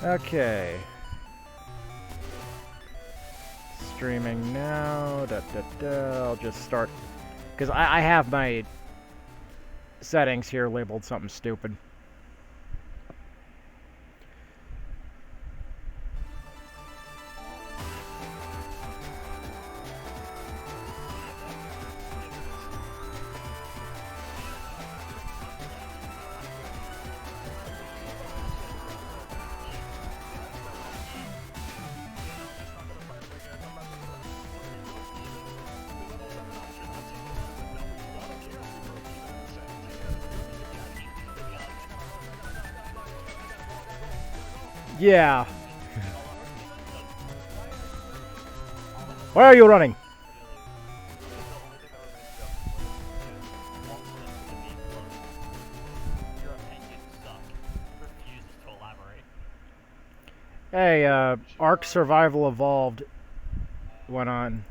Okay. Streaming now. I'll just start. Because I have my settings here labeled something stupid. Yeah. Where are you running? Hey, Ark Survival Evolved went on.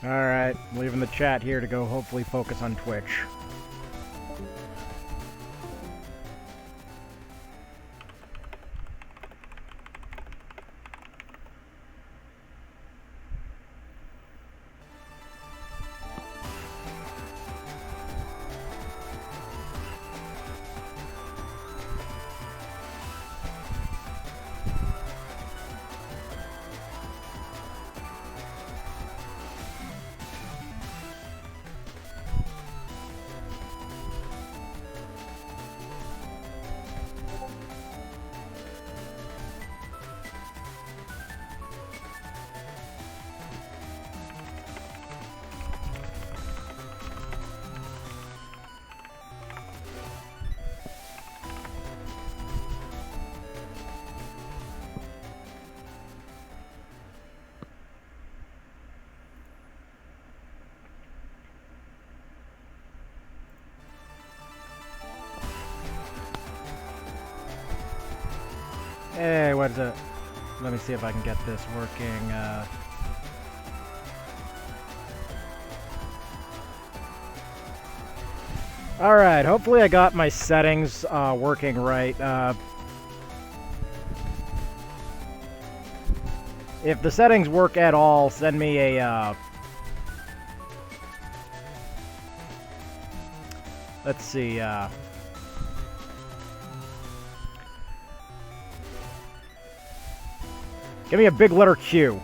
Alright, leaving the chat here to go hopefully focus on Twitch. Hey, what is it? Let me see if I can get this working. Alright, hopefully I got my settings working right. If the settings work at all, send me a... let's see, give me a big letter Q.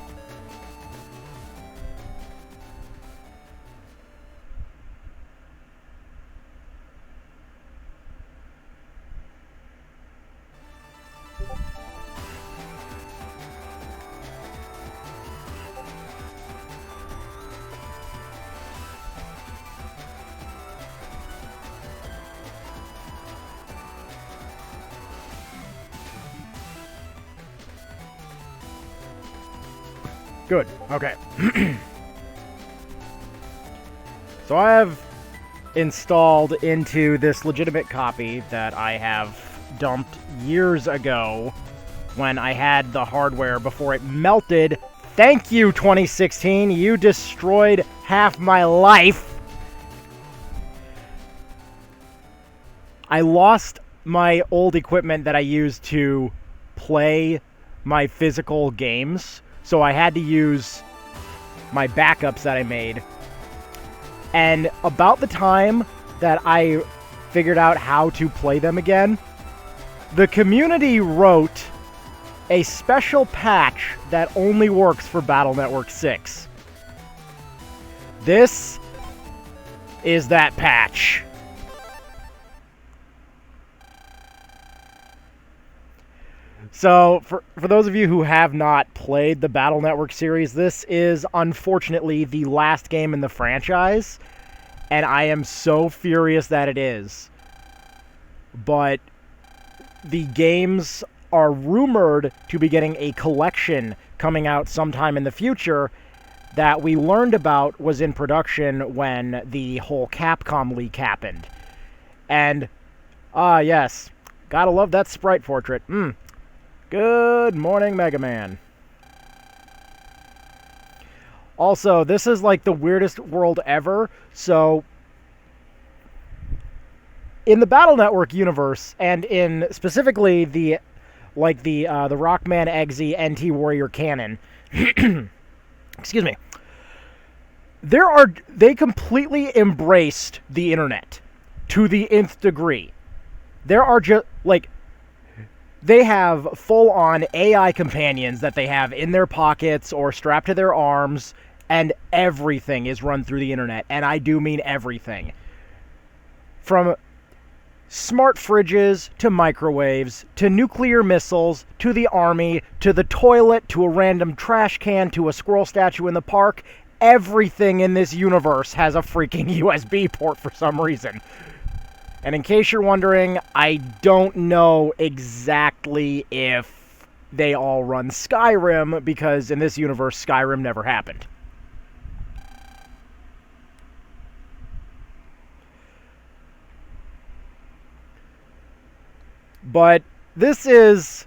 Good. Okay. So I have installed into this legitimate copy that I have dumped years ago when I had the hardware before it melted. Thank you, 2016. You destroyed half my life. I lost my old equipment that I used to play my physical games. So I had to use my backups that I made. And about the time that I figured out how to play them again, the community wrote a special patch that only works for Battle Network 6. This is that patch. So, for those of you who have not played the Battle Network series, this is, unfortunately, the last game in the franchise, and I am so furious that it is. but the games are rumored to be getting a collection coming out sometime in the future that we learned about was in production when the whole Capcom leak happened. And, yes, gotta love that sprite portrait. Good morning, Megaman. Also, this is like the weirdest world ever, so in the Battle Network universe, and in specifically the Rockman Eggsy NT Warrior canon, excuse me, they completely embraced the internet to the nth degree. There are just, like, they have full-on AI companions that they have in their pockets or strapped to their arms, and everything is run through the internet, and I do mean everything. From smart fridges, to microwaves, to nuclear missiles, to the army, to the toilet, to a random trash can, to a squirrel statue in the park, everything in this universe has a freaking USB port for some reason. And in case you're wondering, I don't know exactly if they all run Skyrim, because in this universe, Skyrim never happened. But this is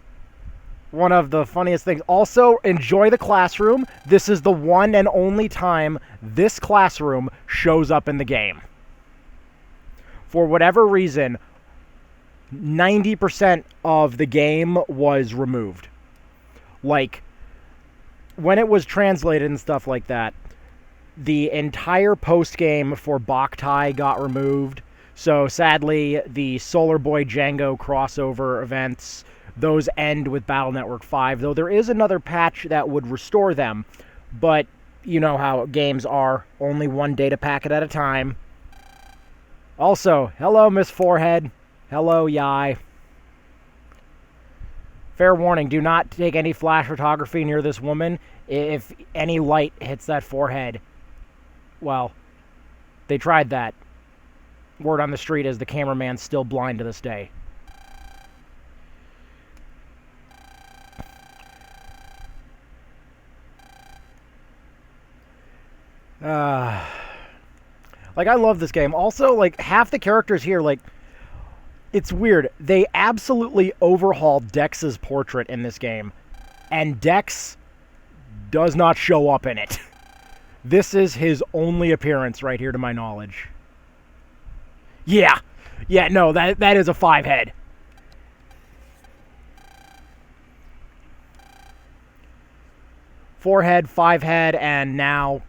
one of the funniest things. Also, enjoy the classroom. This is the one and only time this classroom shows up in the game. For whatever reason, 90% of the game was removed. Like, when it was translated and stuff like that, the entire post-game for Boktai got removed. So, sadly, the Solar Boy Django crossover events, those end with Battle Network 5, though there is another patch that would restore them. But, you know how games are, only one data packet at a time. Also, hello, Miss Forehead. Hello, Yai. Fair warning, do not take any flash photography near this woman. If any light hits that forehead, well, they tried that. Word on the street is the cameraman's still blind to this day. Like, I love this game. Also, like, half the characters here, like, it's weird. They absolutely overhauled Dex's portrait in this game, and Dex does not show up in it. This is his only appearance right here to my knowledge. Yeah, no, that is a 5-head. Four-head, 5-head, and now,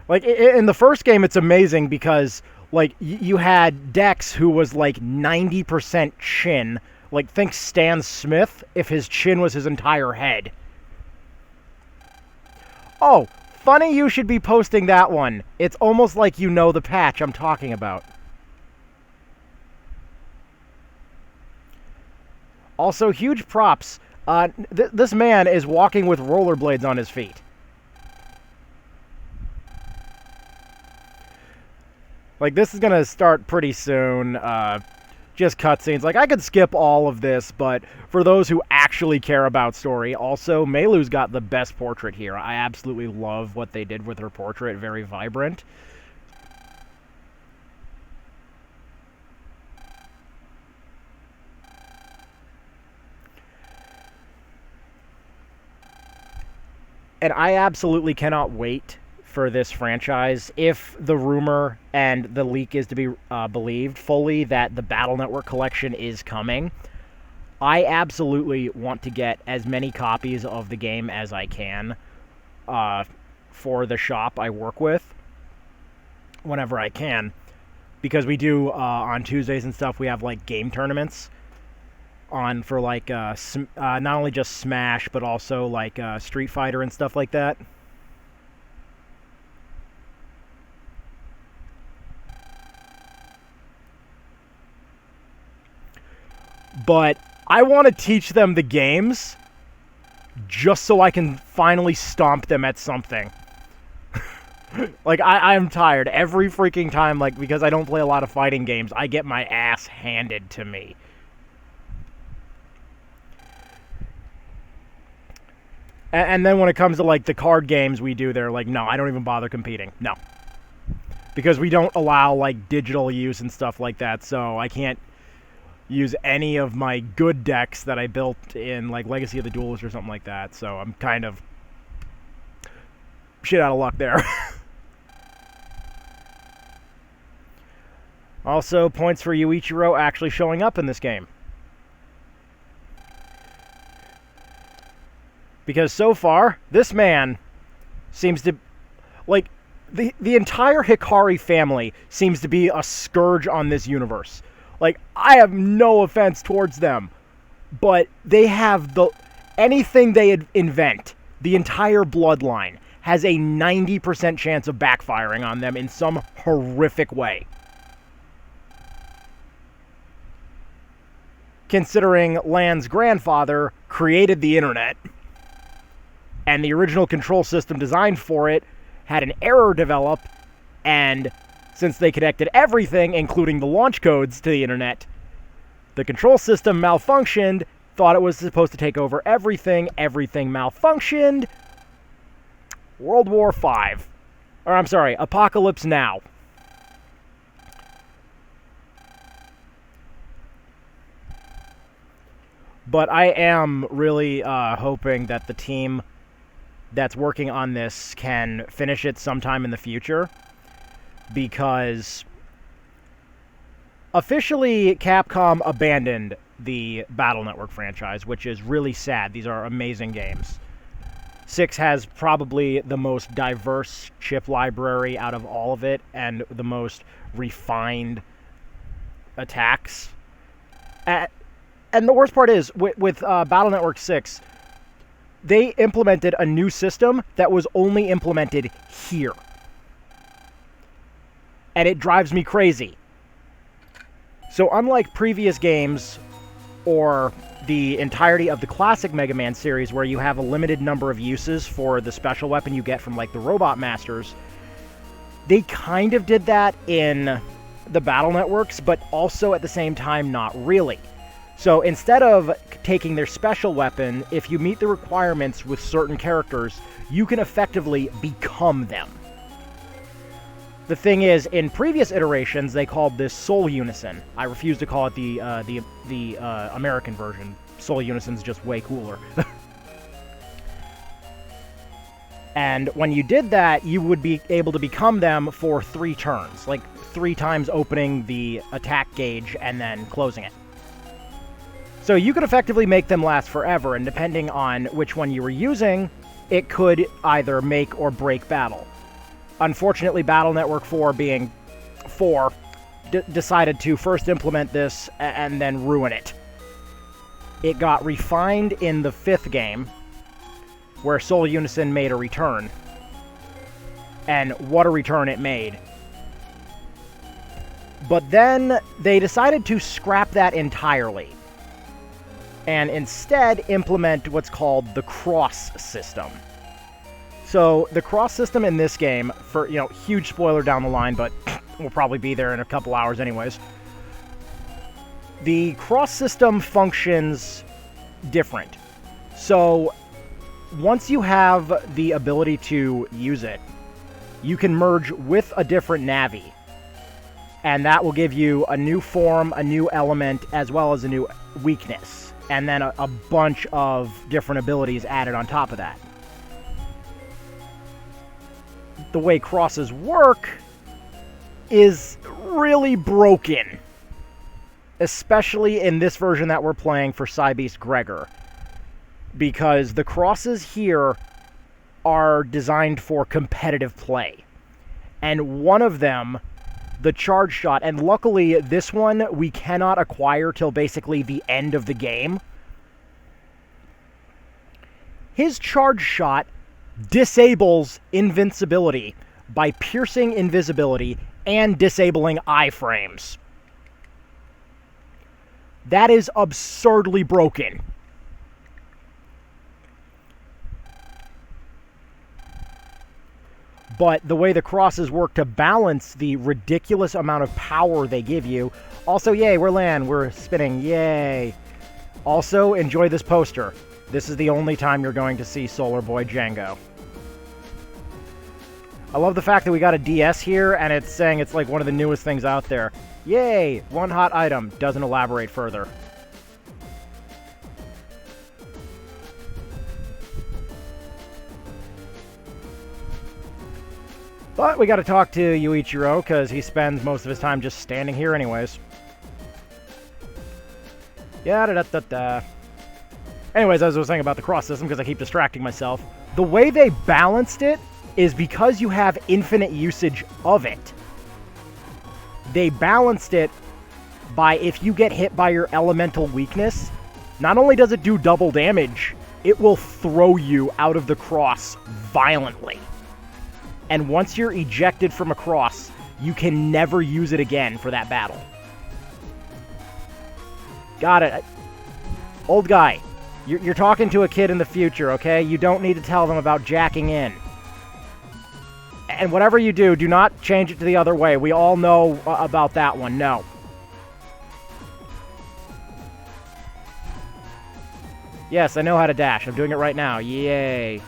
Like, in the first game, it's amazing because, like, you had Dex, who was, like, 90% chin. Like, think Stan Smith if his chin was his entire head. Oh, funny you should be posting that one. It's almost like you know the patch I'm talking about. Also, huge props. This man is walking with rollerblades on his feet. Like, this is going to start pretty soon. Just cutscenes. Like, I could skip all of this, but for those who actually care about story, also, Meilu's got the best portrait here. I absolutely love what they did with her portrait. Very vibrant. And I absolutely cannot wait for this franchise, if the rumor and the leak is to be believed fully that the Battle Network collection is coming. I absolutely want to get as many copies of the game as I can for the shop I work with whenever I can, because we do on Tuesdays and stuff, we have like game tournaments on for like not only just Smash but also like Street Fighter and stuff like that. But I want to teach them the games just so I can finally stomp them at something. Like, I'm tired. Every freaking time, like, because I don't play a lot of fighting games, I get my ass handed to me. And then when it comes to, like, the card games we do, they're like, no, I don't even bother competing. No. Because we don't allow, like, digital use and stuff like that, so I can't use any of my good decks that I built in, like, Legacy of the Duelist or something like that, so I'm kind of shit out of luck there. Also, points for Yuichiro actually showing up in this game. Because so far, this man seems to, like, the entire Hikari family seems to be a scourge on this universe. Like, I have no offense towards them, but they have anything they invent, the entire bloodline, has a 90% chance of backfiring on them in some horrific way. Considering Lan's grandfather created the internet, and the original control system designed for it had an error develop, and since they connected everything, including the launch codes, to the internet, the control system malfunctioned, thought it was supposed to take over everything malfunctioned, World War V. Or, I'm sorry, Apocalypse Now. But I am really hoping that the team that's working on this can finish it sometime in the future, because officially Capcom abandoned the Battle Network franchise, which is really sad. These are amazing games. 6 has probably the most diverse chip library out of all of it, and the most refined attacks. And the worst part is, with Battle Network 6, they implemented a new system that was only implemented here. And it drives me crazy. So unlike previous games, or the entirety of the classic Mega Man series, where you have a limited number of uses for the special weapon you get from, like, the Robot Masters, they kind of did that in the Battle Networks, but also at the same time not really. So instead of taking their special weapon, if you meet the requirements with certain characters, you can effectively become them. The thing is, in previous iterations, they called this Soul Unison. I refuse to call it the American version. Soul Unison's just way cooler. And when you did that, you would be able to become them for 3 turns. Like, 3 times opening the attack gauge and then closing it. So you could effectively make them last forever, and depending on which one you were using, it could either make or break battle. Unfortunately, Battle Network 4 being 4, decided to first implement this and then ruin it. It got refined in the 5th game, where Soul Unison made a return. And what a return it made. But then they decided to scrap that entirely, and instead implement what's called the cross system. So the cross system in this game, for, huge spoiler down the line, but we'll probably be there in a couple hours anyways. The cross system functions different. So once you have the ability to use it, you can merge with a different Navi. And that will give you a new form, a new element, as well as a new weakness. And then a bunch of different abilities added on top of that. The way crosses work is really broken. Especially in this version that we're playing for Cybeast Gregor. Because the crosses here are designed for competitive play. And one of them, the charge shot, and luckily this one we cannot acquire till basically the end of the game. His charge shot disables invincibility by piercing invisibility and disabling iframes. That is absurdly broken. but the way the crosses work to balance the ridiculous amount of power they give you. Also, yay, we're land, we're spinning, yay. Also, enjoy this poster. This is the only time you're going to see Solar Boy Django. I love the fact that we got a DS here, and it's saying it's like one of the newest things out there. Yay! One hot item. Doesn't elaborate further. But we got to talk to Yuichiro, because he spends most of his time just standing here anyways. Yeah-da-da-da-da. Anyways, as I was saying about the cross system, because I keep distracting myself, the way they balanced it is because you have infinite usage of it. They balanced it by if you get hit by your elemental weakness, not only does it do double damage, it will throw you out of the cross violently. And once you're ejected from a cross, you can never use it again for that battle. Got it. Old guy, you're talking to a kid in the future, okay? You don't need to tell them about jacking in. And whatever you do, do not change it to the other way. We all know about that one. No. Yes, I know how to dash. I'm doing it right now. Yay.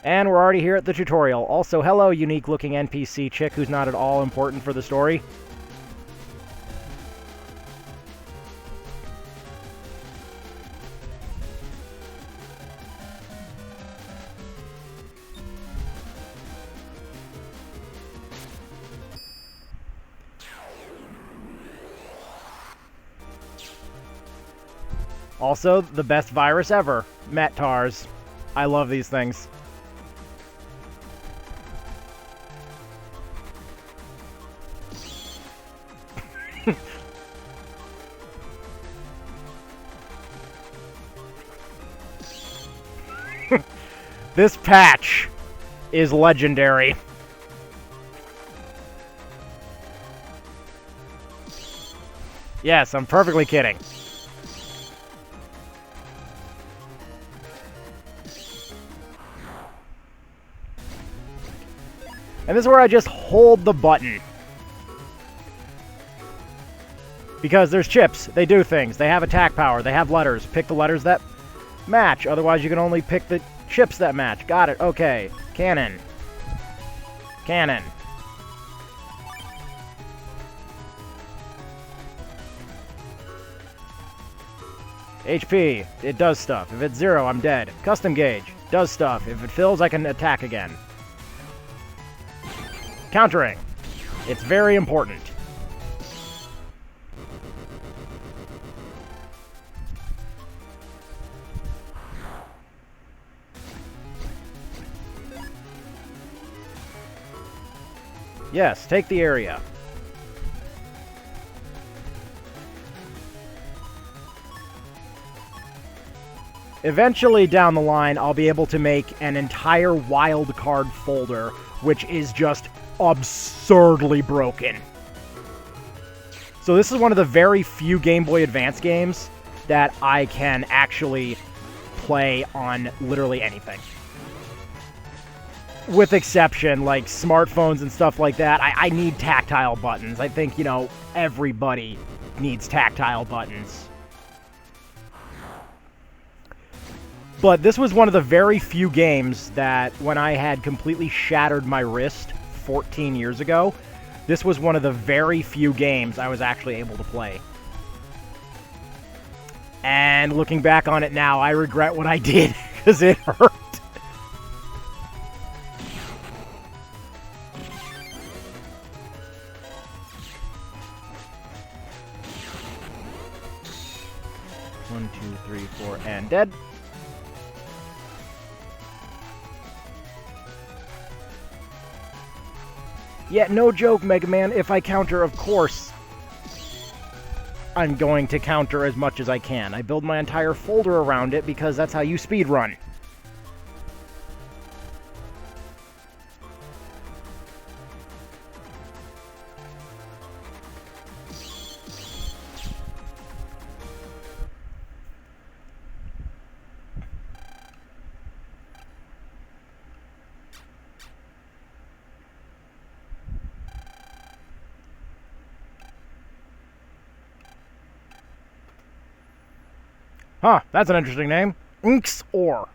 And we're already here at the tutorial. Also, hello, unique-looking NPC chick who's not at all important for the story. Also, the best virus ever, Mettars. I love these things. This patch is legendary. Yes, I'm perfectly kidding. And this is where I just hold the button. Because there's chips. They do things. They have attack power. They have letters. Pick the letters that match. Otherwise, you can only pick the chips that match. Got it. Okay. Cannon. Cannon. HP. It does stuff. If it's 0, I'm dead. Custom gauge. Does stuff. If it fills, I can attack again. Countering. It's very important. Yes, take the area. Eventually down the line, I'll be able to make an entire wild card folder, which is just absurdly broken. So this is one of the very few Game Boy Advance games that I can actually play on literally anything. With exception, like smartphones and stuff like that, I need tactile buttons. I think, you know, everybody needs tactile buttons. But this was one of the very few games that, when I had completely shattered my wrist 14 years ago, this was one of the very few games I was actually able to play. And looking back on it now, I regret what I did, because it hurt. One, two, three, four, and dead. Yeah, no joke, Megaman. If I counter, of course, I'm going to counter as much as I can. I build my entire folder around it because that's how you speedrun. Huh, that's an interesting name. Inks Ore.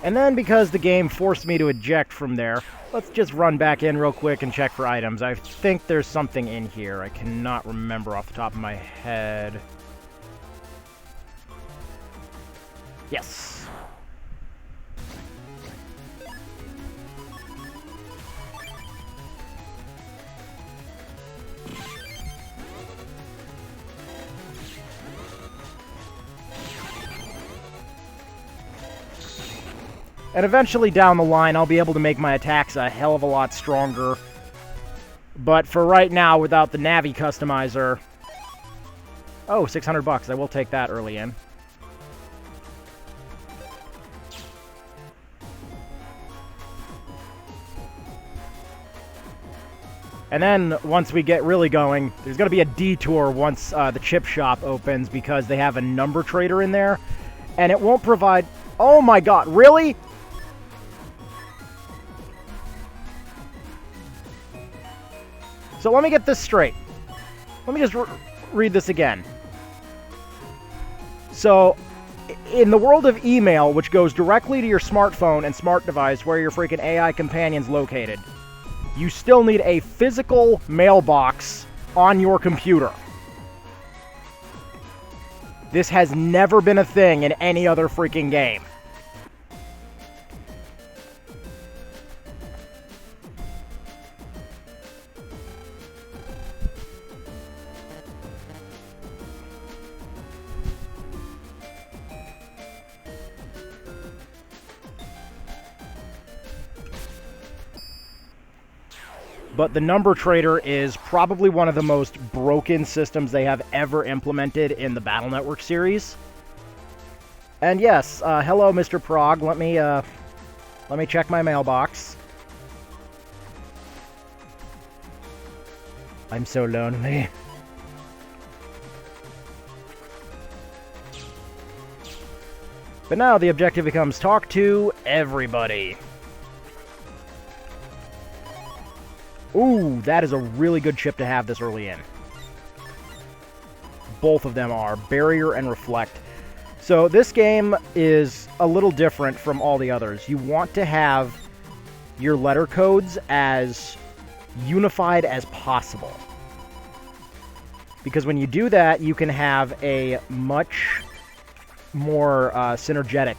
And then, because the game forced me to eject from there, let's just run back in real quick and check for items. I think there's something in here. I cannot remember off the top of my head. Yes. And eventually down the line, I'll be able to make my attacks a hell of a lot stronger. But for right now, without the Navi customizer... Oh, $600. I will take that early in. And then, once we get really going, there's going to be a detour once the chip shop opens, because they have a number trader in there. And it won't provide... Oh my god, really? So let me get this straight. Let me just read this again. So, in the world of email, which goes directly to your smartphone and smart device where your freaking AI companion's located, you still need a physical mailbox on your computer. This has never been a thing in any other freaking game. But the number trader is probably one of the most broken systems they have ever implemented in the Battle Network series. And yes, hello, Mr. Prague. Let me check my mailbox. I'm so lonely. But now the objective becomes talk to everybody. Ooh, that is a really good chip to have this early in. Both of them are. Barrier and Reflect. So this game is a little different from all the others. You want to have your letter codes as unified as possible. Because when you do that, you can have a much more synergetic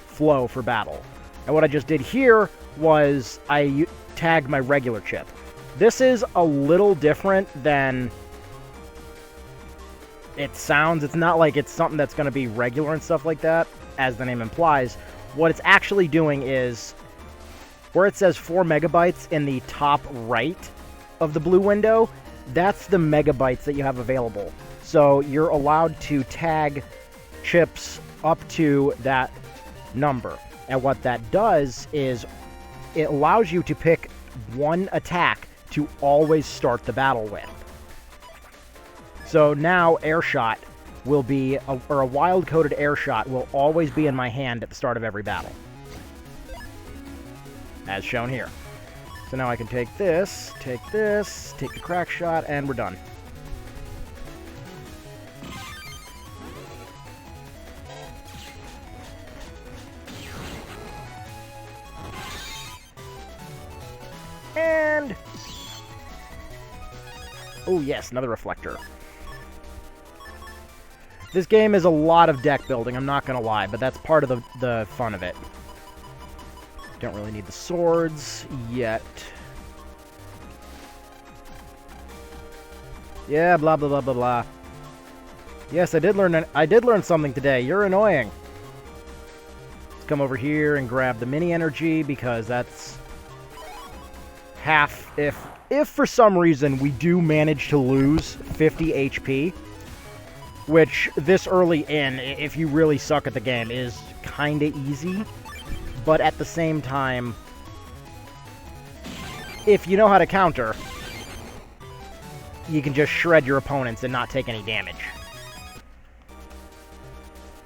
flow for battle. And what I just did here was I tagged my regular chip. This is a little different than it sounds. It's not like it's something that's going to be regular and stuff like that, as the name implies. What it's actually doing is, where it says 4 megabytes in the top right of the blue window, that's the megabytes that you have available. So you're allowed to tag chips up to that number. And what that does is it allows you to pick one attack to always start the battle with. So now air shot will be, or a wild-coded air shot will always be in my hand at the start of every battle. As shown here. So now I can take this, take the crack shot, and we're done. And... oh yes, another reflector. This game is a lot of deck building, I'm not going to lie, but that's part of the fun of it. Don't really need the swords yet. Yeah, blah, blah, blah, blah, blah. Yes, I did learn something today. You're annoying. Let's come over here and grab the mini energy, because that's half. If for some reason we do manage to lose 50 HP, which this early in, if you really suck at the game, is kind of easy. but at the same time, if you know how to counter, you can just shred your opponents and not take any damage.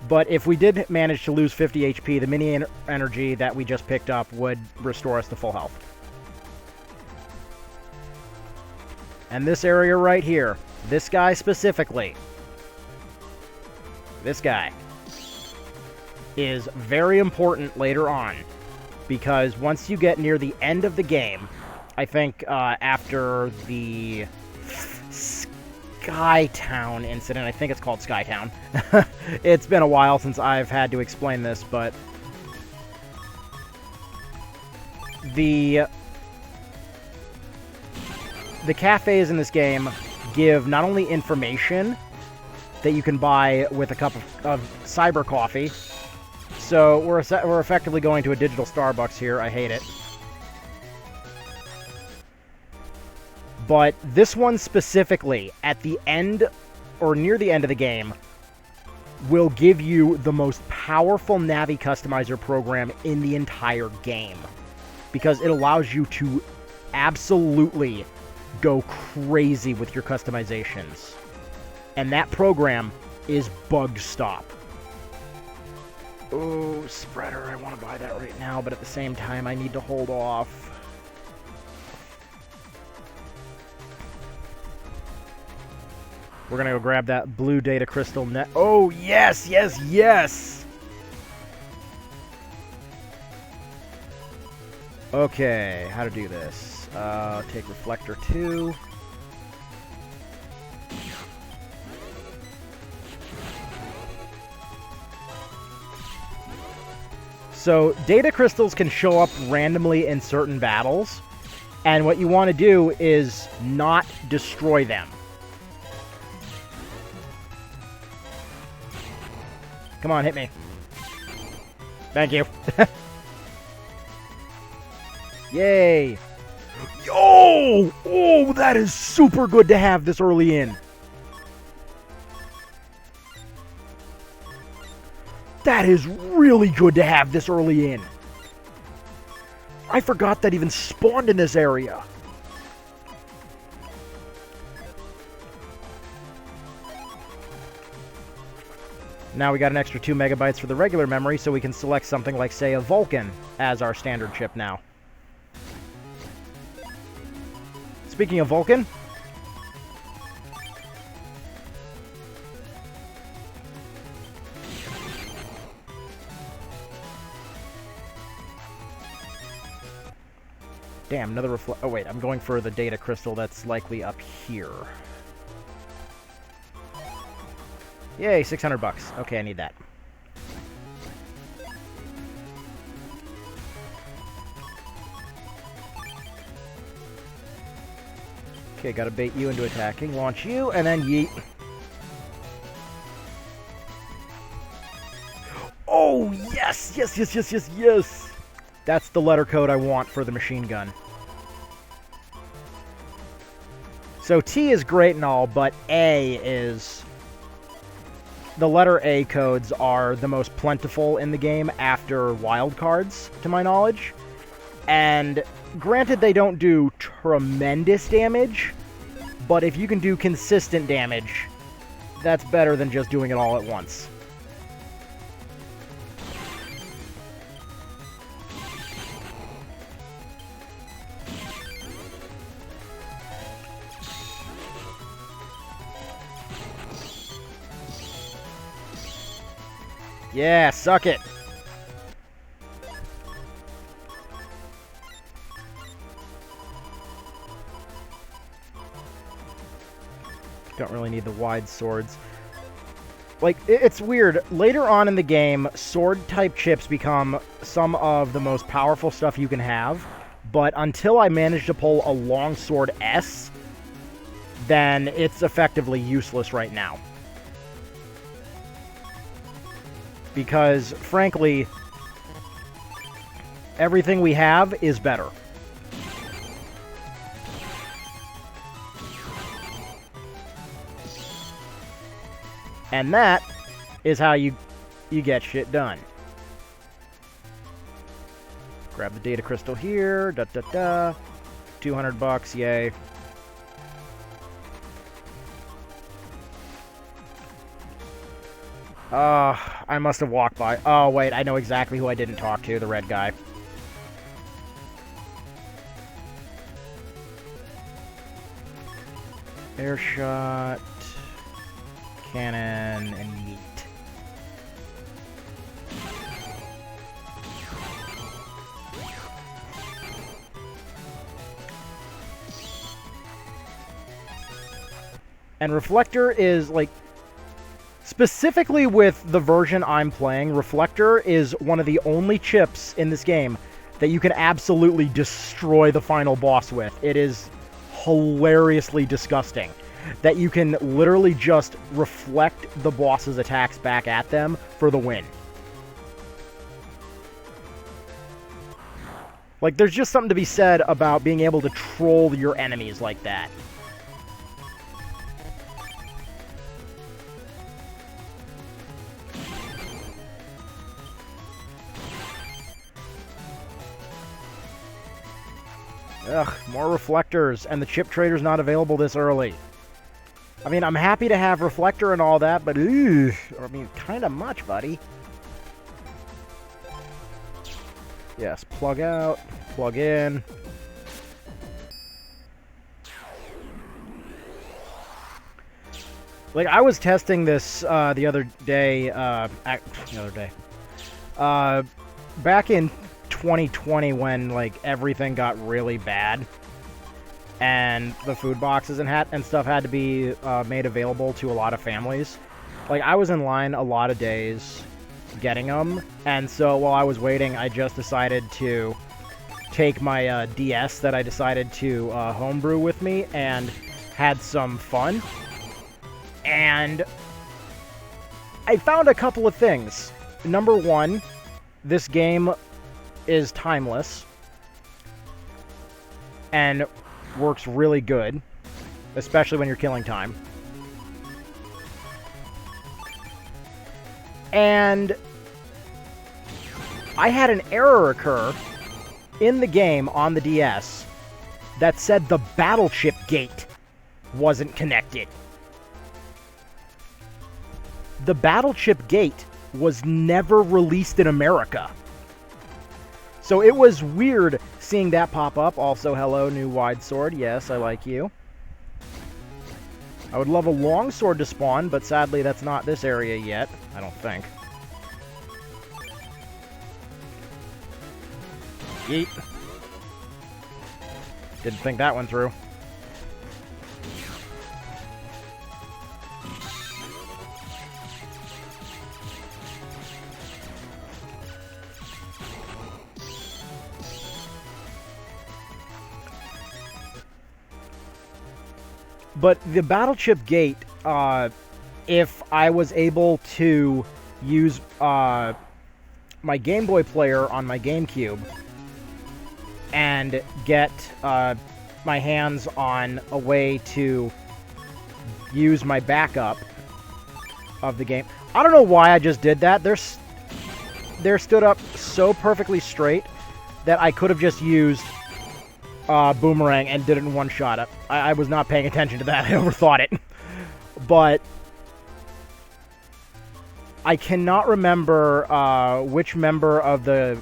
But if we did manage to lose 50 HP, the mini energy that we just picked up would restore us to full health. And this area right here, this guy specifically, this guy, is very important later on, because once you get near the end of the game, I think after the Skytown incident, I think it's called Skytown. It's been a while since I've had to explain this, but the cafes in this game give not only information that you can buy with a cup of cyber coffee. So we're effectively going to a digital Starbucks here. I hate it. But this one specifically, at the end, or near the end of the game, will give you the most powerful Navi customizer program in the entire game. Because it allows you to absolutely go crazy with your customizations. And that program is Bug Stop. Oh, Spreader, I want to buy that right now, but at the same time, I need to hold off. We're going to go grab that blue data crystal net. Oh, yes, yes, yes! Okay, how to do this. Take Reflector 2. So, data crystals can show up randomly in certain battles, and what you want to do is not destroy them. Come on, hit me. Thank you. Yay! Yo! Oh, that is super good to have this early in. That is really good to have this early in. I forgot that even spawned in this area. Now we got an extra 2 megabytes for the regular memory, so we can select something like, say, a Vulcan as our standard chip now. Speaking of Vulcan, damn, another reflect. Oh wait, I'm going for the data crystal that's likely up here. Yay, 600 bucks. Okay, I need that. Okay, gotta bait you into attacking. Launch you, and then yeet. Oh, yes! Yes, yes, yes, yes, yes! That's the letter code I want for the machine gun. So T is great and all, but A is... The letter A codes are the most plentiful in the game after wildcards, to my knowledge. And granted, they don't do tremendous damage, but if you can do consistent damage, that's better than just doing it all at once. Yeah, suck it. Don't really need the wide swords. Like, it's weird. Later on in the game, sword-type chips become some of the most powerful stuff you can have, but until I manage to pull a longsword S, then it's effectively useless right now. Because, frankly, everything we have is better. And that is how you get shit done. Grab the data crystal here. Da da da. $200, yay. I must have walked by. Oh, wait, I know exactly who I didn't talk to, the red guy. Air shot, cannon, and yeet. And Reflector is, like, specifically with the version I'm playing, Reflector is one of the only chips in this game that you can absolutely destroy the final boss with. It is hilariously disgusting that you can literally just reflect the boss's attacks back at them for the win. Like, there's just something to be said about being able to troll your enemies like that. Ugh, more reflectors, and the chip trader's not available this early. I mean, I'm happy to have reflector and all that, but I mean, kind of much, buddy. Yes, plug out, plug in. Like, I was testing this the other day, back in 2020 when, like, everything got really bad and the food boxes and stuff had to be made available to a lot of families. Like, I was in line a lot of days getting them, and so while I was waiting, I just decided to take my DS that I decided to homebrew with me and had some fun. And I found a couple of things. Number one, this game is timeless and works really good, especially when you're killing time. And I had an error occur in the game on the DS that said the battleship gate wasn't connected. The battleship gate was never released in America. So it was weird seeing that pop up. Also, hello, new wide sword. Yes, I like you. I would love a long sword to spawn, but sadly that's not this area yet. I don't think. Yeet. Didn't think that one through. But the battleship gate, if I was able to use my Game Boy player on my GameCube and get my hands on a way to use my backup of the game. I don't know why I just did that. They're stood up so perfectly straight that I could have just used Boomerang and did it in one shot. I was not paying attention to that. I overthought it. But I cannot remember which member of the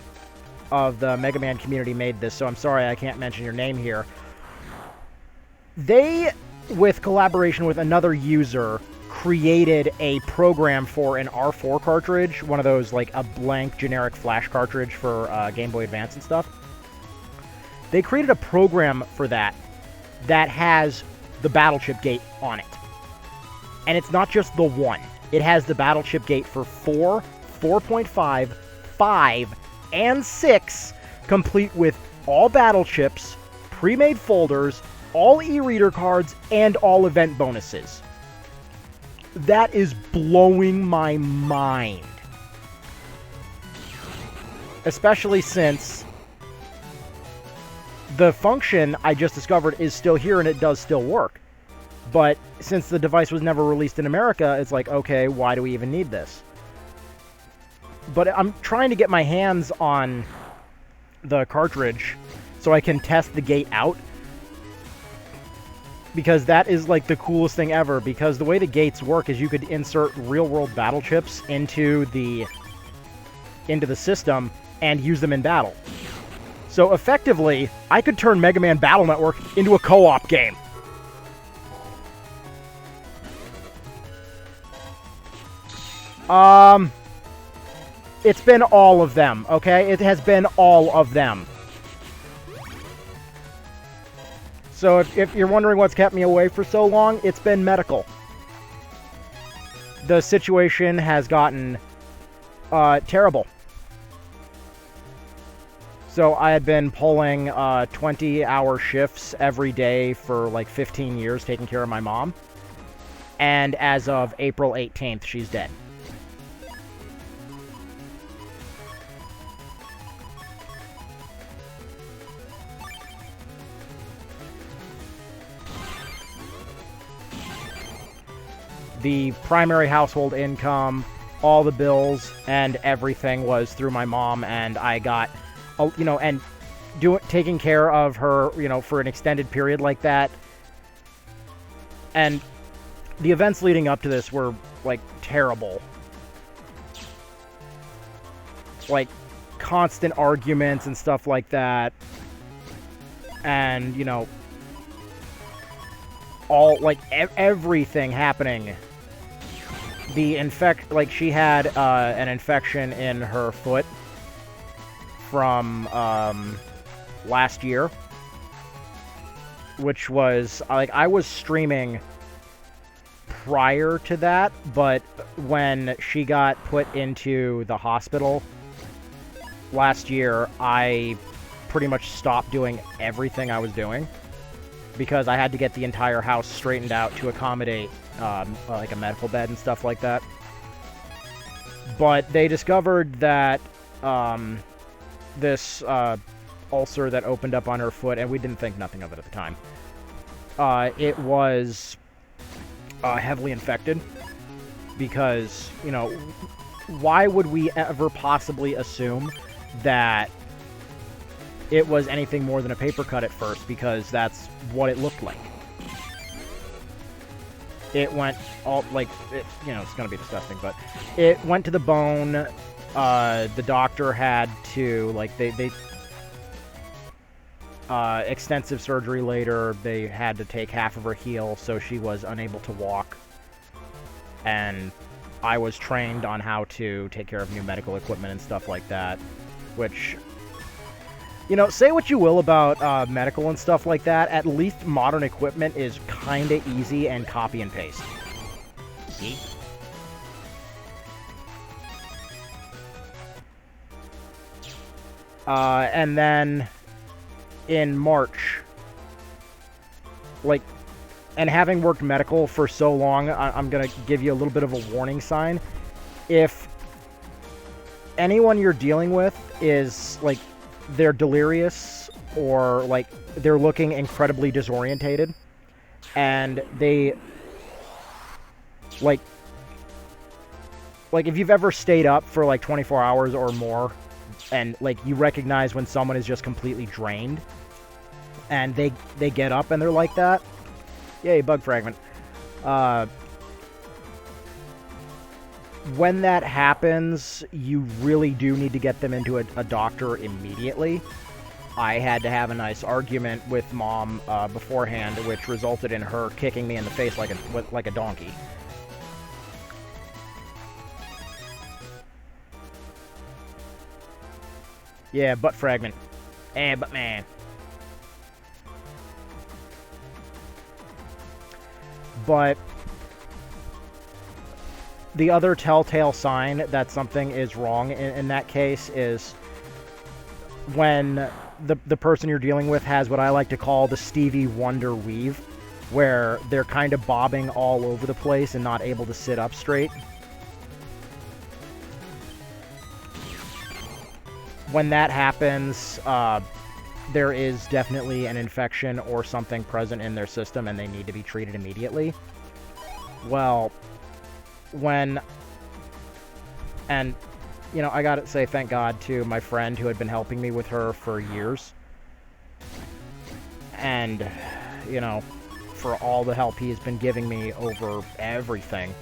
Megaman community made this, so I'm sorry I can't mention your name here. They, with collaboration with another user, created a program for an R4 cartridge, one of those, like, a blank generic flash cartridge for Game Boy Advance and stuff. They created a program for that has the battleship gate on it. And it's not just the one. It has the battleship gate for 4, 4.5, 5, and 6, complete with all battleships, pre-made folders, all e-reader cards, and all event bonuses. That is blowing my mind. Especially since the function I just discovered is still here and it does still work. But since the device was never released in America, it's like, okay, why do we even need this? But I'm trying to get my hands on the cartridge so I can test the gate out. Because that is like the coolest thing ever, because the way the gates work is you could insert real-world battle chips into the system and use them in battle. So effectively, I could turn Mega Man Battle Network into a co-op game. It's been all of them, okay? It has been all of them. So if you're wondering what's kept me away for so long, it's been medical. The situation has gotten terrible. So I had been pulling 20-hour shifts every day for like 15 years taking care of my mom. And as of April 18th, she's dead. The primary household income, all the bills, and everything was through my mom, and I got, you know, and taking care of her, you know, for an extended period like that. And the events leading up to this were, like, terrible. Like, constant arguments and stuff like that. And, you know, all, like, everything happening. Like, she had an infection in her foot from last year, which was, like, I was streaming prior to that, but when she got put into the hospital last year, I pretty much stopped doing everything I was doing because I had to get the entire house straightened out to accommodate like a medical bed and stuff like that. But they discovered that this ulcer that opened up on her foot, and we didn't think nothing of it at the time, it was heavily infected because, you know, why would we ever possibly assume that it was anything more than a paper cut at first, because that's what it looked like. It went all, like, you know, it's going to be disgusting, but it went to the bone. The doctor had to, like, they extensive surgery later, they had to take half of her heel, so she was unable to walk. And I was trained on how to take care of new medical equipment and stuff like that, which, you know, say what you will about medical and stuff like that, at least modern equipment is kind of easy and copy and paste. See? And then in March, like, and having worked medical for so long, I'm going to give you a little bit of a warning sign. If anyone you're dealing with is, like, they're delirious or, like, they're looking incredibly disorientated and they, like if you've ever stayed up for, like, 24 hours or more and, like, you recognize when someone is just completely drained and they get up and they're like that. Yay, bug fragment. When that happens, you really do need to get them into a doctor immediately. I had to have a nice argument with Mom beforehand, which resulted in her kicking me in the face like a donkey. Yeah, butt fragment. Butt man. But the other telltale sign that something is wrong in that case is when the person you're dealing with has what I like to call the Stevie Wonder weave, where they're kind of bobbing all over the place and not able to sit up straight. When that happens, there is definitely an infection or something present in their system and they need to be treated immediately. Well, you know, I gotta say thank God to my friend who had been helping me with her for years. And, you know, for all the help he has been giving me over everything.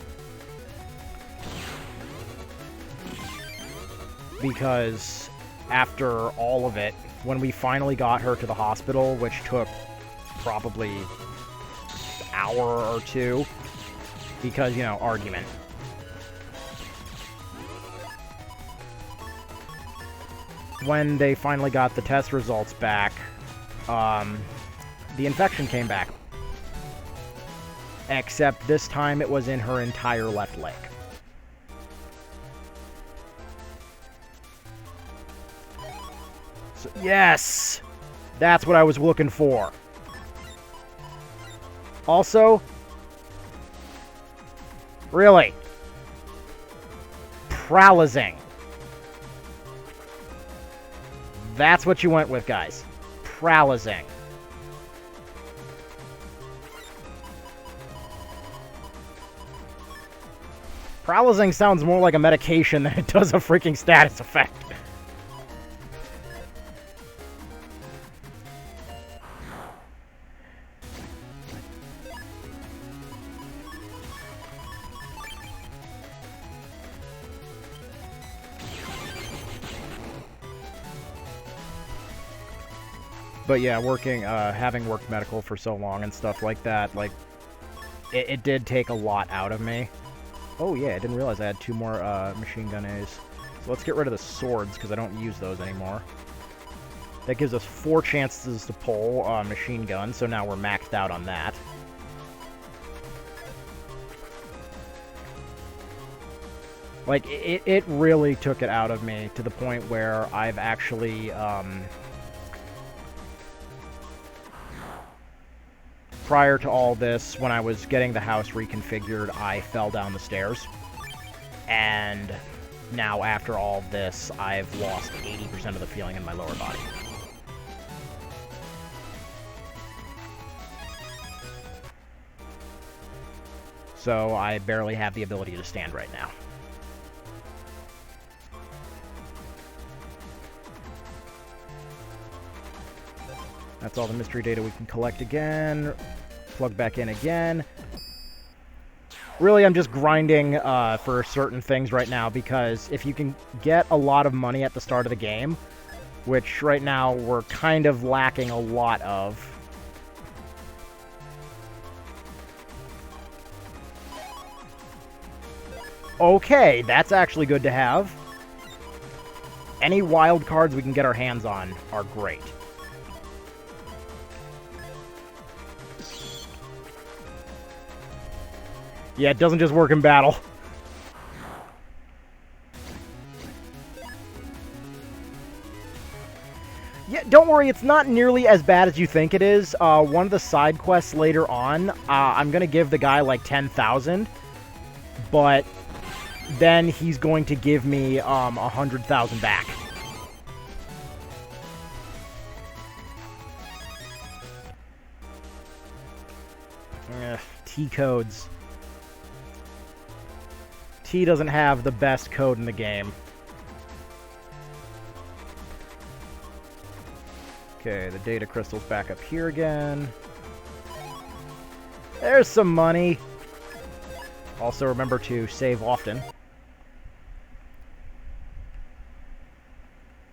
Because after all of it, when we finally got her to the hospital, which took probably an hour or two, because, you know, argument. When they finally got the test results back, the infection came back. Except this time it was in her entire left leg. So, yes! That's what I was looking for. Also, really, Pralazing. That's what you went with, guys. Pralazing. Pralazing sounds more like a medication than it does a freaking status effect. But yeah, having worked medical for so long and stuff like that, like, it did take a lot out of me. Oh yeah, I didn't realize I had 2 more machine gun A's. So let's get rid of the swords, because I don't use those anymore. That gives us 4 chances to pull machine gun, so now we're maxed out on that. Like, it really took it out of me to the point where I've actually, prior to all this, when I was getting the house reconfigured, I fell down the stairs. And now, after all of this, I've lost 80% of the feeling in my lower body. So I barely have the ability to stand right now. That's all the mystery data we can collect again. Plug back in again. Really, I'm just grinding for certain things right now, because if you can get a lot of money at the start of the game, which right now we're kind of lacking a lot of. Okay, that's actually good to have. Any wild cards we can get our hands on are great. Yeah, it doesn't just work in battle. Yeah, don't worry, it's not nearly as bad as you think it is. One of the side quests later on, I'm going to give the guy like 10,000, but then he's going to give me 100,000 back. T-codes. T doesn't have the best code in the game. Okay, the data crystal's back up here again. There's some money. Also, remember to save often.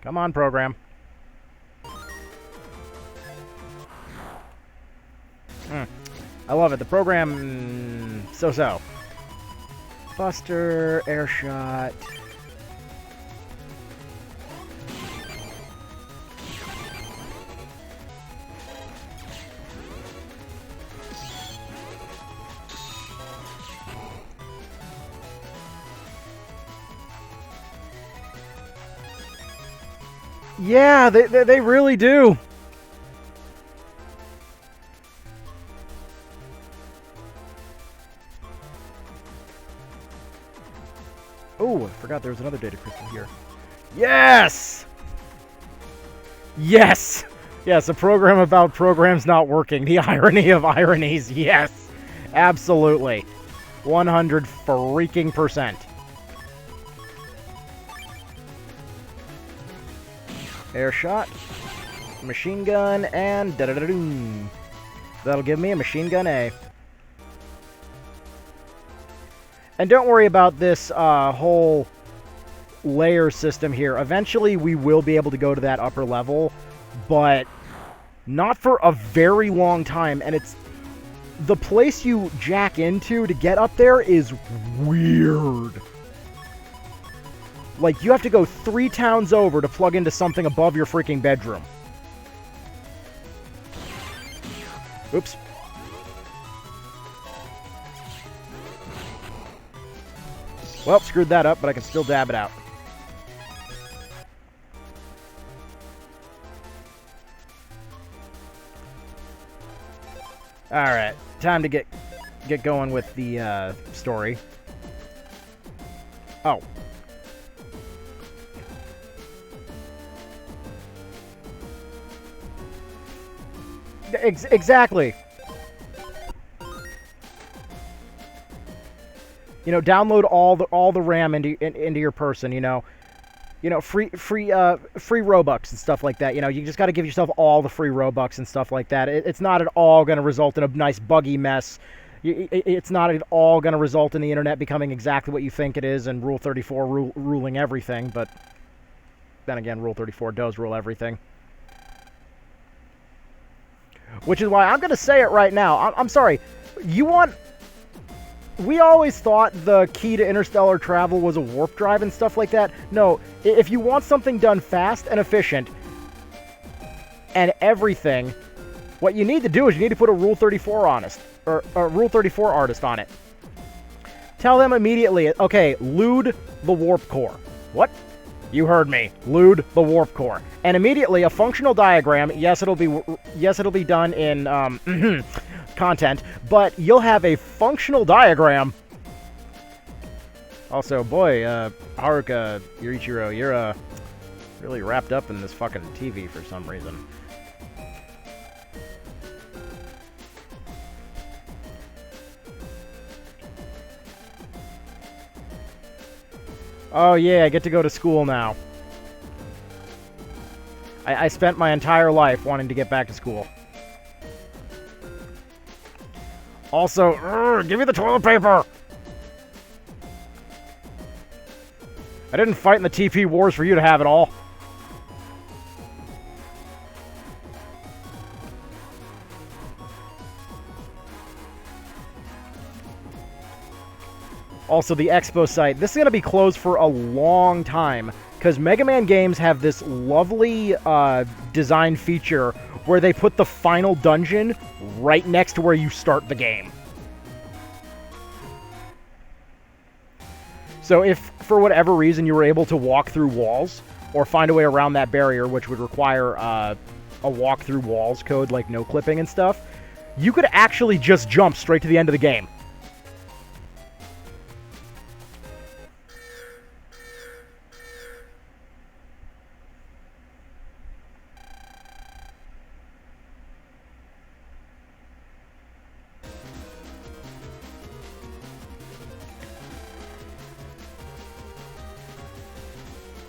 Come on, program. I love it. The program, so-so. Buster, air shot. Yeah, they really do. Oh, I forgot there was another data crystal here. Yes! Yes! Yes, a program about programs not working. The irony of ironies. Yes! Absolutely. 100 freaking %. Air shot. Machine gun, and da-da-da-doom. That'll give me a machine gun A. And don't worry about this whole layer system here. Eventually, we will be able to go to that upper level, but not for a very long time. And it's the place you jack into to get up there is weird. Like, you have to go 3 towns over to plug into something above your freaking bedroom. Oops. Well, screwed that up, but I can still dab it out. Alright, time to get going with the story. Oh. Exactly. You know, download all the RAM into your person. You know, free Robux and stuff like that. You know, you just got to give yourself all the free Robux and stuff like that. It's not at all going to result in a nice buggy mess. It's not at all going to result in the internet becoming exactly what you think it is and Rule 34 ruling everything. But then again, Rule 34 does rule everything. Which is why I'm going to say it right now. I'm sorry. We always thought the key to interstellar travel was a warp drive and stuff like that. No, if you want something done fast and efficient and everything, what you need to do is you need to put a Rule 34 Rule 34 artist on it. Tell them immediately, okay, lewd the warp core. What? You heard me. Lewd the warp core. And immediately a functional diagram, yes, it'll be done in content, but you'll have a functional diagram. Also, boy, Haruka Yurichiro, you're really wrapped up in this fucking TV for some reason. Oh yeah, I get to go to school now. I spent my entire life wanting to get back to school. Also, give me the toilet paper! I didn't fight in the TP wars for you to have it all. Also, the expo site. This is going to be closed for a long time, because Mega Man games have this lovely design feature where they put the final dungeon right next to where you start the game. So if, for whatever reason, you were able to walk through walls, or find a way around that barrier, which would require a walk through walls code, like no clipping and stuff, you could actually just jump straight to the end of the game.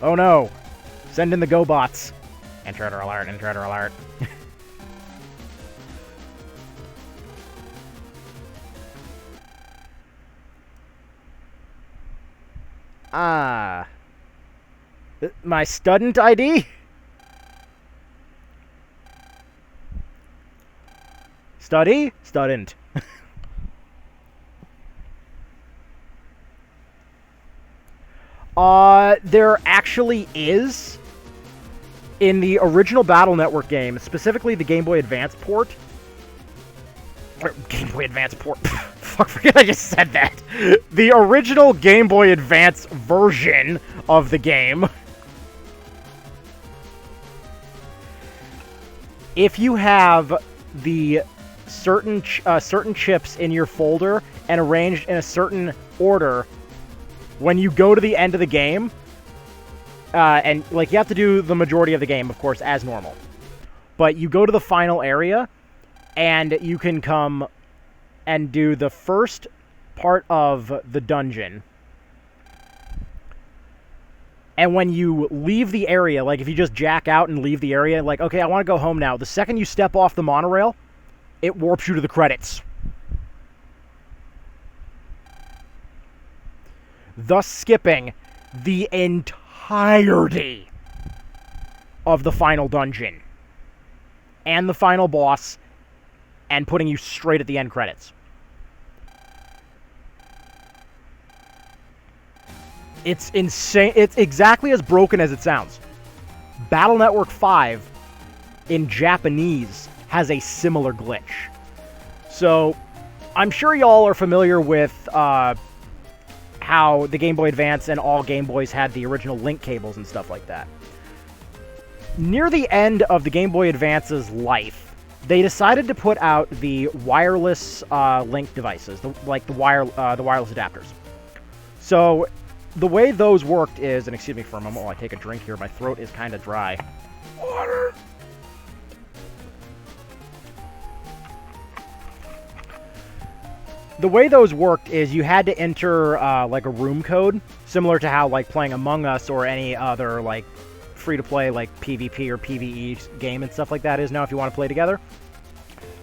Oh no! Send in the GoBots. Intruder alert, intruder alert. My student ID? Study? Student. There actually is, in the original Battle Network game, specifically the Game Boy Advance port. Game Boy Advance port. Fuck, forget I just said that. The original Game Boy Advance version of the game. If you have the certain chips in your folder and arranged in a certain order, when you go to the end of the game, and, like, you have to do the majority of the game, of course, as normal. But you go to the final area, and you can come and do the first part of the dungeon. And when you leave the area, like if you just jack out and leave the area, like, okay, I want to go home now. The second you step off the monorail, it warps you to the credits. Thus skipping the entirety of the final dungeon and the final boss and putting you straight at the end credits. It's insane. It's exactly as broken as it sounds. Battle Network 5 in Japanese has a similar glitch. So, I'm sure y'all are familiar with how the Game Boy Advance and all Game Boys had the original link cables and stuff like that. Near the end of the Game Boy Advance's life, they decided to put out the wireless link devices, the wireless adapters. So, the way those worked is, and excuse me for a moment while I take a drink here, my throat is kind of dry. Water! The way those worked is you had to enter like a room code, similar to how like playing Among Us or any other like free-to-play like PvP or PvE game and stuff like that is now if you want to play together.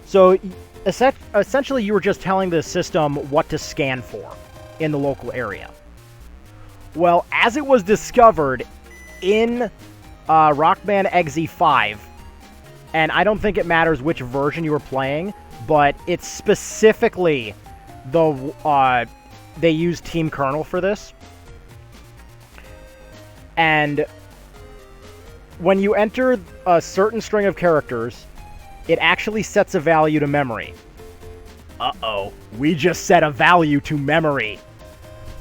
So essentially you were just telling the system what to scan for in the local area. Well, as it was discovered in Rock Band Exe 5, and I don't think it matters which version you were playing, but it's specifically they use Team Kernel for this. And when you enter a certain string of characters, it actually sets a value to memory. Uh-oh, we just set a value to memory.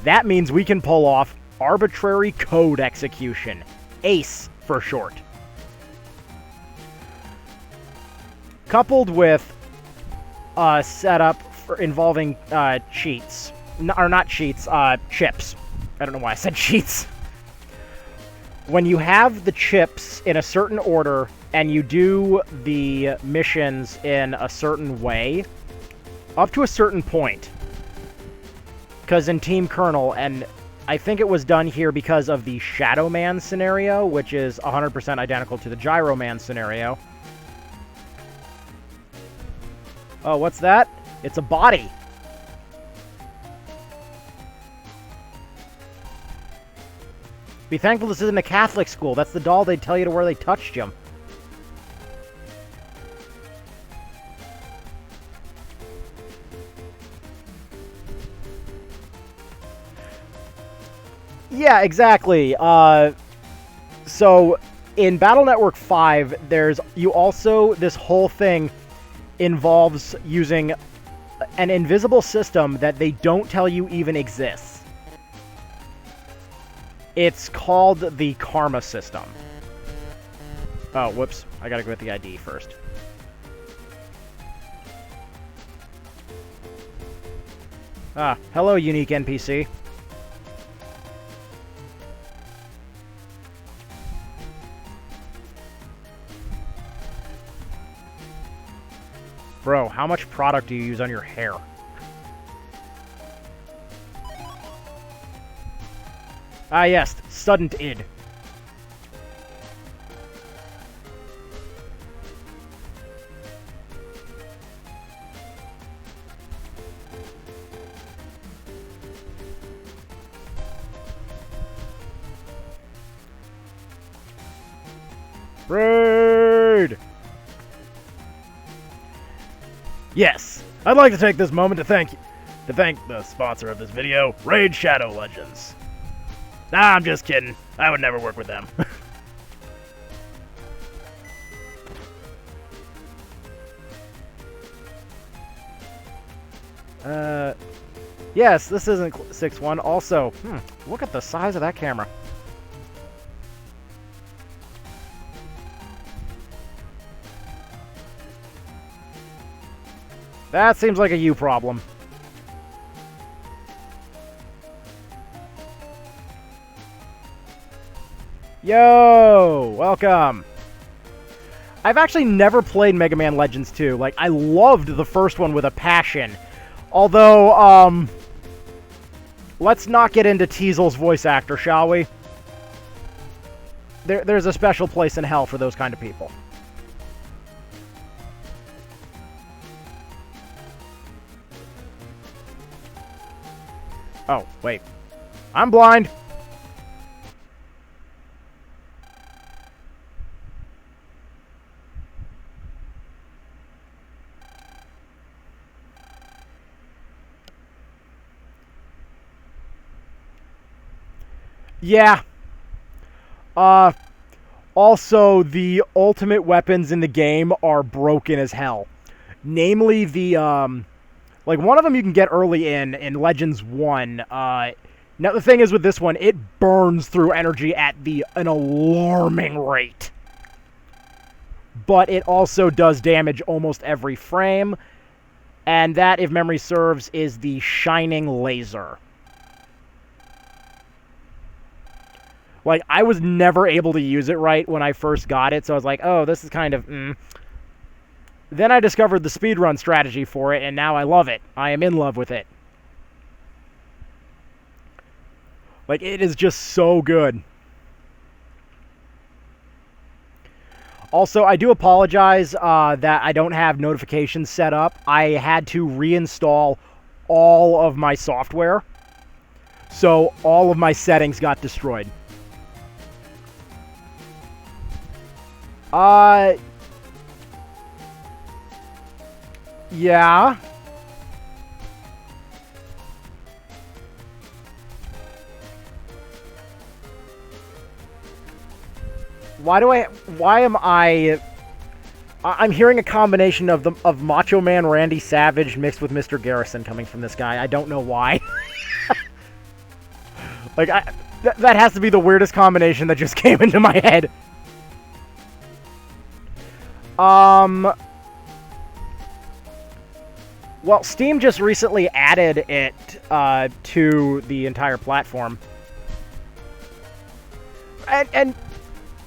That means we can pull off arbitrary code execution. ACE for short. Coupled with a setup involving cheats. Or not cheats, chips. I don't know why I said cheats. When you have the chips in a certain order and you do the missions in a certain way, up to a certain point, because in Team Kernel, and I think it was done here because of the Shadow Man scenario, which is 100% identical to the Gyro Man scenario. Oh, what's that? It's a body. Be thankful this isn't a Catholic school. That's the doll they'd tell you to where they touched him. Yeah, exactly. So, in Battle Network 5, this whole thing involves using an invisible system that they don't tell you even exists. It's called the Karma system. Oh, whoops. I gotta go get the ID first. Ah, hello, unique NPC. Bro, how much product do you use on your hair? Ah, yes, sudden id. Raid! Yes, I'd like to take this moment to thank the sponsor of this video, Raid Shadow Legends. Nah, I'm just kidding. I would never work with them. Yes, this isn't 6-1. Also, look at the size of that camera. That seems like a you problem. Yo! Welcome! I've actually never played Mega Man Legends 2. Like, I loved the first one with a passion. Although, let's not get into Teasel's voice actor, shall we? there's a special place in hell for those kind of people. Oh, wait. I'm blind. Yeah. Also, the ultimate weapons in the game are broken as hell. Namely, the, like, one of them you can get early in Legends 1. Now, the thing is with this one, it burns through energy at an alarming rate. But it also does damage almost every frame. And that, if memory serves, is the Shining Laser. Like, I was never able to use it right when I first got it, so I was like, oh, this is kind of, Then I discovered the speedrun strategy for it, and now I love it. I am in love with it. Like, it is just so good. Also, I do apologize that I don't have notifications set up. I had to reinstall all of my software, so all of my settings got destroyed. Yeah. Why am I'm hearing a combination of Macho Man Randy Savage mixed with Mr. Garrison coming from this guy. I don't know why. Like, that has to be the weirdest combination that just came into my head. Well, Steam just recently added it to the entire platform. And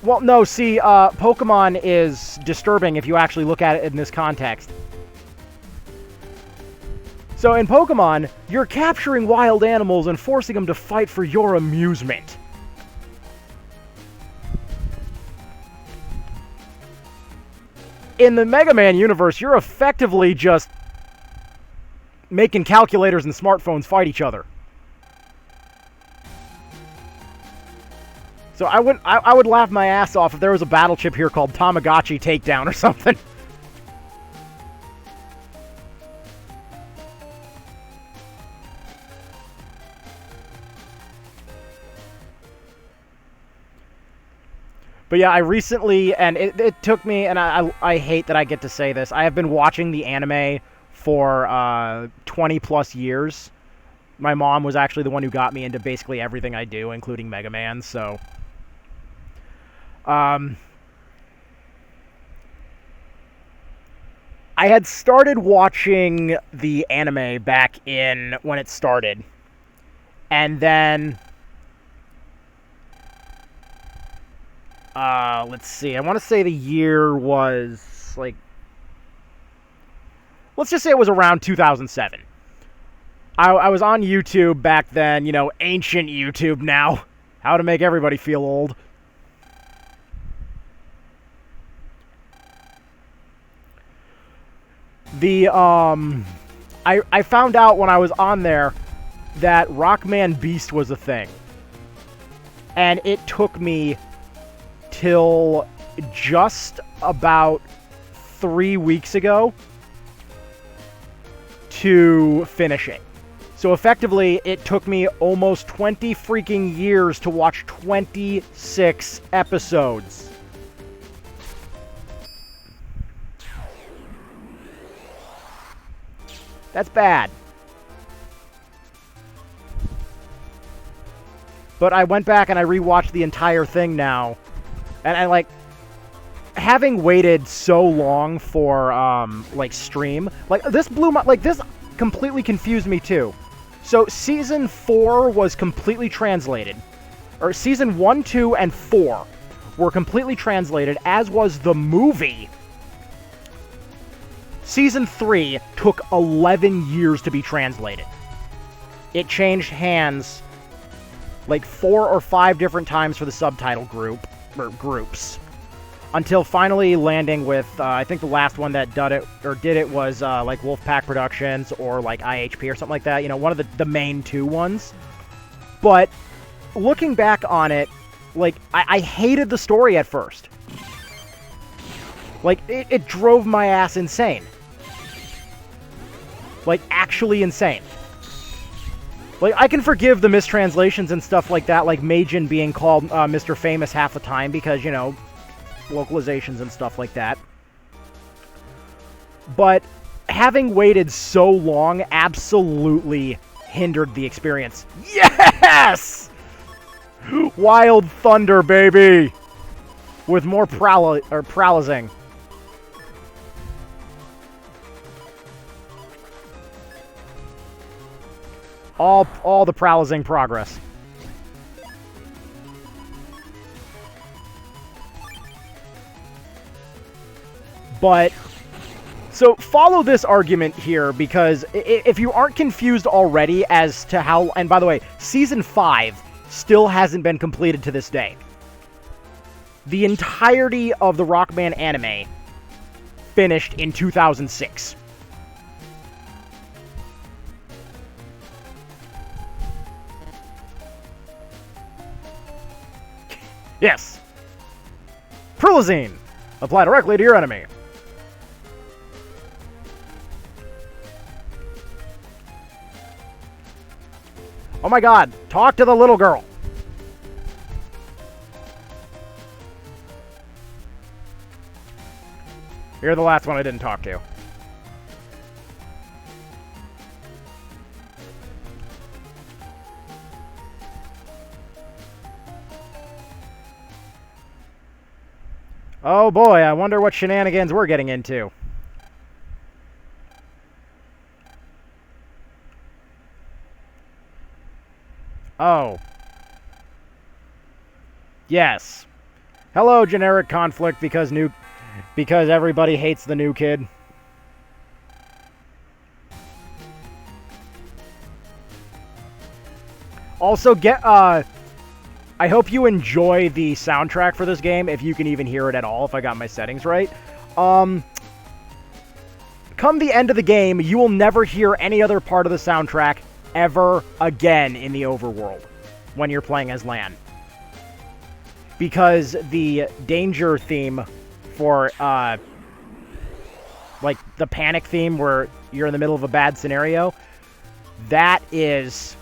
well, no, see, Pokemon is disturbing if you actually look at it in this context. So in Pokemon, you're capturing wild animals and forcing them to fight for your amusement. In the Megaman universe, you're effectively just making calculators and smartphones fight each other. So I would laugh my ass off if there was a battle chip here called Tamagotchi Takedown or something. But yeah, I recently, and it took me, and I hate that I get to say this, I have been watching the anime for 20 plus years. My mom was actually the one who got me into basically everything I do, including Megaman, so I had started watching the anime back in when it started, and then let's see, I want to say the year was like, let's just say it was around 2007. I was on YouTube back then, you know, ancient YouTube now. How to make everybody feel old. I found out when I was on there that Rockman Beast was a thing. And it took me till just about 3 weeks ago to finish it. So effectively, it took me almost 20 freaking years to watch 26 episodes. That's bad. But I went back and I rewatched the entire thing now. And I like, having waited so long for, like, stream, like, this blew my, like, this completely confused me too. So, Season 4 was completely translated. Or, Season 1, 2, and 4 were completely translated, as was the movie. Season 3 took 11 years to be translated. It changed hands, like, 4 or 5 different times for the subtitle group. groups. Until finally landing with, I think the last one that did it was like Wolfpack Productions or like IHP or something like that. You know, one of the main two ones. But looking back on it, like, I hated the story at first. Like, it drove my ass insane. Like, actually insane. Like, I can forgive the mistranslations and stuff like that, like Majin being called Mr. Famous half the time because, you know, localizations and stuff like that. But having waited so long absolutely hindered the experience. Yes! Wild Thunder, baby! With more prowling. All the prowling progress. But, so follow this argument here, because if you aren't confused already as to how, and by the way, Season 5 still hasn't been completed to this day. The entirety of the Rockman anime finished in 2006. Yes. Prilazine. Apply directly to your enemy. Oh my god, talk to the little girl. You're the last one I didn't talk to. Oh boy, I wonder what shenanigans we're getting into. Oh. Yes. Hello, generic conflict because everybody hates the new kid. Also, I hope you enjoy the soundtrack for this game, if you can even hear it at all, if I got my settings right. Come the end of the game, you will never hear any other part of the soundtrack ever again in the overworld when you're playing as Lan. Because the danger theme for, like, the panic theme where you're in the middle of a bad scenario, that is...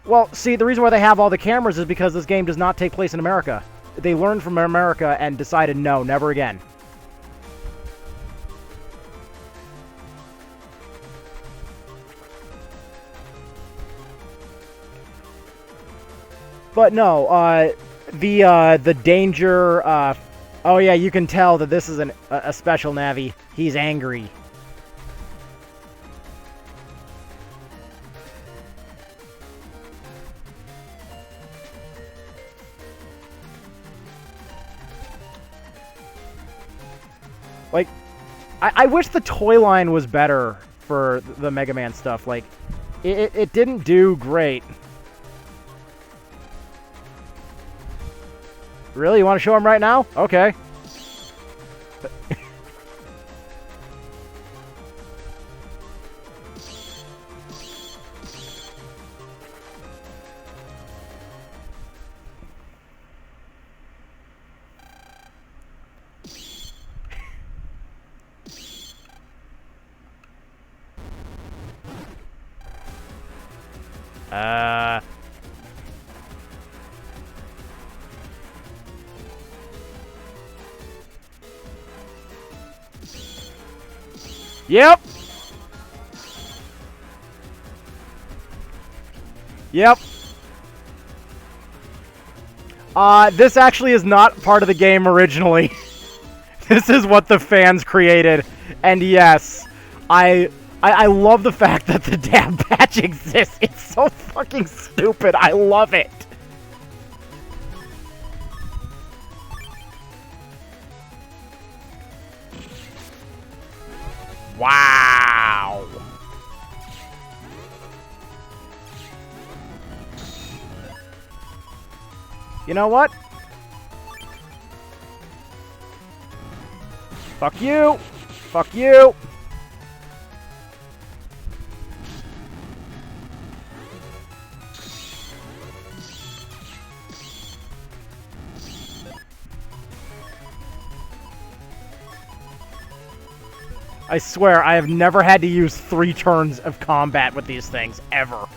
Well, see, the reason why they have all the cameras is because this game does not take place in America. They learned from America and decided, no, never again. But no, the danger, oh yeah, you can tell that this is a special Navi. He's angry. Like, I wish the toy line was better for the Megaman stuff. Like, it didn't do great. Really? You want to show him right now? Okay. Yep. Yep. This actually is not part of the game originally. This is what the fans created. And yes, I love the fact that the damn patch exists. It's so fucking stupid. I love it. Wow. You know what? Fuck you! Fuck you! I swear, I have never had to use 3 turns of combat with these things, ever.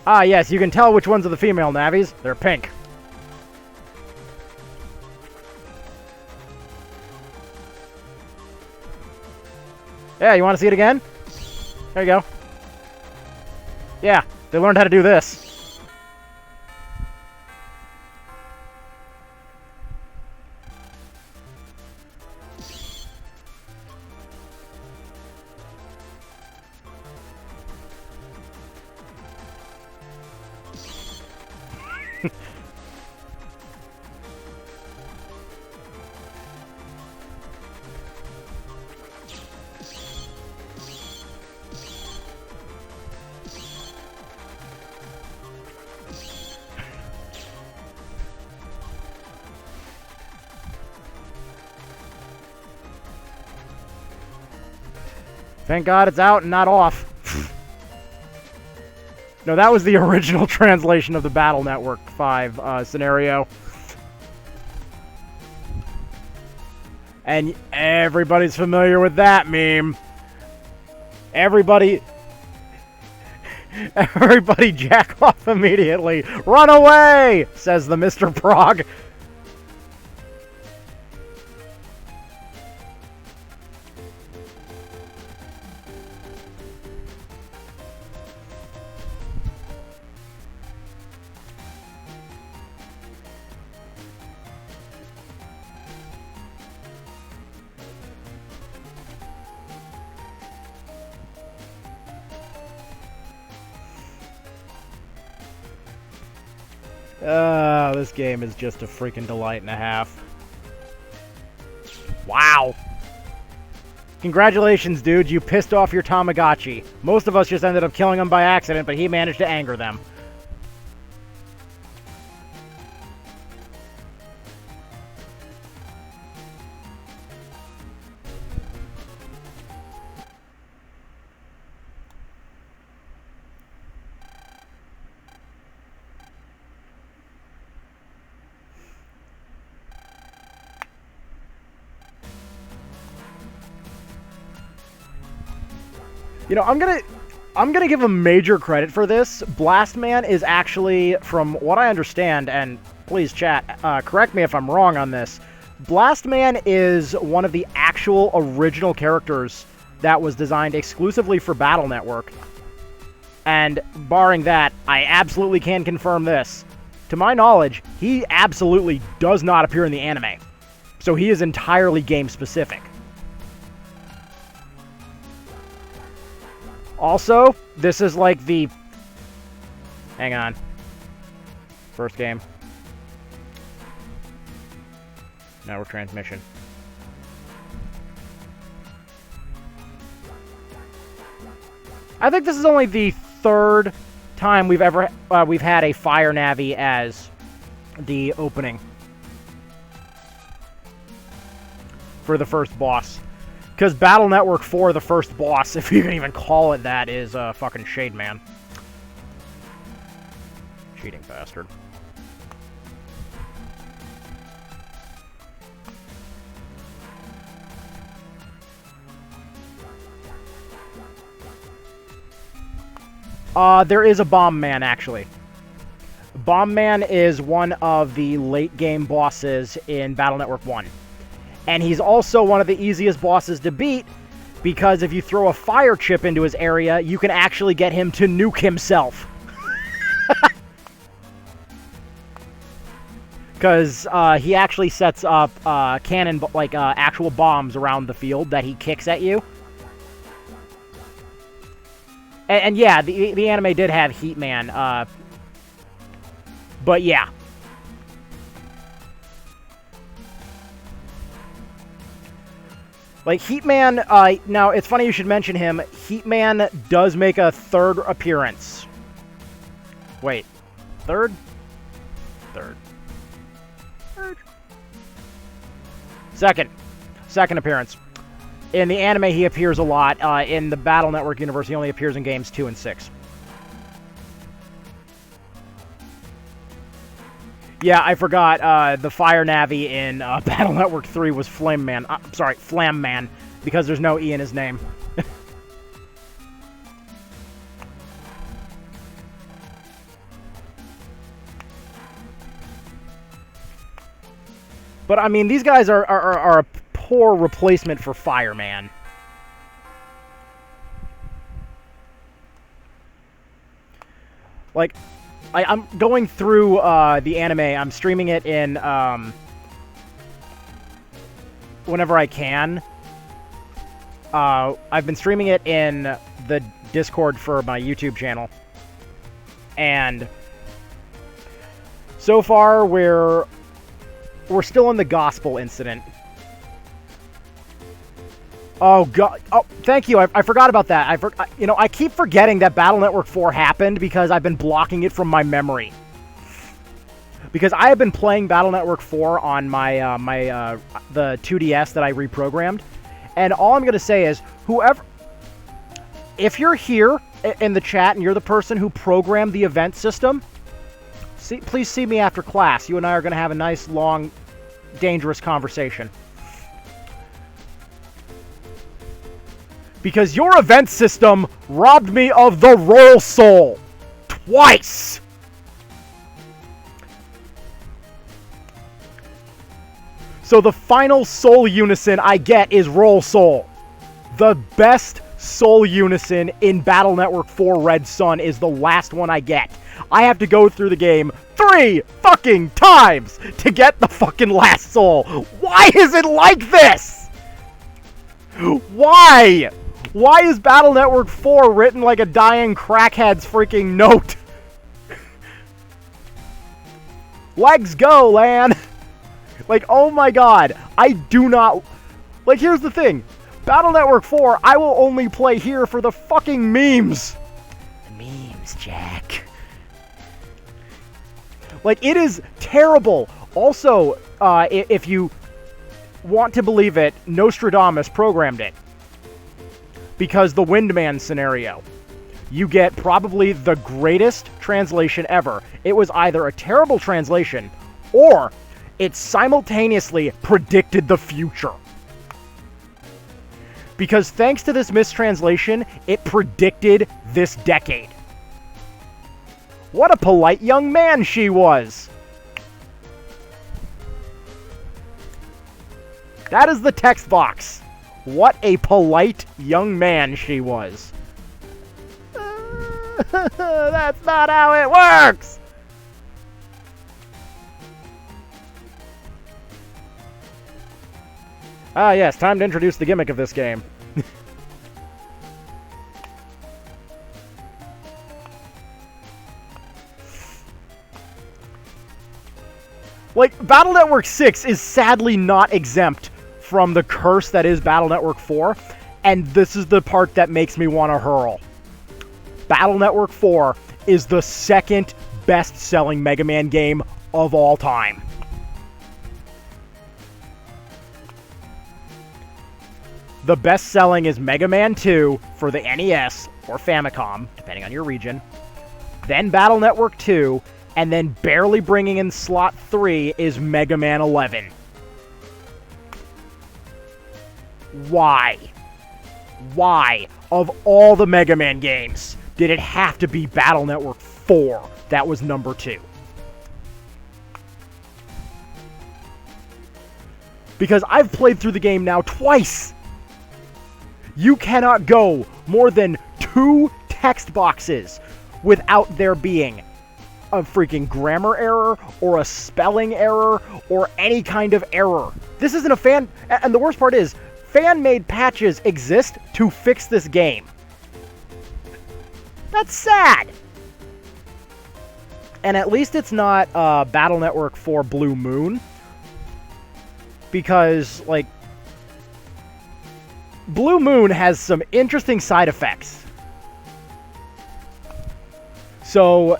Ah, yes, you can tell which ones are the female Navis. They're pink. Yeah, you want to see it again? There you go. Yeah, they learned how to do this. Thank God it's out and not off. No, that was the original translation of the Battle Network 5 scenario. And everybody's familiar with that meme. Everybody jack off immediately. Run away, says the Mr. Prog. This game is just a freaking delight and a half. Wow. Congratulations, dude. You pissed off your Tamagotchi. Most of us just ended up killing him by accident, but he managed to anger them. You know, I'm gonna give him major credit for this. Blastman is actually, from what I understand, and please chat, correct me if I'm wrong on this, Blastman is one of the actual original characters that was designed exclusively for Battle Network. And barring that, I absolutely can confirm this. To my knowledge, he absolutely does not appear in the anime. So he is entirely game-specific. Also, this is like the... Hang on. First game. Now we're transmission. I think this is only the 3rd time we've ever we've had a Fire Navi as the opening for the first boss. Because Battle Network 4, the first boss, if you can even call it that, is fucking Shade Man. Cheating bastard. There is a Bomb Man, actually. Bomb Man is one of the late-game bosses in Battle Network 1. And he's also one of the easiest bosses to beat, because if you throw a fire chip into his area, you can actually get him to nuke himself. Because he actually sets up cannon, like actual bombs around the field that he kicks at you. And yeah, the anime did have Heat Man. But yeah. Like, Heatman, now, it's funny you should mention him. Heatman does make a third appearance. Wait. Third? Third. Second appearance. In the anime, he appears a lot. In the Battle Network universe, he only appears in games 2 and 6. Yeah, I forgot. The Fire Navi in Battle Network 3 was Flame Man. Sorry, Flam Man, because there's no E in his name. But, I mean, these guys are a poor replacement for Fireman. Like, I'm going through the anime. I'm streaming it in whenever I can. I've been streaming it in the Discord for my YouTube channel. And so far, we're still in the gospel incident. Oh, God. Oh, thank you. I forgot about that. I keep forgetting that Battle Network 4 happened because I've been blocking it from my memory. Because I have been playing Battle Network 4 on my the 2DS that I reprogrammed. And all I'm going to say is, if you're here in the chat and you're the person who programmed the event system, please see me after class. You and I are going to have a nice, long, dangerous conversation. Because your event system robbed me of the Roll Soul. Twice! So the final Soul Unison I get is Roll Soul. The best Soul Unison in Battle Network 4 Red Sun is the last one I get. I have to go through the game 3 fucking times to get the fucking last soul. Why is it like this? Why? Why is Battle Network 4 written like a dying crackhead's freaking note? Legs go, Lan! Like, oh my god. I do not... Like, here's the thing. Battle Network 4, I will only play here for the fucking memes. Memes, Jack. Like, it is terrible. Also, if you want to believe it, Nostradamus programmed it. Because the Windman scenario. You get probably the greatest translation ever. It was either a terrible translation, or it simultaneously predicted the future. Because thanks to this mistranslation, it predicted this decade. What a polite young man she was! That is the text box. What a polite young man she was. That's not how it works! Ah, yes, time to introduce the gimmick of this game. Like, Battle Network 6 is sadly not exempt from the curse that is Battle Network 4, and this is the part that makes me want to hurl. Battle Network 4 is the second best-selling Mega Man game of all time. The best-selling is Mega Man 2 for the NES or Famicom, depending on your region. Then Battle Network 2, and then barely bringing in slot 3 is Mega Man 11. Why? Why, of all the Mega Man games, did it have to be Battle Network 4 that was number 2? Because I've played through the game now twice! You cannot go more than 2 text boxes without there being a freaking grammar error or a spelling error or any kind of error. This isn't a fan... And the worst part is, fan-made patches exist to fix this game. That's sad! And at least it's not Battle Network 4 Blue Moon. Because, like... Blue Moon has some interesting side effects. So,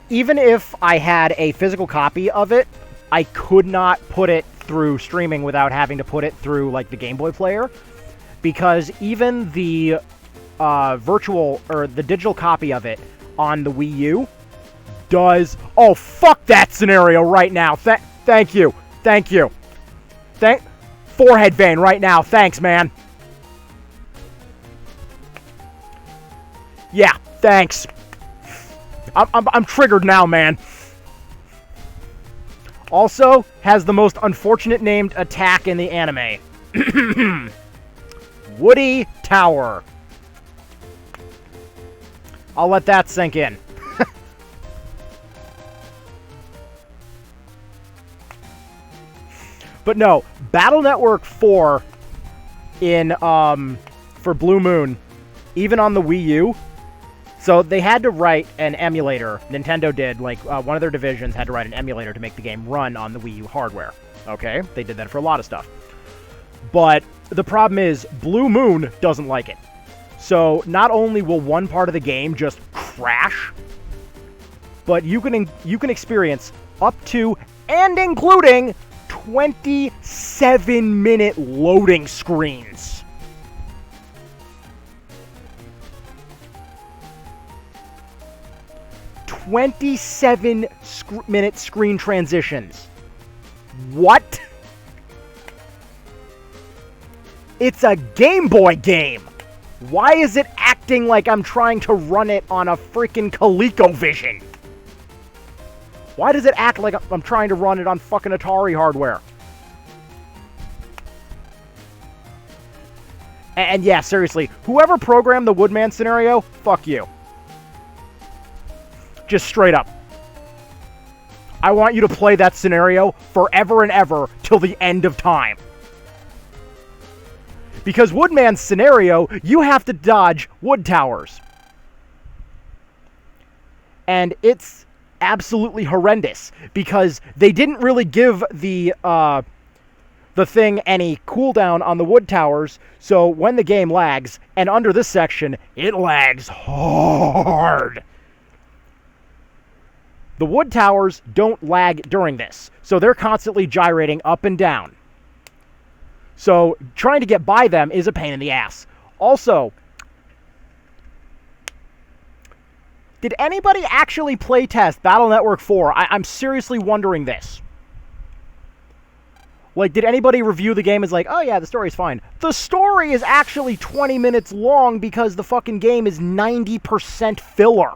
even if I had a physical copy of it, I could not put it through streaming without having to put it through, like, the Game Boy player. Because even the virtual, or the digital copy of it on the Wii U does... Oh, fuck that scenario right now. Thank you. Thank you. Forehead vein right now. Thanks, man. Yeah, thanks. I'm triggered now, man. Also, has the most unfortunate named attack in the anime. Woody Tower. I'll let that sink in. But no, Battle Network 4 in for Blue Moon, even on the Wii U. So they had to write an emulator. Nintendo did, like, one of their divisions had to write an emulator to make the game run on the Wii U hardware. Okay, they did that for a lot of stuff. But the problem is, Blue Moon doesn't like it. So not only will one part of the game just crash, but you can experience up to and including 27-minute loading screens. Minute screen transitions. What? It's a Game Boy game. Why is it acting like I'm trying to run it on a freaking ColecoVision? Why does it act like I'm trying to run it on fucking Atari hardware? And yeah, seriously, whoever programmed the Woodman scenario, fuck you. Just straight up. I want you to play that scenario forever and ever till the end of time. Because Woodman's scenario, you have to dodge wood towers. And it's absolutely horrendous because they didn't really give the thing any cooldown on the wood towers, so when the game lags, and under this section, it lags hard. The wood towers don't lag during this, so they're constantly gyrating up and down. So trying to get by them is a pain in the ass. Also, did anybody actually playtest Battle Network 4? I'm seriously wondering this. Like, did anybody review the game as like, oh yeah, the story's fine? The story is actually 20 minutes long because the fucking game is 90% filler.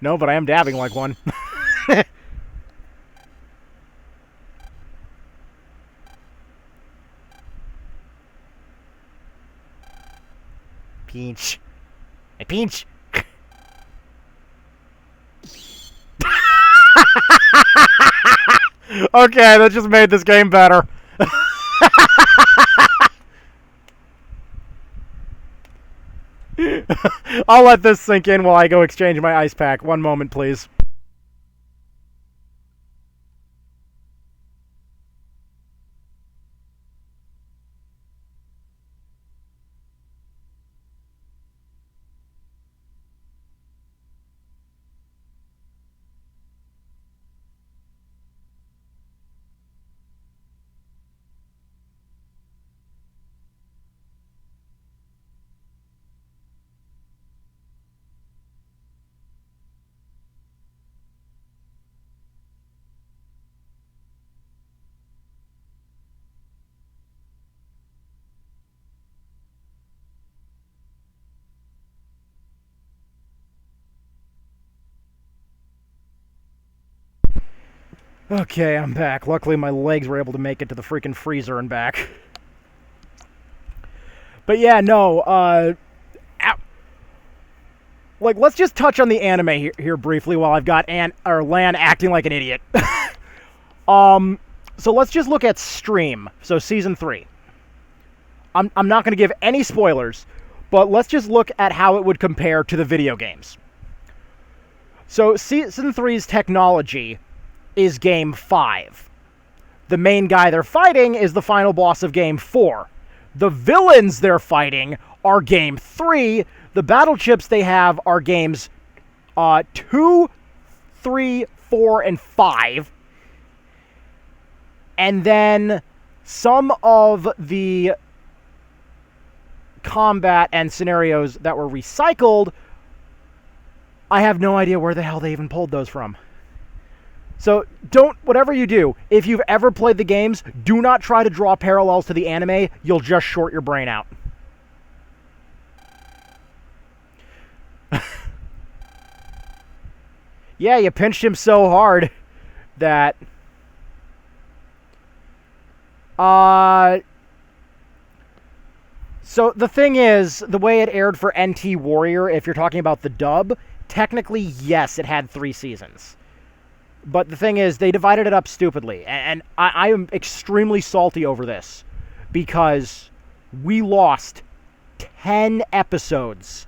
No, but I am dabbing like one. Pinch. I pinch. Okay, that just made this game better. I'll let this sink in while I go exchange my ice pack. One moment, please. Okay, I'm back. Luckily, my legs were able to make it to the freaking freezer and back. But yeah, no, like, let's just touch on the anime here briefly while I've got Lan acting like an idiot. So let's just look at Stream. So Season 3. I'm not going to give any spoilers, but let's just look at how it would compare to the video games. So Season 3's technology is Game 5. The main guy they're fighting is the final boss of Game 4. The villains they're fighting are Game 3. The battle chips they have are Games 2, 3, 4, and 5. And then some of the combat and scenarios that were recycled, I have no idea where the hell they even pulled those from. So whatever you do, if you've ever played the games, do not try to draw parallels to the anime. You'll just short your brain out. Yeah, you pinched him so hard that... So the thing is, the way it aired for NT Warrior, if you're talking about the dub, technically, yes, it had 3 seasons. But the thing is, they divided it up stupidly. And I am extremely salty over this. Because we lost 10 episodes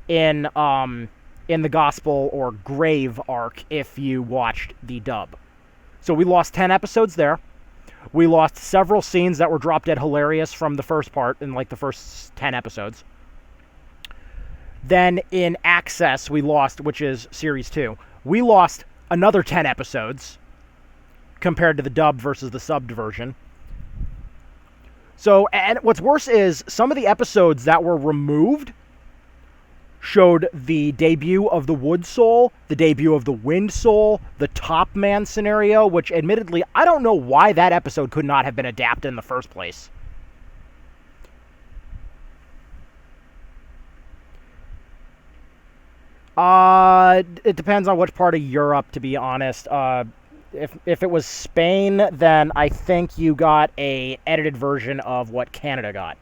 in the Gospel or Grave arc if you watched the dub. So we lost 10 episodes there. We lost several scenes that were drop dead hilarious from the first part in like the first 10 episodes. Then in Access we lost, which is Series 2, we lost another 10 episodes compared to the dub versus the subbed version. So, and what's worse is some of the episodes that were removed showed the debut of the Wood Soul, the debut of the Wind Soul, the Top Man scenario, which admittedly, I don't know why that episode could not have been adapted in the first place. It depends on which part of Europe, to be honest. If it was Spain, then I think you got a edited version of what Canada got.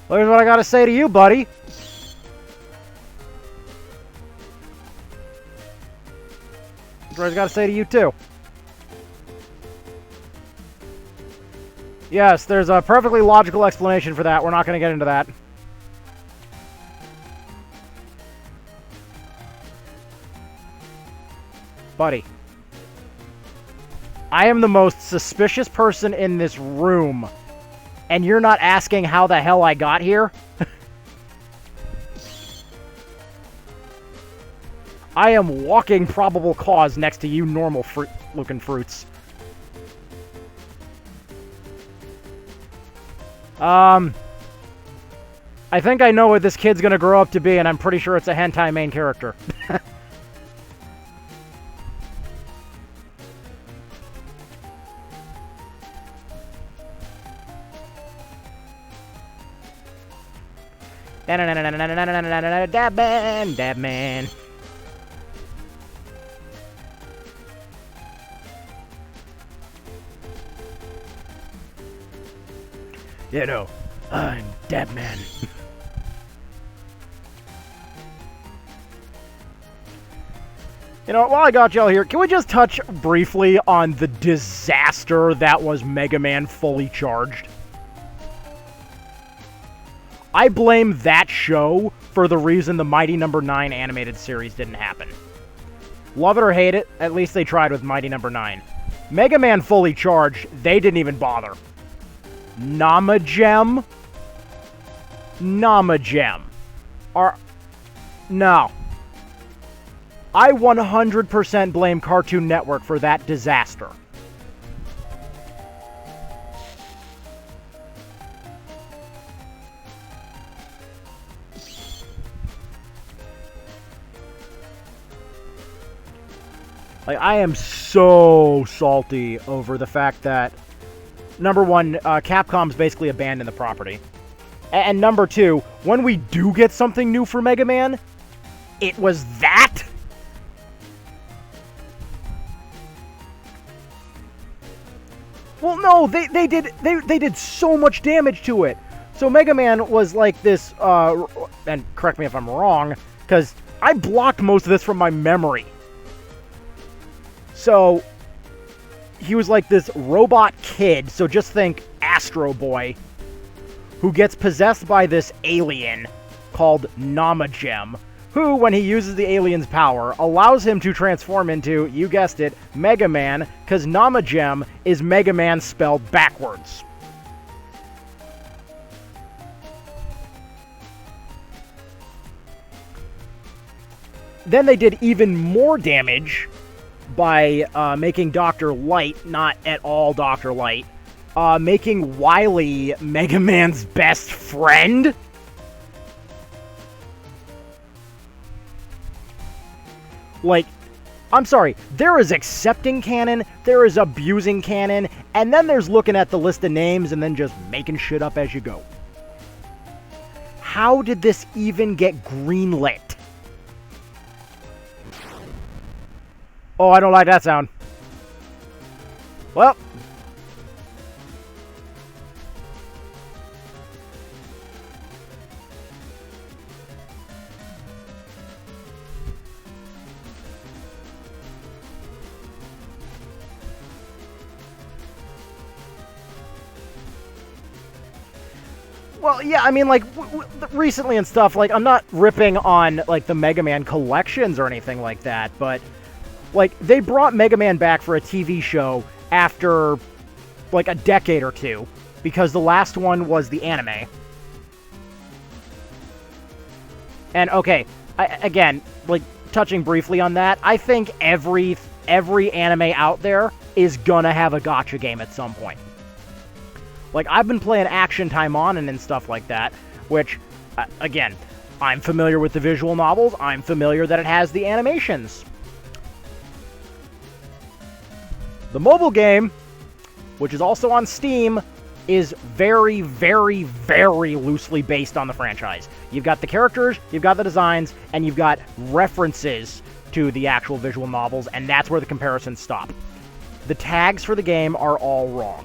Well, here's what I gotta say to you, buddy. Here's what I gotta say to you, too. Yes, there's a perfectly logical explanation for that. We're not gonna get into that. Buddy. I am the most suspicious person in this room. And you're not asking how the hell I got here? I am walking probable cause next to you normal looking fruits. I think I know what this kid's gonna grow up to be, and I'm pretty sure it's a hentai main character. DABMAN, DABMAN. You know, I'm DABMAN. You know, while I got y'all here, can we just touch briefly on the disaster that was Megaman Fully Charged? I blame that show for the reason the Mighty No. 9 animated series didn't happen. Love it or hate it, at least they tried with Mighty No. 9. Mega Man Fully Charged, they didn't even bother. Namagem? Namagem. No. I 100% blame Cartoon Network for that disaster. Like, I am so salty over the fact that, number one, Capcom's basically abandoned the property. And number two, when we do get something new for Mega Man, it was that? Well, no, they did so much damage to it. So Mega Man was like this, and correct me if I'm wrong, because I blocked most of this from my memory. So, he was like this robot kid, so just think Astro Boy, who gets possessed by this alien called Namagem, who, when he uses the alien's power, allows him to transform into, you guessed it, Mega Man, because Namagem is Mega Man spelled backwards. Then they did even more damage by making Dr. Light not at all Dr. Light, making Wily Mega Man's best friend. Like, I'm sorry, there is accepting canon, there is abusing canon, and then there's looking at the list of names and then just making shit up as you go. How did this even get greenlit? Oh, I don't like that sound. Well. Well, yeah, I mean, like, recently and stuff, like, I'm not ripping on, like, the Mega Man collections or anything like that, but, like, they brought Mega Man back for a TV show after, like, a decade or two, because the last one was the anime. And, okay, again, like, touching briefly on that, I think every anime out there is gonna have a gacha game at some point. Like, I've been playing Action Time On and stuff like that, which, again, I'm familiar with the visual novels, I'm familiar that it has the animations. The mobile game, which is also on Steam, is very, very, very loosely based on the franchise. You've got the characters, you've got the designs, and you've got references to the actual visual novels, and that's where the comparisons stop. The tags for the game are all wrong.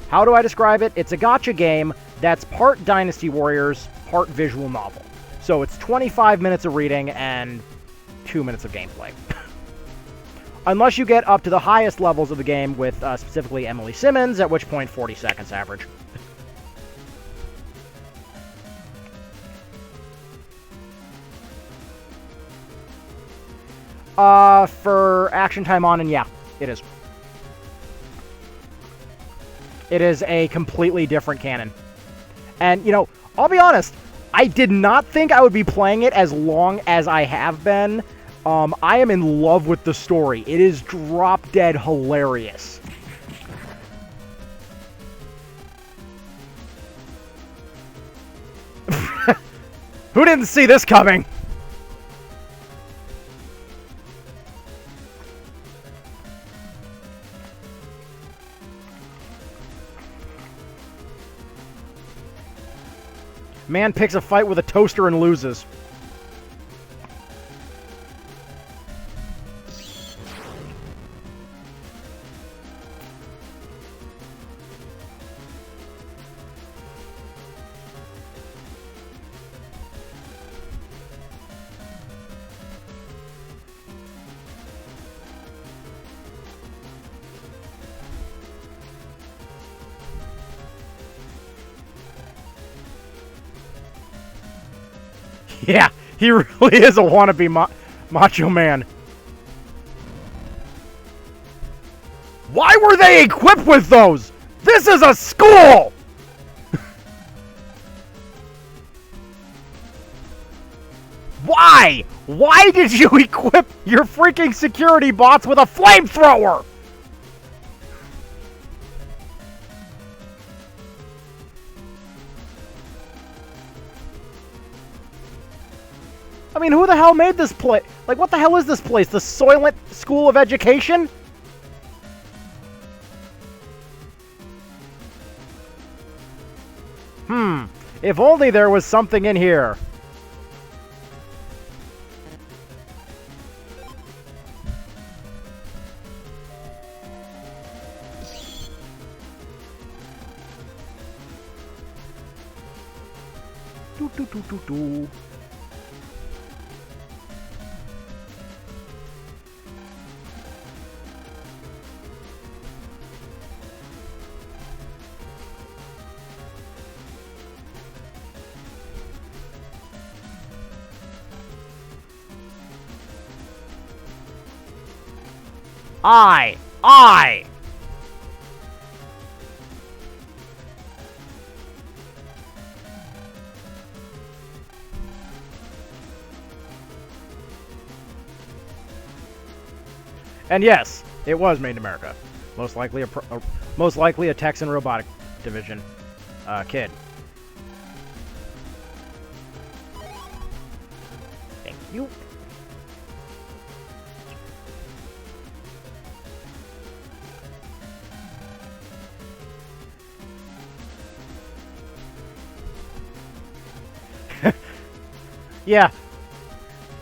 How do I describe it? It's a gacha game that's part Dynasty Warriors, part visual novel. So it's 25 minutes of reading and 2 minutes of gameplay. Unless you get up to the highest levels of the game with specifically Emily Simmons, at which point 40 seconds average. For Action Time On, and yeah, it is. It is a completely different canon. And, you know, I'll be honest, I did not think I would be playing it as long as I have been. I am in love with the story. It is drop-dead hilarious. Who didn't see this coming? Man picks a fight with a toaster and loses. Yeah, he really is a wannabe Macho Man. Why were they equipped with those? This is a school! Why? Why did you equip your freaking security bots with a flamethrower? I mean, who the hell made this place? Like, what the hell is this place? The Soylent School of Education? If only there was something in here. Do, do, do, do, do. I. And yes, it was made in America. Most likely a Texan robotic division kid. Thank you. Yeah.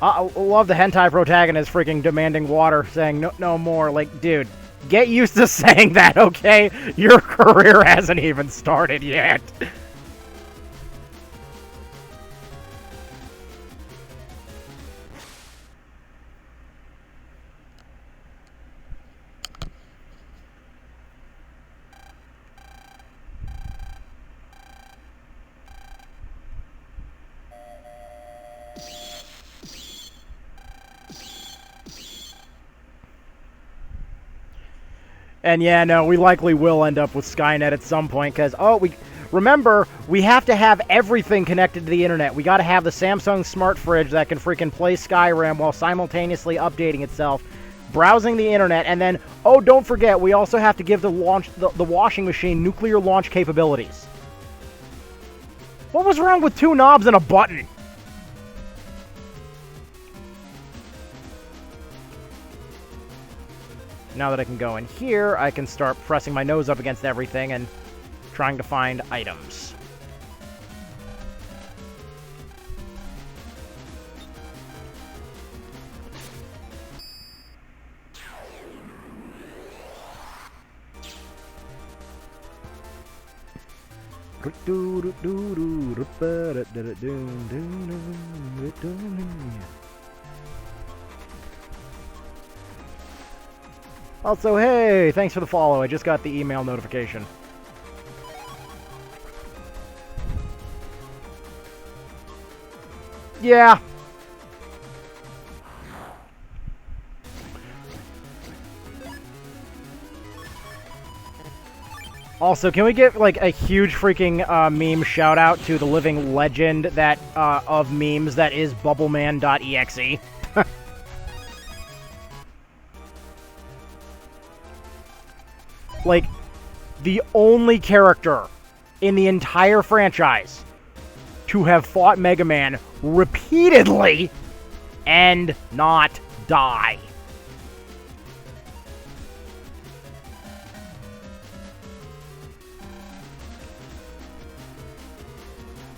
I love the hentai protagonist freaking demanding water, saying no more. Like, dude, get used to saying that, okay? Your career hasn't even started yet. And yeah, no, we likely will end up with Skynet at some point, because, remember, we have to have everything connected to the internet. We gotta have the Samsung smart fridge that can freaking play Skyrim while simultaneously updating itself, browsing the internet, and then, don't forget, we also have to give the washing machine nuclear launch capabilities. What was wrong with 2 knobs and a button? Now that I can go in here, I can start pressing my nose up against everything and trying to find items. Also, hey, thanks for the follow. I just got the email notification. Yeah. Also, can we get, like, a huge freaking meme shout-out to the living legend that of memes that is bubbleman.exe? Like, the only character in the entire franchise to have fought Megaman repeatedly and not die.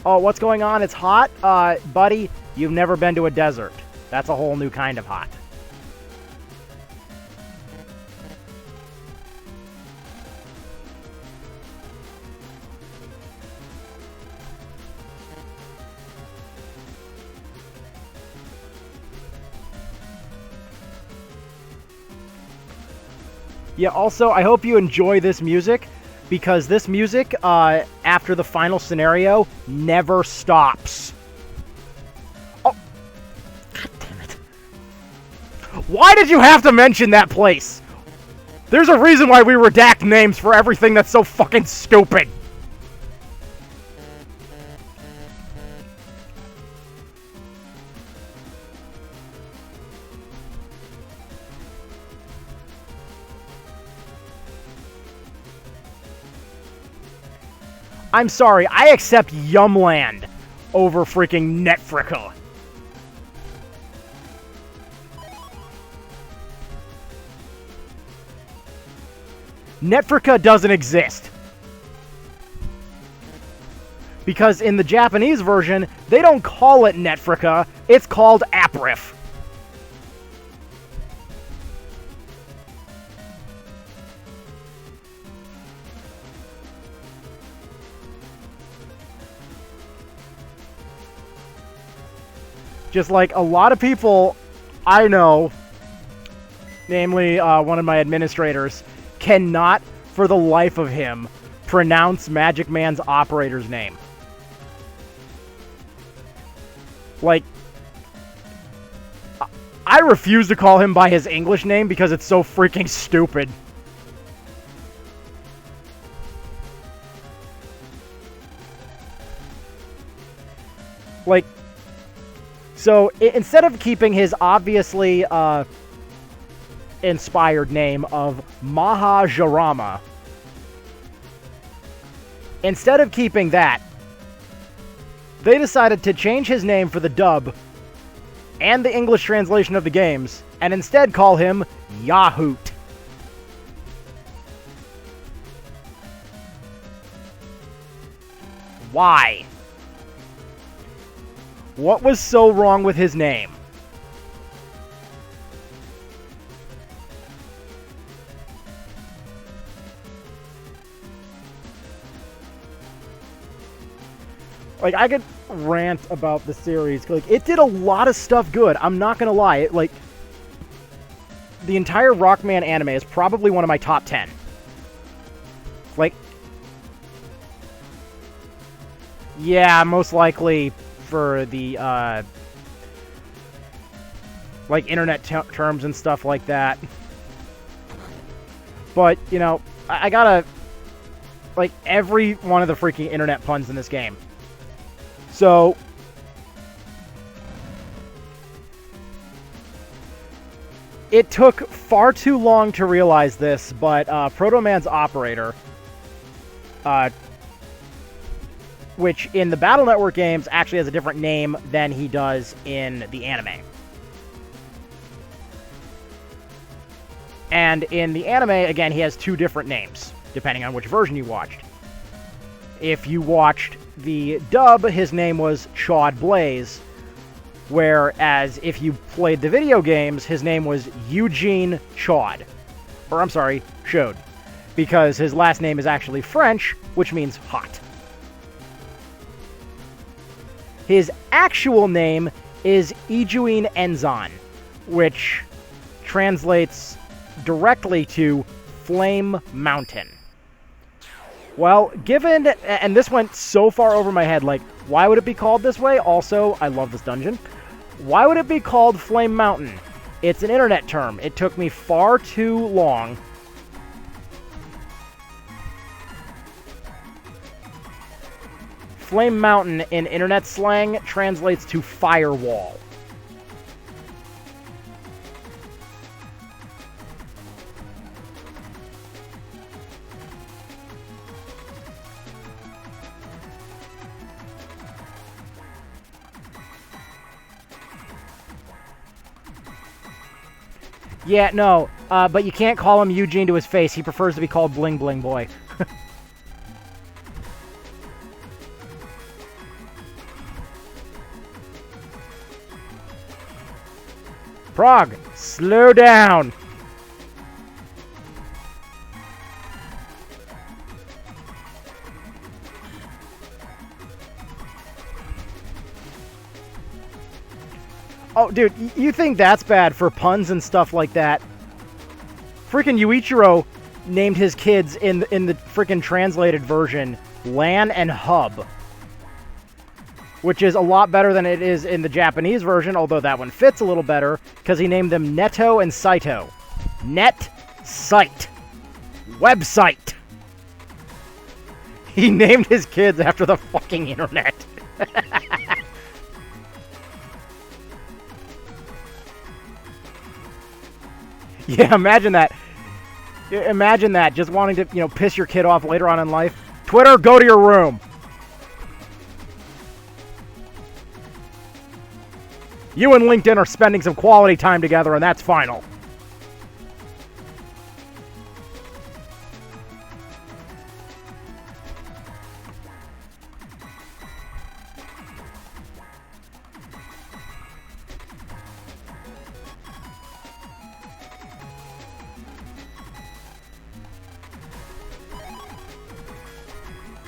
Oh, what's going on? It's hot? Buddy, you've never been to a desert. That's a whole new kind of hot. Yeah, also, I hope you enjoy this music, because this music, after the final scenario, never stops. Oh! God damn it. Why did you have to mention that place? There's a reason why we redact names for everything that's so fucking stupid. I'm sorry, I accept Yumland over freaking Netfrika. Netfrika doesn't exist. Because in the Japanese version, they don't call it Netfrika, it's called Aprif. Just like a lot of people I know, namely one of my administrators, cannot for the life of him pronounce Magic Man's operator's name. Like, I refuse to call him by his English name because it's so freaking stupid. Like, so instead of keeping his obviously inspired name of Mahajarama, instead of keeping that, they decided to change his name for the dub and the English translation of the games, and instead call him Yahoot. Why? What was so wrong with his name? Like, I could rant about the series. Like, it did a lot of stuff good. I'm not gonna lie. It, like, the entire Rockman anime is probably one of my top 10. Like, yeah, most likely for the, like, internet terms and stuff like that. But, you know, I gotta, like, every one of the freaking internet puns in this game. So, it took far too long to realize this, but Proto Man's operator, which in the Battle Network games actually has a different name than he does in the anime. And in the anime, again, he has two different names, depending on which version you watched. If you watched the dub, his name was Chaude Blaze, whereas if you played the video games, his name was Eugene Chaude. Or, I'm sorry, Chaude. Because his last name is actually French, which means hot. His actual name is Eugene Enzon, which translates directly to Flame Mountain. Well, given, and this went so far over my head, like, why would it be called this way? Also, I love this dungeon. Why would it be called Flame Mountain? It's an internet term. It took me far too long. Flame Mountain in internet slang translates to firewall. Yeah, no, but you can't call him Eugene to his face. He prefers to be called Bling Bling Boy. Prague, slow down. Oh, dude, you think that's bad for puns and stuff like that? Freaking Yuichiro named his kids in the freaking translated version LAN and Hub, which is a lot better than it is in the Japanese version, although that one fits a little better, because he named them Neto and Saito. Net, site, website. He named his kids after the fucking internet. Yeah, imagine that. Imagine that, just wanting to, you know, piss your kid off later on in life. Twitter, go to your room. You and LinkedIn are spending some quality time together, and that's final.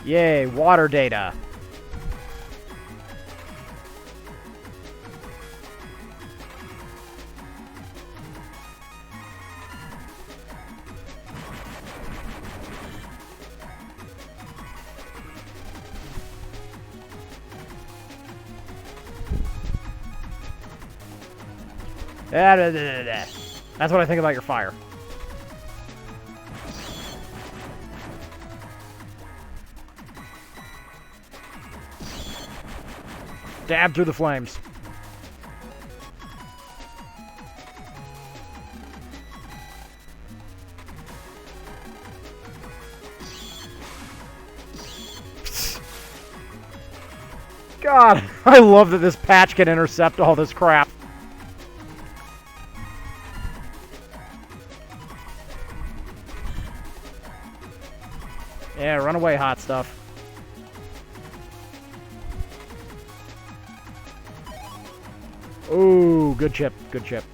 Yay, water data. That's what I think about your fire. Dab through the flames. God, I love that this patch can intercept all this crap. Yeah, run away, hot stuff. Ooh, good chip, good chip.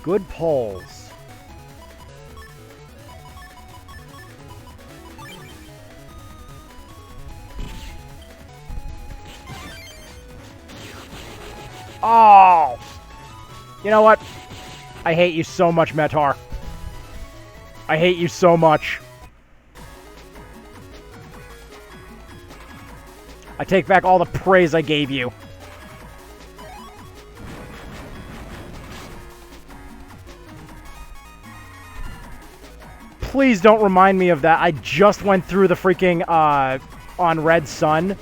Good pulls. Oh! You know what? I hate you so much, Metar. I hate you so much. I take back all the praise I gave you. Please don't remind me of that. I just went through the freaking, on Red Sun.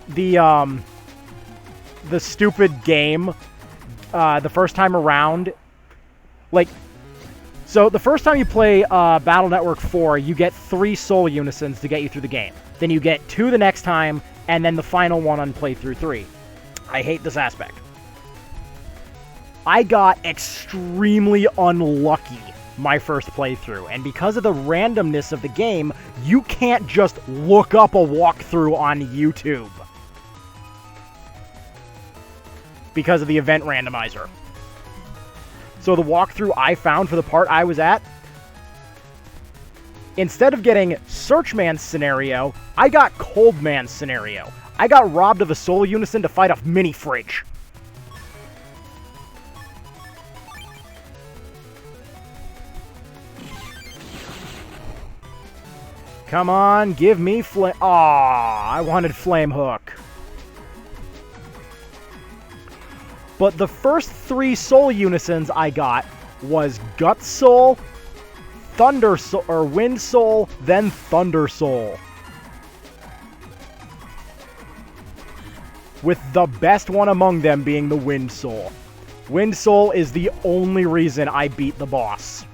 The stupid game, the first time around. Like, so the first time you play, Battle Network 4, you get 3 soul unisons to get you through the game. Then you get 2 the next time, and then the final one on playthrough 3. I hate this aspect. I got extremely unlucky my first playthrough, and because of the randomness of the game, you can't just look up a walkthrough on YouTube. Because of the event randomizer. So the walkthrough I found for the part I was at, instead of getting Searchman's scenario, I got Coldman's scenario. I got robbed of a soul unison to fight a mini fridge. Come on, give me flame. Aw, I wanted Flame Hook. But the first 3 soul unisons I got was Gut Soul, Thunder Soul, or Wind Soul, then Thunder Soul. With the best one among them being the Wind Soul. Wind Soul is the only reason I beat the boss.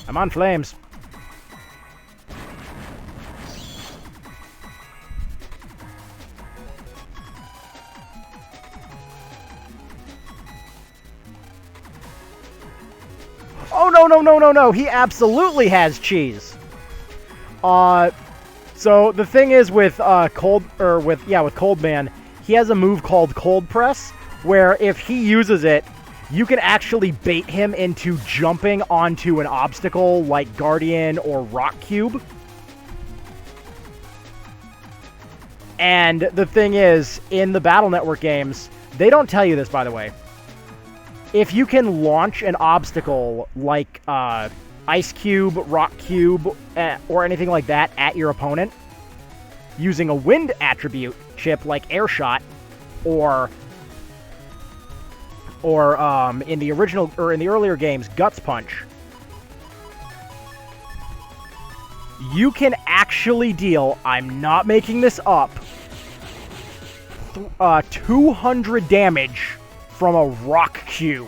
I'm on flames. Oh, no, he absolutely has cheese. So the thing is with Coldman, he has a move called Cold Press, where if he uses it, you can actually bait him into jumping onto an obstacle like Guardian or Rock Cube. And the thing is, in the Battle Network games, they don't tell you this, by the way. If you can launch an obstacle like Ice Cube, Rock Cube, or anything like that at your opponent, using a wind attribute chip like Air Shot, or in the original, or in the earlier games, Guts Punch. You can actually deal, I'm not making this up, 200 damage from a rock cube.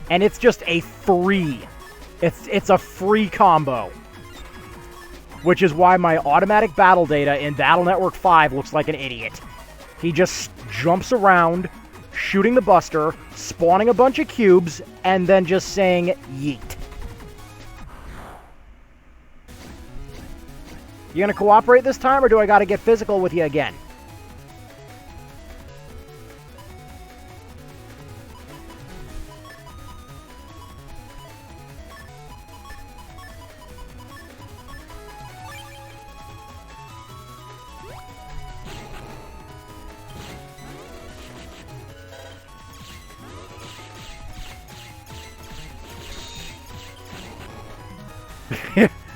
And it's just a free. It's a free combo. Which is why my automatic battle data in Battle Network 5 looks like an idiot. He just jumps around, shooting the buster, spawning a bunch of cubes, and then just saying, yeet. You gonna cooperate this time, or do I gotta get physical with you again?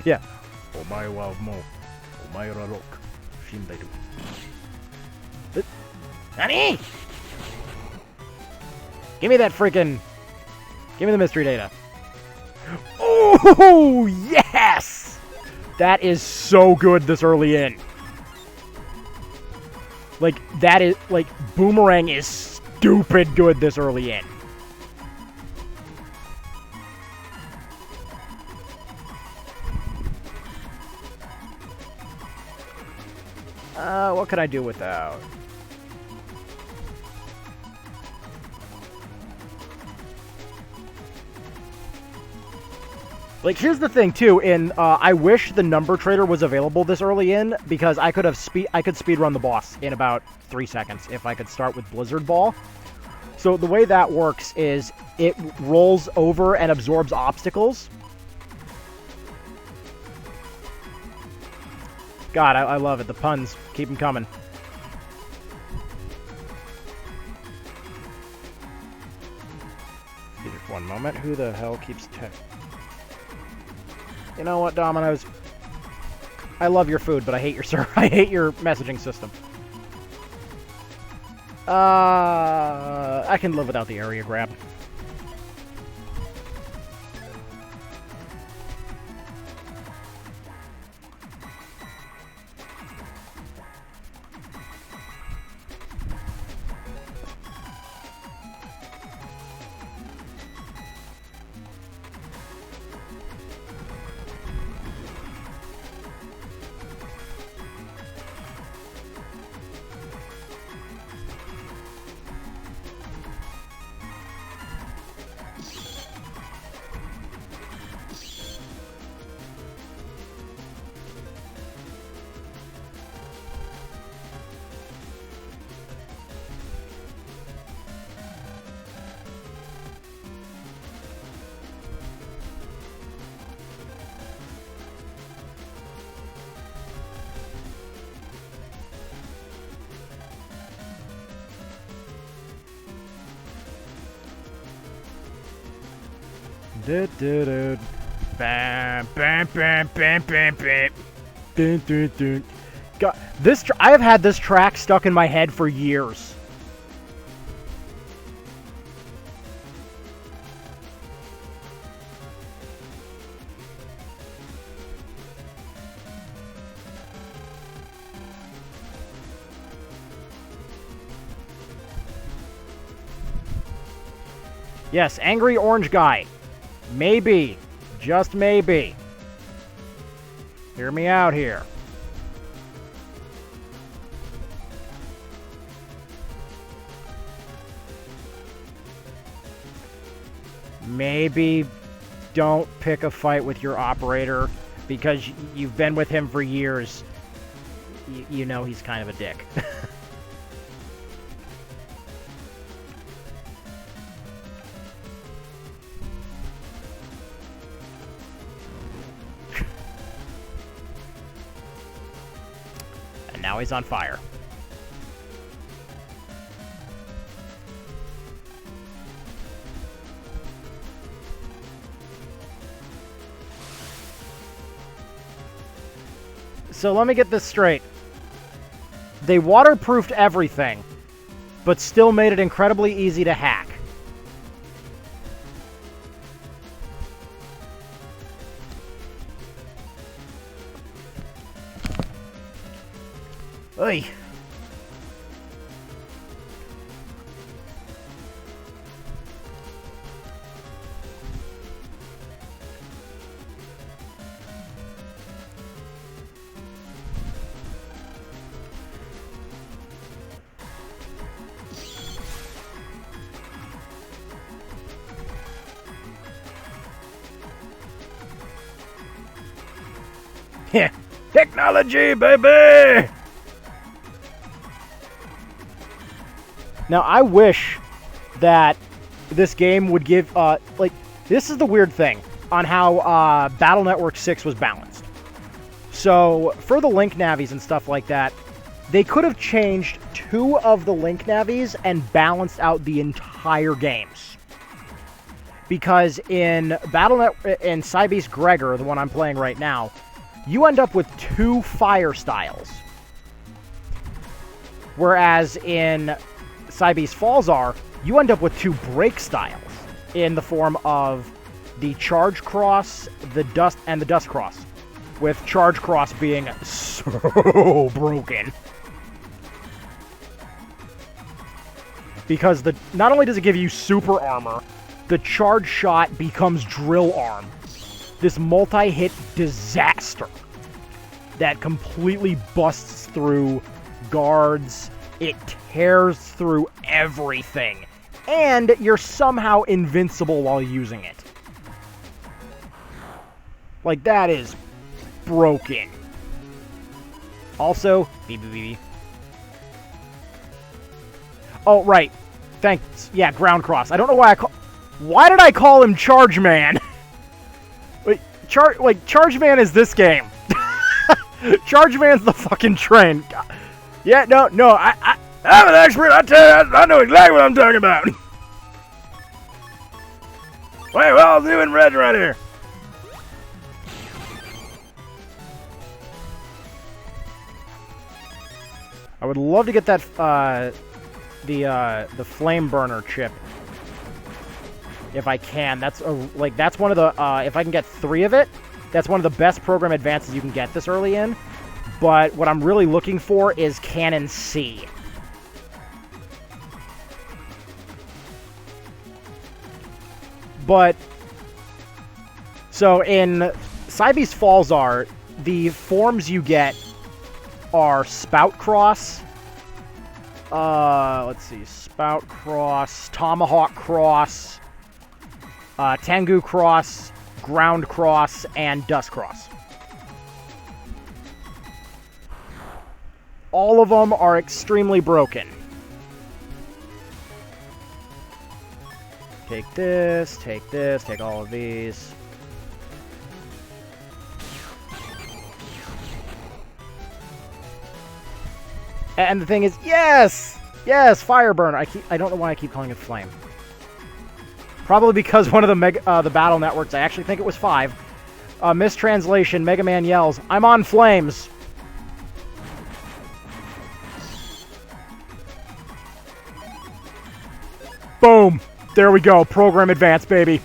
Yeah. Omae wa mou omae ra roku shindairu. Nani? Give me that freaking... Give me the mystery data. Oh, yes! That is so good this early in. Like, that is... Like, Boomerang is stupid good this early in. What can I do without? Like, here's the thing, too, I wish the number trader was available this early in, because I could speed run the boss in about 3 seconds if I could start with Blizzard Ball. So the way that works is it rolls over and absorbs obstacles. God, I love it. The puns. Keep them coming. Just one moment. Who the hell keeps You know what, Domino's? I love your food, but I hate your I hate your messaging system. I can live without the area grab. Bam, bam, bam, bam, bam, bam. Dun, dun, dun. God, I have had this track stuck in my head for years. Yes, angry orange guy. Maybe. Just maybe. Hear me out here. Maybe don't pick a fight with your operator because you've been with him for years. You know he's kind of a dick. Now he's on fire. So let me get this straight. They waterproofed everything, but still made it incredibly easy to hack. Oi. Yeah. Technology, baby! Now, I wish that this game would give, like, this is the weird thing on how Battle Network 6 was balanced. So, for the link navies and stuff like that, they could have changed 2 of the link navies and balanced out the entire games. Because in in Cybeast Gregor, the one I'm playing right now, you end up with 2 fire styles. Whereas in Cybeast Falzar, you end up with 2 break styles in the form of the Charge Cross, the Dust Cross, with Charge Cross being so broken. Because not only does it give you super armor, the charge shot becomes drill arm. This multi-hit disaster that completely busts through guards. It tears through everything. And you're somehow invincible while using it. Like, that is broken. Also, BBB. Oh, right. Thanks. Yeah, Ground Cross. I don't know why why did I call him Charge Man? Wait, Charge Man is this game. Charge Man's the fucking train. Yeah, no, I'm an expert. I tell you, I know exactly what I'm talking about. Wait, we're all doing red right here. I would love to get that the flame burner chip if I can. That's that's one of the if I can get 3 of it, that's one of the best program advances you can get this early in. But what I'm really looking for is Cannon C. But so in Cybeast Falzar, the forms you get are Spout Cross. Let's see, Spout Cross, Tomahawk Cross, Tengu Cross, Ground Cross, and Dust Cross. All of them are extremely broken. Take this, take all of these. And the thing is, yes! Yes, Fire Burn. I don't know why I keep calling it Flame. Probably because one of the Battle Networks, I actually think it was 5. Mistranslation, Megaman yells, "I'm on flames!" Boom! There we go. Program advance, baby.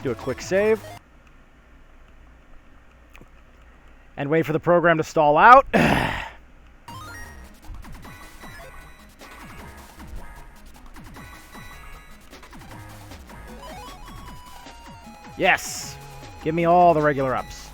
Do a quick save. And wait for the program to stall out. Yes! Give me all the regular ups.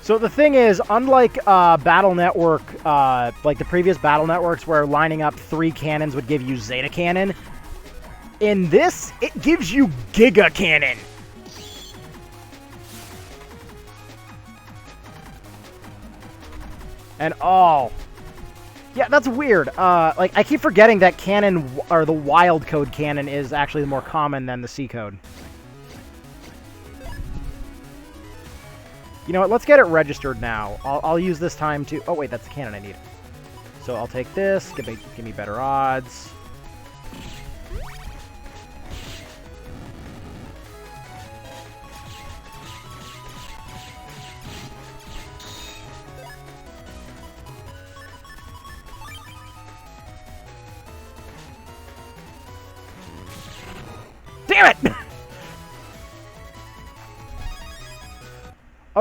So the thing is, unlike Battle Network, like the previous Battle Networks where lining up 3 cannons would give you Zeta Cannon, in this, it gives you Giga Cannon. And oh... yeah, that's weird. Like, I keep forgetting that cannon, or the wild code cannon, is actually more common than the C code. You know what, let's get it registered now. I'll use this time to... oh, wait, that's the cannon I need. So I'll take this, give me better odds.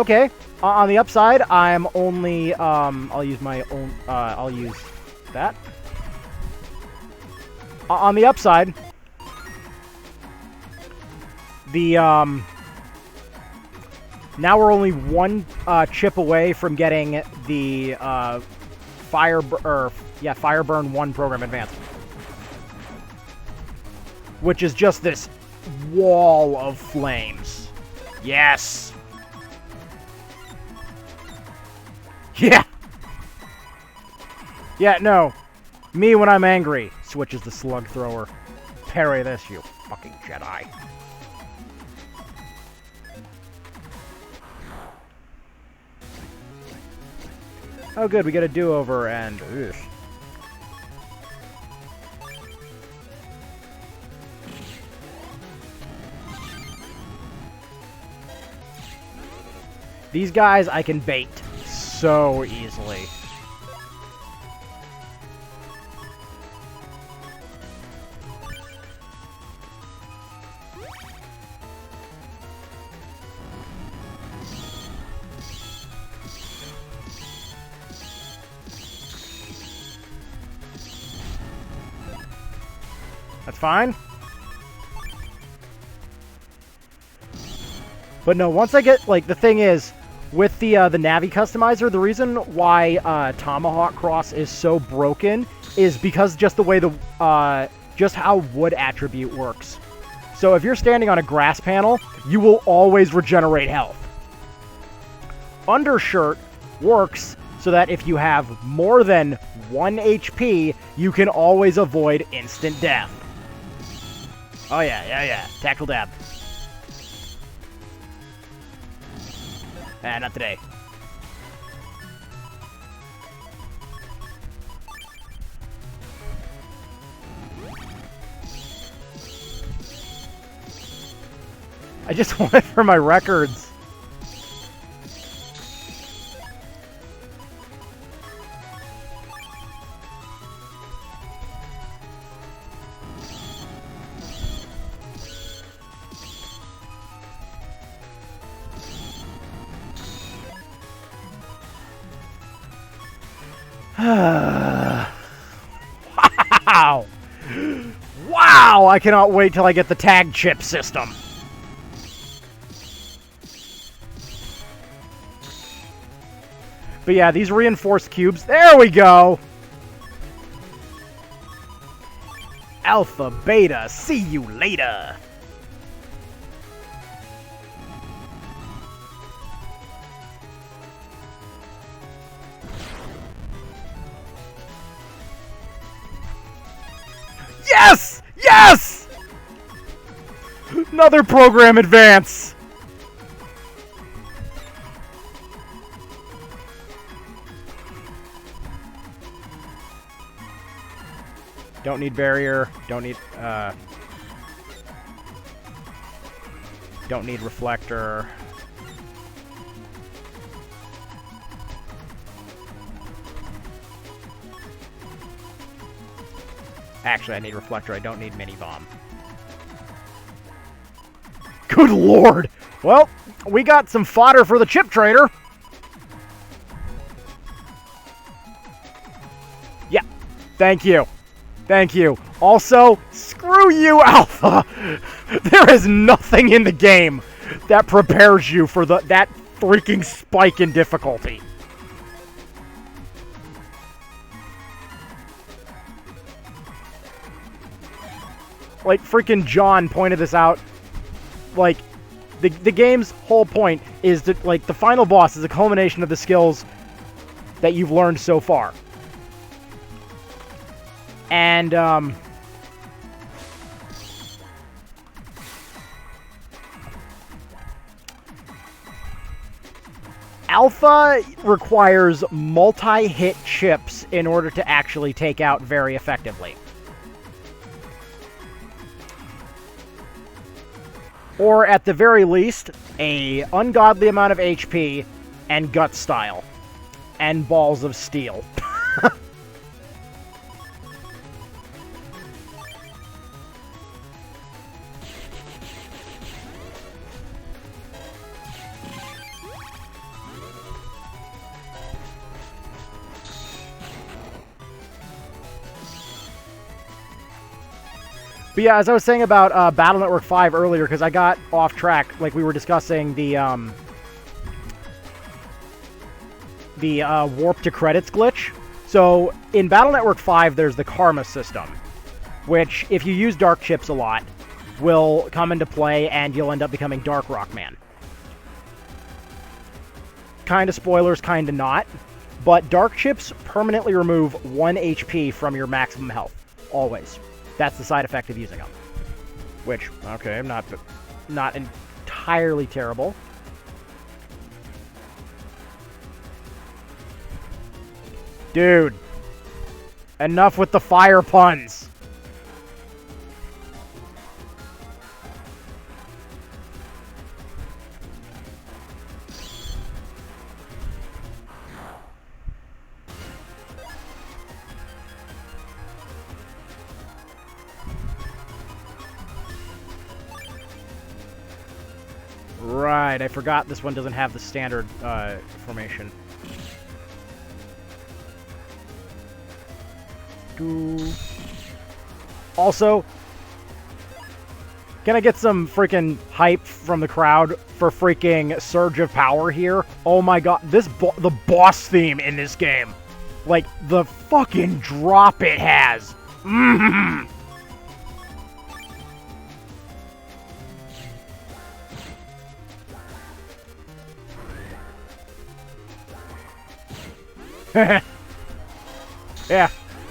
Okay. On the upside, I'm only, I'll use my own, I'll use that. On the upside, the, now we're only one, chip away from getting the, Fireburn 1 program advancement. Which is just this wall of flames. Yes! Yeah! Yeah, no. Me when I'm angry. Switches the slug thrower. Parry this, you fucking Jedi. Oh good, we get a do-over and... Ugh. These guys I can bait so easily. That's fine. But no, once I get, like, the thing is, with the Navi customizer, the reason why Tomahawk Cross is so broken is because just the way the, just how wood attribute works. So if you're standing on a grass panel, you will always regenerate health. Undershirt works so that if you have more than 1 HP, you can always avoid instant death. Oh yeah. Tactical dab. Not today. I just want it for my records. Wow! Wow! I cannot wait till I get the tag chip system. But yeah, these reinforced cubes. There we go! Alpha, Beta, see you later! Yes! Yes! Another program advance! Don't need barrier. Don't need reflector. Actually, I need reflector. I don't need mini bomb. Good lord! Well, we got some fodder for the chip trader. Yeah. Thank you. Thank you. Also, screw you, Alpha! There is nothing in the game that prepares you for that freaking spike in difficulty. Like, freaking John pointed this out. Like, the game's whole point is that, like, the final boss is a culmination of the skills that you've learned so far. And, Alpha requires multi-hit chips in order to actually take out very effectively. Or, at the very least, a ungodly amount of HP and gut style. And balls of steel. But yeah, as I was saying about Battle Network 5 earlier, because I got off track, like we were discussing the warp to credits glitch. So in Battle Network 5, there's the karma system, which if you use dark chips a lot, will come into play and you'll end up becoming Dark Rockman. Kind of spoilers, kind of not. But dark chips permanently remove 1 HP from your maximum health. Always. That's the side effect of using them. Which, okay, not entirely terrible. Dude. Enough with the fire puns. Right, I forgot this one doesn't have the standard formation. Also, can I get some freaking hype from the crowd for freaking Surge of Power here? Oh my god, the boss theme in this game. Like, the fucking drop it has. Mm-hmm. Yeah.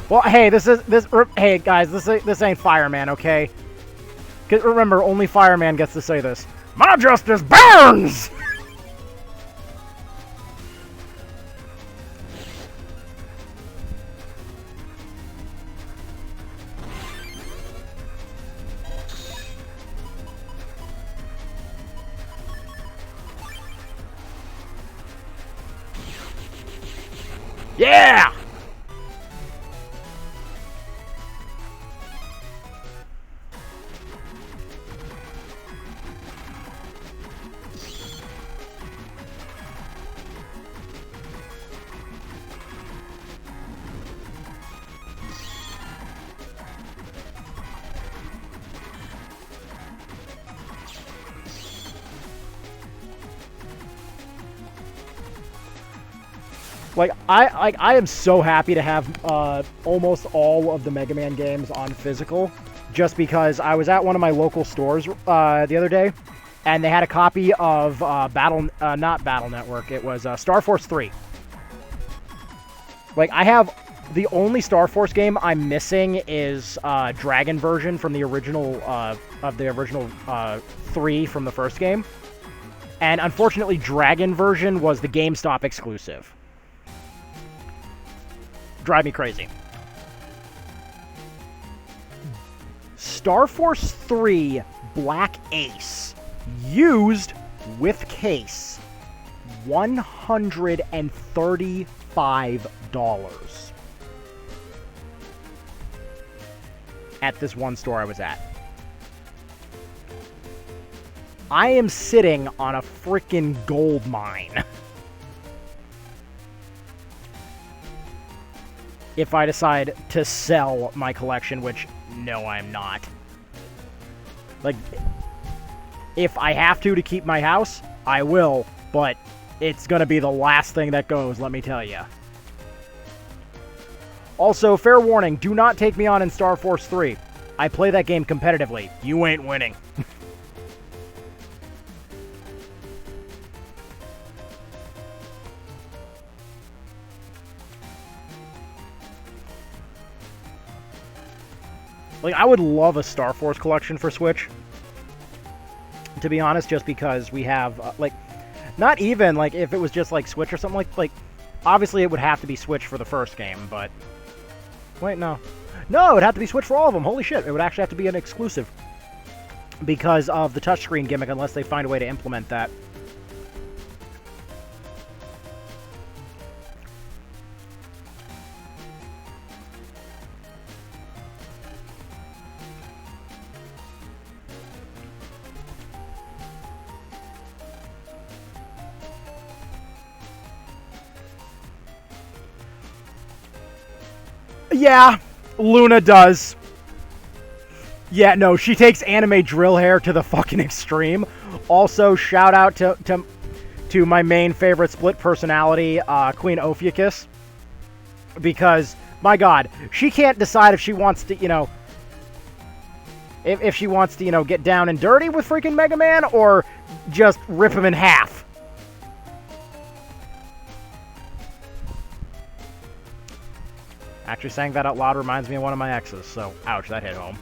Well, hey, hey guys, this ain't Fireman, okay? 'Cause remember, only Fireman gets to say this. My justice burns. Yeah! I am so happy to have almost all of the Mega Man games on physical, just because I was at one of my local stores the other day, and they had a copy of not Battle Network, it was Star Force 3. Like, I have the only Star Force game I'm missing is Dragon version from the original 3 from the first game, and unfortunately Dragon version was the GameStop exclusive. Drive me crazy. Star Force 3 Black Ace, used with case, $135 at this one store I was at. I am sitting on a freaking gold mine. If I decide to sell my collection, which, no, I'm not. Like, if I have to keep my house, I will, but it's gonna be the last thing that goes, let me tell you. Also, fair warning, do not take me on in Star Force 3. I play that game competitively. You ain't winning. Like, I would love a Star Force collection for Switch, to be honest, just because we have, like, not even, like, if it was just, like, Switch or something, like, obviously it would have to be Switch for the first game, but, wait, no. No, it would have to be Switch for all of them, holy shit, it would actually have to be an exclusive, because of the touchscreen gimmick, unless they find a way to implement that. Yeah, Luna does. Yeah, no, she takes anime drill hair to the fucking extreme. Also, shout out to my main favorite split personality, Queen Ophiuchus. Because, my god, she can't decide if she wants to, if she wants to, get down and dirty with freaking Mega Man, or just rip him in half. Actually, saying that out loud reminds me of one of my exes, so ouch, that hit home.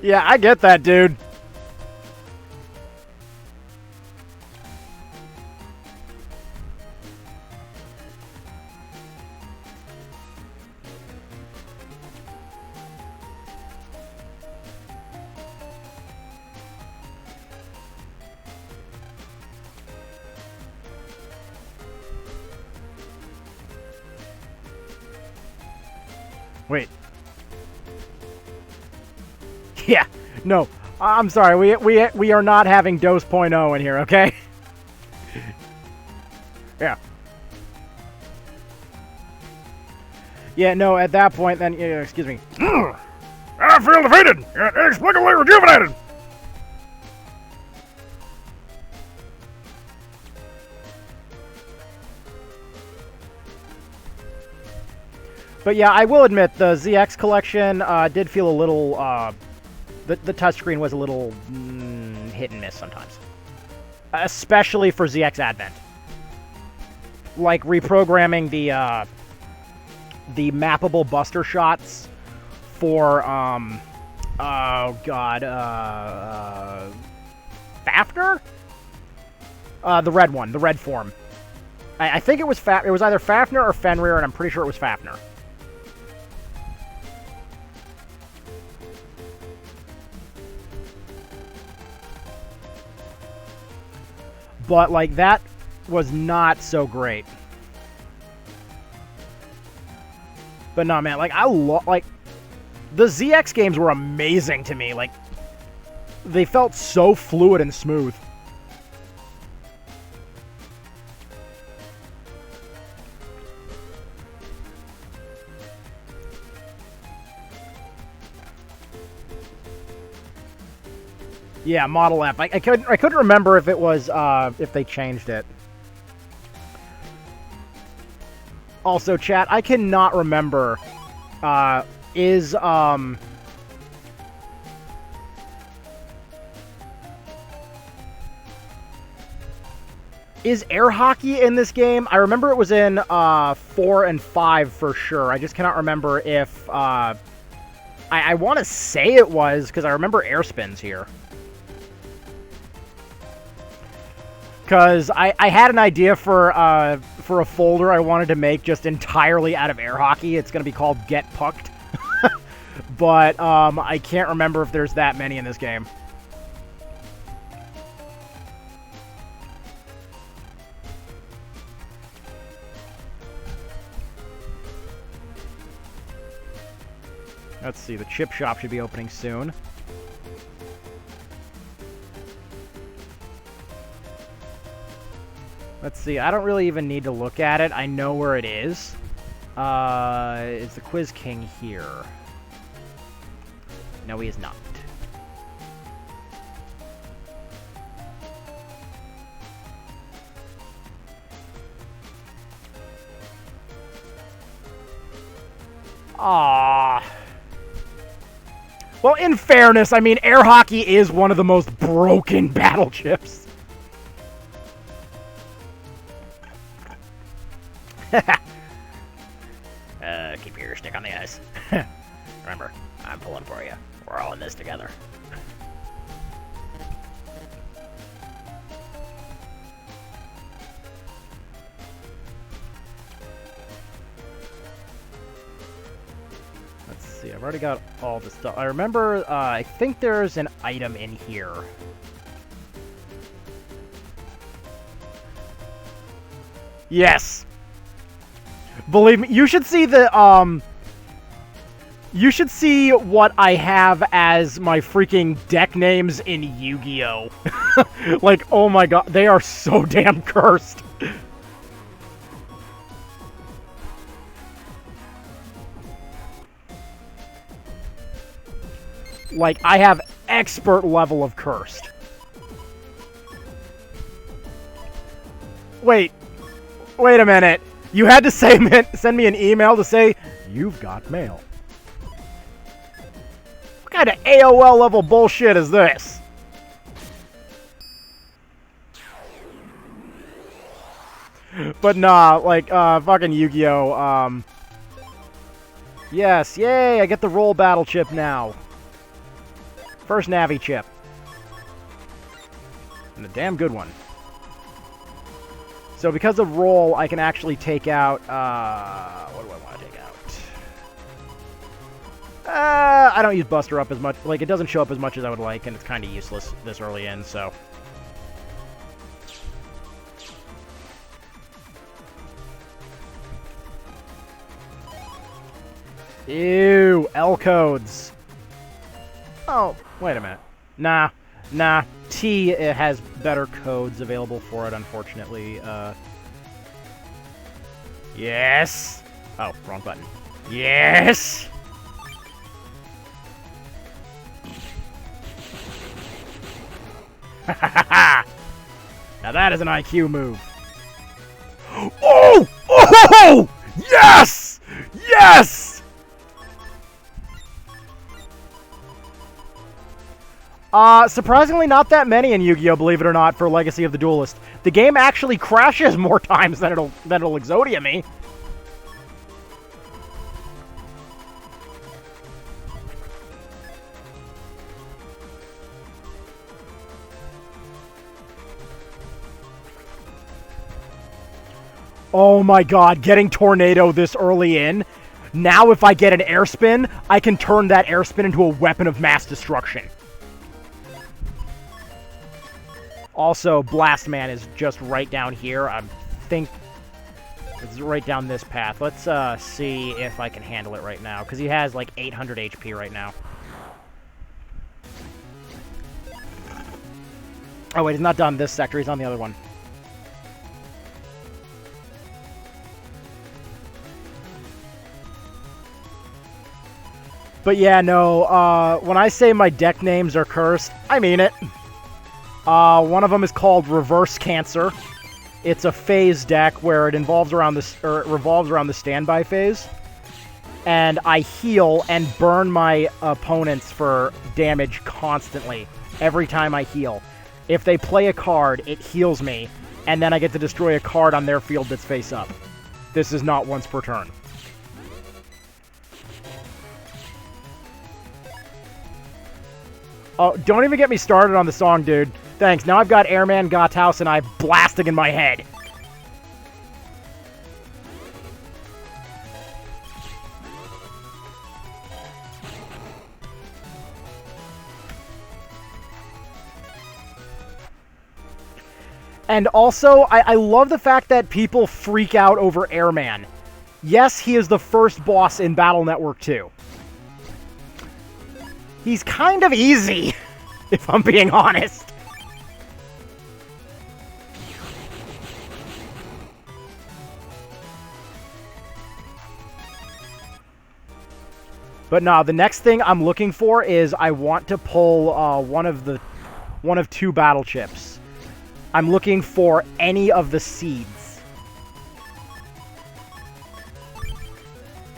Yeah, I get that, dude. Wait. Yeah, no, I'm sorry. We are not having Dose.0 in here, okay? Yeah. Yeah, no, at that point, then, excuse me. I feel defeated, yet inexplicably rejuvenated. But yeah, I will admit, the ZX collection did feel a little, the touchscreen was a little hit and miss sometimes. Especially for ZX Advent. Like, reprogramming the mappable buster shots for, oh god, Fafnir? The red one, the red form. I think it was it was either Fafnir or Fenrir, and I'm pretty sure it was Fafnir. But, like, that was not so great. But no, man, like, like, the ZX games were amazing to me. Like, they felt so fluid and smooth. Yeah, Model F. I couldn't remember if it was, if they changed it. Also, chat, I cannot remember, is air hockey in this game? I remember it was in, 4 and 5 for sure. I just cannot remember if, I want to say it was, because I remember air spins here. Because I had an idea for a folder I wanted to make just entirely out of air hockey. It's going to be called Get Pucked. But I can't remember if there's that many in this game. Let's see, the chip shop should be opening soon. Let's see, I don't really even need to look at it. I know where it is. Is the Quiz King here? No, he is not. Ah. Well, in fairness, I mean, air hockey is one of the most broken battle chips. Keep your stick on the ice. Remember, I'm pulling for you. We're all in this together. see, I've already got all the stuff. I remember, I think there's an item in here. Yes! Believe me, you should see the, you should see what I have as my freaking deck names in Yu-Gi-Oh! Like, oh my god, they are so damn cursed! Like, I have expert level of cursed. Wait a minute. You had to send me an email to say, you've got mail. What kind of AOL level bullshit is this? But nah, like, fucking Yu-Gi-Oh! Yes, yay, I get the roll battle chip now. First Navi chip. And a damn good one. So because of roll, I can actually take out, what do I want to take out? I don't use Buster Up as much. Like, it doesn't show up as much as I would like, and it's kind of useless this early in, so. Ew, L codes. Oh, wait a minute. Nah. T has better codes available for it, unfortunately. Yes! Oh, wrong button. Yes! Now that is an IQ move. Oh! Oh! Yes! Yes! Surprisingly not that many in Yu-Gi-Oh, believe it or not, for Legacy of the Duelist. The game actually crashes more times than it'll Exodia me. Oh my god, getting Tornado this early in. Now if I get an air spin, I can turn that air spin into a weapon of mass destruction. Also, Blast Man is just right down here. I think it's right down this path. Let's see if I can handle it right now, because he has like 800 HP right now. Oh wait, he's not done this sector. He's on the other one. But yeah, no, when I say my deck names are cursed, I mean it. One of them is called Reverse Cancer. It's a phase deck where it revolves around the standby phase. And I heal and burn my opponents for damage constantly, every time I heal. If they play a card, it heals me, and then I get to destroy a card on their field that's face up. This is not once per turn. Oh, don't even get me started on the song, dude. Thanks. Now I've got Airman Gothaus and I have blasting in my head. And also, I love the fact that people freak out over Airman. Yes, he is the first boss in Battle Network 2. He's kind of easy, if I'm being honest. But no, the next thing I'm looking for is I want to pull one of two battle chips. I'm looking for any of the seeds.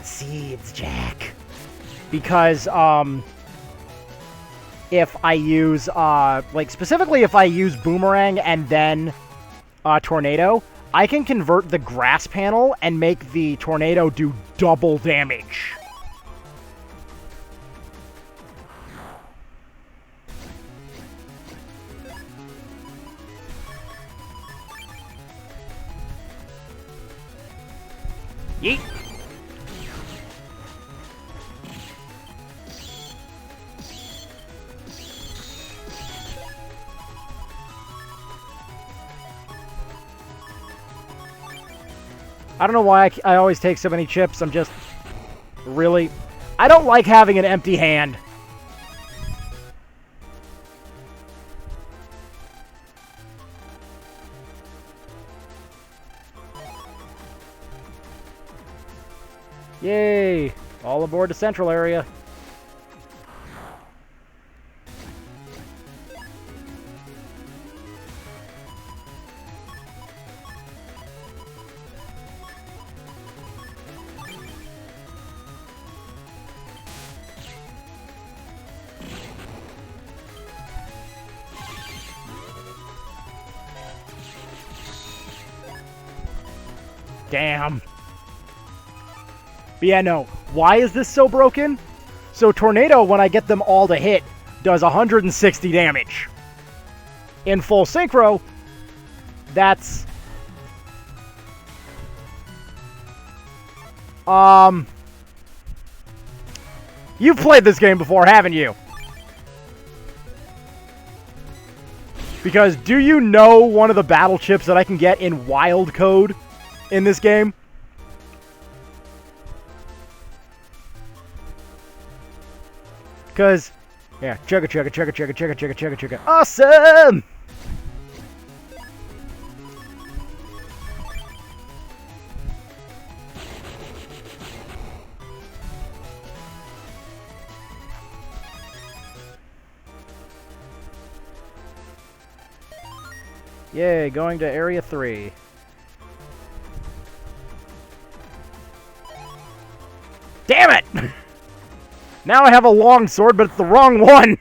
Seeds, Jack. Because if I use like specifically if I use Boomerang and then Tornado, I can convert the grass panel and make the Tornado do double damage. Yeet. I don't know why I always take so many chips. I'm just... Really? I don't like having an empty hand. Yay! All aboard the central area. Damn. But yeah, no. Why is this so broken? So Tornado, when I get them all to hit, does 160 damage. In full synchro, that's... You've played this game before, haven't you? Because do you know one of the battle chips that I can get in wild code in this game? Because, yeah, chugga chugga chugga chugga chugga chugga chugga chugga. Awesome! Yay, going to Area 3. Damn it! Now I have a long sword, but it's the wrong one!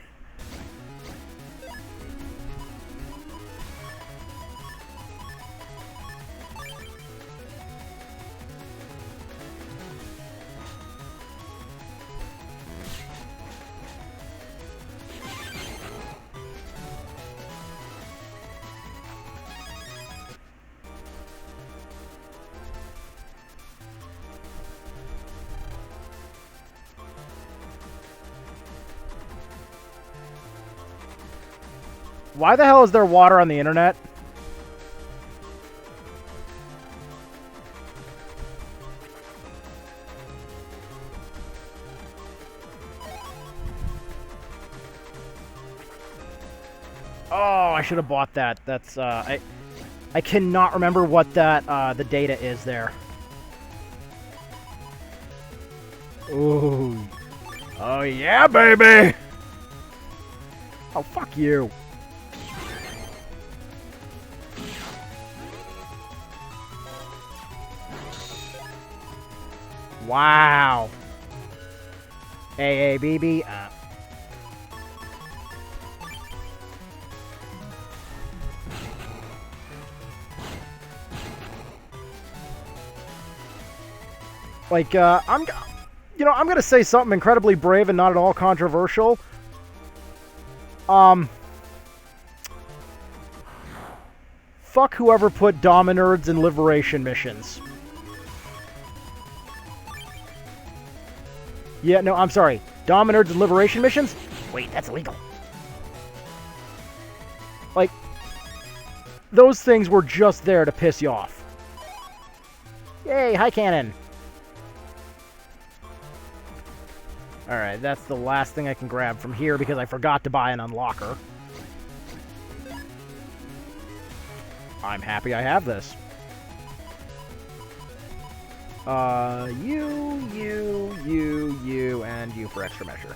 Why the hell is there water on the internet? Oh, I should have bought that. That's, I cannot remember what that, the data is there. Ooh. Oh, yeah, baby! Oh, fuck you. Wow. AABB. Like, I'm gonna say something incredibly brave and not at all controversial. Fuck whoever put Dominerds in Liberation missions. Yeah, no, I'm sorry. Dominerds and Liberation missions? Wait, that's illegal. Like, those things were just there to piss you off. Yay, high cannon. Alright, that's the last thing I can grab from here because I forgot to buy an unlocker. I'm happy I have this. You, and you for extra measure.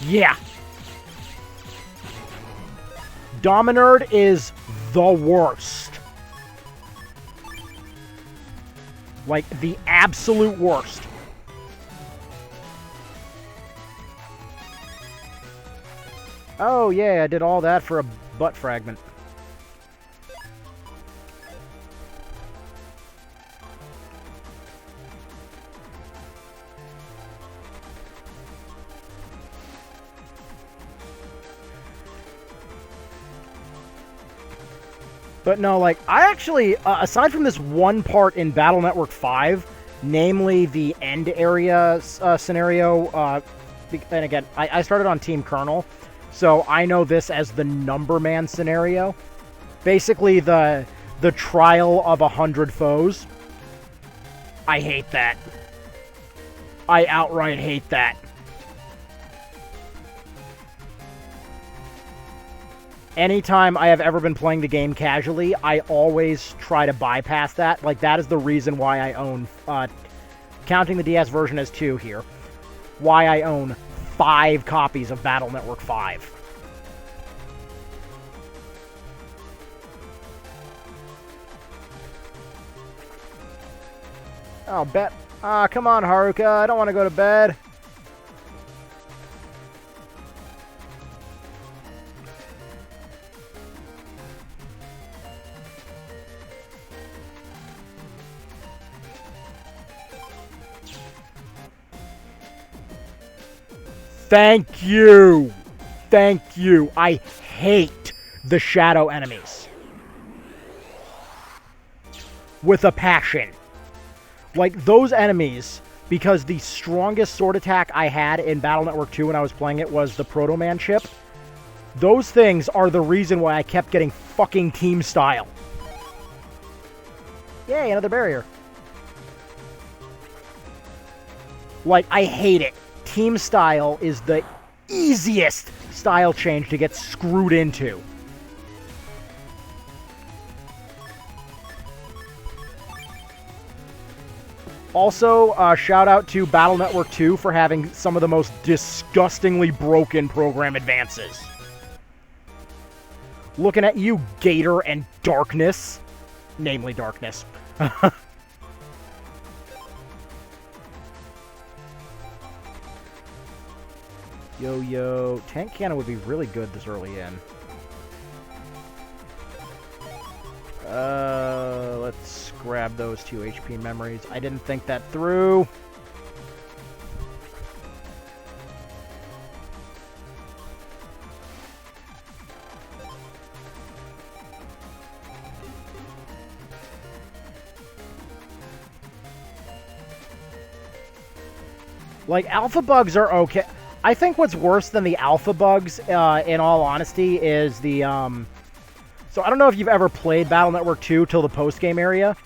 Yeah! Dominerd is the worst. Like, the absolute worst. Oh, yeah, I did all that for a butt fragment. But no, like, I actually, aside from this one part in Battle Network 5, namely the end area scenario. And again, I started on Team Colonel, so I know this as the Numberman scenario. Basically, the trial of 100 foes. I hate that. I outright hate that. Anytime I have ever been playing the game casually, I always try to bypass that. Like, that is the reason why I own, counting the DS version as 2 here, why I own 5 copies of Battle Network 5. Oh, bet. Come on, Haruka. I don't want to go to bed. Thank you. Thank you. I hate the shadow enemies. With a passion. Like, those enemies, because the strongest sword attack I had in Battle Network 2 when I was playing it was the Proto Man chip. Those things are the reason why I kept getting fucking team style. Yay, another barrier. Like, I hate it. Team style is the easiest style change to get screwed into. Also, shout out to Battle Network 2 for having some of the most disgustingly broken program advances. Looking at you, Gator and Darkness. Namely, Darkness. Yo-yo. Tank Cannon would be really good this early in. Let's grab those 2 HP memories. I didn't think that through. Like, alpha bugs are okay. I think what's worse than the alpha bugs, in all honesty, is the, So I don't know if you've ever played Battle Network 2 till the post-game area.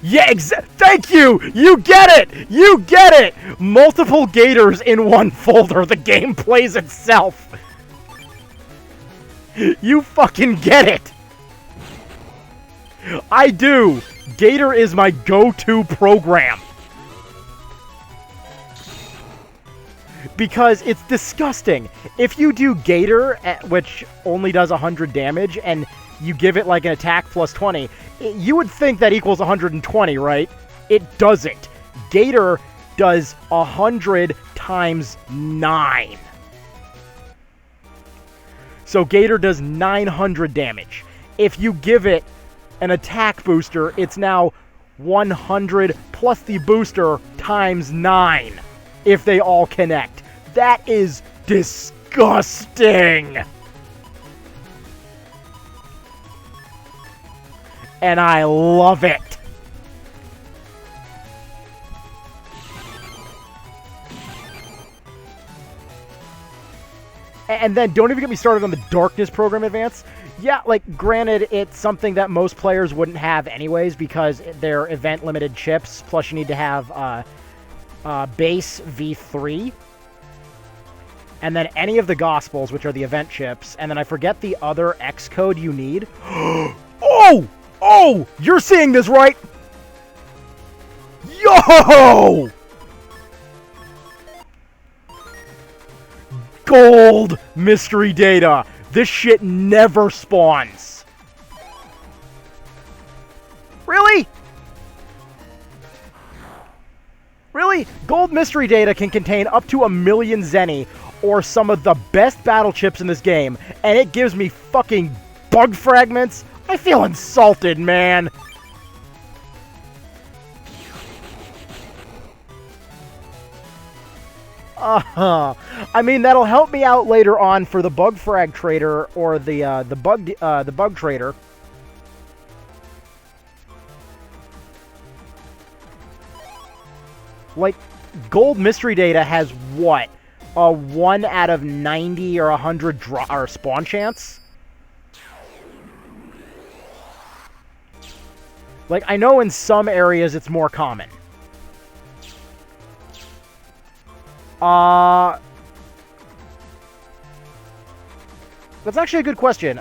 Yeah, thank you! You get it! You get it! Multiple gators in one folder. The game plays itself. You fucking get it! I do! Gator is my go-to program. Because it's disgusting. If you do Gator, which only does 100 damage, and you give it like an attack plus 20, you would think that equals 120, right? It doesn't. Gator does 100 times 9. So Gator does 900 damage. If you give it an attack booster, it's now 100 plus the booster times 9 if they all connect. That is disgusting! And I love it! And then don't even get me started on the Darkness program advance. Yeah, like, granted, it's something that most players wouldn't have anyways because they're event-limited chips, plus you need to have base V3, and then any of the Gospels, which are the event chips, and then I forget the other X code you need. Oh! Oh! You're seeing this, right? Yo! Gold mystery data. This shit never spawns. Really? Really? Gold mystery data can contain up to 1,000,000 Zenny, or some of the best battle chips in this game, and it gives me fucking bug fragments? I feel insulted, man. I mean, that'll help me out later on for the bug frag trader or the bug trader. Like, gold mystery data has what? A 1 out of 90 or 100 or spawn chance? Like, I know in some areas it's more common. That's actually a good question.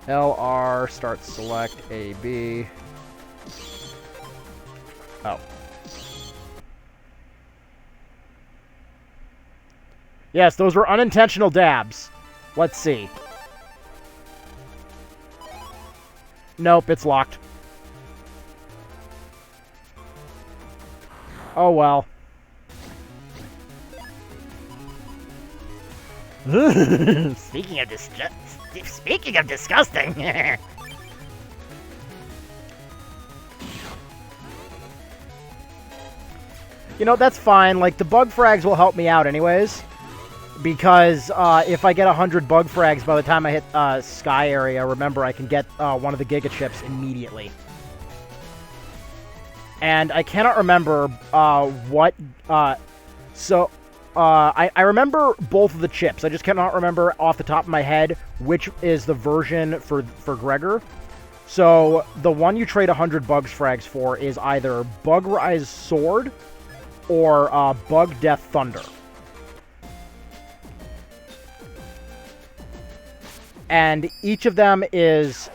LR, start select, AB. Oh. Yes, those were unintentional dabs. Let's see. Nope, it's locked. Oh well. Speaking of disgusting. You know, that's fine. Like, the bug frags will help me out anyways. Because if I get 100 bug frags by the time I hit Sky Area, remember, I can get one of the Giga Chips immediately. And I cannot remember what... I remember both of the chips. I just cannot remember off the top of my head which is the version for Gregor. So, the one you trade 100 Bugs Frags for is either Bug Rise Sword or Bug Death Thunder. And each of them is...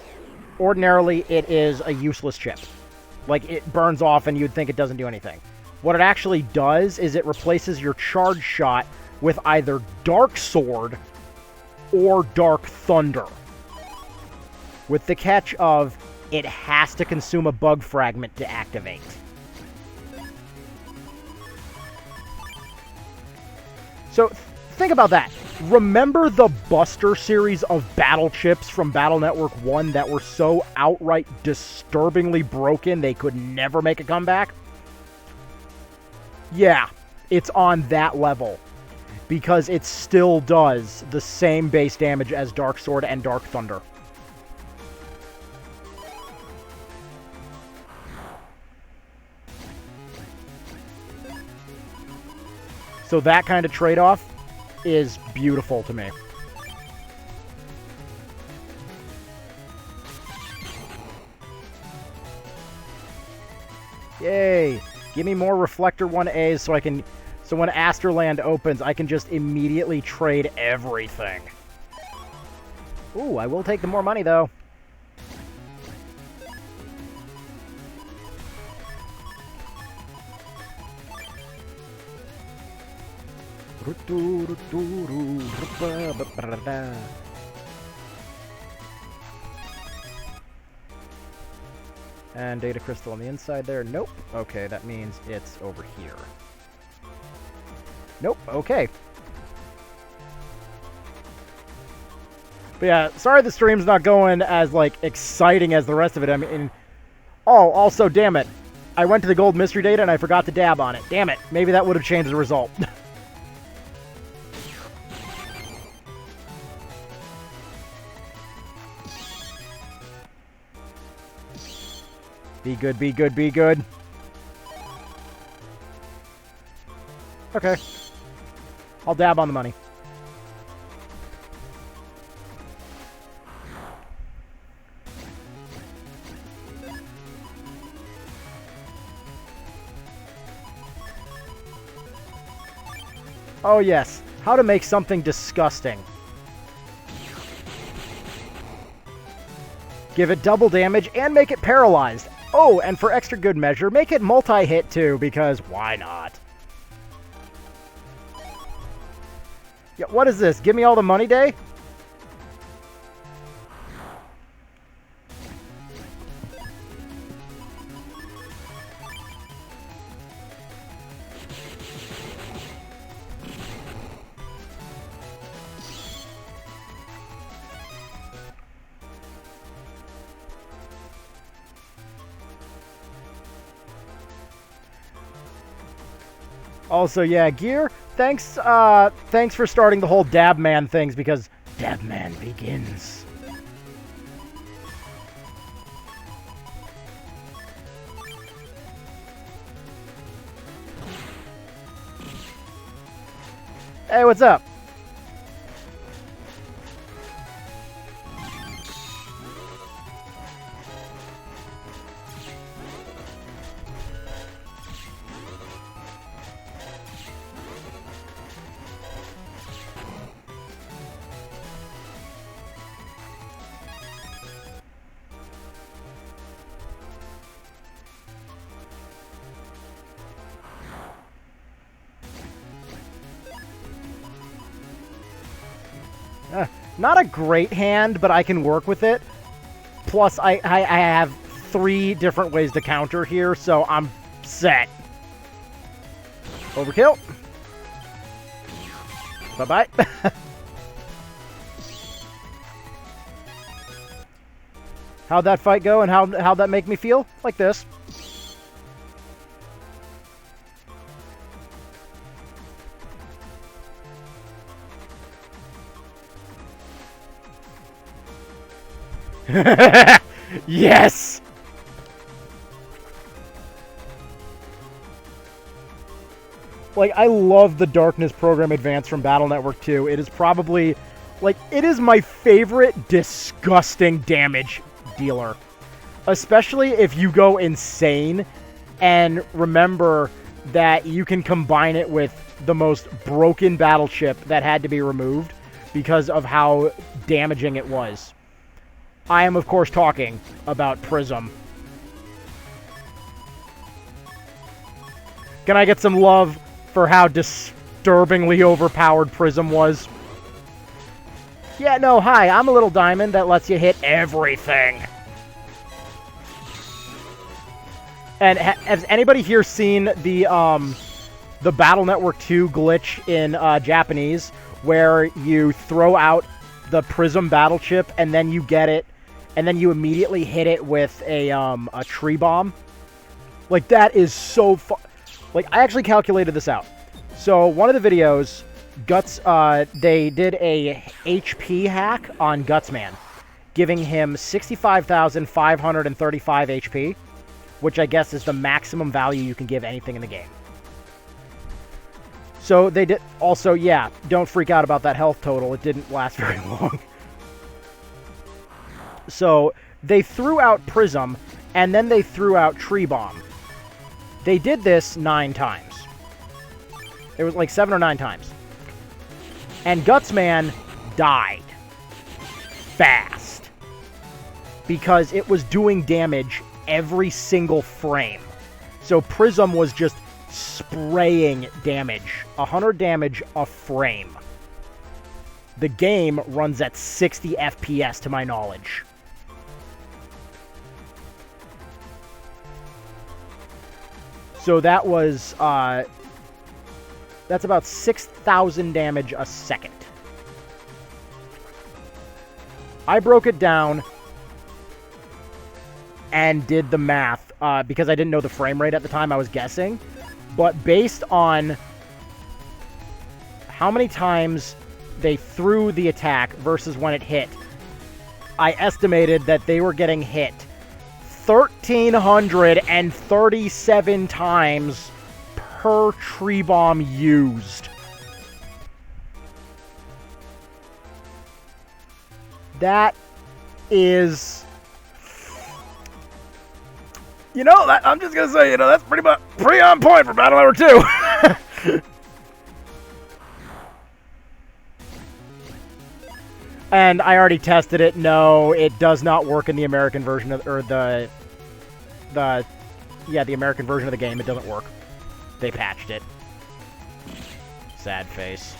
Ordinarily, it is a useless chip. Like, it burns off and you'd think it doesn't do anything. What it actually does is it replaces your charge shot with either Dark Sword or Dark Thunder. With the catch of, it has to consume a bug fragment to activate. So, think about that. Remember the Buster series of battle chips from Battle Network 1 that were so outright disturbingly broken they could never make a comeback? Yeah, it's on that level. Because it still does the same base damage as Dark Sword and Dark Thunder. So that kind of trade-off is beautiful to me. Yay! Give me more Reflector 1As so I can... So when Asterland opens, I can just immediately trade everything. Ooh, I will take the more money, though. And data crystal on the inside there. Nope. Okay, that means it's over here. Nope. Okay. But yeah, sorry the stream's not going as, like, exciting as the rest of it. I mean... Oh, also, damn it. I went to the gold mystery data and I forgot to dab on it. Damn it. Maybe that would have changed the result. Be good, be good, be good. Okay. I'll dab on the money. Oh yes, how to make something disgusting. Give it double damage and make it paralyzed. Oh, and for extra good measure, make it multi-hit too, because why not? Yeah, what is this? Give me all the money day? Also, yeah, Gear, thanks for starting the whole DABMAN things, because DABMAN begins. Hey, what's up? Not a great hand, but I can work with it. Plus, I have 3 different ways to counter here, so I'm set. Overkill. Bye-bye. How'd that fight go, and how'd that make me feel? Like this. Yes! Like, I love the Darkness Program Advance from Battle Network 2. It is probably, like, it is my favorite disgusting damage dealer. Especially if you go insane and remember that you can combine it with the most broken battleship that had to be removed because of how damaging it was. I am, of course, talking about Prism. Can I get some love for how disturbingly overpowered Prism was? Yeah, no, hi, I'm a little diamond that lets you hit everything. And has anybody here seen the Battle Network 2 glitch in Japanese, where you throw out the Prism battleship and then you get it, and then you immediately hit it with a tree bomb? Like, that is so fun. Like, I actually calculated this out. So, one of the videos, Guts, they did a HP hack on Gutsman, giving him 65,535 HP, which I guess is the maximum value you can give anything in the game. So, they did, also, yeah, don't freak out about that health total. It didn't last very long. So, they threw out Prism, and then they threw out Tree Bomb. They did this 9 times. It was like 7 or 9 times. And Gutsman died. Fast. Because it was doing damage every single frame. So Prism was just spraying damage. 100 damage a frame. The game runs at 60 FPS to my knowledge. So that was, that's about 6,000 damage a second. I broke it down and did the math, because I didn't know the frame rate at the time, I was guessing. But based on how many times they threw the attack versus when it hit, I estimated that they were getting hit 1,337 times per tree bomb used. That is... You know, that, I'm just going to say, you know, that's pretty on point for Battle Network 2. And I already tested it. No, it does not work in the American version of, or the American version of the game. It doesn't work. They patched it. Sad face.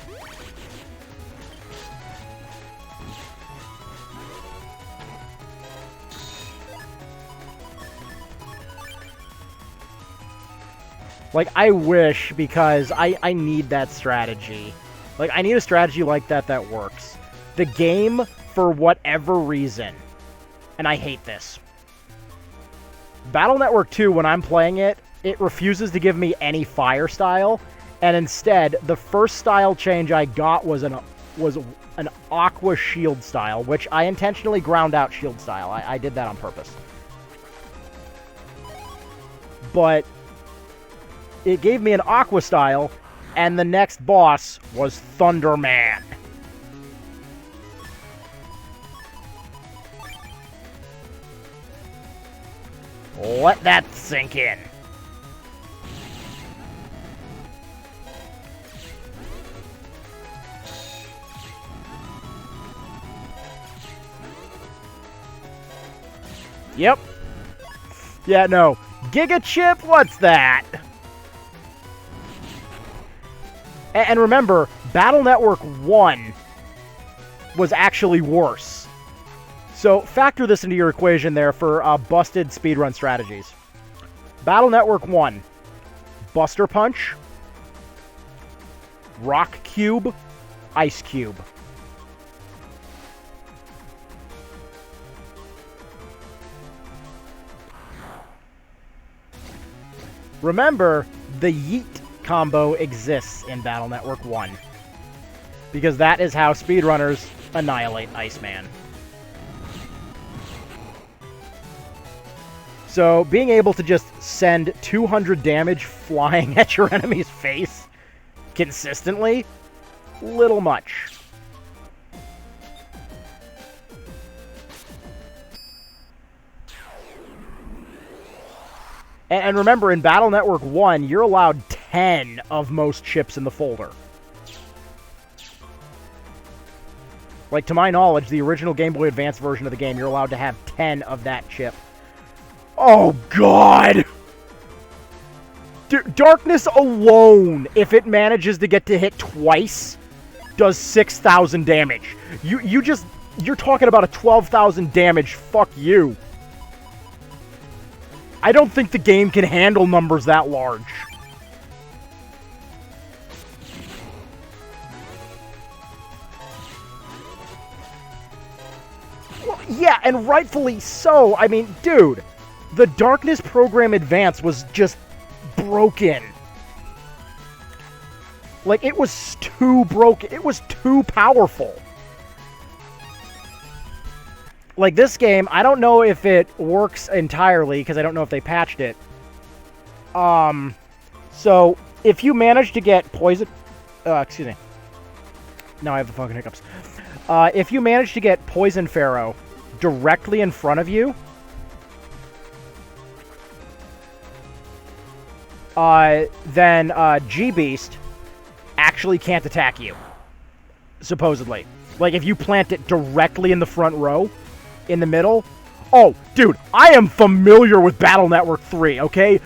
Like, I wish, because I need that strategy. Like, I need a strategy like that that works. The game, for whatever reason, and I hate this, Battle Network 2, when I'm playing it, it refuses to give me any fire style, and instead, the first style change I got was an aqua shield style, which I intentionally ground out shield style. I did that on purpose. But it gave me an aqua style, And the next boss was Thunderman. Let that sink in. Yep. Yeah, no. Giga Chip, what's that? And remember, Battle Network 1 was actually worse. So factor this into your equation there for busted speedrun strategies. Battle Network 1, Buster Punch, Rock Cube, Ice Cube. Remember, the Yeet combo exists in Battle Network 1. Because that is how speedrunners annihilate Iceman. So, being able to just send 200 damage flying at your enemy's face consistently, little much. And remember, in Battle Network 1, you're allowed 10 of most chips in the folder. Like, to my knowledge, the original Game Boy Advance version of the game, you're allowed to have 10 of that chip. Oh, God! Darkness alone, if it manages to get to hit twice, does 6,000 damage. You're talking about a 12,000 damage, fuck you. I don't think the game can handle numbers that large. Well, yeah, and rightfully so. I mean, dude, the Darkness Program Advance was just broken. Like, it was too broken. It was too powerful. Like, this game, I don't know if it works entirely, because I don't know if they patched it. So, if you manage to get poison... excuse me. Now I have the fucking hiccups. If you manage to get Poison Pharaoh directly in front of you... then G-Beast actually can't attack you. Supposedly. Like, if you plant it directly in the front row... in the middle. Oh, dude, I am familiar with Battle Network 3, okay?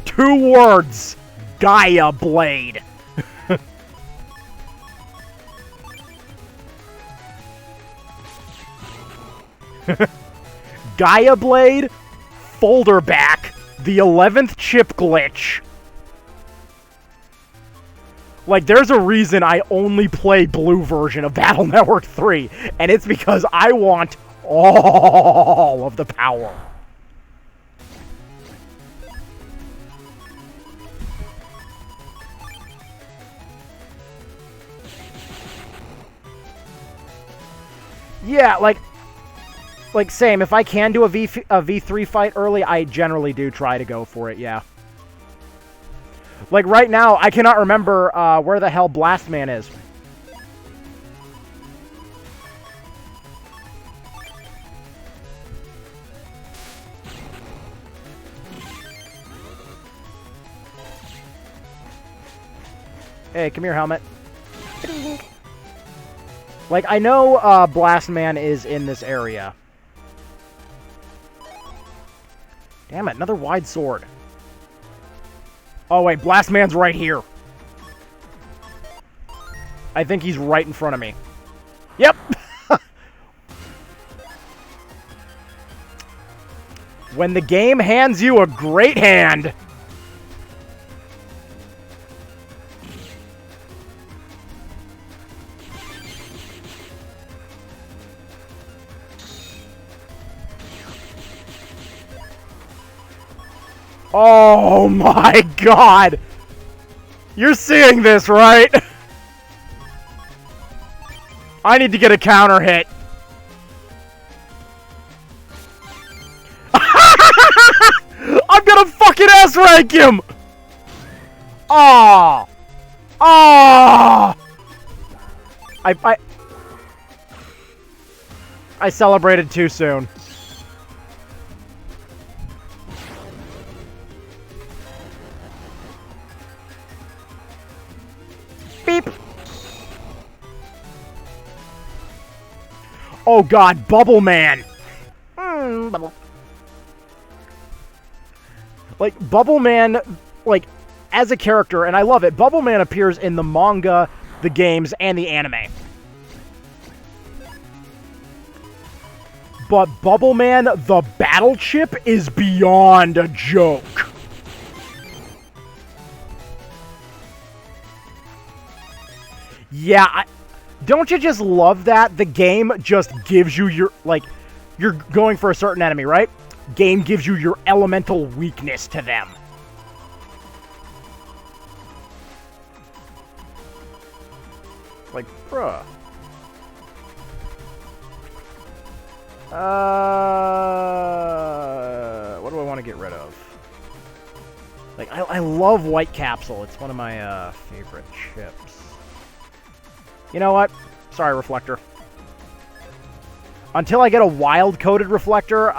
2 words. Gaia Blade. Gaia Blade, Folder Back, the 11th chip glitch. Like, there's a reason I only play blue version of Battle Network 3, and it's because I want all of the power. Yeah, like same. If I can do a V3 fight early, I generally do try to go for it, yeah. Like, right now, I cannot remember where the hell Blastman is. Hey, come here, helmet. Like, I know Blastman is in this area. Damn it, another wide sword. Oh, wait, Blastman's right here. I think he's right in front of me. Yep! When the game hands you a great hand... Oh my god! You're seeing this, right? I need to get a counter hit. I'm gonna fucking S-rank him! Aww. Oh! I celebrated too soon. Beep. Oh god, Bubble Man. Bubble. Like, Bubble Man, like, as a character, and I love it, Bubble Man appears in the manga, the games, and the anime. But Bubble Man, the battle chip, is beyond a joke. Yeah, don't you just love that? The game just gives you your, like, you're going for a certain enemy, right? Game gives you your elemental weakness to them. Like, bruh. What do I want to get rid of? Like, I love White Capsule. It's one of my favorite chips. You know what? Sorry, Reflector. Until I get a wild-coded Reflector,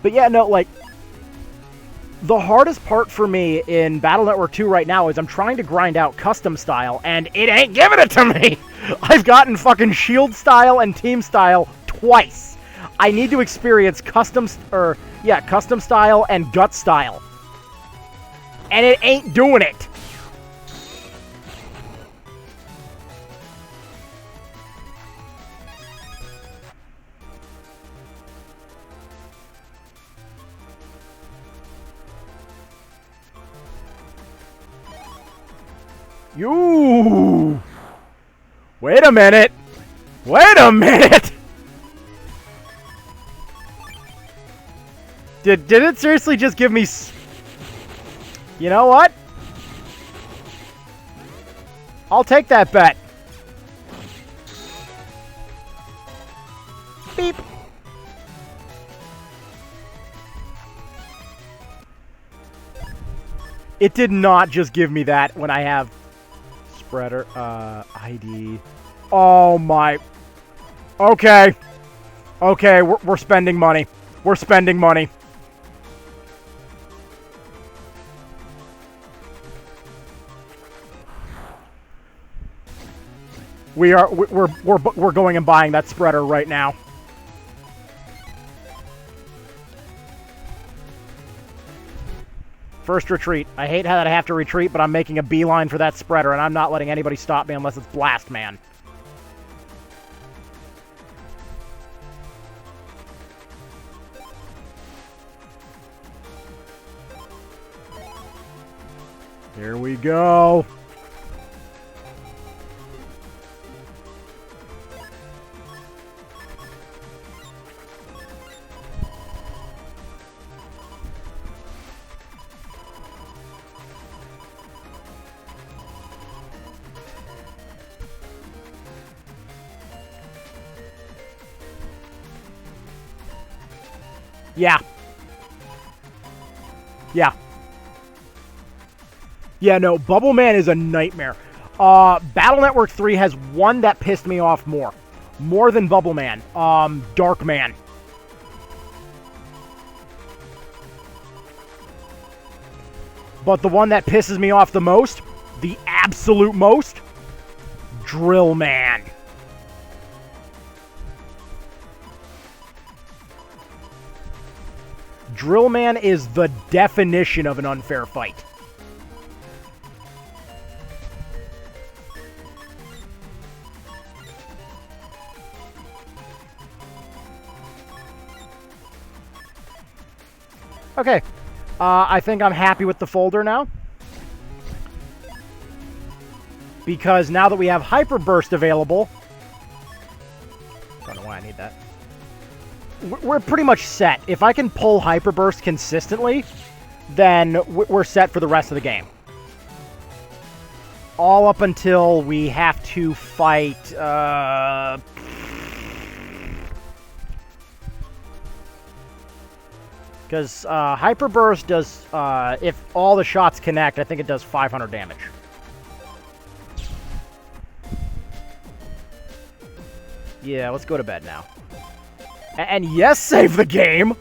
But yeah, no, like, the hardest part for me in Battle Network 2 right now is I'm trying to grind out custom style, and it ain't giving it to me! I've gotten fucking shield style and team style twice. I need to experience custom style and gut style. And it ain't doing it. You! Wait a minute! Wait a minute! Did it seriously just give me... You know what? I'll take that bet. Beep. It did not just give me that when I have... Spreader, ID. Oh my... Okay. Okay, we're spending money. We're spending money. We're going and buying that spreader right now. First retreat. I hate how that I have to retreat, but I'm making a beeline for that spreader, and I'm not letting anybody stop me unless it's Blast Man. Here we go. Yeah. Yeah. Yeah, no, Bubble Man is a nightmare. Battle Network 3 has one that pissed me off more. More than Bubble Man. Dark Man. But the one that pisses me off the most, the absolute most, Drill Man. Drill Man is the definition of an unfair fight. Okay, I think I'm happy with the folder now. Because now that we have Hyper Burst available... Don't know why I need that. We're pretty much set. If I can pull Hyper Burst consistently, then we're set for the rest of the game. All up until we have to fight... Because Hyper Burst does, if all the shots connect, I think it does 500 damage. Yeah, let's go to bed now. And yes, save the game!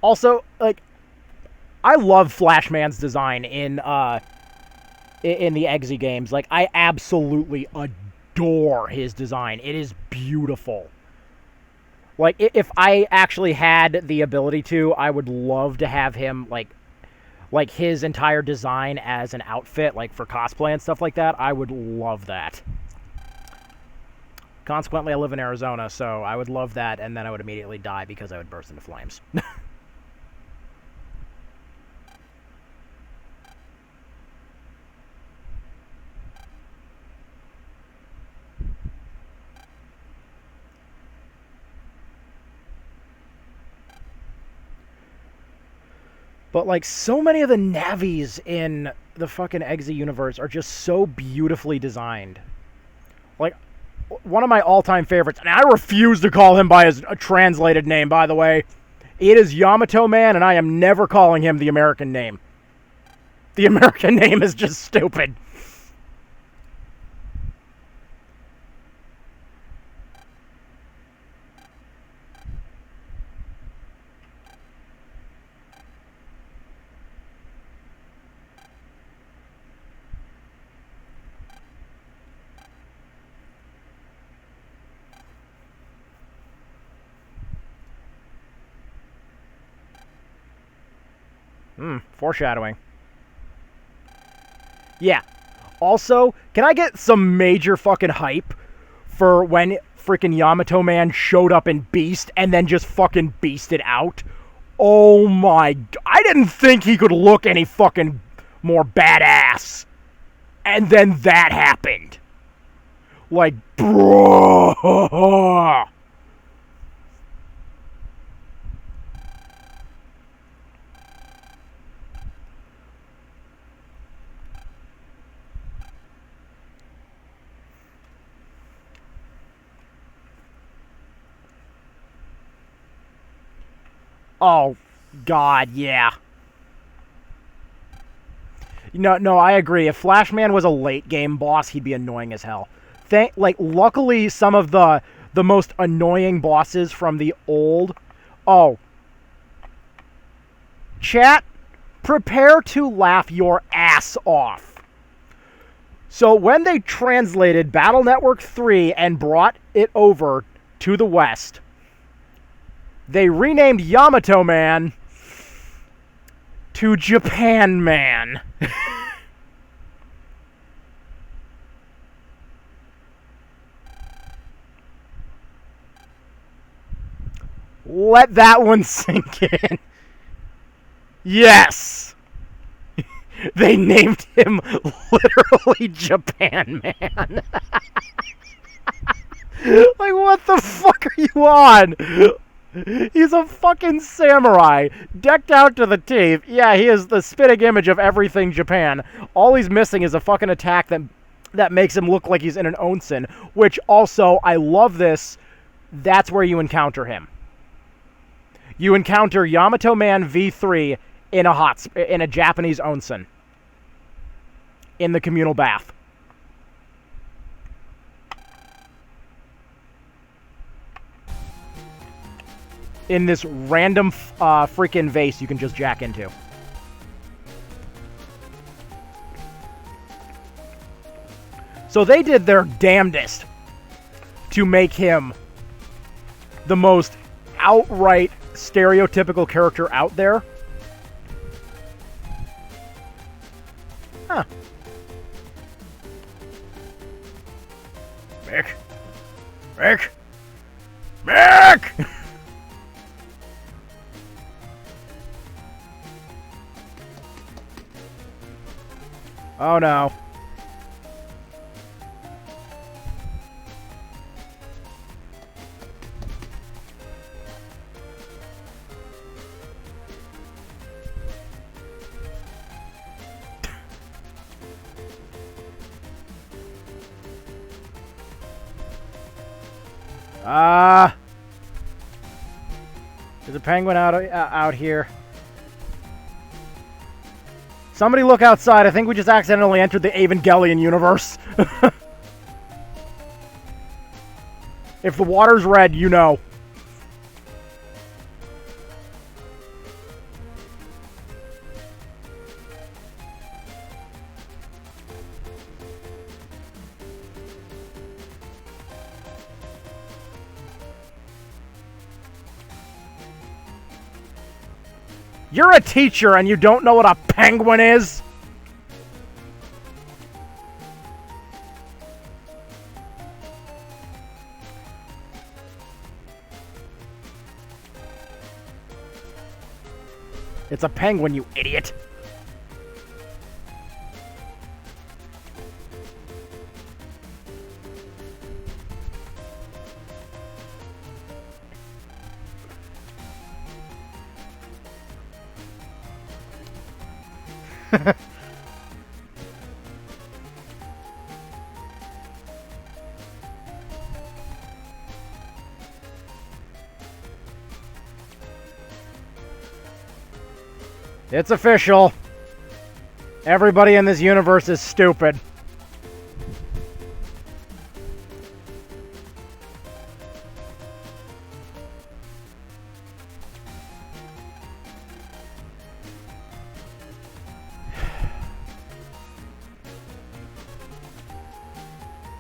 Also, like, I love Flashman's design in the Eggsy games. Like, I absolutely adore his design. It is beautiful. Like, if I actually had the ability to, I would love to have him, like his entire design as an outfit, like, for cosplay and stuff like that. I would love that. Consequently, I live in Arizona, so I would love that, and then I would immediately die because I would burst into flames. But, like, so many of the Navis in the fucking Eggsy universe are just so beautifully designed. Like, one of my all-time favorites, and I refuse to call him by his translated name, by the way. It is Yamato Man, and I am never calling him the American name. The American name is just stupid. Foreshadowing. Yeah. Also, can I get some major fucking hype for when freaking Yamato Man showed up in Beast and then just fucking beasted out? Oh my... I didn't think he could look any fucking more badass. And then that happened. Like, bro. Oh, God, yeah. No, I agree. If Flashman was a late game boss, he'd be annoying as hell. Luckily, some of the most annoying bosses from the old... Oh. Chat, prepare to laugh your ass off. So when they translated Battle Network 3 and brought it over to the West, they renamed Yamato Man to Japan Man. Let that one sink in. Yes! They named him literally Japan Man. Like, what the fuck are you on? He's a fucking samurai, decked out to the teeth. Yeah, he is the spitting image of everything Japan. All he's missing is a fucking attack that makes him look like he's in an onsen, which also, I love this, that's where you encounter him. You encounter Yamato Man V3 in a Japanese onsen. In the communal bath. In this random freaking vase you can just jack into. So they did their damnedest to make him the most outright stereotypical character out there. Huh. Mick! Oh no. There's a penguin out here. Somebody look outside. I think we just accidentally entered the Evangelion universe. If the water's red, you know. You're a teacher and you don't know what a penguin is? It's a penguin, you idiot. It's official. Everybody in this universe is stupid.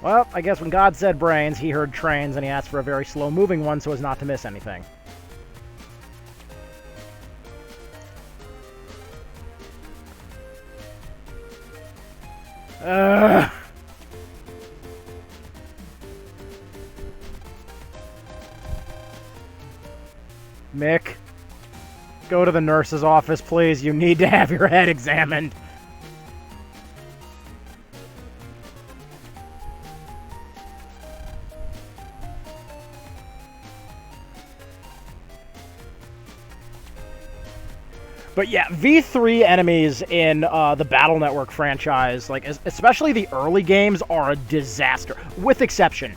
Well, I guess when God said brains, he heard trains, and he asked for a very slow-moving one so as not to miss anything. Mick, go to the nurse's office, please. You need to have your head examined. But yeah, V3 enemies in the Battle Network franchise, like especially the early games, are a disaster. With exception,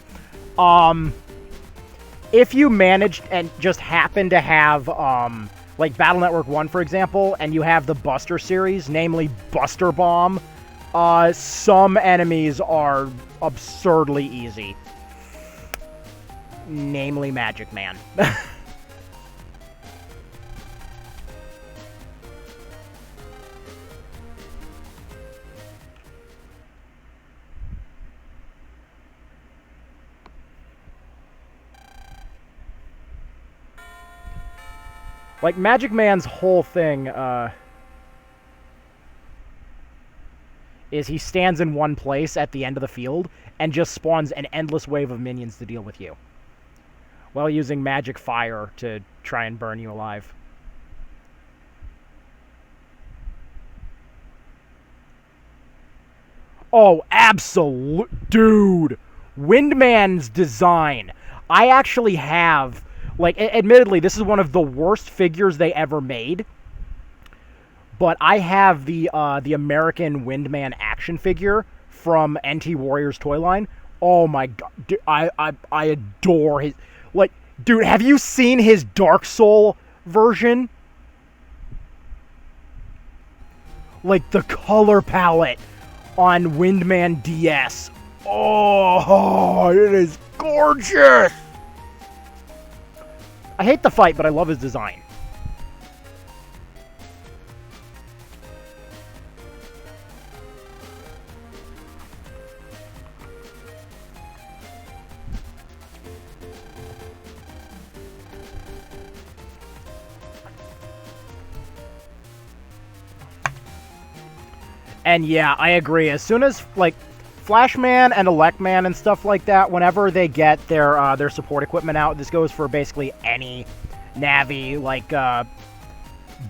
if you managed and just happen to have like Battle Network 1, for example, and you have the Buster series, namely Buster Bomb, some enemies are absurdly easy. Namely Magic Man. Like, Magic Man's whole thing, is he stands in one place at the end of the field and just spawns an endless wave of minions to deal with you, while using magic fire to try and burn you alive. Oh, absolute... Dude! Windman's design. I actually have... Like, admittedly, this is one of the worst figures they ever made. But I have the American Windman action figure from NT Warrior's toy line. Oh my god, dude, I adore his... Like, dude, have you seen his Dark Soul version? Like, the color palette on Windman DS. Oh, it is gorgeous! I hate the fight, but I love his design. And yeah, I agree. As soon as, like, Flashman and Electman and stuff like that, whenever they get their support equipment out, this goes for basically any Navi, like,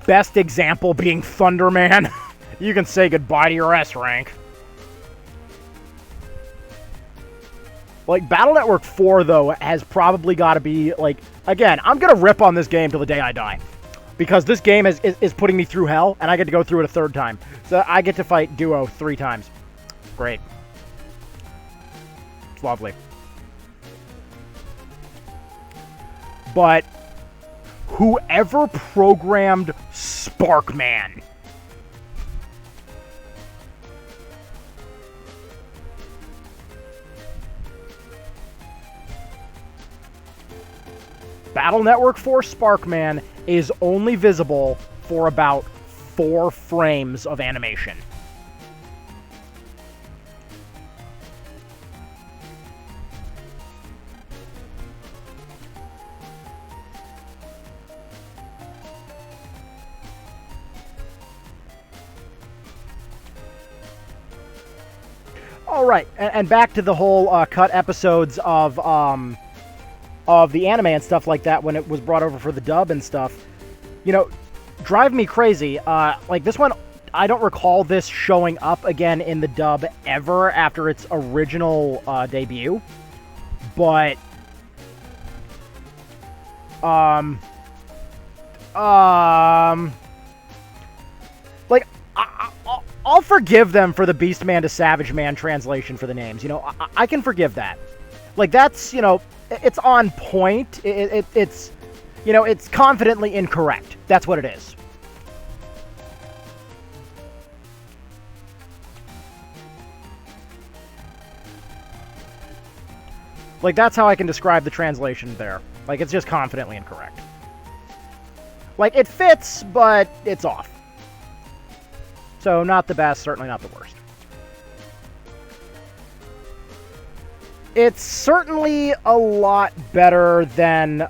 best example being Thunderman. You can say goodbye to your S rank. Like, Battle Network 4, though, has probably got to be, like... Again, I'm going to rip on this game till the day I die. Because this game is putting me through hell, and I get to go through it a third time. So I get to fight Duo 3 times. Great. It's lovely. but whoever programmed Sparkman. Battle Network 4 Sparkman is only visible for about 4 frames of animation. All right, and back to the whole cut episodes of the anime and stuff like that when it was brought over for the dub and stuff. You know, drive me crazy. Like this one, I don't recall this showing up again in the dub ever after its original debut. But like I'll forgive them for the Beast Man to Savage Man translation for the names. You know, I can forgive that. Like that's, you know, it's on point. It's, you know, it's confidently incorrect. That's what it is. Like, that's how I can describe the translation there. Like, it's just confidently incorrect. Like, it fits, but it's off. So, not the best, certainly not the worst. It's certainly a lot better than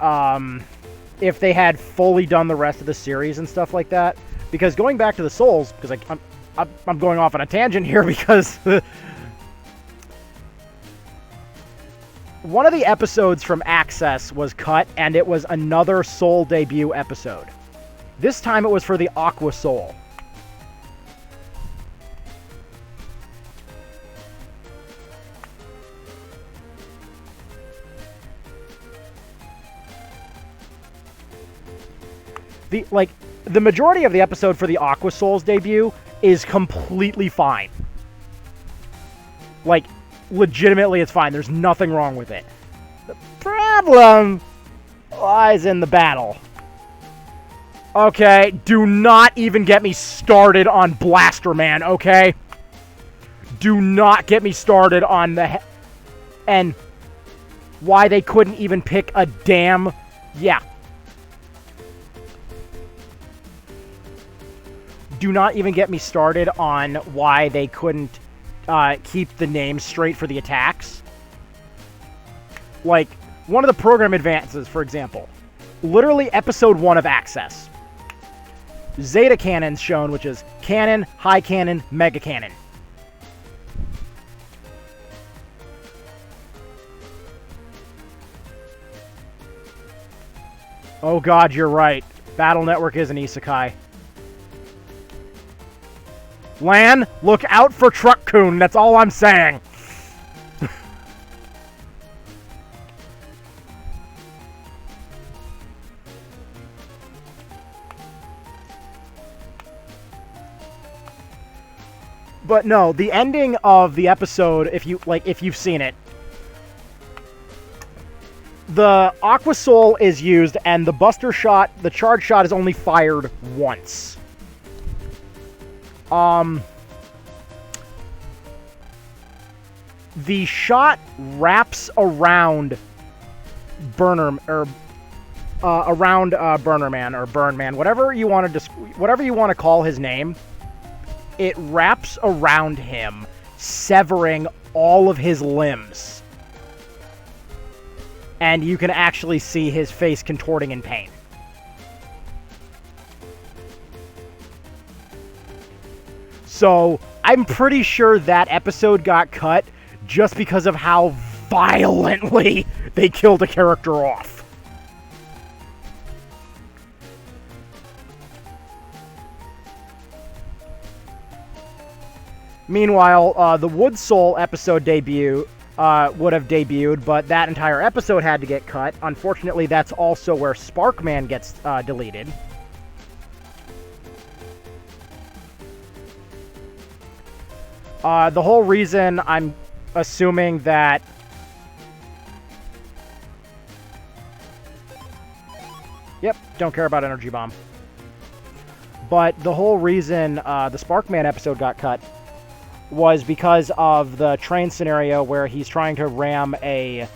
if they had fully done the rest of the series and stuff like that. Because going back to the Souls, because I'm going off on a tangent here because one of the episodes from Access was cut, and it was another Soul debut episode. This time it was for the Aqua Soul. The majority of the episode for the Aqua Soul's debut is completely fine. Like, legitimately it's fine. There's nothing wrong with it. The problem lies in the battle. Okay, do not even get me started on Blaster Man, okay? Do not get me started on the... and why they couldn't even pick a damn... yeah. Do not even get me started on why they couldn't keep the names straight for the attacks. Like, one of the program advances, for example. Literally episode 1 of Access. Zeta Cannon's shown, which is Cannon, High Cannon, Mega Cannon. Oh god, you're right. Battle Network is an isekai. Lan, look out for Truck Coon. That's all I'm saying. But no, the ending of the episode, if you've seen it, the Aqua Soul is used, and the Buster Shot, the charge shot, is only fired once. The shot wraps around Burner Man or Burn Man, whatever you want to call his name. It wraps around him, severing all of his limbs, and you can actually see his face contorting in pain. So, I'm pretty sure that episode got cut just because of how violently they killed a character off. Meanwhile, the Wood Soul episode debut would have debuted, but that entire episode had to get cut. Unfortunately, that's also where Sparkman gets deleted. The whole reason I'm assuming that Don't care about Energy Bomb. But the whole reason the Sparkman episode got cut was because of the train scenario where he's trying to ram a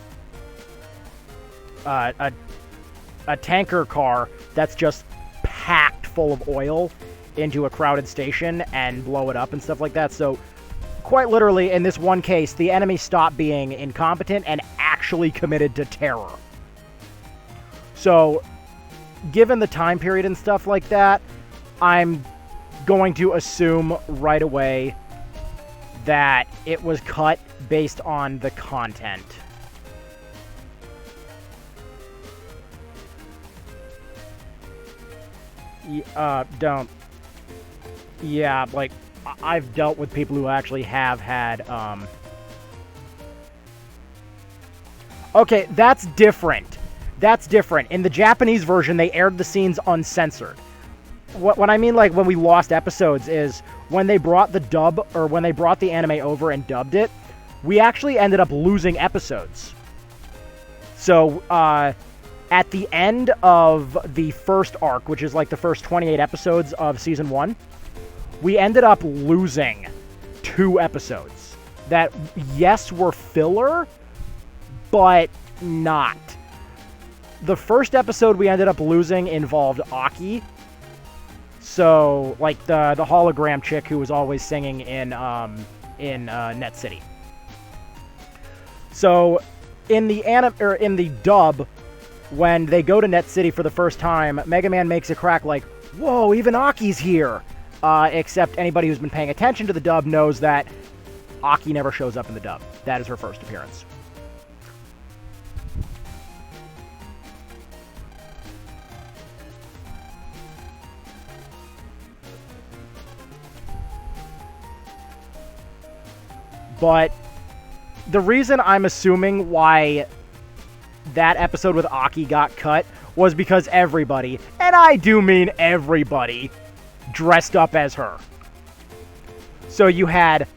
tanker car that's just packed full of oil into a crowded station and blow it up and stuff like that. So quite literally, in this one case, the enemy stopped being incompetent and actually committed to terror. So given the time period and stuff like that, I'm going to assume right away that it was cut based on the content. Don't. Yeah, like, I've dealt with people who actually have had, Okay, that's different. That's different. In the Japanese version, they aired the scenes uncensored. What I mean, like, when we lost episodes is when they brought the dub, or when they brought the anime over and dubbed it, we actually ended up losing episodes. So, at the end of the first arc, which is like the first 28 episodes of Season 1, we ended up losing 2 episodes that, yes, were filler, but not. The first episode we ended up losing involved Aki. So, like, the hologram chick who was always singing in Net City. So, in the dub, when they go to Net City for the first time, Megaman makes a crack like, "Whoa, even Aki's here!" Except anybody who's been paying attention to the dub knows that Aki never shows up in the dub. That is her first appearance. But the reason I'm assuming why that episode with Aki got cut was because everybody, and I do mean everybody, dressed up as her. So you had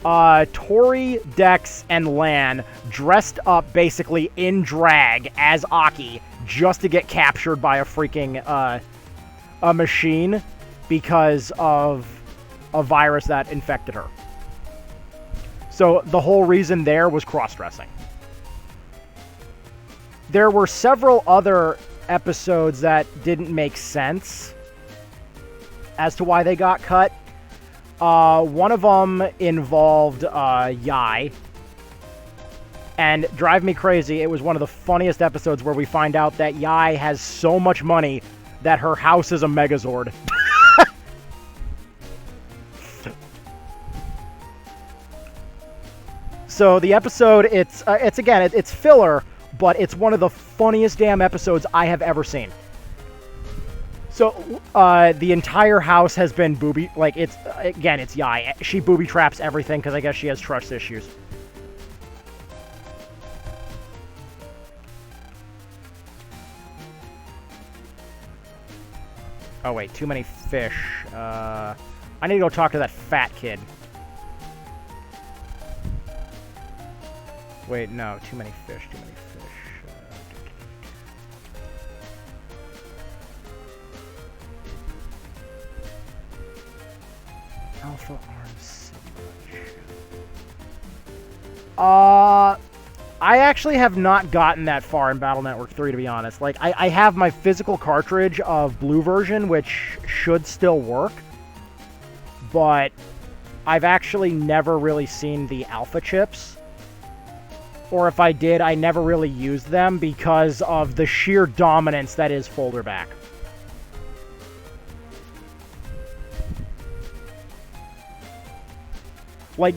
Tori, Dex, and Lan dressed up basically in drag as Aki just to get captured by a freaking a machine because of a virus that infected her. So the whole reason there was cross-dressing. There were several other episodes that didn't make sense as to why they got cut. One of them involved Yai. And drive me crazy, it was one of the funniest episodes where we find out that Yai has so much money that her house is a Megazord. So the episode, it's filler, but it's one of the funniest damn episodes I have ever seen. So the entire house has been booby, like, it's Yai. She booby traps everything because I guess she has trust issues. Oh wait, too many fish. I need to go talk to that fat kid. Wait, no, too many fish, too many fish. Alpha arms so much. I actually have not gotten that far in Battle Network 3, to be honest. Like, I have my physical cartridge of Blue version, which should still work. But I've actually never really seen the Alpha chips. Or if I did, I never really used them because of the sheer dominance that is folder back. Like,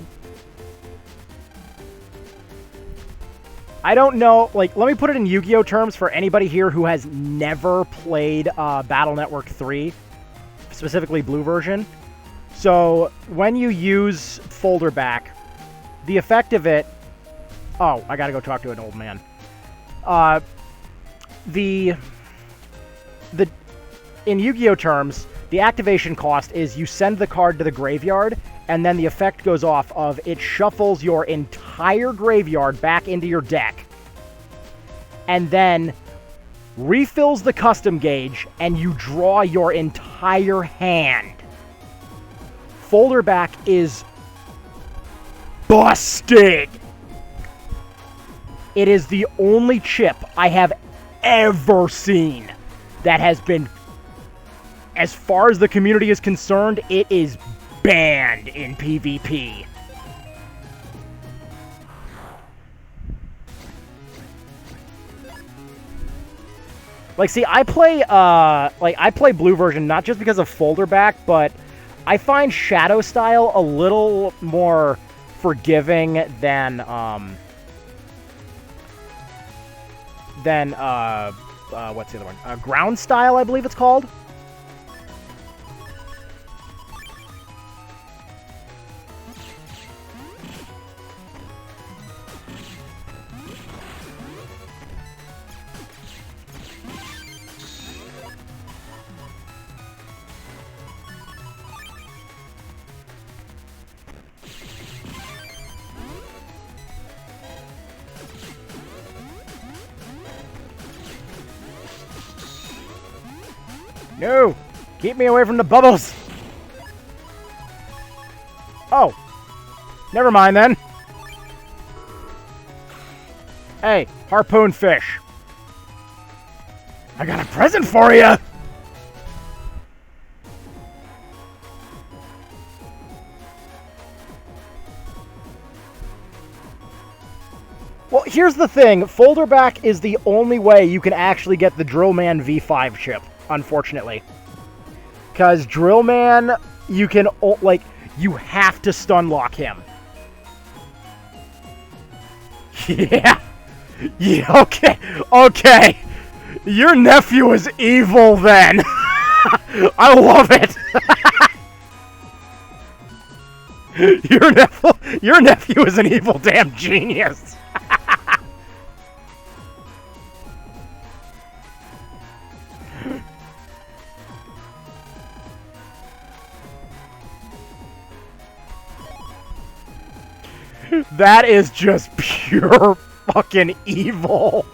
I don't know, like, let me put it in Yu-Gi-Oh! Terms for anybody here who has never played Battle Network 3, specifically Blue version. So, when you use folder back, the effect of it... Oh, I gotta go talk to an old man. In Yu-Gi-Oh! Terms, the activation cost is you send the card to the graveyard, and then the effect goes off of it shuffles your entire graveyard back into your deck. And then refills the custom gauge, and you draw your entire hand. Folder back is busted. It is the only chip I have ever seen that has been, as far as the community is concerned, it is banned in PvP. Like, see, I play blue version not just because of folder back, but I find Shadow Style a little more forgiving than what's the other one? Ground Style, I believe it's called. No! Keep me away from the bubbles! Oh. Never mind then. Hey, harpoon fish. I got a present for you! Well, here's the thing. Folder back is the only way you can actually get the DRILLMAN V5 chip. Unfortunately. Because DRILLMAN, you can, like, you have to stun lock him. Yeah. Yeah, okay. Okay. Your nephew is evil then. I love it. Your nephew is an evil damn genius. That is just pure fucking evil.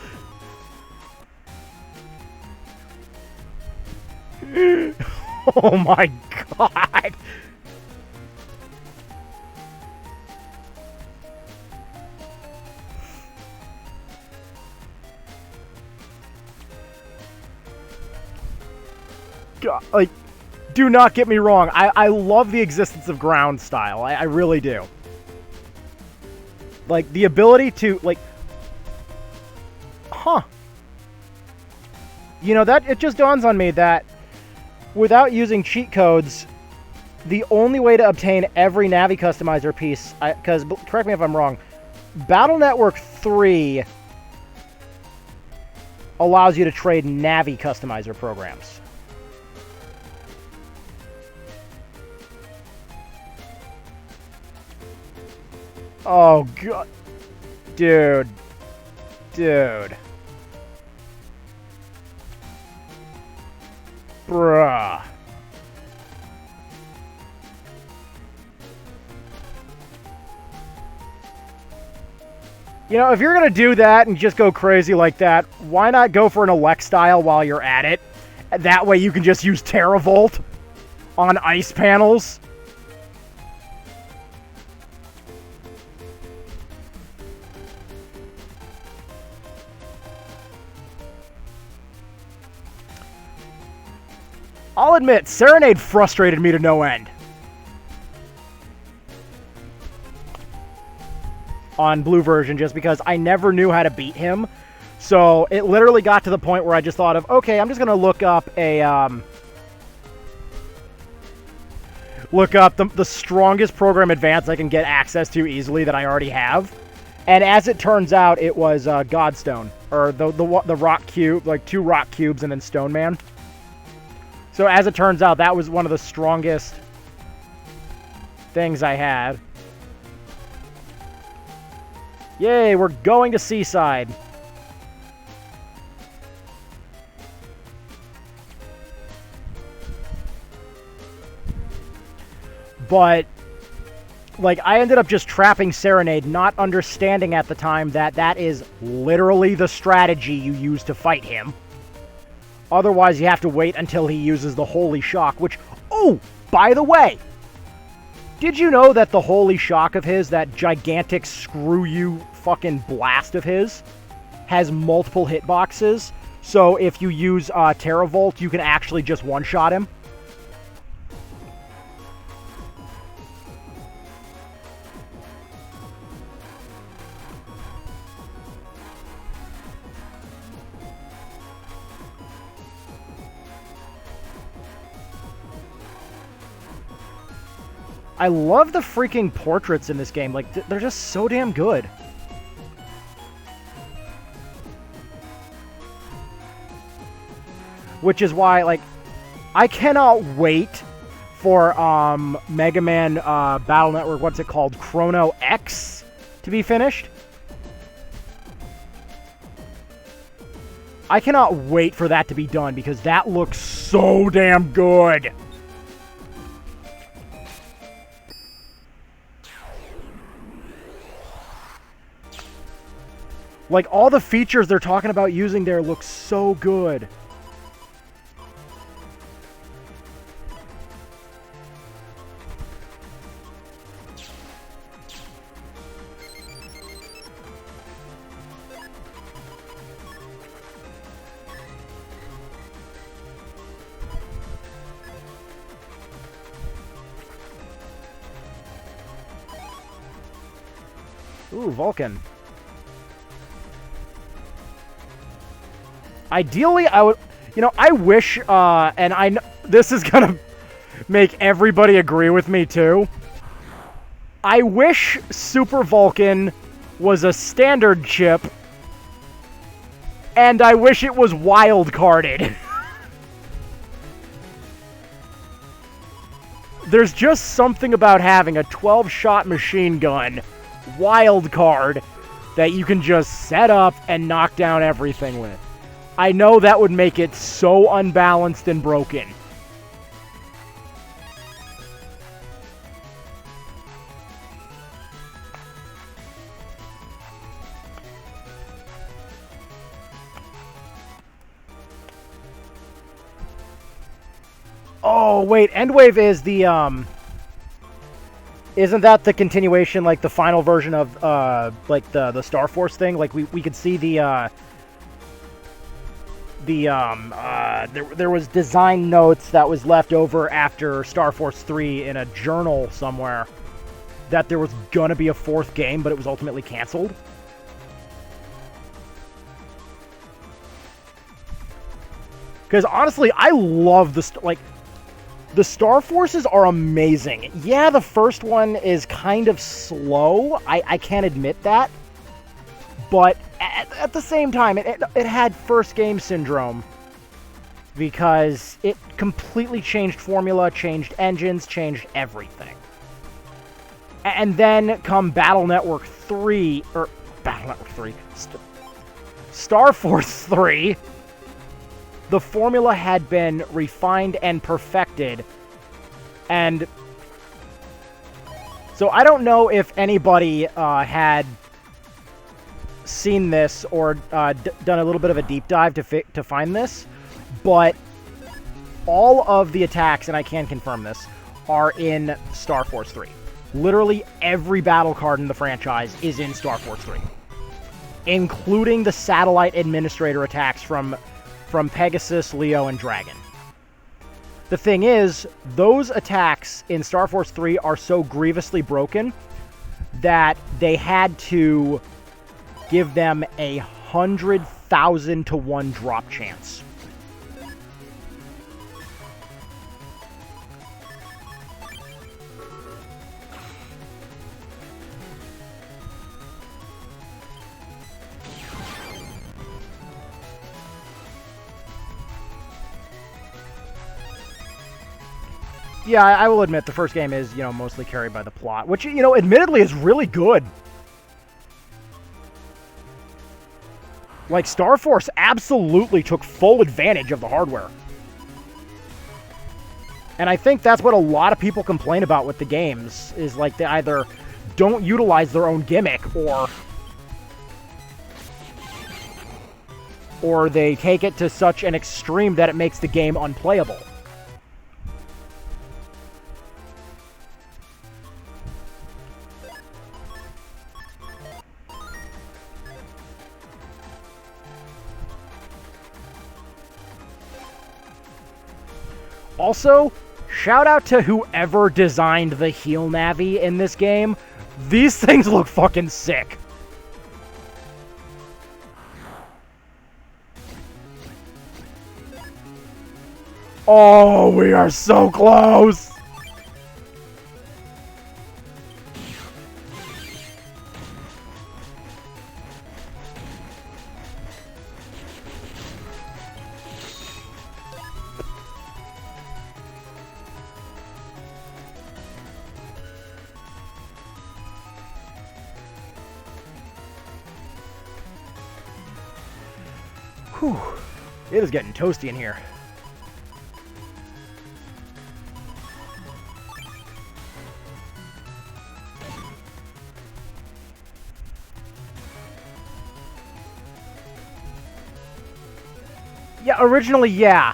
Oh my god. God, like, do not get me wrong. I love the existence of ground style. I really do. Like, the ability to, like... Huh. You know, that, it just dawns on me that without using cheat codes, the only way to obtain every Navi customizer piece, because, correct me if I'm wrong, Battle Network 3 allows you to trade Navi customizer programs. Oh, God. Dude. Dude. Bruh. You know, if you're going to do that and just go crazy like that, why not go for an elect style while you're at it? That way you can just use Terravolt on ice panels. I'll admit, Serenade frustrated me to no end. On blue version, just because I never knew how to beat him. So it literally got to the point where I just thought of, okay, I'm just going to look up a... the strongest program advance I can get access to easily that I already have. And as it turns out, it was Godstone. Or the rock cube, like 2 rock cubes and then Stone Man. So as it turns out, that was one of the strongest things I had. Yay, we're going to Seaside. But, like, I ended up just trapping Serenade, not understanding at the time that that is literally the strategy you use to fight him. Otherwise, you have to wait until he uses the Holy Shock, which... Oh! By the way! Did you know that the Holy Shock of his, that gigantic screw-you fucking blast of his, has multiple hitboxes? So if you use Terravolt, you can actually just one-shot him? I love the freaking portraits in this game. Like, they're just so damn good. Which is why, like, I cannot wait for Megaman Battle Network, what's it called? Chrono X to be finished. I cannot wait for that to be done because that looks so damn good. Like, all the features they're talking about using there look so good. Ooh, Vulcan. Ideally, I would... You know, I wish, and I know this is gonna make everybody agree with me, too. I wish Super Vulcan was a standard chip, and I wish it was wild-carded. There's just something about having a 12-shot machine gun wild card that you can just set up and knock down everything with. I know that would make it so unbalanced and broken. Oh, wait, Endwave is the, isn't that the continuation, like, the final version of, like, the Star Force thing? Like, we could see there was design notes that was left over after Star Force 3 in a journal somewhere that there was gonna be a fourth game, but it was ultimately canceled. Because, honestly, I love the Star Forces are amazing. Yeah, the first one is kind of slow. I can't admit that. But at the same time, it had first game syndrome. Because it completely changed formula, changed engines, changed everything. And then come Battle Network 3, or Battle Network 3, Star Force 3. The formula had been refined and perfected, and so I don't know if anybody had seen this or done a little bit of a deep dive to find this, but all of the attacks, and I can confirm this, are in Star Force 3. Literally every battle card in the franchise is in Star Force 3, including the satellite administrator attacks from Pegasus, Leo, and Dragon. The thing is, those attacks in Star Force 3 are so grievously broken that they had to give them 100,000 to 1 drop chance. Yeah, I will admit the first game is, mostly carried by the plot, which, admittedly is really good. Like, Star Force absolutely took full advantage of the hardware. And I think that's what a lot of people complain about with the games, is like they either don't utilize their own gimmick, or they take it to such an extreme that it makes the game unplayable. Also, shout out to whoever designed the heal navi in this game. These things look fucking sick. Oh, we are so close! Whew. It is getting toasty in here. Yeah, originally, yeah.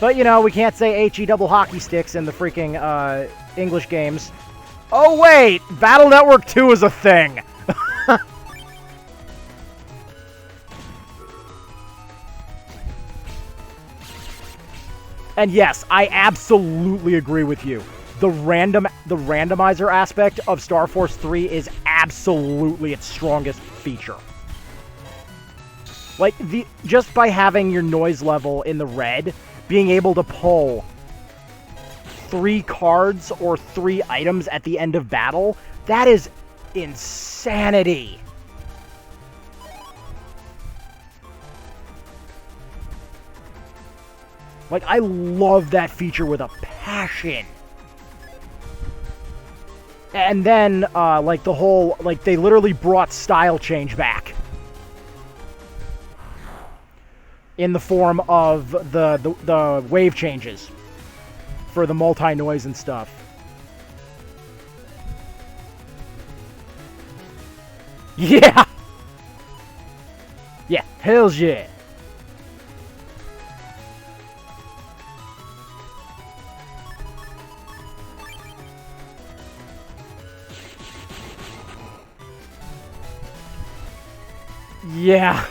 But, you know, we can't say HE double hockey sticks in the freaking English games. Oh, wait! Battle Network 2 is a thing! And yes, I absolutely agree with you. The randomizer aspect of Star Force 3 is absolutely its strongest feature. Like, just by having your noise level in the red, being able to pull 3 cards or 3 items at the end of battle, that is insanity. Like, I love that feature with a passion. And then, like, the whole, like, they literally brought style change back. In the form of the wave changes. For the multi-noise and stuff. Yeah! Yeah, hells yeah. Yeah,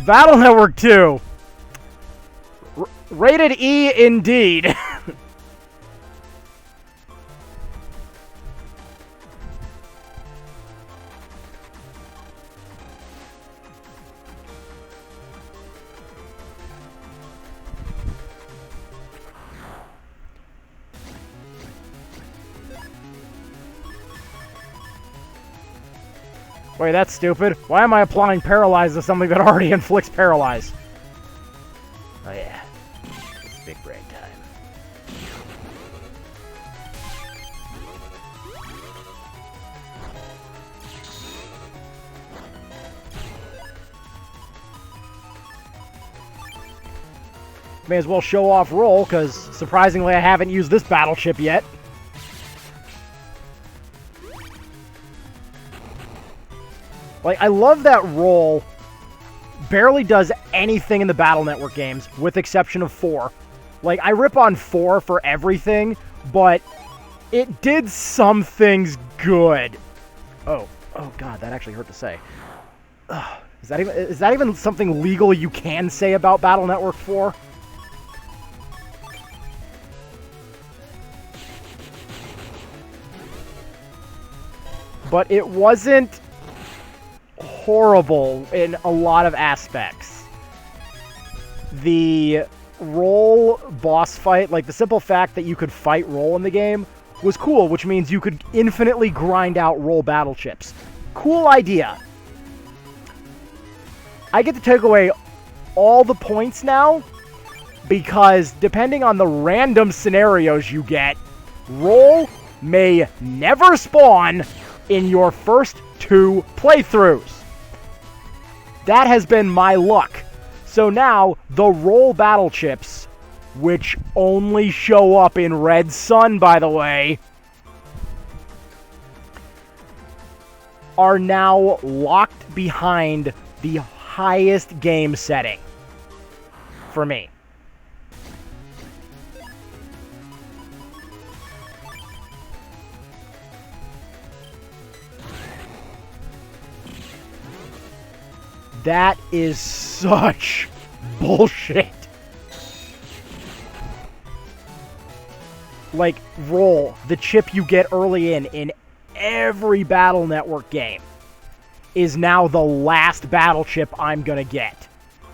Battle Network 2. Rated E indeed. Wait, that's stupid. Why am I applying Paralyze to something that already inflicts Paralyze? Oh yeah. It's big brain time. May as well show off roll, because surprisingly I haven't used this battleship yet. Like, I love that roll barely does anything in the Battle Network games, with exception of 4. Like, I rip on 4 for everything, but it did some things good. Oh god, that actually hurt to say. Ugh, is that even something legal you can say about Battle Network 4? But it wasn't horrible in a lot of aspects. The roll boss fight, like the simple fact that you could fight roll in the game, was cool, which means you could infinitely grind out roll battle chips. Cool idea. I get to take away all the points now, because depending on the random scenarios you get, roll may never spawn in your first 2 playthroughs. That has been my luck. So now, the roll battle chips, which only show up in Red Sun, by the way, are now locked behind the highest game setting for me. That is such bullshit. Like, roll, the chip you get early in every Battle Network game is now the last battle chip I'm gonna get.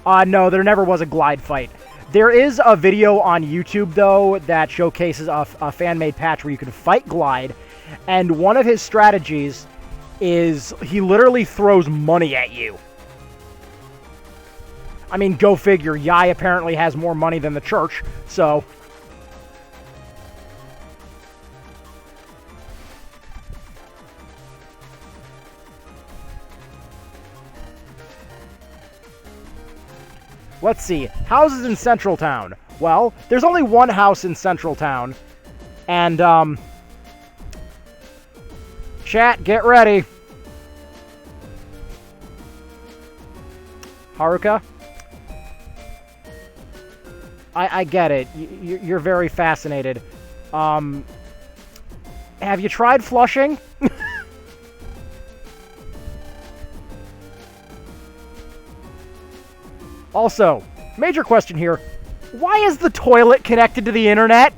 No, there never was a glide fight. There is a video on YouTube, though, that showcases a fan-made patch where you can fight Glide, and one of his strategies is he literally throws money at you. I mean, go figure. Yai apparently has more money than the church, so... Let's see. Houses in Central Town. Well, there's only one house in Central Town. And, chat, get ready. Haruka? I get it. You're very fascinated. Have you tried flushing? Also, major question here. Why is the toilet connected to the internet?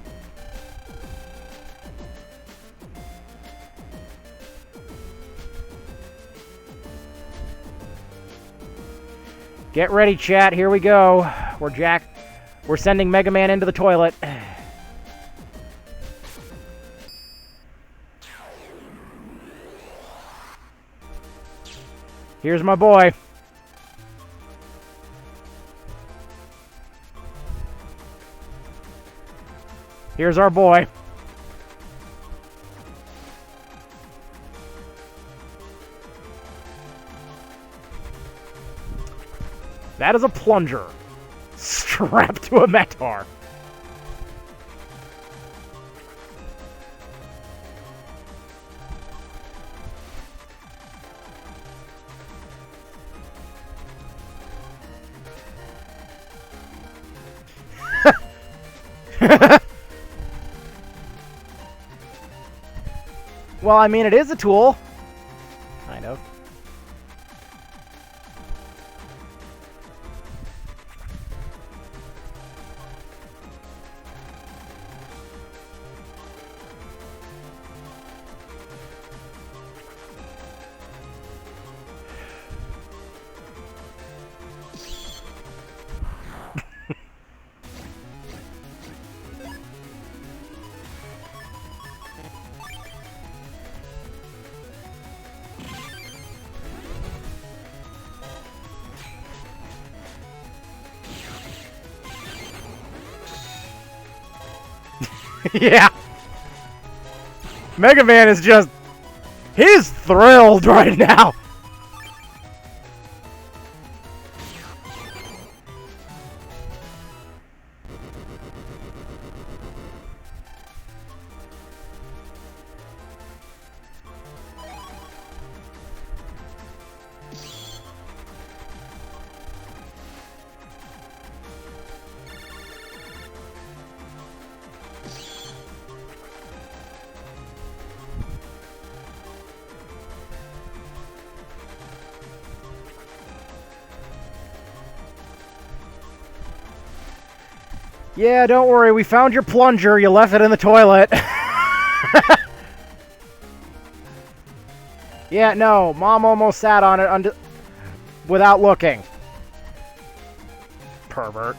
Get ready, chat. Here we go. We're sending Megaman into the toilet. Here's my boy. Here's our boy. That is a plunger strapped to a Metar. Well, I mean, it is a tool. Kind of. Yeah. Mega Man is just... He's thrilled right now. Yeah, don't worry. We found your plunger. You left it in the toilet. Yeah, no. Mom almost sat on it without looking. Pervert.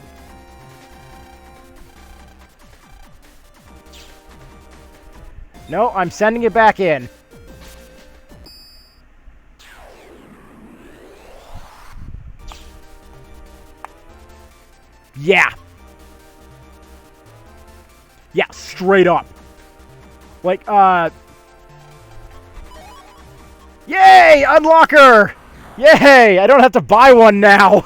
No, I'm sending it back in. Yeah. Yeah, straight up. Like, Yay! Unlocker! Yay! I don't have to buy one now!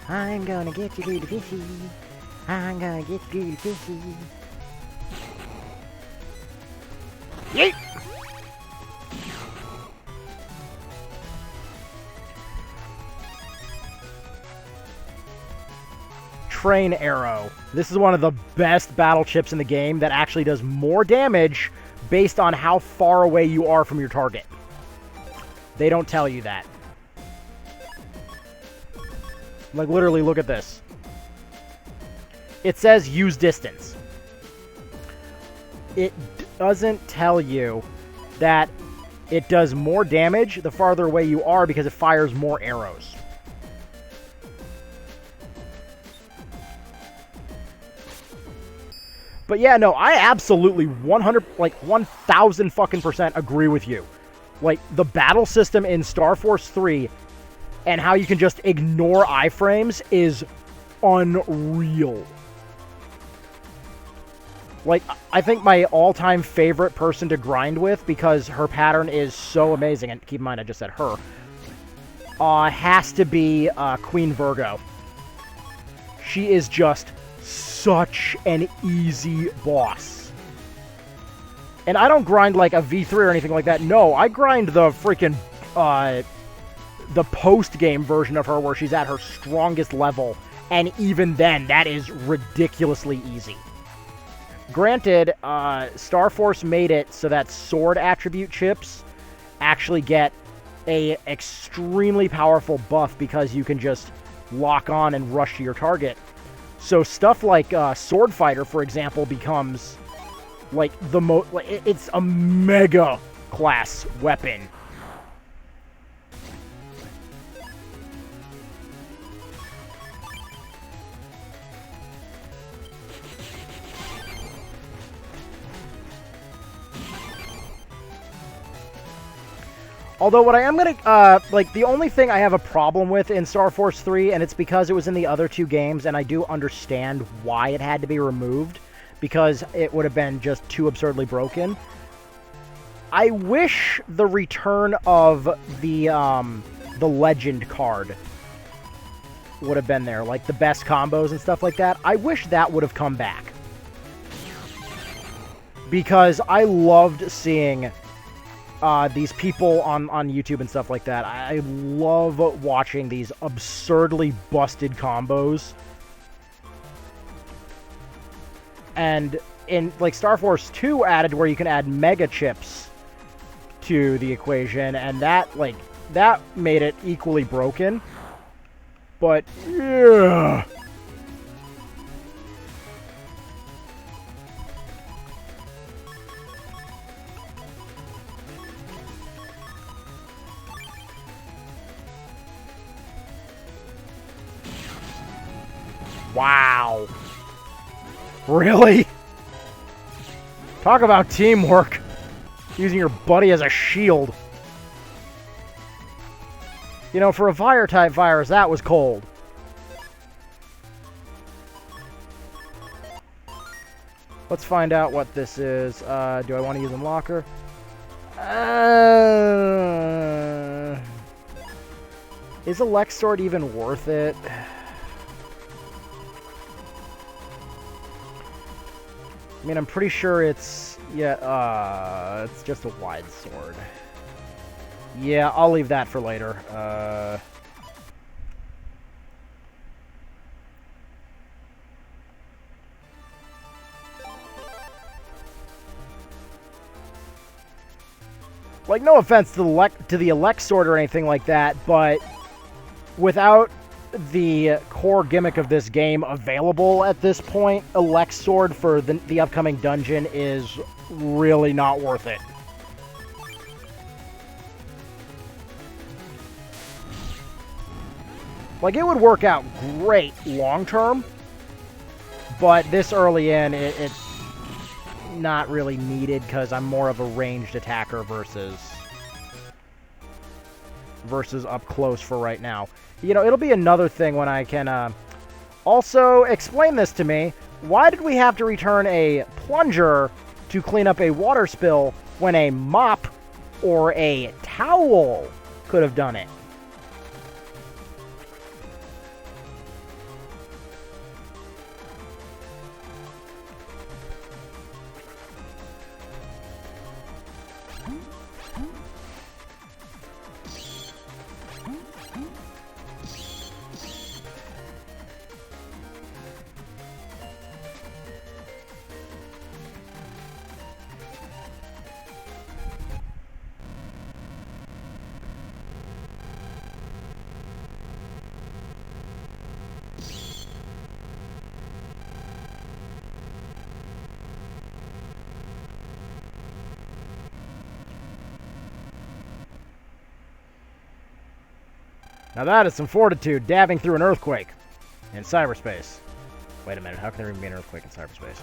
I'm gonna get you, little fishy. I'm gonna get you, fishy. Yeet! Train arrow. This is one of the best battle chips in the game that actually does more damage based on how far away you are from your target. They don't tell you that. Like, literally, look at this. It says use distance. It doesn't tell you that it does more damage the farther away you are because it fires more arrows. But yeah, no, I absolutely 100, like 1,000 fucking % agree with you. Like, the battle system in Star Force 3 and how you can just ignore iframes is unreal. Like, I think my all-time favorite person to grind with, because her pattern is so amazing, and keep in mind I just said her, has to be Queen Virgo. She is just such an easy boss. And I don't grind like a V3 or anything like that. No, I grind the freaking, the post-game version of her where she's at her strongest level. And even then, that is ridiculously easy. Granted, Star Force made it so that sword attribute chips actually get a extremely powerful buff because you can just lock on and rush to your target. So stuff like Sword Fighter, for example, becomes like the most. It's a mega class weapon. Although what I am going to, like, the only thing I have a problem with in Star Force 3, and it's because it was in the other two games, and I do understand why it had to be removed, because it would have been just too absurdly broken. I wish the return of the Legend card would have been there, like the best combos and stuff like that. I wish that would have come back. Because I loved seeing these people on YouTube and stuff like that. I love watching these absurdly busted combos. And in like Star Force 2 added where you can add mega chips to the equation, and that made it equally broken. But yeah. Wow. Really? Talk about teamwork. Using your buddy as a shield. You know, for a fire-type virus, that was cold. Let's find out what this is. Do I want to use Unlocker? Is a Lex Sword even worth it? I mean, I'm pretty sure it's, it's just a wide sword. Yeah, I'll leave that for later. Like, no offense to the Elect Sword or anything like that, but without the core gimmick of this game available at this point, Elect Sword for the upcoming dungeon is really not worth it. Like, it would work out great long-term, but this early in, it's not really needed because I'm more of a ranged attacker versus up close for right now. You know, it'll be another thing when I can also explain this to me. Why did we have to return a plunger to clean up a water spill when a mop or a towel could have done it? Now that is some fortitude, dabbing through an earthquake in cyberspace. Wait a minute, how can there even be an earthquake in cyberspace?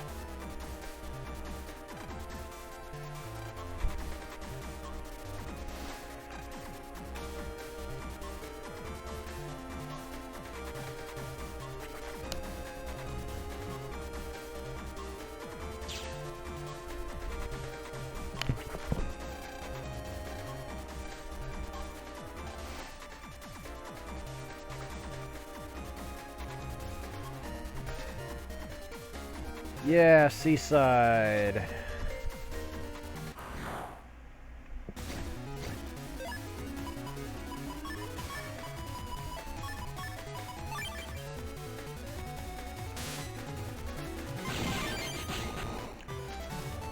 Yeah, seaside.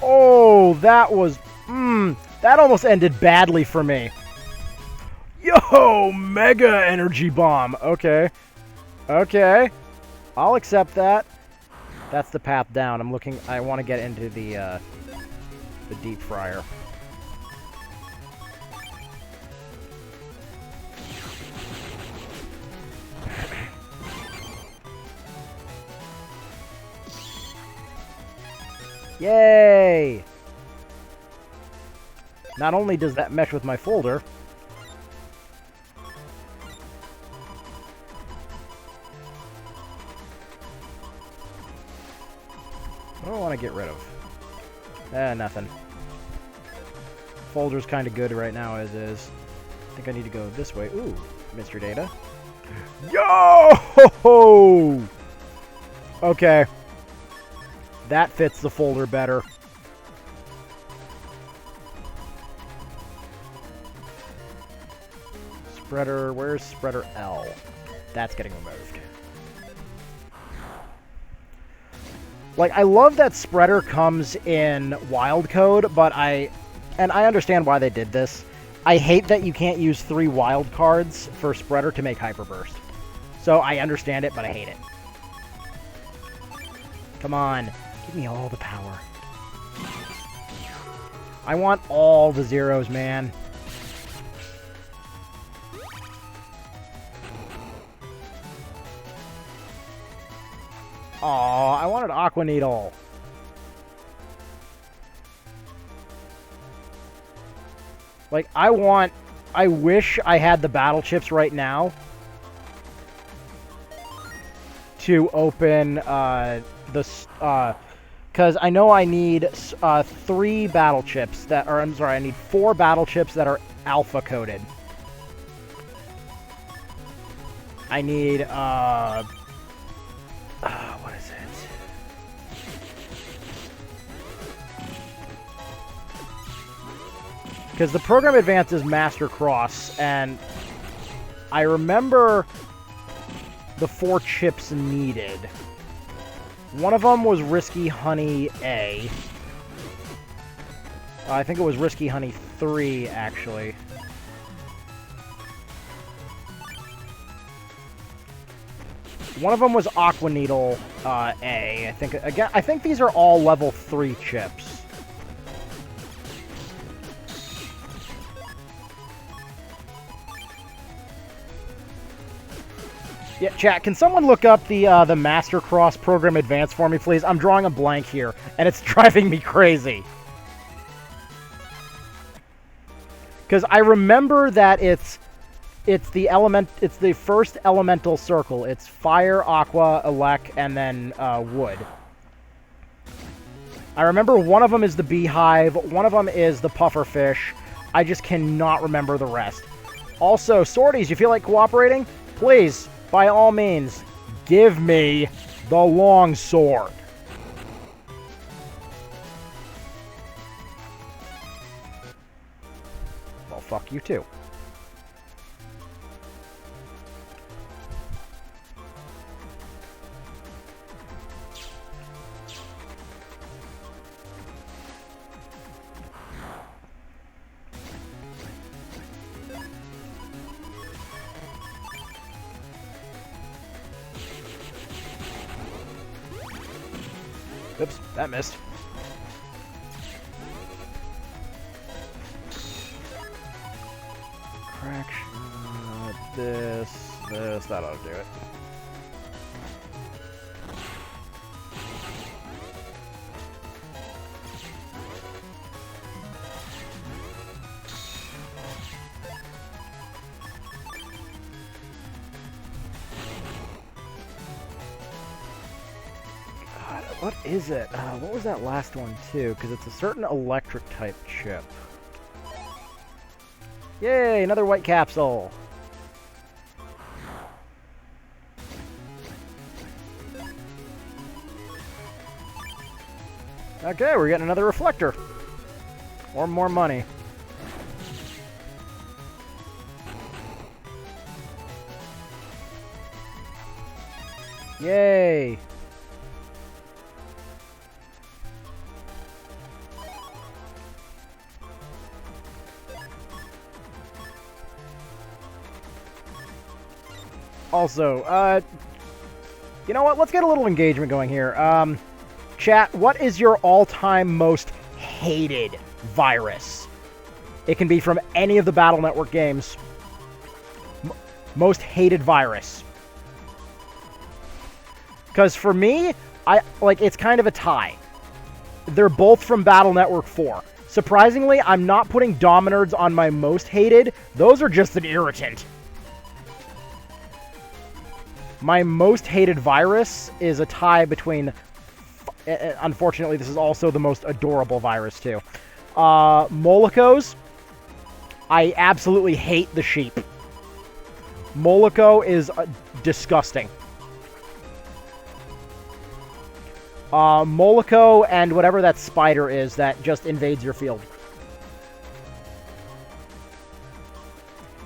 Oh, that was... that almost ended badly for me. Yo, Mega Energy Bomb. Okay. Okay. I'll accept that. That's the path down. I'm looking... I want to get into the deep fryer. Yay! Not only does that mesh with my folder... What do I want to get rid of? Nothing. Folder's kind of good right now as is. I think I need to go this way. Ooh, Mr. Data. Yo! Okay. That fits the folder better. Spreader, where's Spreader L? That's getting removed. Like, I love that Spreader comes in wild code, but I understand why they did this. I hate that you can't use 3 wild cards for Spreader to make Hyper Burst. So I understand it, but I hate it. Come on, give me all the power. I want all the zeros, man. Aw, I wanted Aqua Needle. Like, I wish I had the battle chips right now to open, because I know I need 3 battle chips that are, I'm sorry, I need 4 battle chips that are alpha coded. I need, what is it? Because the program advance is Master Cross, and I remember the 4 chips needed. One of them was Risky Honey A. I think it was Risky Honey 3, actually. One of them was Aqua Needle A. I think again. I think these are all level 3 chips. Yeah, chat. Can someone look up the Master Cross Program Advance for me, please? I'm drawing a blank here, and it's driving me crazy. Because I remember that it's the first elemental circle. It's fire, aqua, elec, and then wood. I remember one of them is the beehive, one of them is the pufferfish. I just cannot remember the rest. Also, Swordies, you feel like cooperating? Please, by all means, give me the long sword. Well, fuck you too. Oops, that missed. Crack shot, this. this. That ought to do it. God, what is it? What was that last one, too? Because it's a certain electric type chip. Yay, another white capsule. Okay, we're getting another reflector. Or more money. Yay! Also, you know what? Let's get a little engagement going here. Chat, what is your all-time most hated virus? It can be from any of the Battle Network games. Most hated virus. Because for me, it's kind of a tie. They're both from Battle Network 4. Surprisingly, I'm not putting Dominards on my most hated. Those are just an irritant. My most hated virus is a tie between... Unfortunately, this is also the most adorable virus, too. Molicos. I absolutely hate the sheep. Molico is disgusting. Molico and whatever that spider is that just invades your field.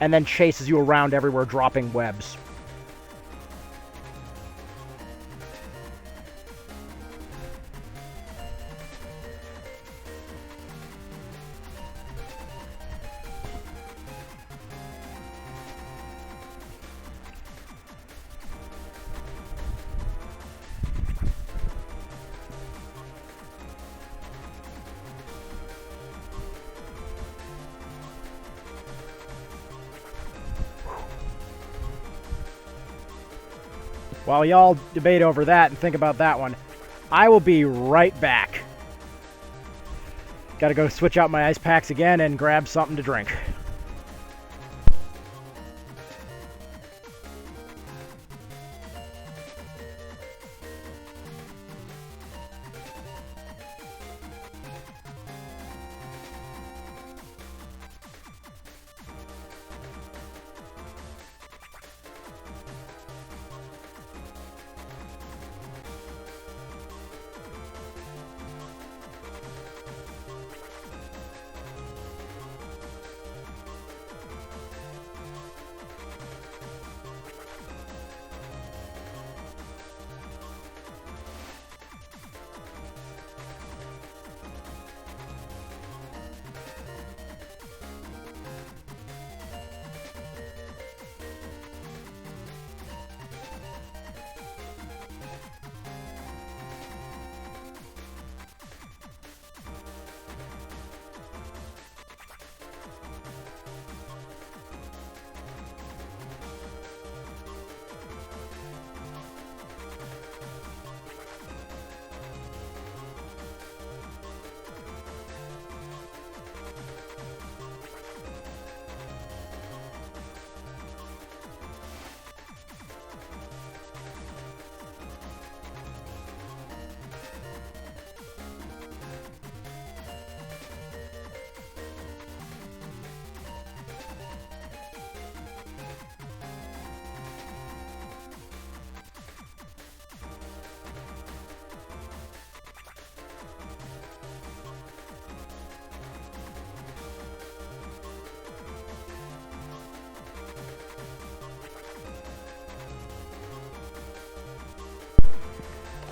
And then chases you around everywhere, dropping webs. While y'all debate over that and think about that one, I will be right back. Gotta go switch out my ice packs again and grab something to drink.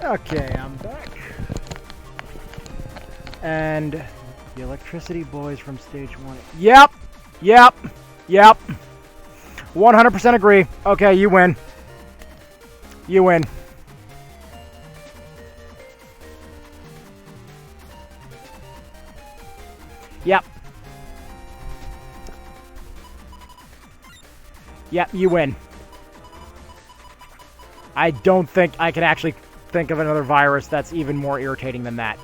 Okay, I'm back. And the electricity boys from stage 1. Yep! 100% agree. Okay, you win. You win. Yep. Yep, you win. I don't think I can actually think of another virus that's even more irritating than that.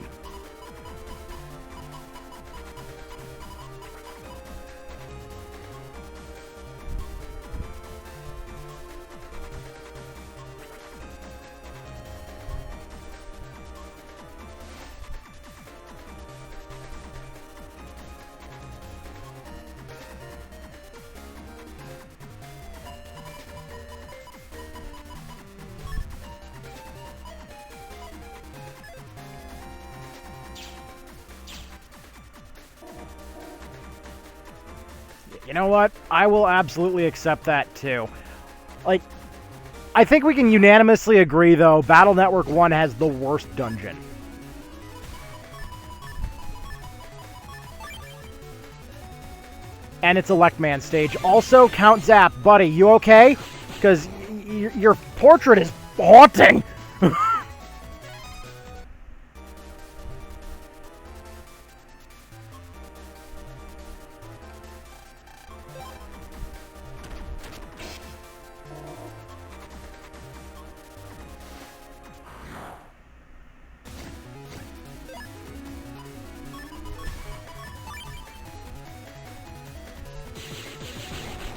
You know what? I will absolutely accept that, too. Like, I think we can unanimously agree, though, Battle Network 1 has the worst dungeon. And it's a Leckman stage. Also, Count Zap, buddy, you okay? Because your portrait is haunting!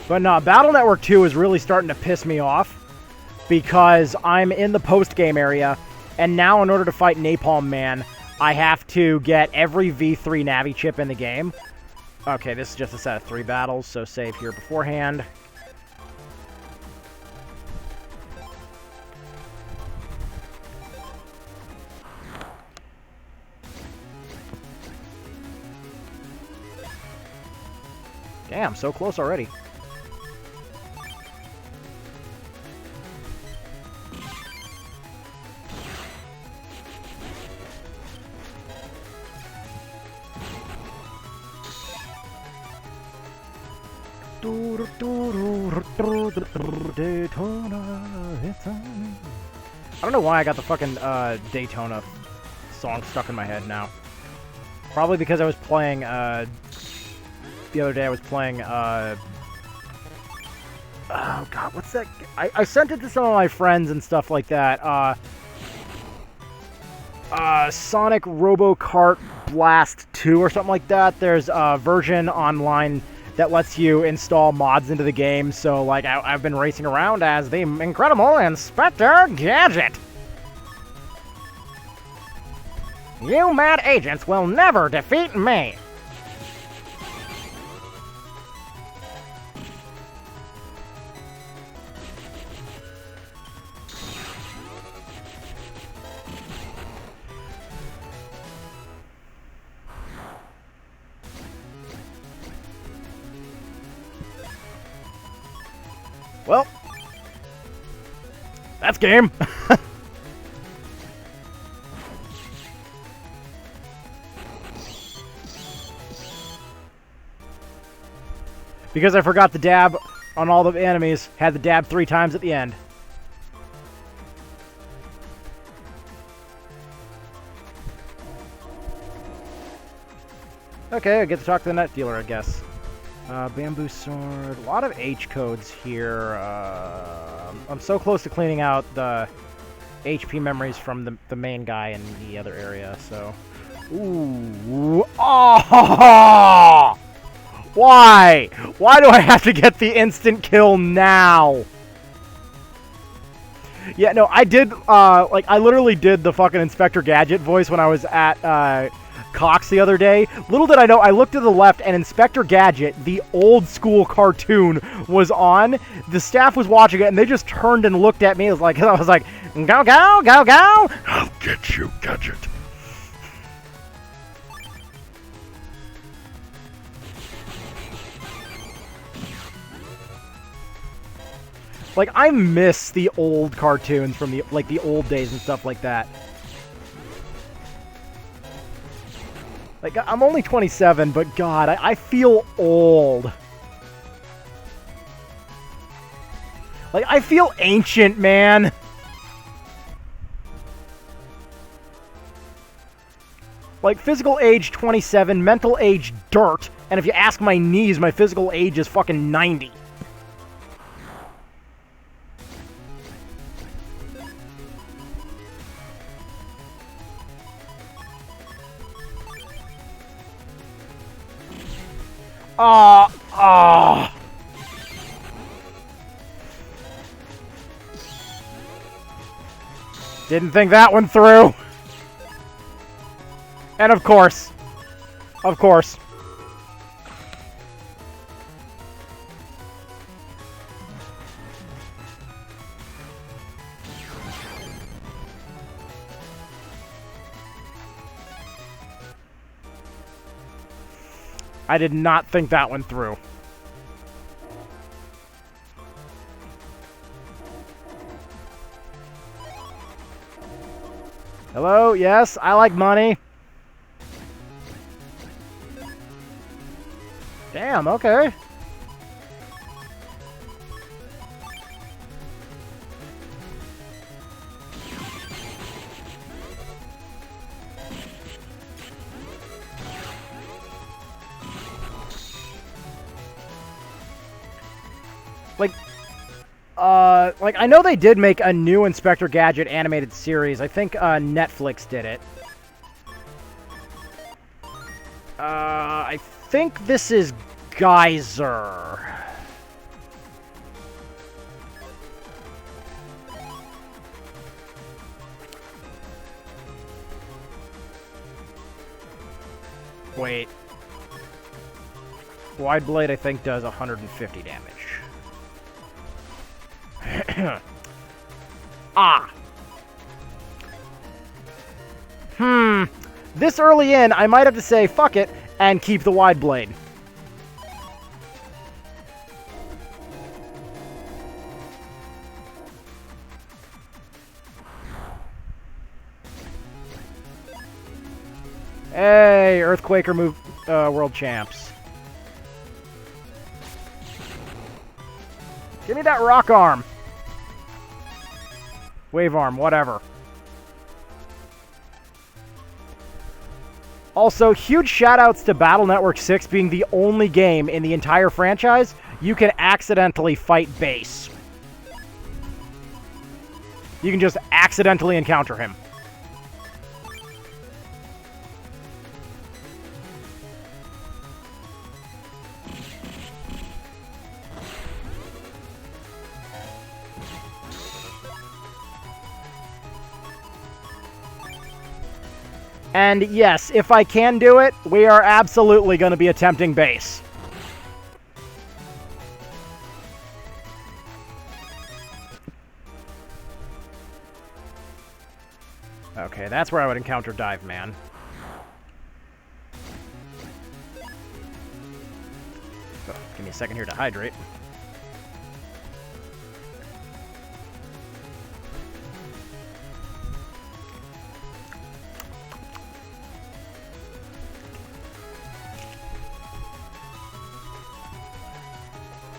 But no, Battle Network 2 is really starting to piss me off because I'm in the post-game area, and now in order to fight Napalm Man, I have to get every V3 Navi chip in the game. Okay, this is just a set of 3 battles, so save here beforehand. Damn, so close already. I don't know why I got the fucking Daytona song stuck in my head now. Probably because I was playing, the other day I was playing, oh god, what's that? I sent it to some of my friends and stuff like that. Sonic Robo Kart Blast 2 or something like that. There's a version online that lets you install mods into the game, so like I've been racing around as the incredible Inspector Gadget. You mad agents will never defeat me. Well, that's game. Because I forgot the dab on all the enemies, had the dab 3 times at the end. Okay, I get to talk to the net dealer, I guess. Bamboo sword, a lot of H codes here. I'm so close to cleaning out the HP memories from the main guy in the other area, so... Ooh! Oh! Why? Why do I have to get the instant kill now? Yeah, no, I did, like, I literally did the fucking Inspector Gadget voice when I was at, Cox the other day. Little did I know, I looked to the left and Inspector Gadget, the old school cartoon, was on. The staff was watching it and they just turned and looked at me. It was like, I was like, go, go, go, go! I'll get you, Gadget. Like, I miss the old cartoons from the, like, the old days and stuff like that. Like, I'm only 27, but God, I feel old. Like, I feel ancient, man. Like, physical age 27, mental age dirt, and if you ask my knees, my physical age is fucking 90. Oh. Didn't think that one through. And of course. Of course. I did not think that one through. Hello? Yes, I like money. Damn, okay. Like, I know they did make a new Inspector Gadget animated series. I think, Netflix did it. I think this is Geyser. Wait. Wide Blade, I think, does 150 damage. Ah. This early in, I might have to say, fuck it, and keep the Wide Blade. Hey, Earthquaker move, world champs. Give me that rock arm. Wave arm, whatever. Also, huge shoutouts to Battle Network 6 being the only game in the entire franchise you can accidentally fight Base. You can just accidentally encounter him. And yes, if I can do it, we are absolutely going to be attempting Base. Okay, that's where I would encounter DABMAN. Oh, give me a second here to hydrate.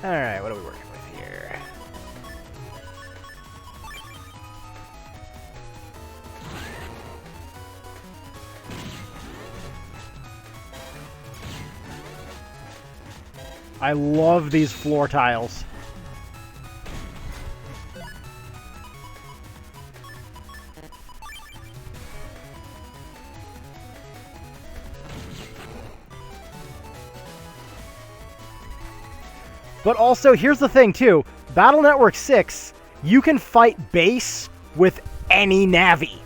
Alright, what are we working with here? I love these floor tiles. But also, here's the thing, too. Battle Network 6, you can fight Base with any Navi.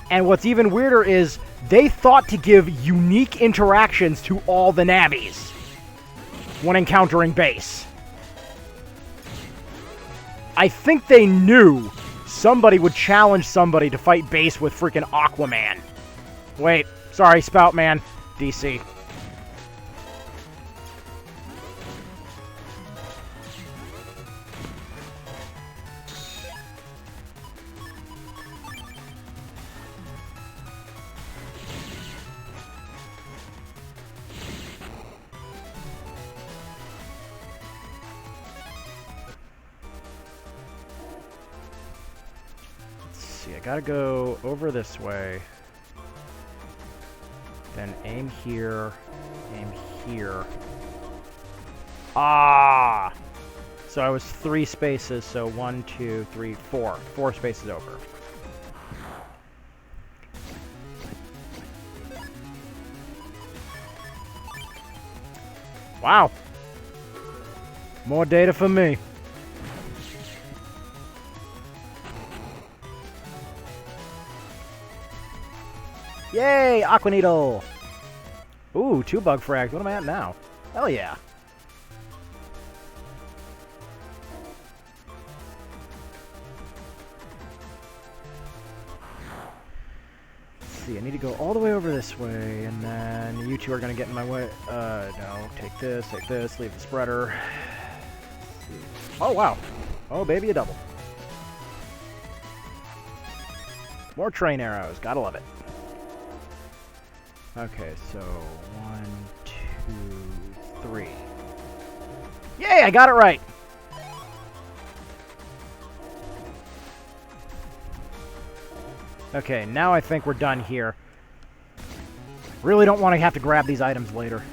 And what's even weirder is, they thought to give unique interactions to all the Navis when encountering Base. I think they knew somebody would challenge somebody to fight Base with freaking Aquaman. Wait, sorry, Spoutman. DC. I gotta go over this way, then aim here, aim here. Ah! So I was 3 spaces, so 1, 2, 3, 4. 4 spaces over. Wow. More data for me. Yay, Aqua Needle! Ooh, 2 bug frags. What am I at now? Hell yeah. Let's see, I need to go all the way over this way, and then you two are going to get in my way. No, take this, leave the spreader. Oh, wow. Oh, baby, a double. More train arrows. Gotta love it. Okay, so 1, 2, 3. Yay, I got it right! Okay, now I think we're done here. Really don't want to have to grab these items later.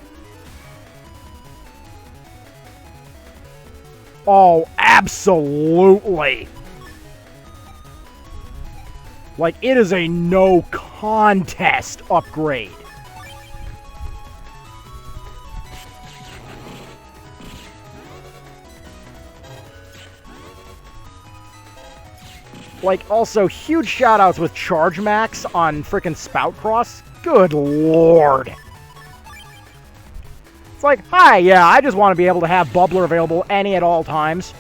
Oh, absolutely! Like, it is a no contest upgrade. Like, also, huge shoutouts with Charge Max on frickin' Spout Cross. Good lord. It's like, hi, yeah, I just want to be able to have Bubbler available any at all times.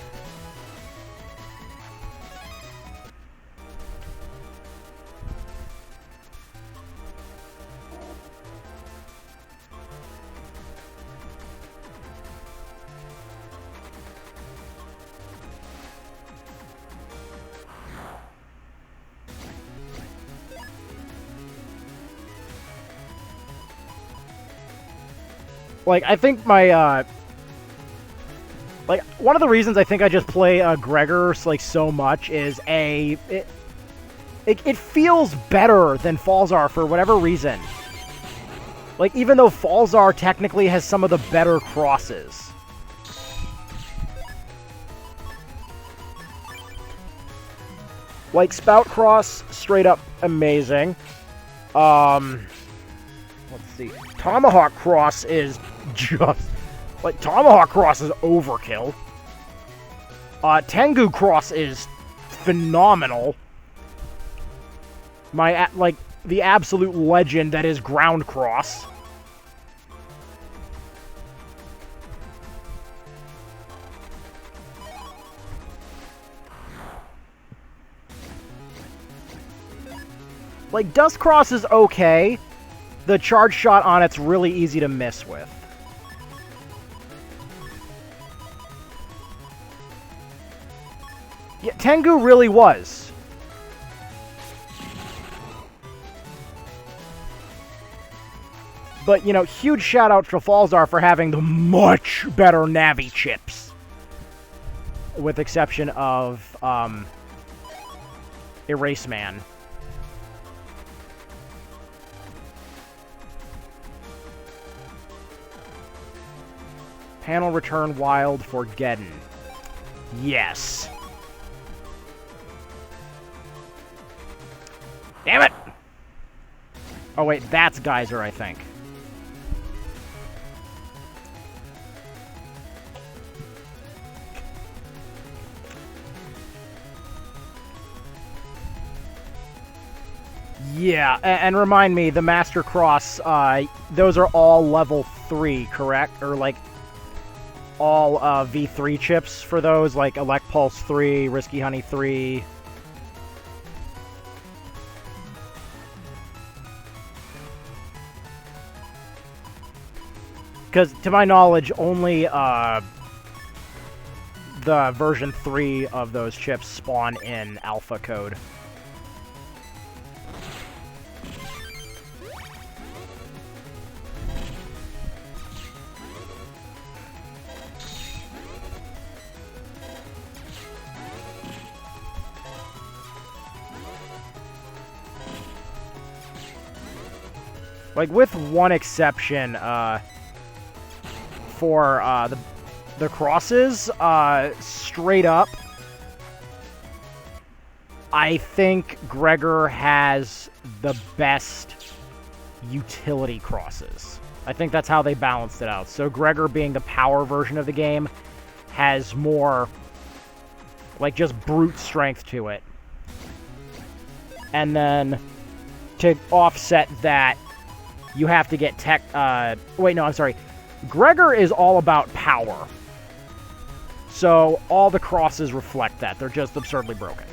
Like, I think my, like, one of the reasons I think I just play Gregor, like, so much is, it feels better than Falzar for whatever reason. Like, even though Falzar technically has some of the better crosses. Like, Spout Cross, straight up amazing. Let's see. Tomahawk Cross is just... Like, Tomahawk Cross is overkill. Tengu Cross is phenomenal. Like, the absolute legend that is Ground Cross. Like, Dust Cross is okay. The charge shot on it's really easy to miss with. Yeah, Tengu really was. But, you know, huge shout out to Falzar for having the much better Navi chips. With exception of, Erase Man. Panel return wild for Geddon. Yes. Damn it! Oh wait, that's Geyser, I think. Yeah, and remind me, the Master Cross, those are all level 3, correct? Or, like, all V3 chips for those, like Elect Pulse 3, Risky Honey 3. Because, to my knowledge, only the version 3 of those chips spawn in alpha code. Like, with one exception, for the crosses, straight up, I think Gregor has the best utility crosses. I think that's how they balanced it out. So Gregor, being the power version of the game, has more, like, just brute strength to it. And then, to offset that, you have to get tech... wait, no, I'm sorry. Gregor is all about power. So, all the crosses reflect that. They're just absurdly broken.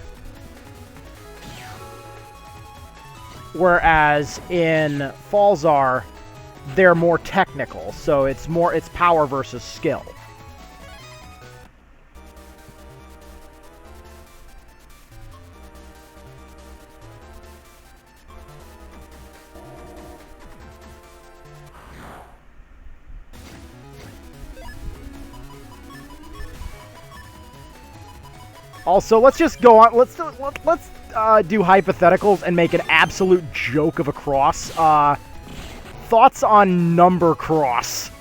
Whereas in Falzar, they're more technical, so it's power versus skill. Also, let's just go on. Let's do hypotheticals and make an absolute joke of a cross. Thoughts on number cross?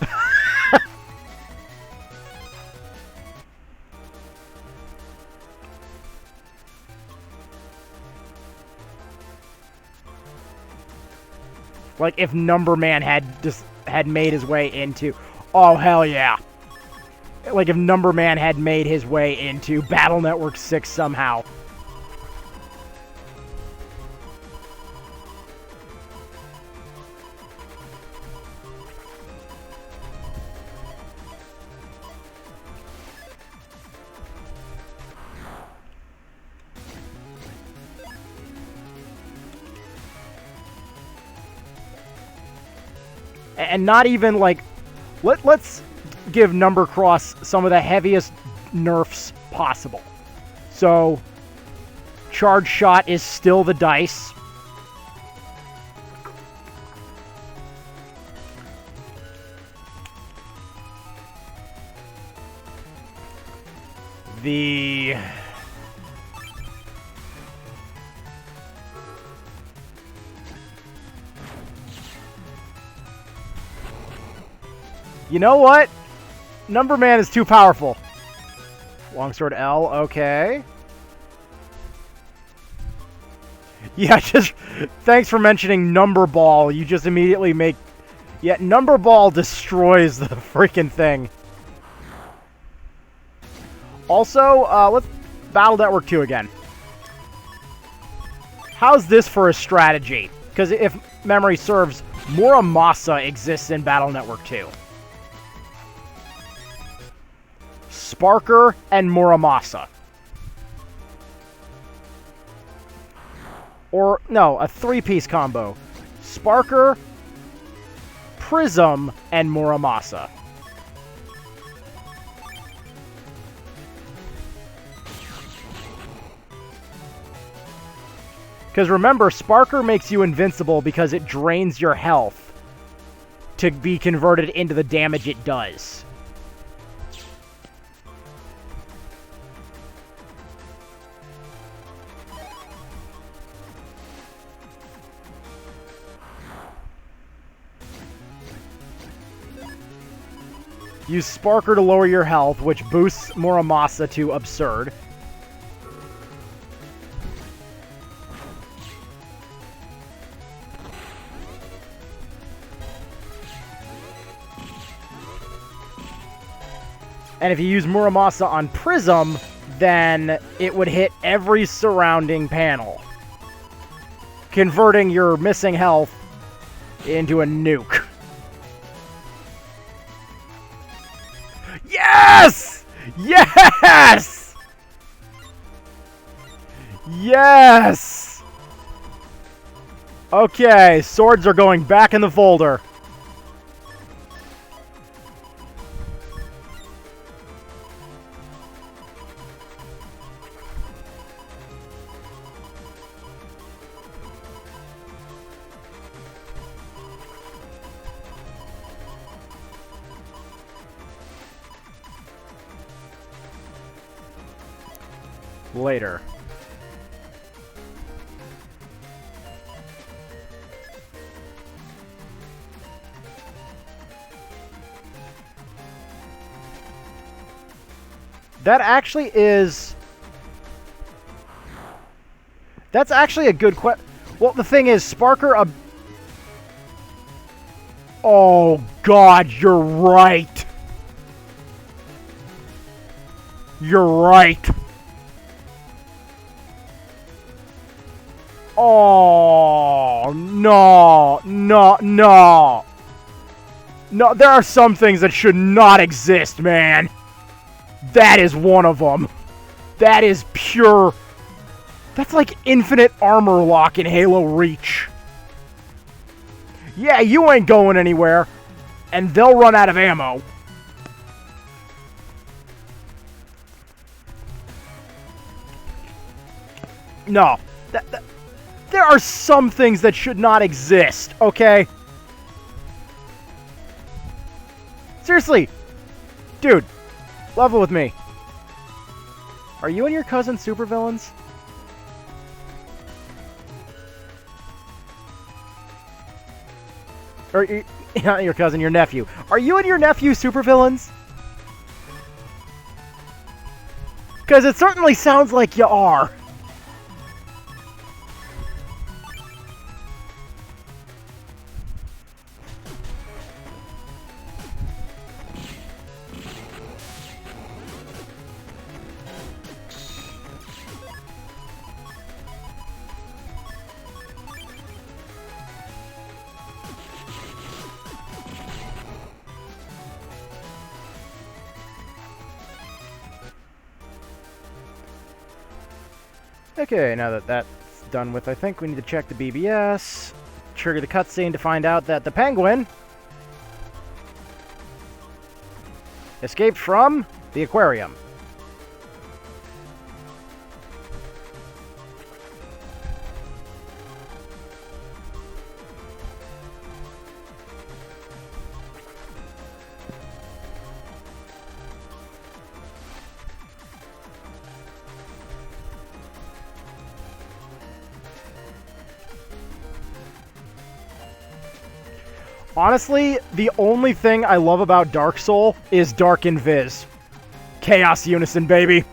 Like if Number Man had made his way into, oh hell yeah. Like if Number Man had made his way into Battle Network 6 somehow. And not even like, let's give Number Cross some of the heaviest nerfs possible. So, Charge Shot is still the dice. You know what? Number Man is too powerful. Longsword L, okay. Yeah, just thanks for mentioning Number Ball. You just immediately make... Yeah, Number Ball destroys the freaking thing. Also, let's Battle Network 2 again. How's this for a strategy? Because if memory serves, Muramasa exists in Battle Network 2. Sparker and Muramasa. Or, no, a three-piece combo. Sparker, Prism, and Muramasa. Because remember, Sparker makes you invincible because it drains your health to be converted into the damage it does. Use Sparker to lower your health, which boosts Muramasa to absurd. And if you use Muramasa on Prism, then it would hit every surrounding panel, converting your missing health into a nuke. Yes! Yes! Yes! Okay, swords are going back in the folder. Later. That actually is... That's actually a good question. Well, the thing is, Sparker... Oh, God, you're right. You're right. Oh, no, no, no. No, there are some things that should not exist, man. That is one of them. That is pure... That's like infinite armor lock in Halo Reach. Yeah, you ain't going anywhere. And they'll run out of ammo. No. There are some things that should not exist, okay? Seriously. Dude, level with me. Are you and your cousin supervillains? Or, not your cousin, your nephew. Are you and your nephew supervillains? Because it certainly sounds like you are. Okay, now that that's done with, I think we need to check the BBS, trigger the cutscene to find out that the penguin escaped from the aquarium. Honestly, the only thing I love about Dark Soul is Dark Invis. Chaos Unison, baby.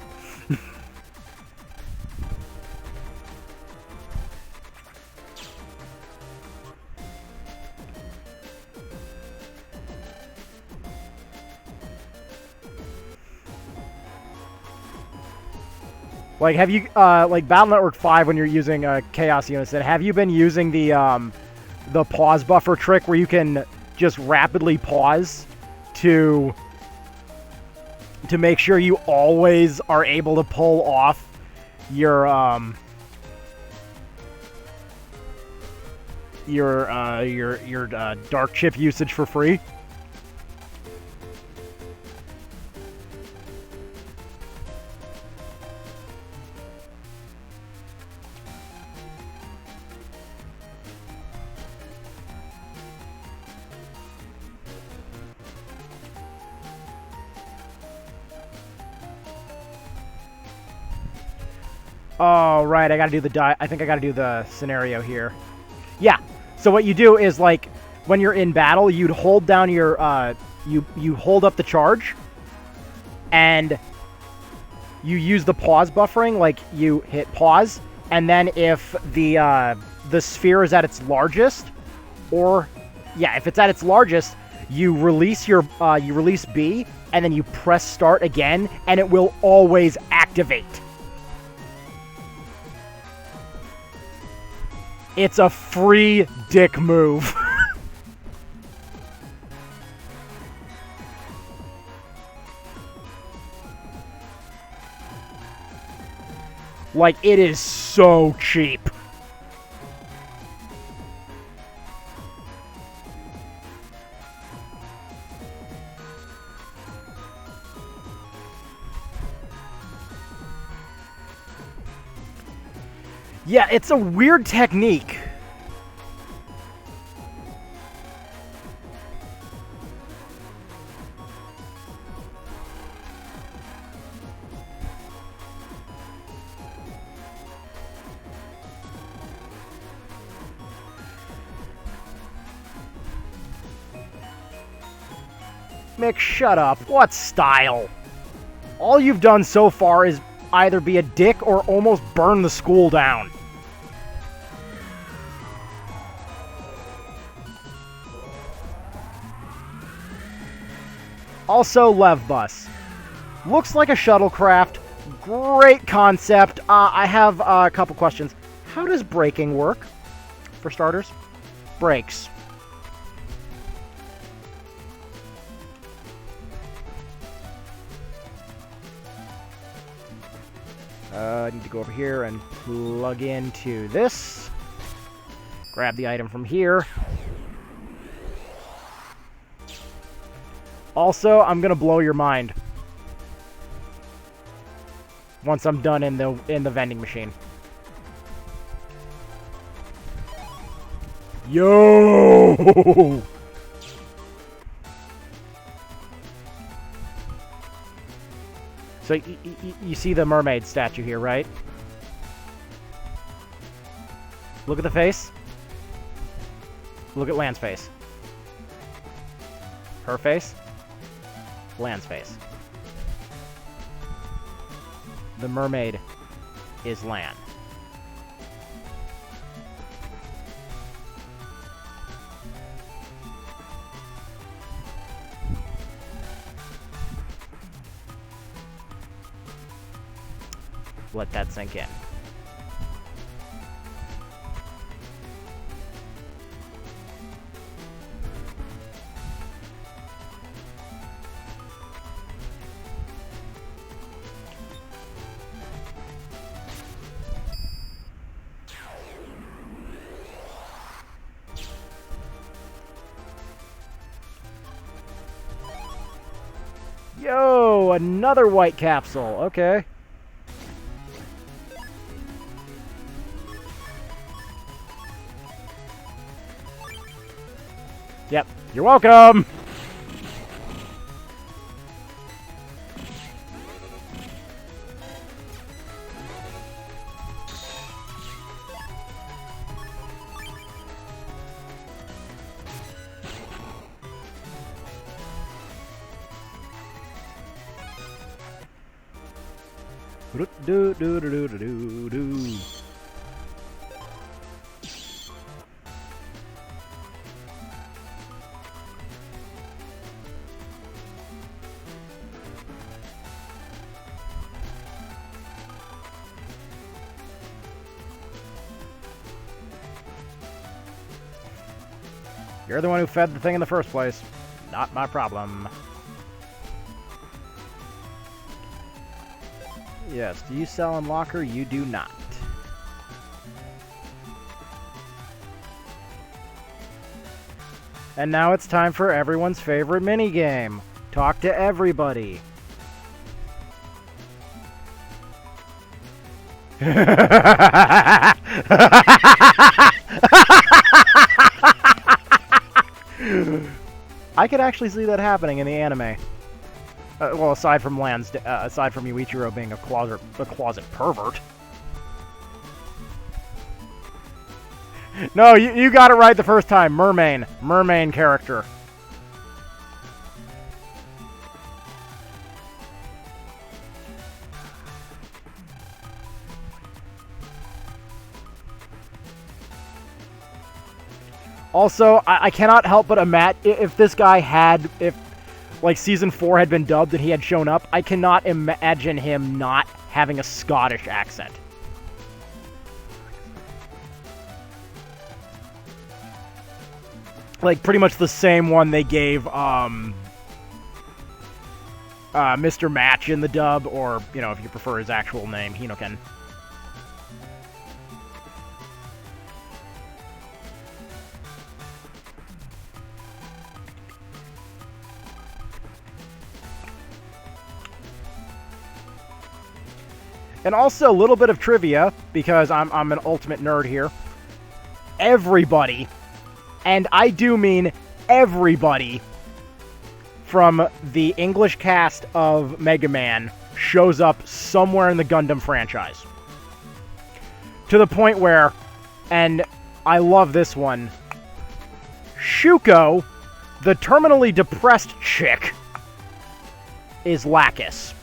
Like, have you, like, Battle Network 5 when you're using Chaos Unison, have you been using the pause buffer trick where you can just rapidly pause to make sure you always are able to pull off your dark chip usage for free? Oh, right, I gotta do I think I gotta do the scenario here. Yeah, so what you do is, like, when you're in battle, you'd hold down your, you hold up the charge, and you use the pause buffering, like, you hit pause, and then if the sphere is at its largest, or, yeah, if it's at its largest, you release your, you release B, and then you press start again, and it will always activate. It's a free dick move. Like, it is so cheap. Yeah, it's a weird technique. Mick, shut up. What style? All you've done so far is either be a dick or almost burn the school down. Also, Lev Bus. Looks like a shuttlecraft. Great concept. I have a couple questions. How does braking work, for starters? Brakes. I need to go over here and plug into this. Grab the item from here. Also, I'm gonna blow your mind once I'm done in the vending machine. Yo! So you see the mermaid statue here, right? Look at the face. Look at Lan's face. Her face. Lan's face. The mermaid is Lan. Let that sink in. Yo, another white capsule. Okay. Yep, you're welcome! Do do do do do do do. You're the one who fed the thing in the first place. Not my problem. Yes, do you sell in locker? You do not. And now it's time for everyone's favorite minigame. Talk to everybody. I could actually see that happening in the anime. Well, aside from aside from Yuichiro being a closet pervert. No, you got it right the first time. Mermaid character. Also, I cannot help but imagine if this guy had, like season 4 had been dubbed and he had shown up, I cannot imagine him not having a Scottish accent. Like pretty much the same one they gave Mr. Match in the dub, or, you know, if you prefer his actual name, Hinoken. And also a little bit of trivia, because I'm an ultimate nerd here. Everybody, and I do mean everybody, from the English cast of Megaman shows up somewhere in the Gundam franchise. To the point where, and I love this one, Shuko, the terminally depressed chick, is Lacus.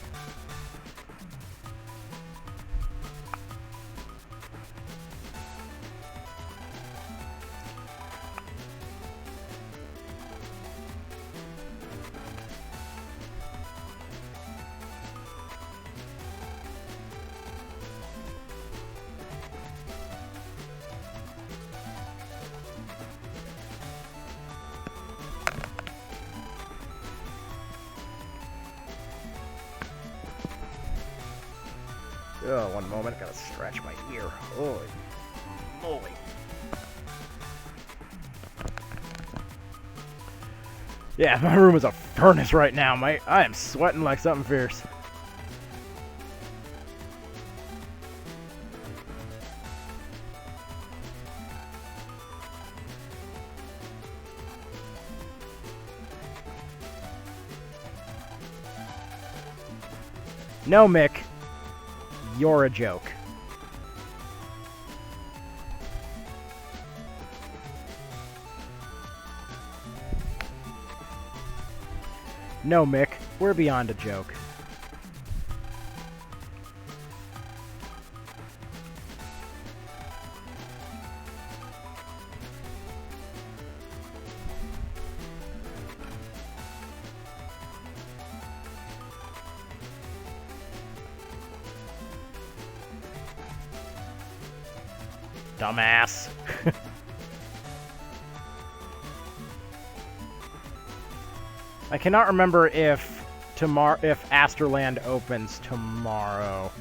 Oh, one moment. Gotta stretch my ear. Holy moly. Yeah, my room is a furnace right now, mate. I am sweating like something fierce. No, Mick. You're a joke. No, Mick. We're beyond a joke. Dumbass. I cannot remember if Asterland opens tomorrow.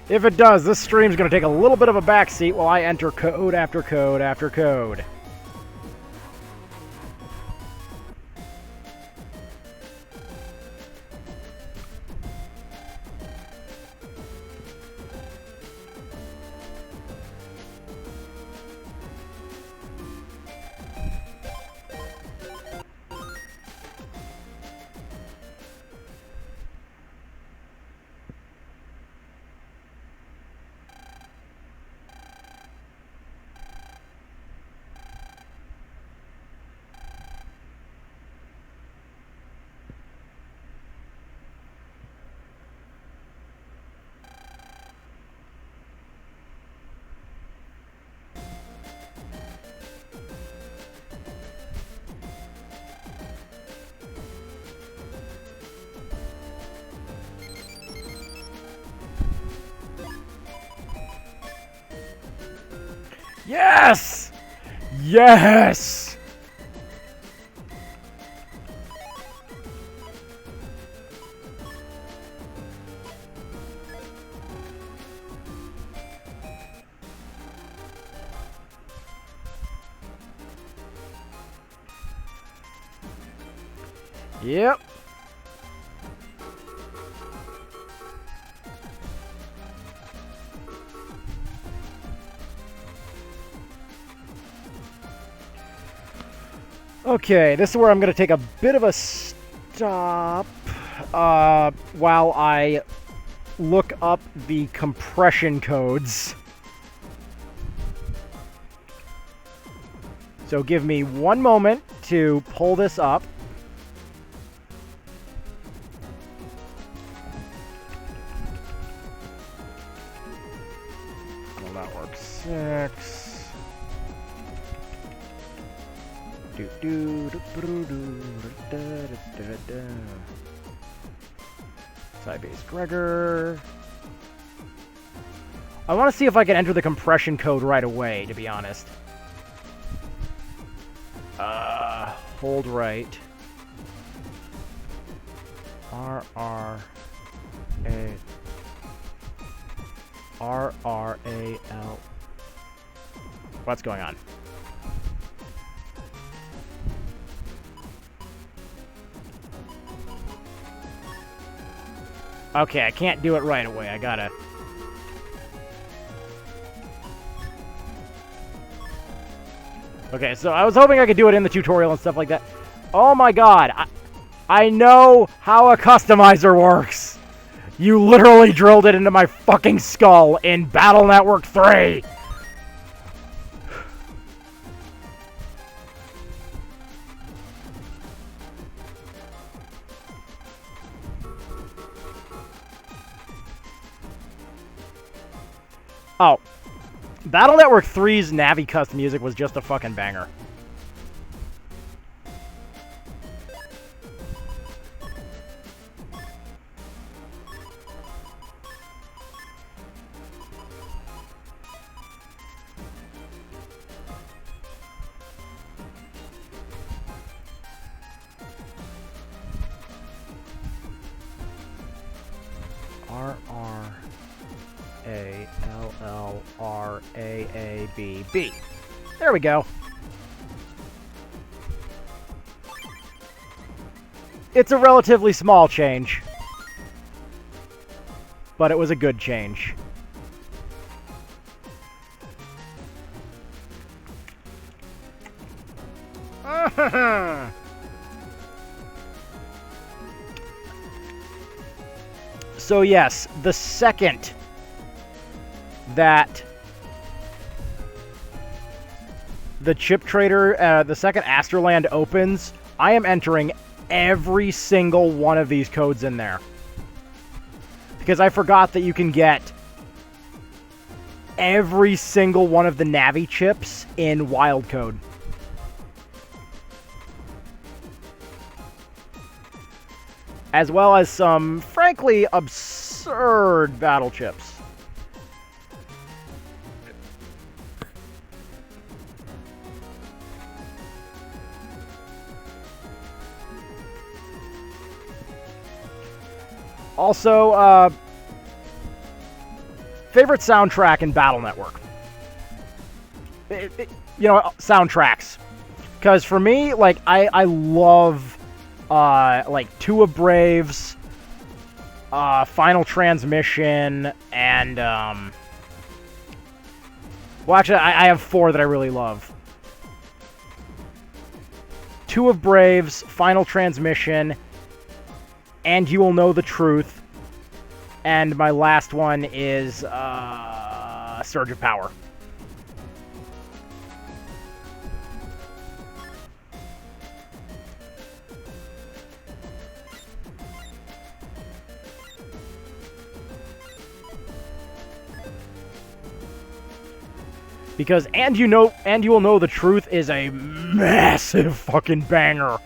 If it does, this stream's going to take a little bit of a backseat while I enter code after code after code. Yes! Yes! Yep. Okay, this is where I'm going to take a bit of a stop while I look up the compression codes. So give me one moment to pull this up. Well, that works. 6. Side-base Gregor. I want to see if I can enter the compression code right away, to be honest. Hold right. R-R-A-L. What's going on? Okay, I can't do it right away. I gotta... Okay, so I was hoping I could do it in the tutorial and stuff like that. Oh my god! I know how a customizer works! You literally drilled it into my fucking skull in Battle Network 3! Oh. Battle Network 3's Navi Cust music was just a fucking banger. R-R-A-L-L-R-A-A-B-B. There we go. It's a relatively small change, but it was a good change. So yes, the second that the chip trader, the second Asterland opens, I am entering every single one of these codes in there. Because I forgot that you can get every single one of the Navi chips in wild code. As well as some, frankly, absurd battle chips. Also, favorite soundtrack in Battle Network. You know, soundtracks. Because for me, like, I love, like, Two of Braves, Final Transmission, and, well, actually, I have 4 that I really love. Two of Braves, Final Transmission, And You Will Know the Truth. And my last one is Surge of Power. Because And You Will Know the Truth is a massive fucking banger.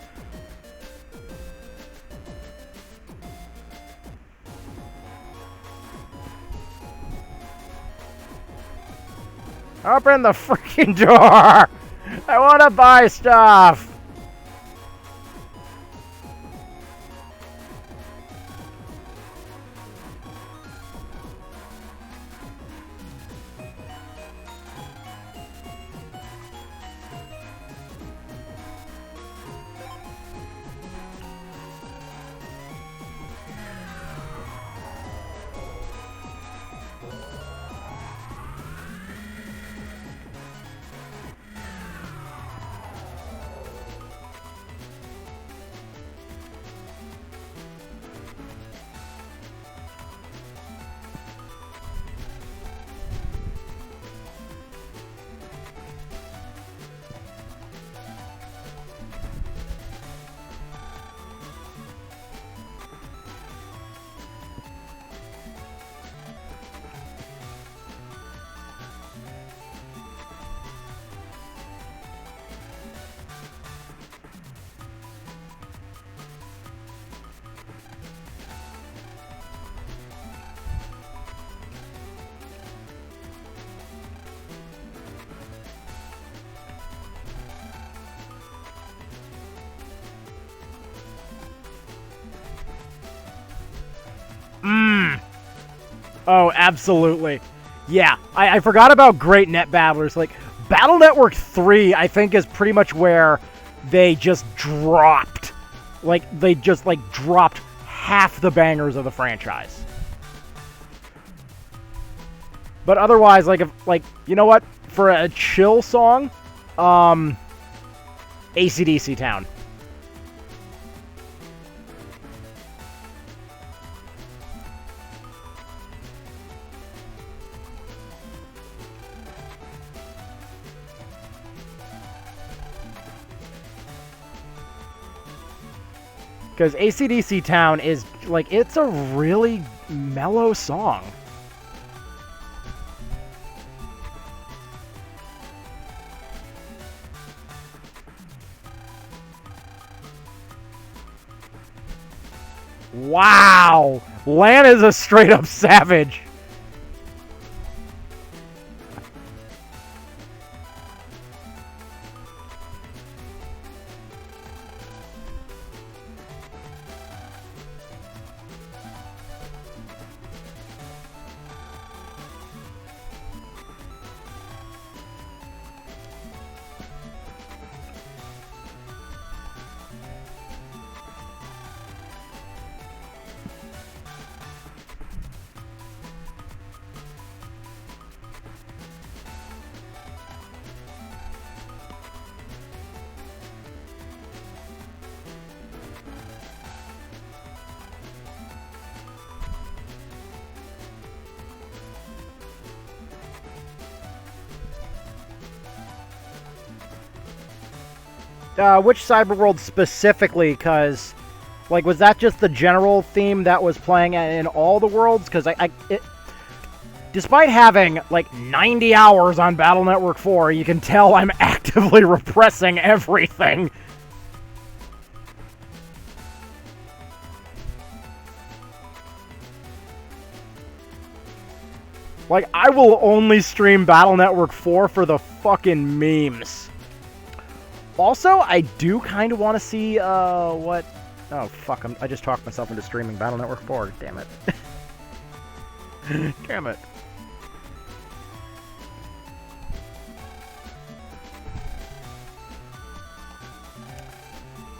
Open the freaking door! I want to buy stuff! Oh, absolutely. Yeah, I forgot about great net battlers. Like, Battle Network 3, I think, is pretty much where they just dropped. Like, they just, like, dropped half the bangers of the franchise. But otherwise, like, if, like, you know what? For a chill song, AC/DC Town. Because AC/DC Town is, like, it's a really mellow song. Wow! Lan is a straight-up savage. which Cyberworld specifically? Because, like, was that just the general theme that was playing in all the worlds? Because despite having, like, 90 hours on Battle Network 4, you can tell I'm actively repressing everything. Like, I will only stream Battle Network 4 for the fucking memes. Also, I do kind of want to see, what... Oh, fuck, I just talked myself into streaming Battle Network 4. Damn it. Damn it.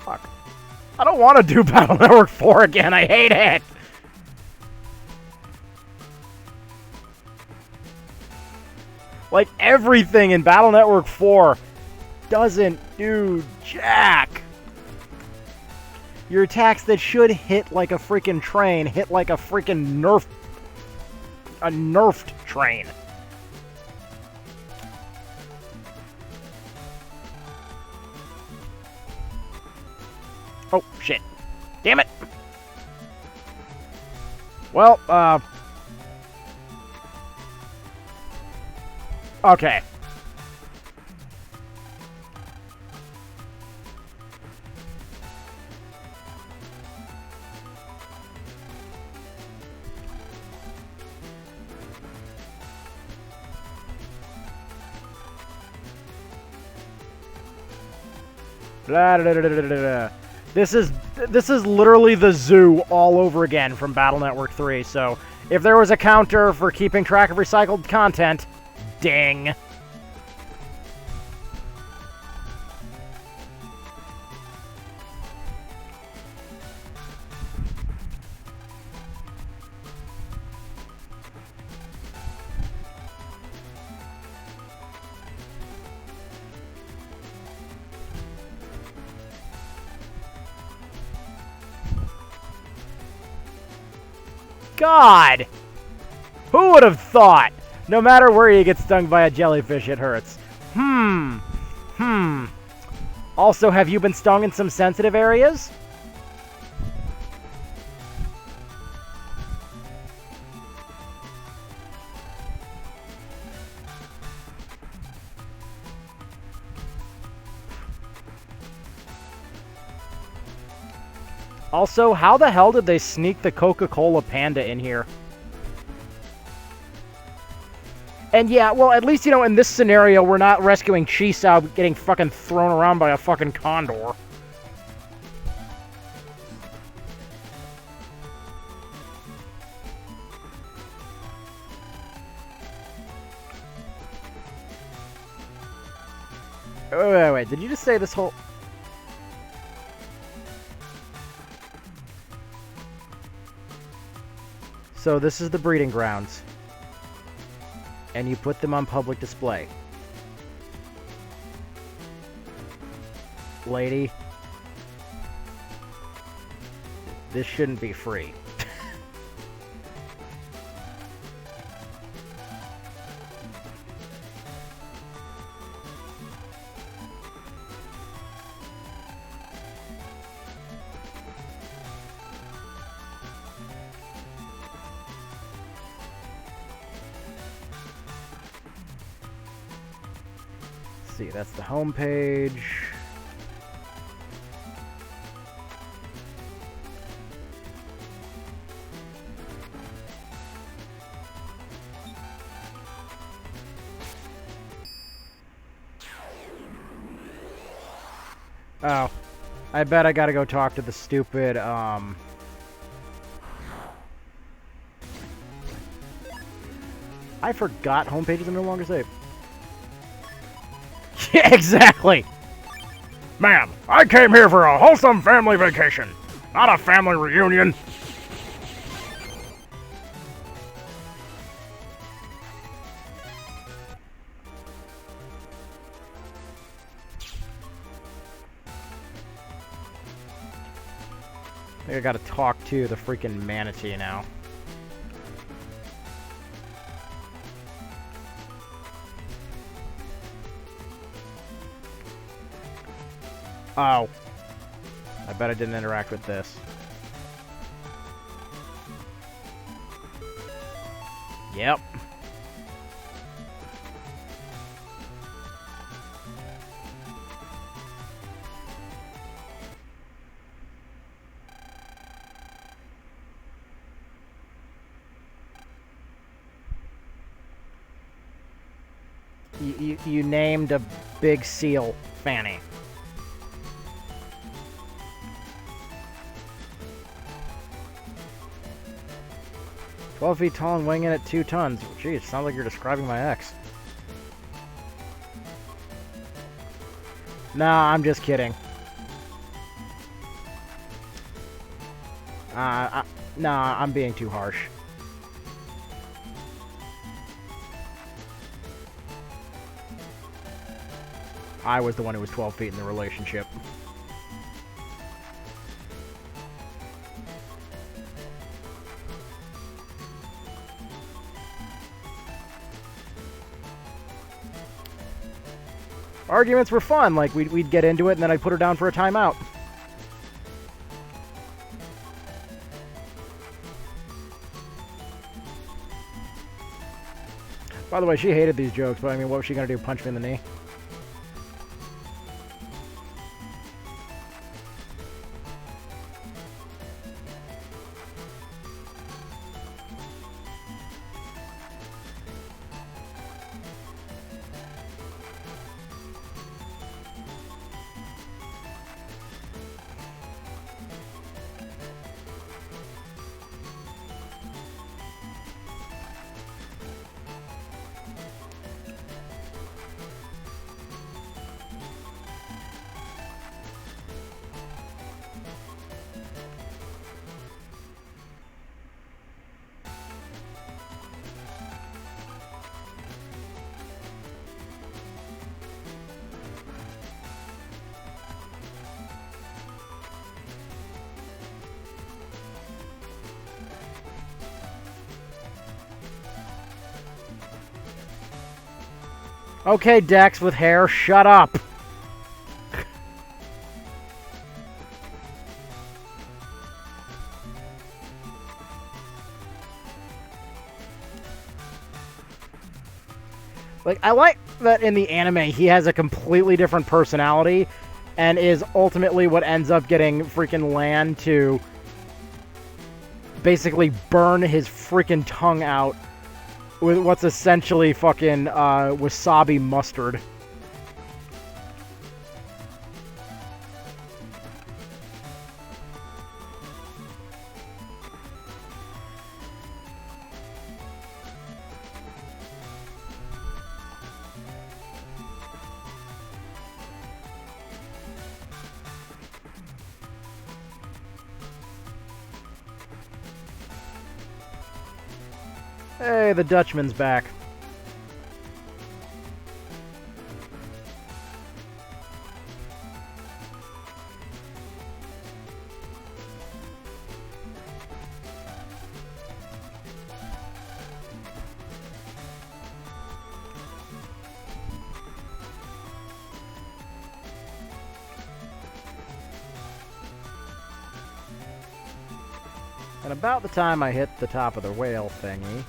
Fuck. I don't want to do Battle Network 4 again. I hate it. Like, everything in Battle Network 4 doesn't do jack. Your attacks that should hit like a freaking train hit like a freaking nerfed train. Oh, shit. Damn it. Well, okay. Blah, da, da, da, da, da, da. This is literally the zoo all over again from Battle Network 3. So if there was a counter for keeping track of recycled content, ding. God! Who would have thought? No matter where you get stung by a jellyfish, it hurts. Also, have you been stung in some sensitive areas? Also, how the hell did they sneak the Coca-Cola Panda in here? And yeah, well, at least, you know, in this scenario, we're not rescuing Chisao getting fucking thrown around by a fucking condor. Wait, did you just say this whole... So this is the breeding grounds. And you put them on public display. Lady, this shouldn't be free. See, that's the home page. Oh, I bet I gotta go talk to the stupid, I forgot home pages are no longer safe. Yeah, exactly! Ma'am, I came here for a wholesome family vacation, not a family reunion. I think I gotta talk to the freaking manatee now. Oh. I bet I didn't interact with this. Yep. You named a big seal Fanny. "12 feet tall and weighing in at 2 tons. Geez, sounds like you're describing my ex. Nah, I'm just kidding. Nah, I'm being too harsh. I was the one who was 12 feet in the relationship. Arguments were fun. Like, we'd get into it, and then I'd put her down for a timeout. By the way, she hated these jokes, but I mean, what was she going to do? Punch me in the knee? Okay, Dex with hair, shut up. Like, I like that in the anime he has a completely different personality and is ultimately what ends up getting freaking Lan to basically burn his freaking tongue out with what's essentially fucking wasabi mustard. Hey, the Dutchman's back. And about the time I hit the top of the whale thingy,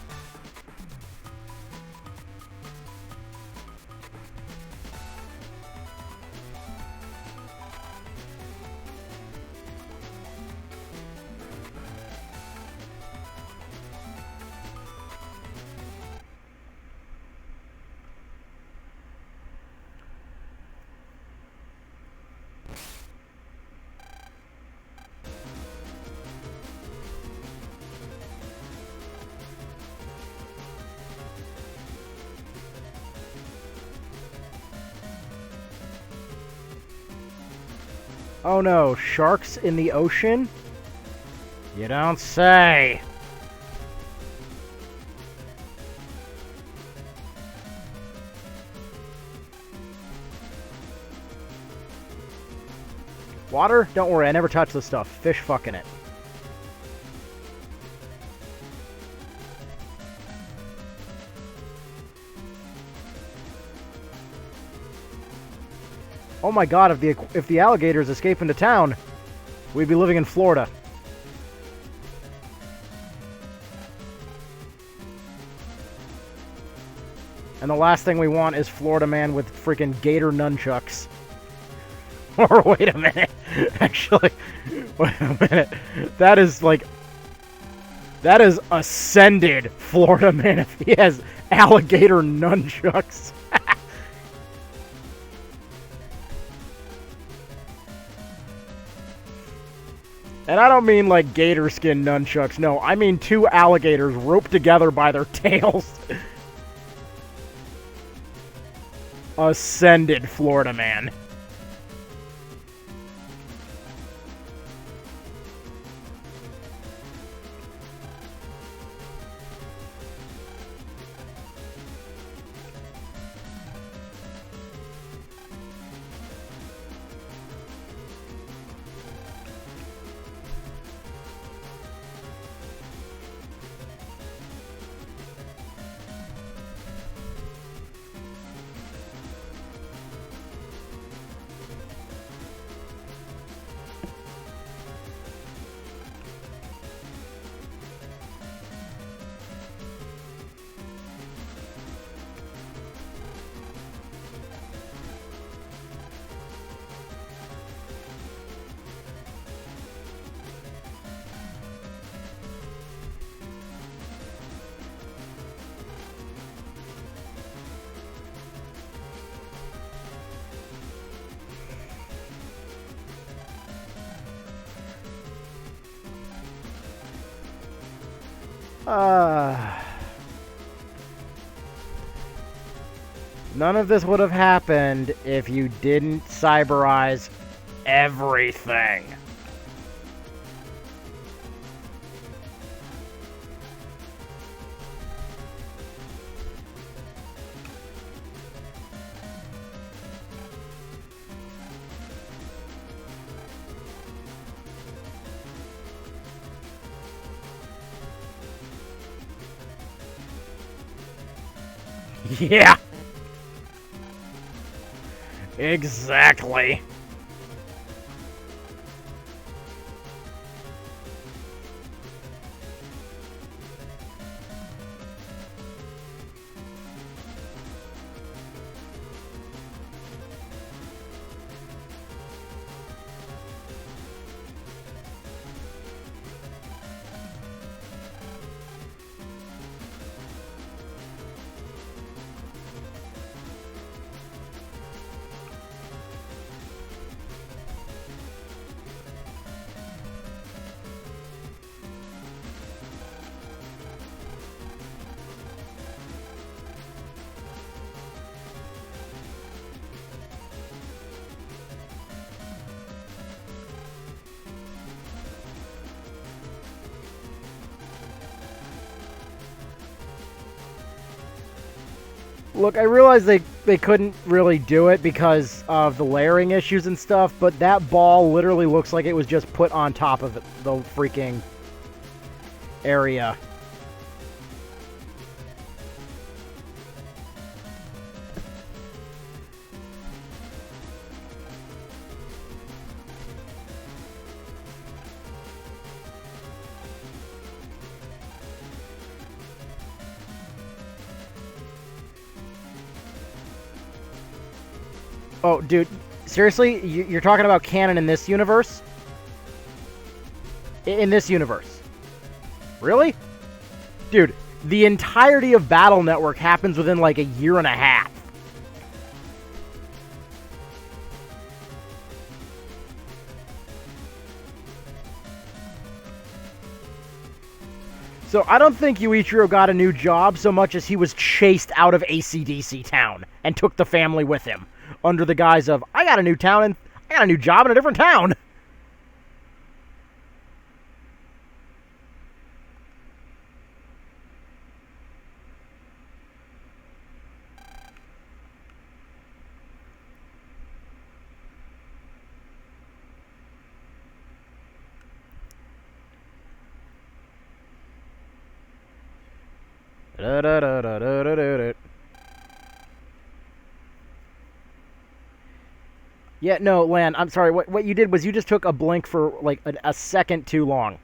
oh no, sharks in the ocean? You don't say. Water? Don't worry, I never touch this stuff. Fish fucking it. Oh my god, if the alligators escape into town, we'd be living in Florida. And the last thing we want is Florida man with freaking gator nunchucks. Or wait a minute. Actually, wait a minute. That is like... That is ascended Florida man if he has alligator nunchucks. And I don't mean like gator skin nunchucks. No, I mean two alligators roped together by their tails. Ascended Florida man. None of this would have happened if you didn't cyberize everything. Yeah. Exactly. Look, I realize they couldn't really do it because of the layering issues and stuff, but that ball literally looks like it was just put on top of the freaking area. Oh, dude, seriously? You're talking about canon in this universe? In this universe? Really? Dude, the entirety of Battle Network happens within like a year and a half. So I don't think Yuichiro got a new job so much as he was chased out of AC/DC town and took the family with him. Under the guise of, I got a new town and I got a new job in a different town. Yeah, no, Lan, I'm sorry. What you did was you just took a blink for like a second too long.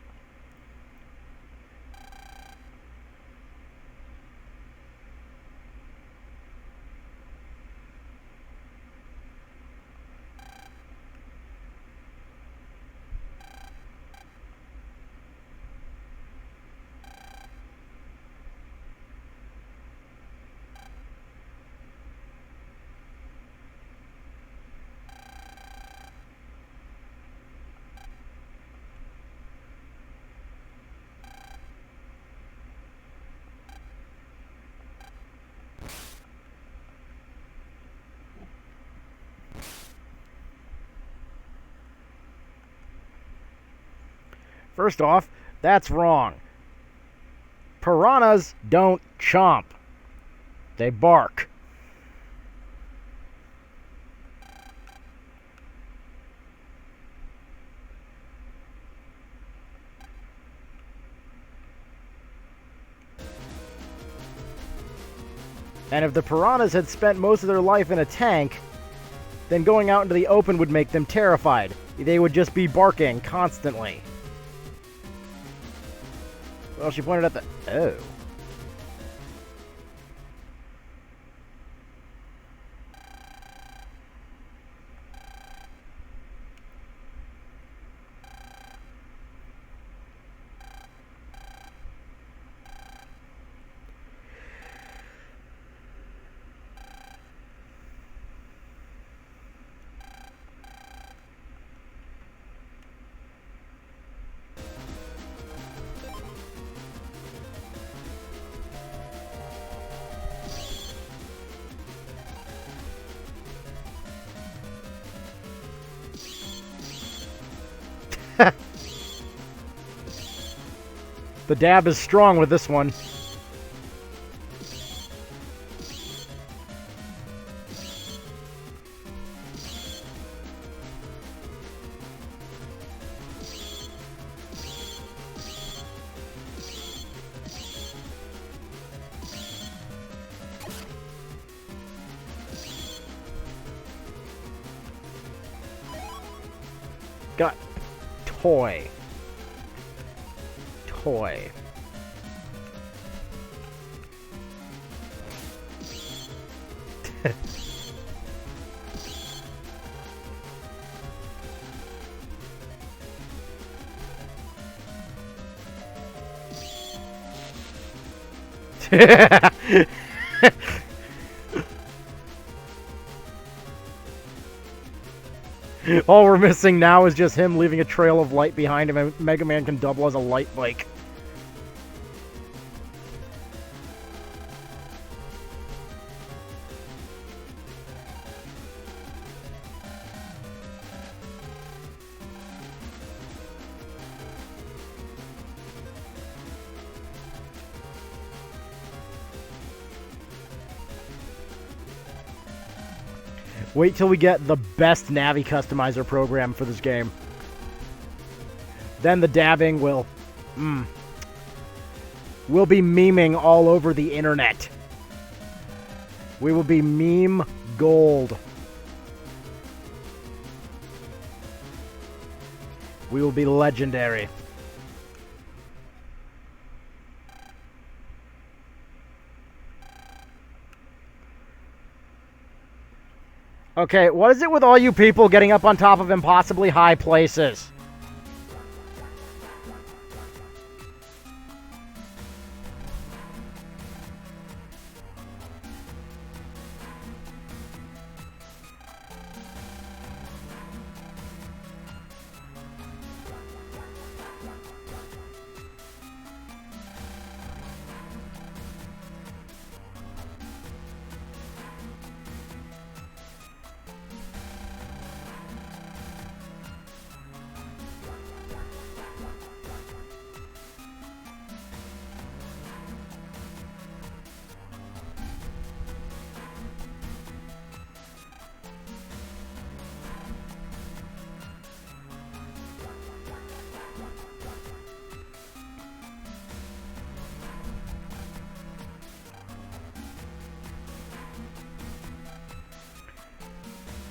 First off, that's wrong. Piranhas don't chomp. They bark. And if the piranhas had spent most of their life in a tank, then going out into the open would make them terrified. They would just be barking constantly. Well, she pointed at the... Oh. The dab is strong with this one. Got toy. Toy. All we're missing now is just him leaving a trail of light behind him, and Mega Man can double as a light bike. Wait till we get the best Navi customizer program for this game. Then the dabbing will... We'll be memeing all over the internet. We will be meme gold. We will be legendary. Okay, what is it with all you people getting up on top of impossibly high places?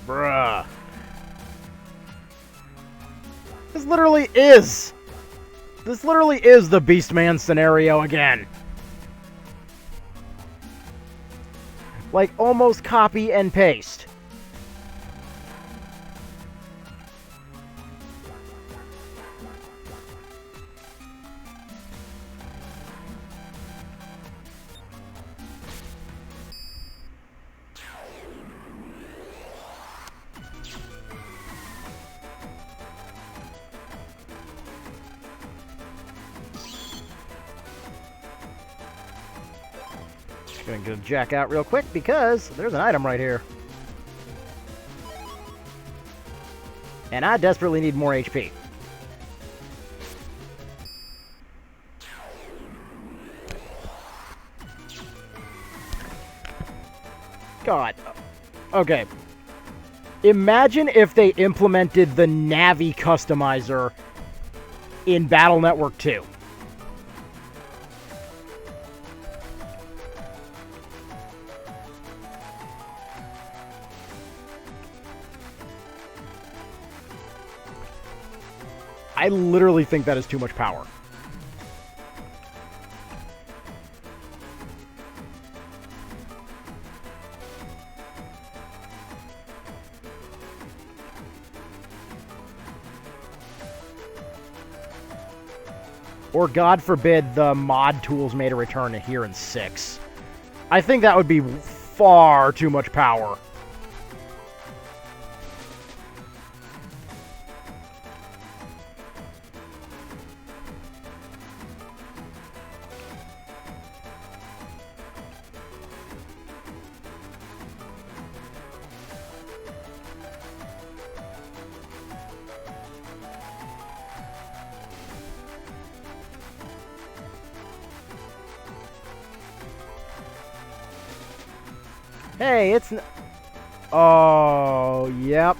Bruh. This literally is. This literally is the Beastman scenario again. Like, almost copy and paste. Gonna jack out real quick because there's an item right here. And I desperately need more HP. God. Okay. Imagine if they implemented the Navi customizer in Battle Network 2. I literally think that is too much power. Or, God forbid, the mod tools made a return here in 6. I think that would be far too much power. Hey, it's... Oh, yep.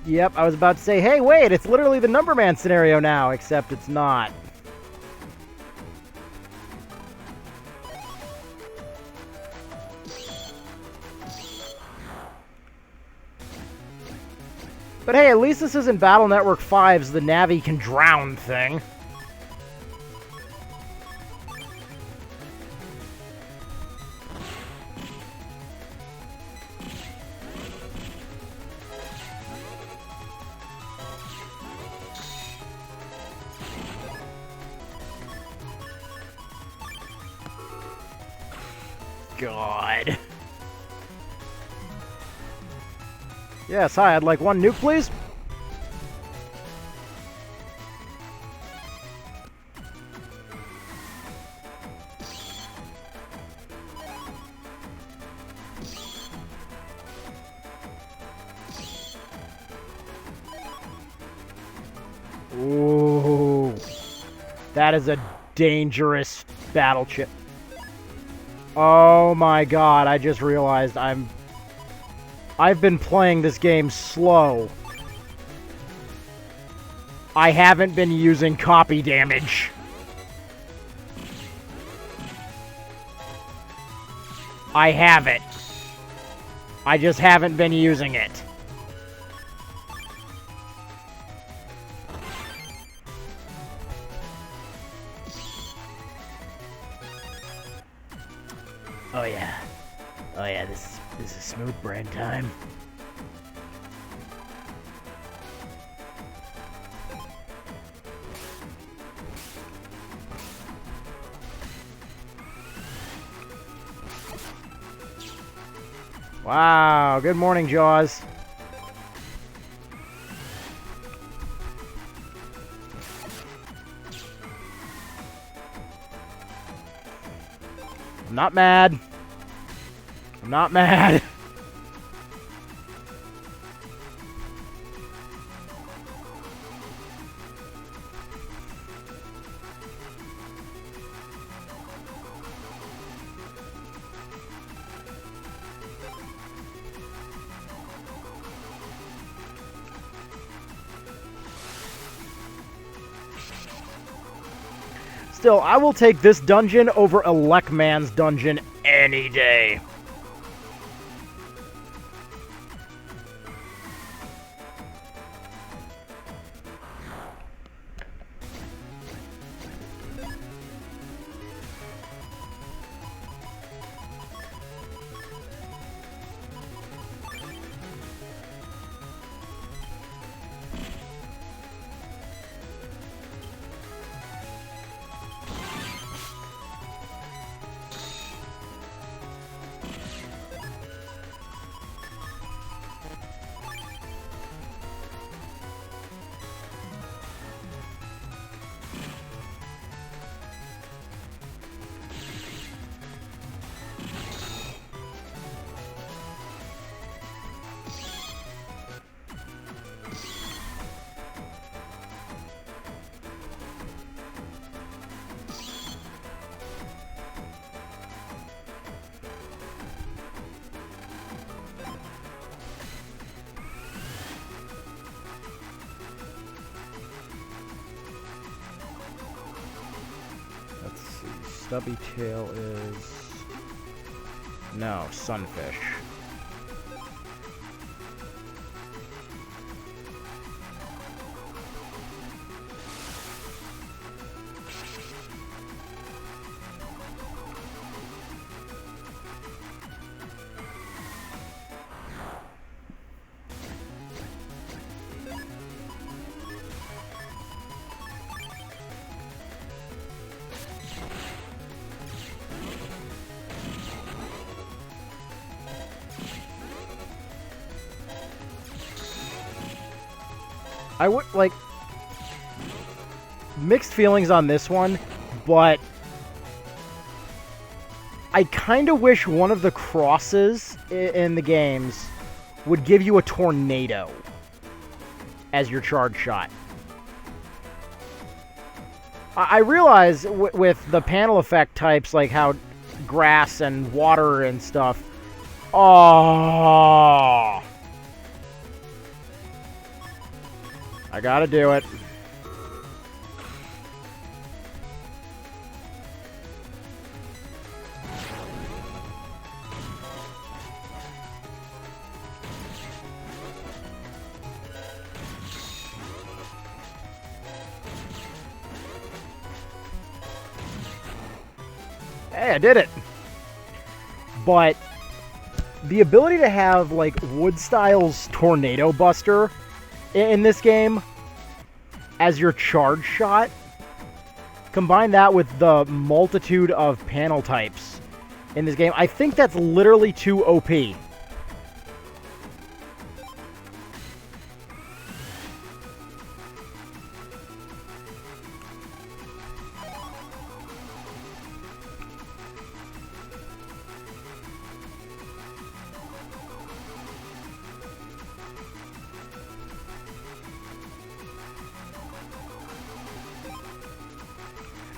Yep, I was about to say, hey, wait, it's literally the Numberman scenario now, except it's not. But hey, at least this isn't Battle Network 5's the Navi can drown thing. God. Yes, hi, I'd like one nuke, please. Ooh. That is a dangerous battle chip. Oh my God, I just realized I've been playing this game slow. I haven't been using copy damage. I haven't. I just haven't been using it. Oh yeah. Oh yeah, this is smooth brain time. Wow, good morning, Jaws. I'm not mad. I'm not mad. Still, I will take this dungeon over Megaman's dungeon any day. stubby tail is... No, sunfish. I would, like, mixed feelings on this one, but I kind of wish one of the crosses in the games would give you a tornado as your charge shot. I realize with the panel effect types, like how grass and water and stuff, oh, I gotta do it. Hey, I did it. But the ability to have, like, Woodstyle's Tornado Buster in this game as your charge shot, combine that with the multitude of panel types in this game, I think that's literally too OP.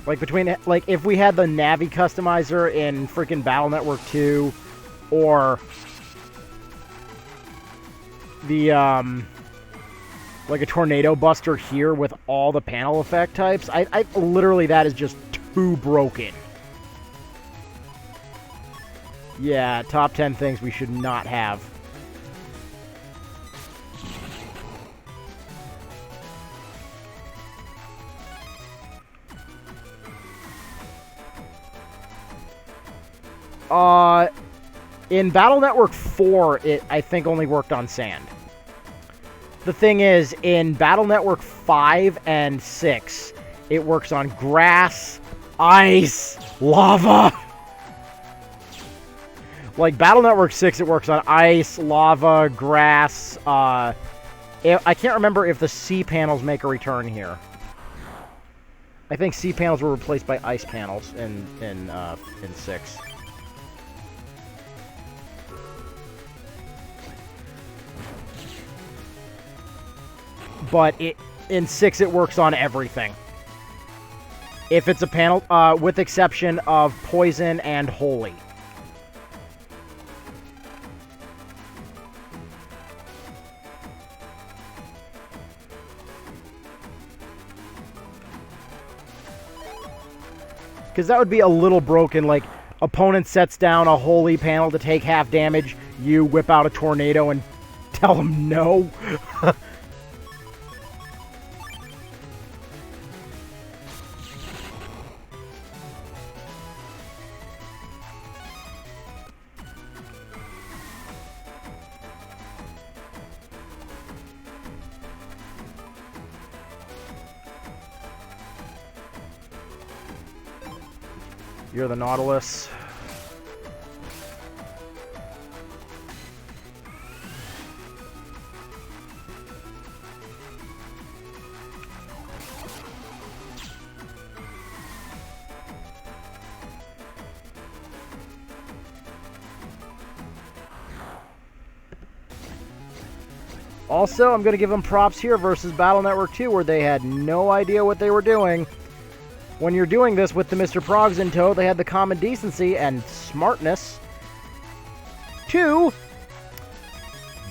Like, between, like, if we had the Navi customizer in freaking Battle Network 2, or the, like a Tornado Buster here with all the panel effect types, I literally, that is just too broken. Yeah, top 10 things we should not have. In Battle Network 4, it, I think, only worked on sand. The thing is, in Battle Network 5 and 6, it works on grass, ice, lava. Like, Battle Network 6, it works on ice, lava, grass. I can't remember if the sea panels make a return here. I think sea panels were replaced by ice panels in 6. But in 6, it works on everything. If it's a panel, with exception of Poison and Holy. Because that would be a little broken, like, opponent sets down a Holy panel to take half damage, you whip out a Tornado and tell them no. You're the Nautilus. Also, I'm going to give them props here versus Battle Network 2, where they had no idea what they were doing. When you're doing this with the Mr. Progs in tow, they had the common decency and smartness to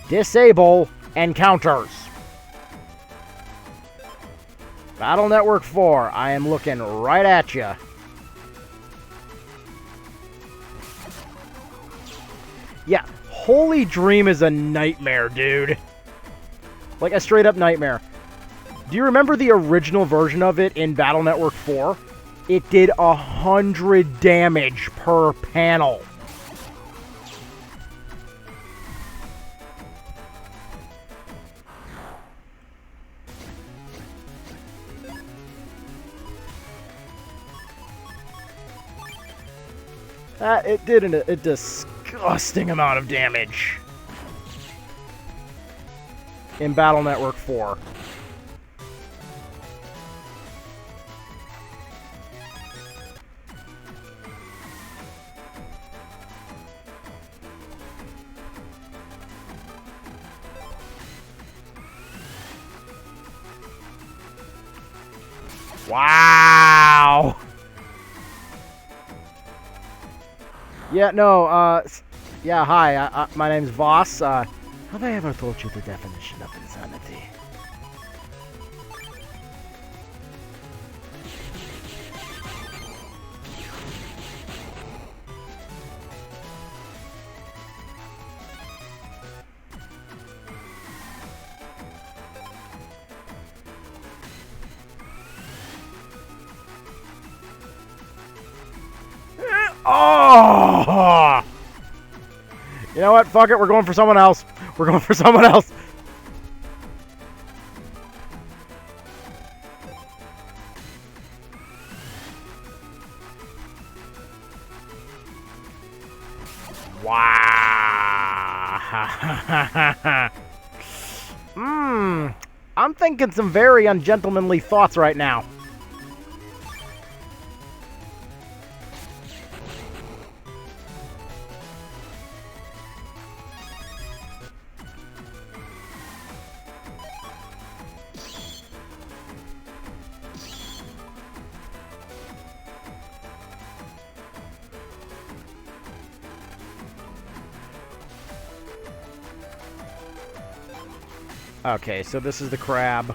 disable encounters. Battle Network 4, I am looking right at you. Yeah, Holy Dream is a nightmare, dude. Like a straight up nightmare. Do you remember the original version of it in Battle Network 4? It did 100 damage per panel. It did a disgusting amount of damage in Battle Network 4. Wow! Yeah, no, yeah, hi, my name's Voss. Have I ever told you the definition of insanity? Oh! You know what? Fuck it. We're going for someone else. We're going for someone else. Wow. I'm thinking some very ungentlemanly thoughts right now. Okay, so this is the crab.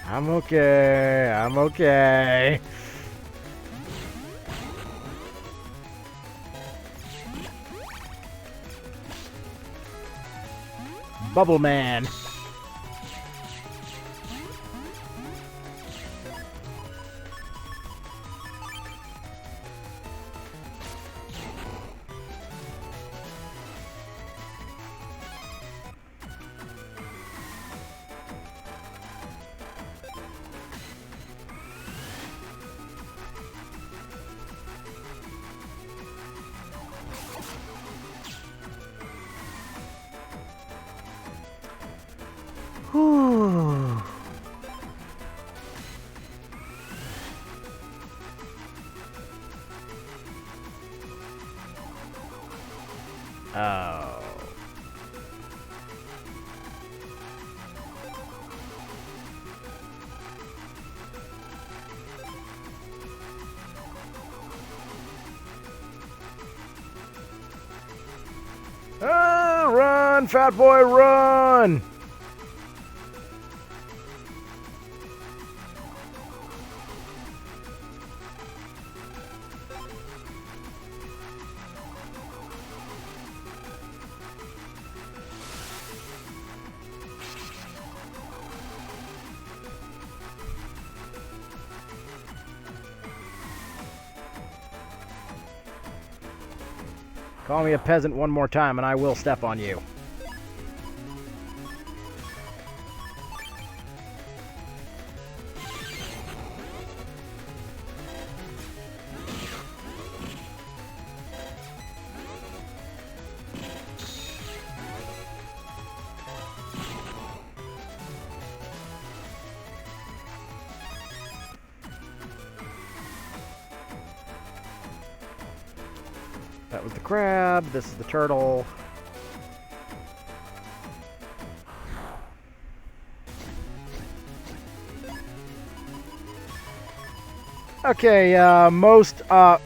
I'm okay. I'm okay. Bubble Man. Whew. Oh. Ah, run, fat boy, run! Call me a peasant one more time and I will step on you. That was the crab, this is the turtle. Okay,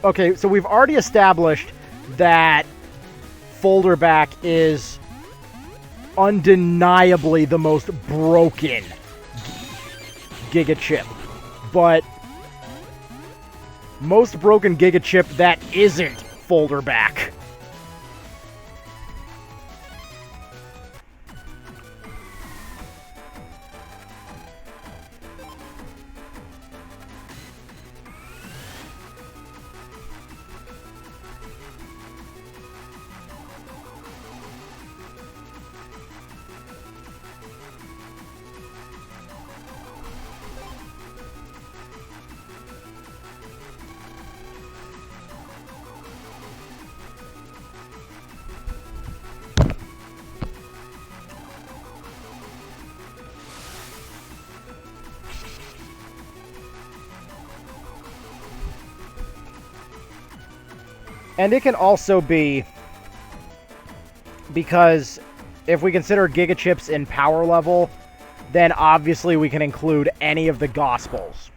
okay, so we've already established that Folderback is undeniably the most broken Giga Chip. But most broken Giga Chip that isn't folder back. And it can also be because if we consider Giga Chips in power level, then obviously we can include any of the Gospels.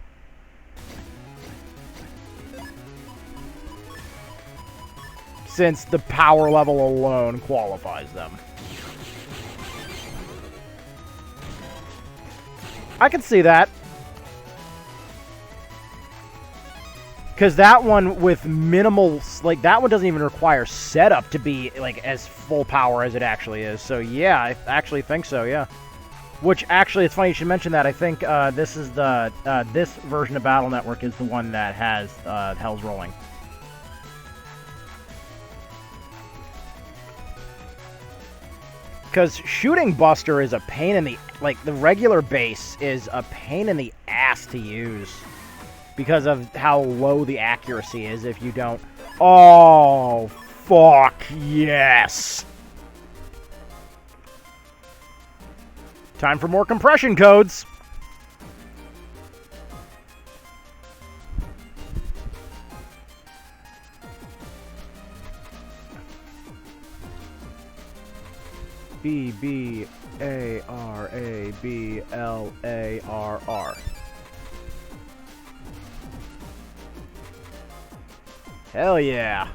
Since the power level alone qualifies them. I can see that. Because that one with minimal, like, that one doesn't even require setup to be, like, as full power as it actually is. So, yeah, I actually think so, yeah. Which, actually, it's funny you should mention that. I think this is the, this version of Battle Network is the one that has Hell's Rolling. Because Shooting Buster is a pain in the, like, the regular base is a pain in the ass to use. Because of how low the accuracy is if you don't... Oh, fuck, yes! Time for more compression codes! B-B-A-R-A-B-L-A-R-R. Hell yeah.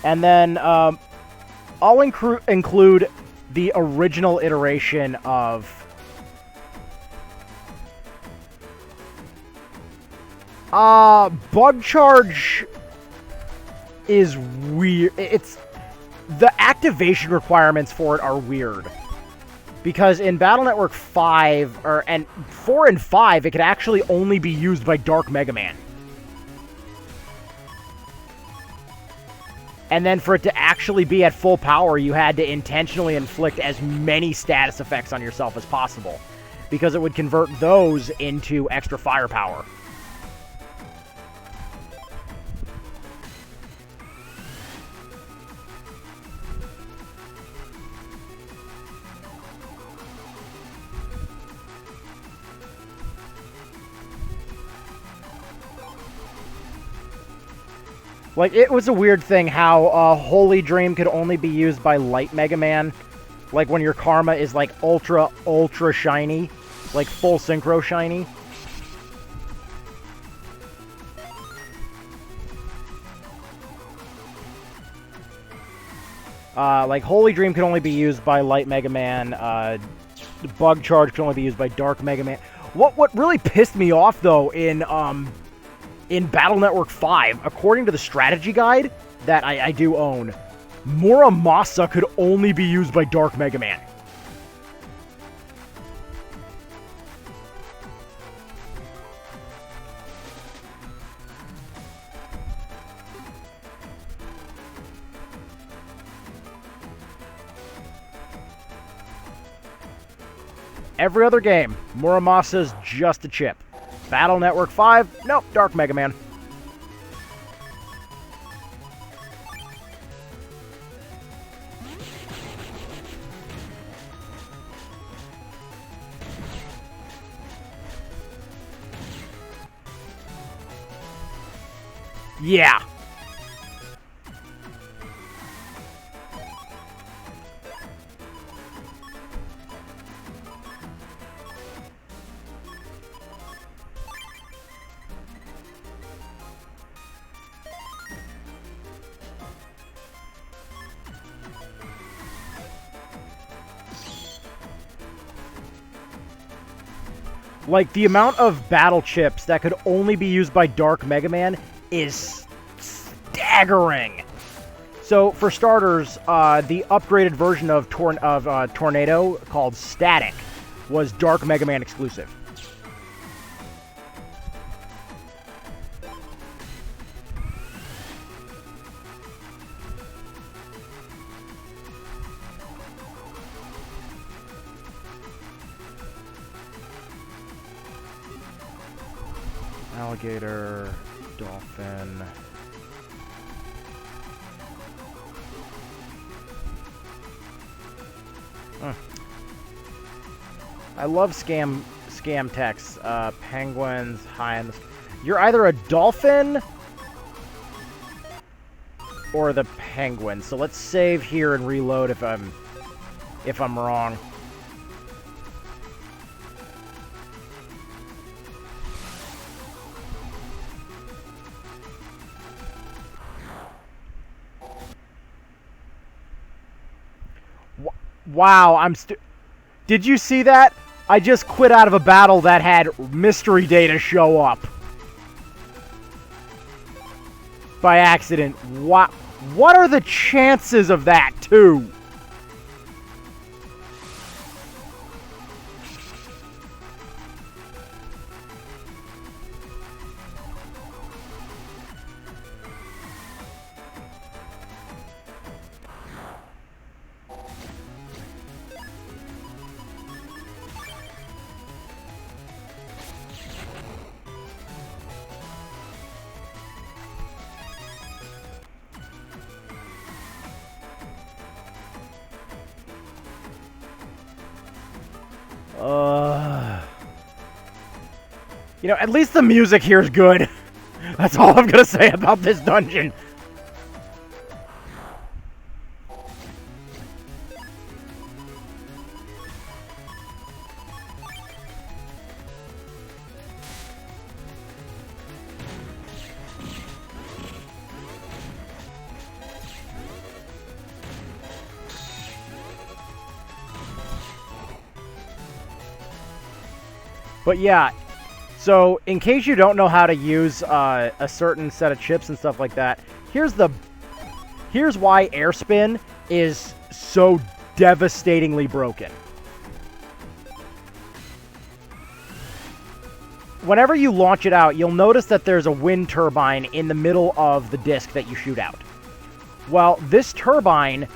And then, I'll include the original iteration of Bug Charge is weird. It's the activation requirements for it are weird. Because in Battle Network 5 and 4 and 5 it could actually only be used by Dark Megaman. And then for it to actually be at full power, you had to intentionally inflict as many status effects on yourself as possible. Because it would convert those into extra firepower. Like, it was a weird thing how Holy Dream could only be used by Light Mega Man. Like, when your Karma is, like, ultra shiny. Like, full synchro shiny. Like, Holy Dream could only be used by Light Mega Man. Bug Charge could only be used by Dark Mega Man. What really pissed me off, though, in Battle Network 5, according to the strategy guide that I do own, Muramasa could only be used by Dark Mega Man. Every other game, Muramasa's just a chip. Battle Network 5, nope, Dark Mega Man. Yeah. Like, the amount of battle chips that could only be used by Dark Megaman is staggering. So, for starters, the upgraded version of Tornado called Static was Dark Megaman exclusive. Alligator, dolphin. I love scam texts. Penguins, high in the... You're either a dolphin or the penguin. So let's save here and reload if I'm wrong. Wow, Did you see that? I just quit out of a battle that had mystery data show up. By accident. What are the chances of that, too? You know, at least the music here is good. That's all I'm gonna say about this dungeon. But yeah, so in case you don't know how to use a certain set of chips and stuff like that, here's why air spin is so devastatingly broken. Whenever you launch it out, you'll notice that there's a wind turbine in the middle of the disc that you shoot out. Well, this turbine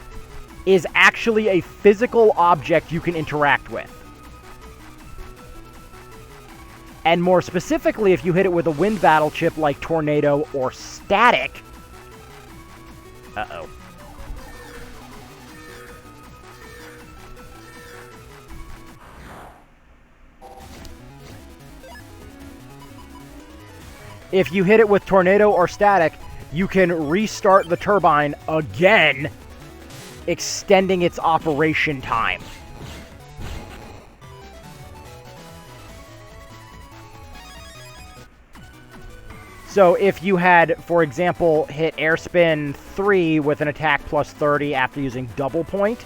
is actually a physical object you can interact with. And more specifically, if you hit it with a wind battle chip like Tornado or Static... Uh-oh. If you hit it with Tornado or Static, you can restart the turbine again, extending its operation time. So if you had, for example, hit Airspin 3 with an attack plus 30 after using double point,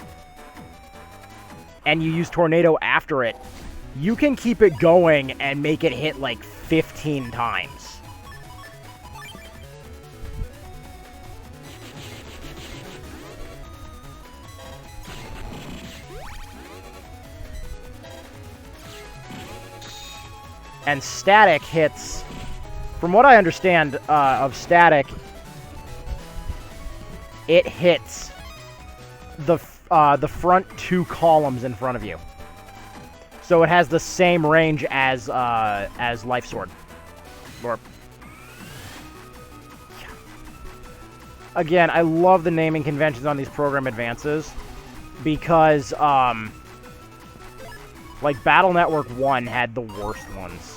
and you use Tornado after it, you can keep it going and make it hit like 15 times. And Static hits... From what I understand of Static, it hits the front two columns in front of you. So it has the same range as Life Sword. Or again, I love the naming conventions on these program advances because like Battle Network 1 had the worst ones.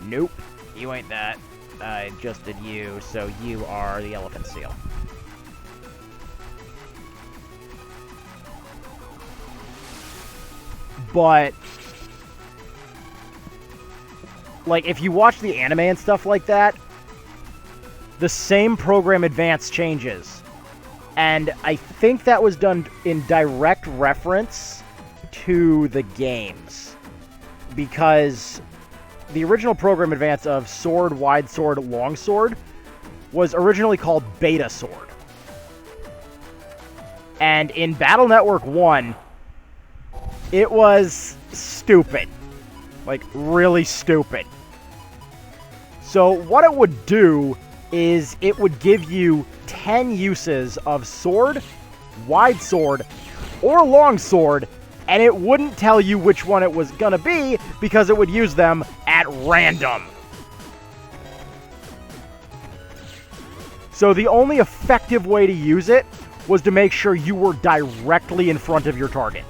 Nope, you ain't that. I just did you, so you are the elephant seal. But, like, if you watch the anime and stuff like that, the same program advance changes. And I think that was done in direct reference to the games. Because the original program advance of Sword, Wide Sword, Long Sword was originally called Beta Sword. And in Battle Network 1, it was stupid. Like, really stupid. So what it would do is it would give you 10 uses of Sword, Wide Sword, or Long Sword, and it wouldn't tell you which one it was gonna be because it would use them at random. So the only effective way to use it was to make sure you were directly in front of your target.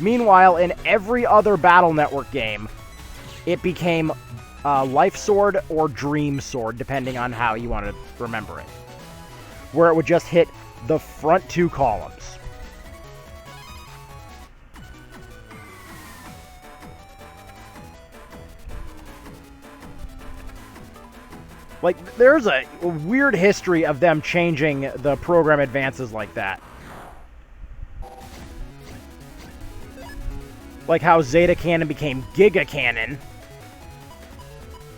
Meanwhile, in every other Battle Network game, it became Life Sword or Dream Sword, depending on how you want to remember it. Where it would just hit the front two columns. Like, there's a weird history of them changing the program advances like that. Like how Zeta Cannon became Giga Cannon,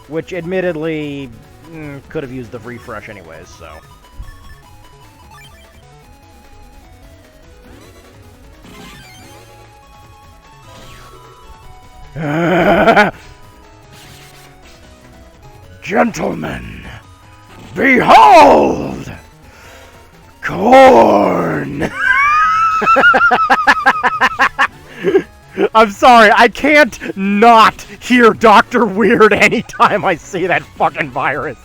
which admittedly could have used the refresh anyways, so. Gentlemen, behold! Corn! I'm sorry, I can't not hear Dr. Weird anytime I see that fucking virus.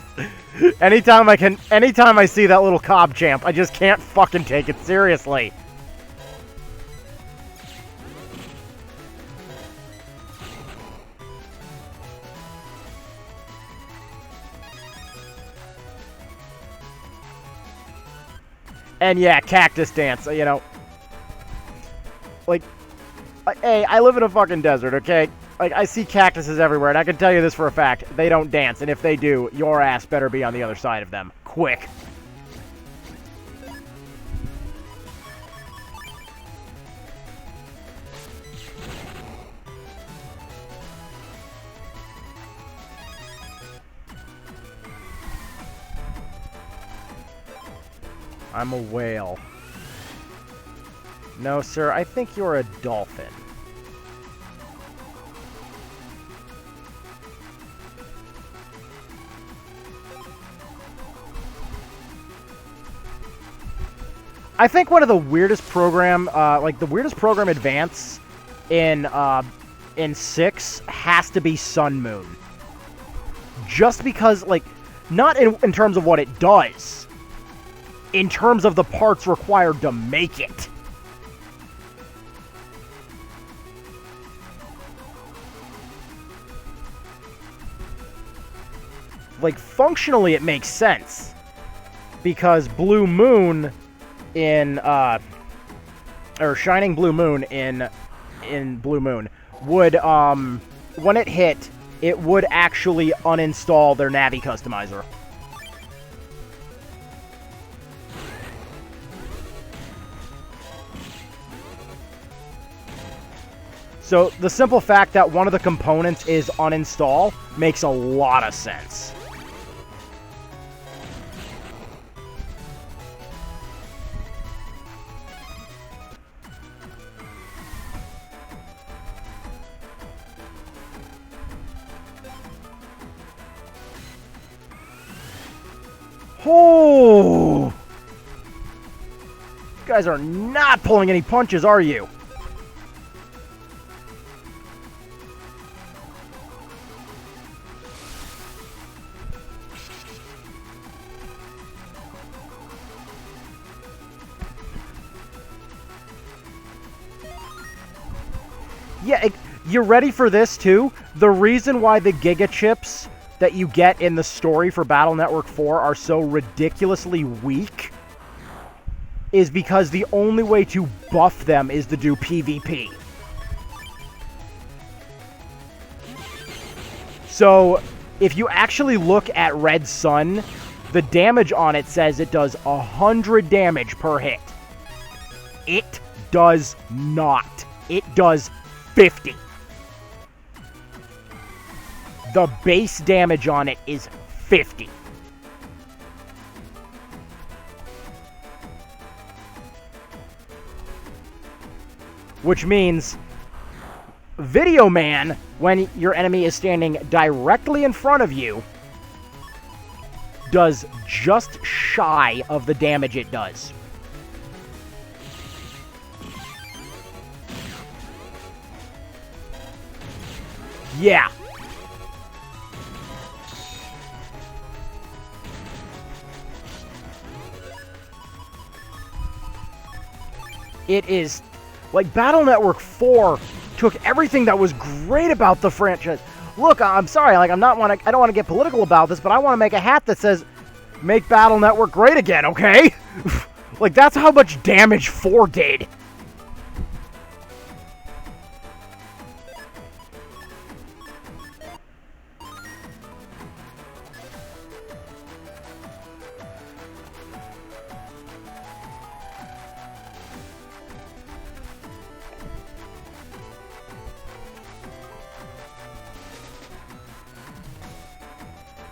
Anytime I see that little Cobb champ, I just can't fucking take it seriously. And yeah, cactus dance, you know. Like, hey, I live in a fucking desert, okay? Like, I see cactuses everywhere, and I can tell you this for a fact. They don't dance, and if they do, your ass better be on the other side of them. Quick. I'm a whale. No, sir, I think you're a dolphin. I think one of the weirdest program, the weirdest program advance in 6 has to be Sun Moon. Just because, like, not in terms of what it does, in terms of the parts required to make it. Like, functionally it makes sense. Because Blue Moon in, or Shining Blue Moon in Blue Moon would, when it hit, it would actually uninstall their Navi customizer. So the simple fact that one of the components is uninstall makes a lot of sense. Oh! You guys are not pulling any punches, are you? Yeah, You ready for this, too? The reason why the Giga Chips that you get in the story for Battle Network 4 are so ridiculously weak is because the only way to buff them is to do PvP. So, if you actually look at Red Sun, the damage on it says it does 100 damage per hit. It does not. It does 50. The base damage on it is 50. Which means Video Man, when your enemy is standing directly in front of you, does just shy of the damage it does. Yeah. It is, like, Battle Network 4 took everything that was great about the franchise. Look, I'm sorry, like, I don't want to get political about this, but I want to make a hat that says, "Make Battle Network great again," okay? Like, that's how much damage 4 did.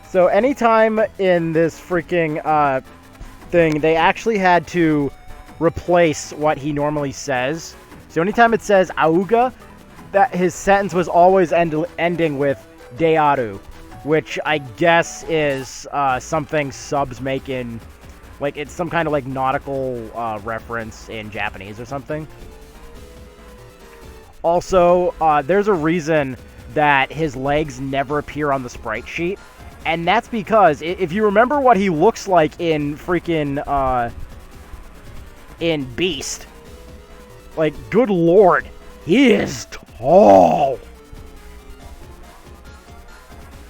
So anytime in this freaking thing, they actually had to replace what he normally says. So anytime it says Auga, that his sentence was always ending with Dearu, which I guess is something subs make in, like, it's some kind of like nautical reference in Japanese or something. Also, there's a reason that his legs never appear on the sprite sheet. And that's because, if you remember what he looks like in freaking, in Beast, like, good lord, he is tall.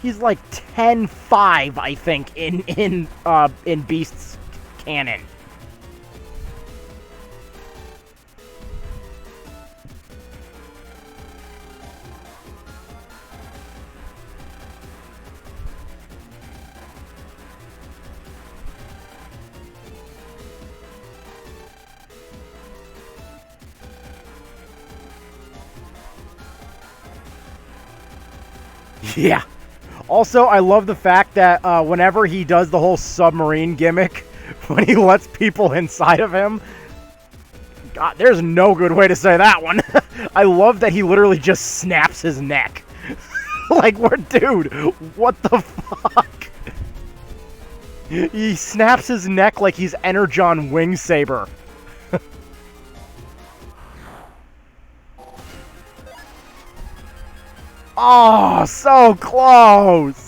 He's like 10'5", I think, in Beast's canon. Yeah. Also, I love the fact that whenever he does the whole submarine gimmick, when he lets people inside of him, God, there's no good way to say that one. I love that he literally just snaps his neck. Like, dude, what the fuck? He snaps his neck like he's Energon Wingsaber. Oh, so close!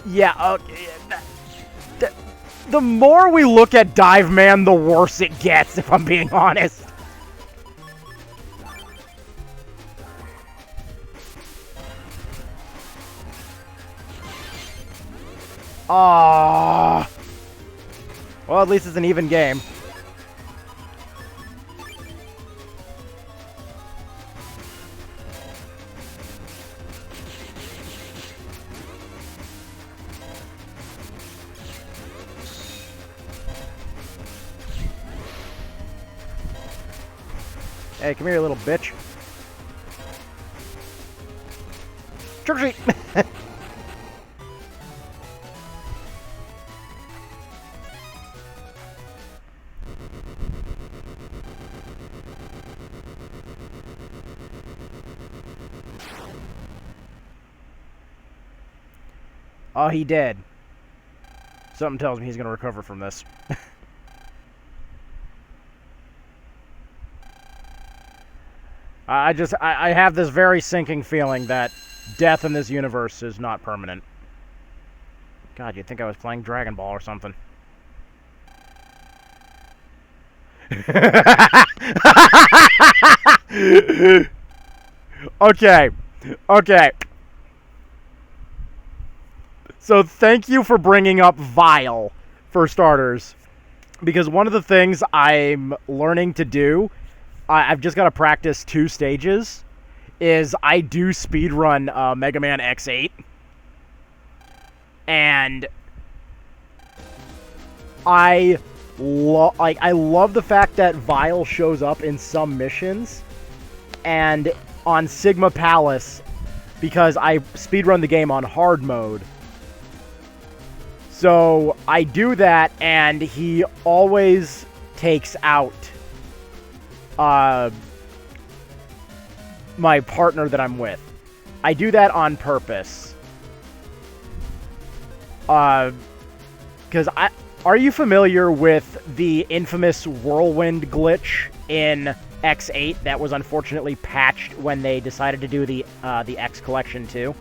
Yeah, the more we look at DABMAN, the worse it gets, if I'm being honest. Ah. Well, at least it's an even game. Hey, come here, you little bitch. Trick or treat! Oh, he did. Something tells me he's going to recover from this. I have this very sinking feeling that death in this universe is not permanent. God, you'd think I was playing Dragon Ball or something. Okay. Okay. So thank you for bringing up Vile, for starters. Because one of the things I'm learning to do, I've just got to practice 2 stages, is I do speedrun Megaman X8. And I love the fact that Vile shows up in some missions. And on Sigma Palace, because I speedrun the game on hard mode. So I do that, and he always takes out my partner that I'm with. I do that on purpose. Because are you familiar with the infamous whirlwind glitch in X8 that was unfortunately patched when they decided to do the X Collection 2?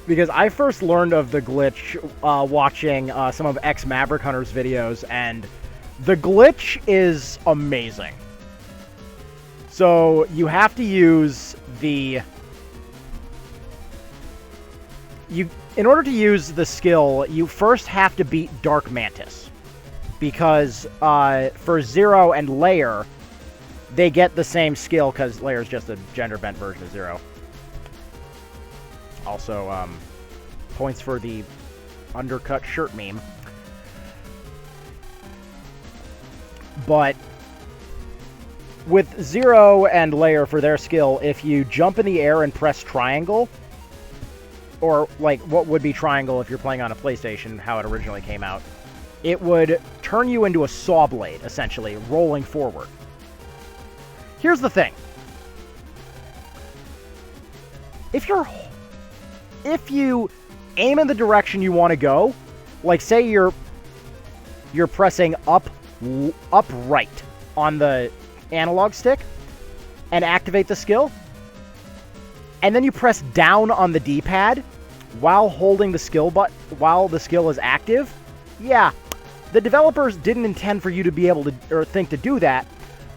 Because I first learned of the glitch watching some of X Maverick Hunter's videos, and the glitch is amazing. So you have to use the... in order to use the skill, you first have to beat Dark Mantis. Because for Zero and Layer, they get the same skill, because Layer is just a gender-bent version of Zero. Also, points for the undercut shirt meme. But with Zero and Layer for their skill, if you jump in the air and press triangle, or like what would be triangle if you're playing on a PlayStation, how it originally came out, it would turn you into a saw blade, essentially, rolling forward. Here's the thing. If you aim in the direction you want to go, like say you're pressing right on the analog stick and activate the skill, and then you press down on the D-pad while holding the skill while the skill is active, yeah, the developers didn't intend for you to be able to or think to do that,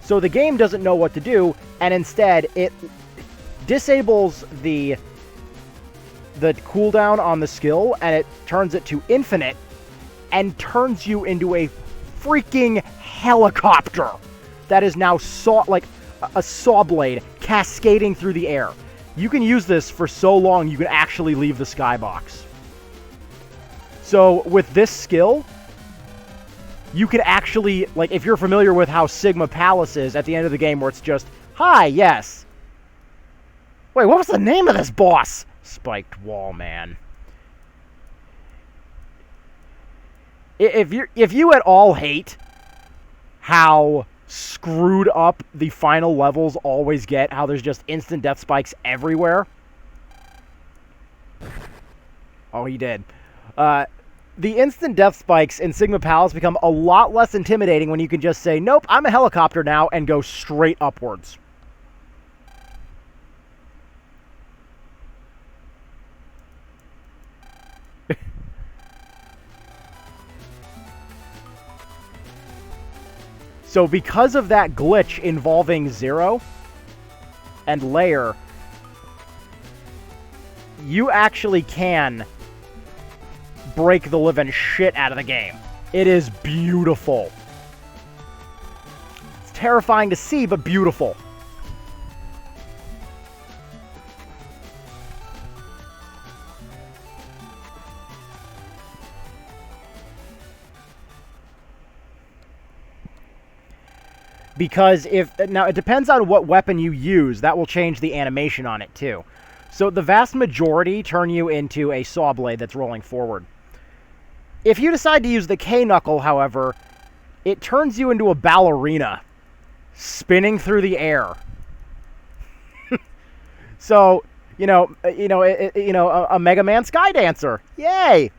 so the game doesn't know what to do, and instead it disables the cooldown on the skill, and it turns it to infinite, and turns you into a freaking helicopter that is now like a saw blade cascading through the air. You can use this for so long you can actually leave the skybox. So with this skill, you can actually, like, if you're familiar with how Sigma Palace is at the end of the game, where it's just, hi, yes. Wait, what was the name of this boss? Spiked wall, man. If you at all hate how screwed up the final levels always get, how there's just instant death spikes everywhere. Oh, he did. The instant death spikes in Sigma Palace become a lot less intimidating when you can just say, nope, I'm a helicopter now, and go straight upwards. So because of that glitch involving Zero and Layer, you actually can break the living shit out of the game. It is beautiful. It's terrifying to see, but beautiful. Because now it depends on what weapon you use, that will change the animation on it too. So the vast majority turn you into a saw blade that's rolling forward. If you decide to use the K-Knuckle, however, it turns you into a ballerina, spinning through the air. So, a Megaman sky dancer. Yay!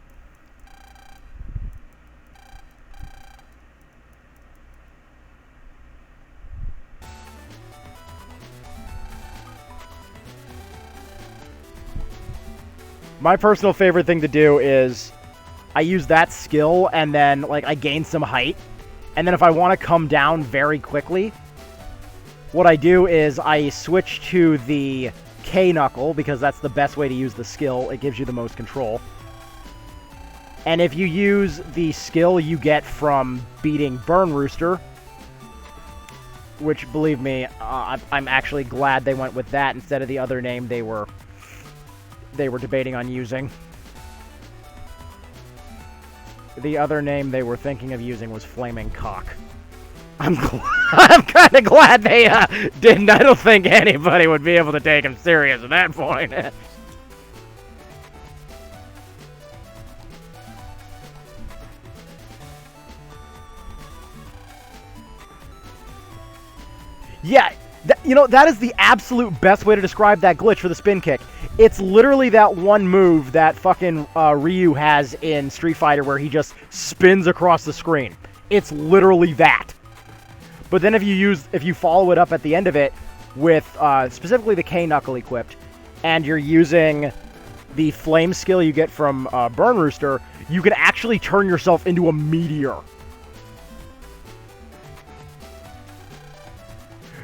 My personal favorite thing to do is I use that skill and then like I gain some height. And then if I want to come down very quickly, what I do is I switch to the K knuckle because that's the best way to use the skill. It gives you the most control. And if you use the skill you get from beating Burn Rooster, which believe me, I'm actually glad they went with that instead of the other name they were debating on using. The other name they were thinking of using was Flaming Cock. I'm kind of glad they didn't. I don't think anybody would be able to take him serious at that point. Yeah, that is the absolute best way to describe that glitch for the spin kick. It's literally that one move that fucking Ryu has in Street Fighter where he just spins across the screen. It's literally that. But then if you follow it up at the end of it with specifically the K knuckle equipped, and you're using the flame skill you get from Burn Rooster, you can actually turn yourself into a meteor.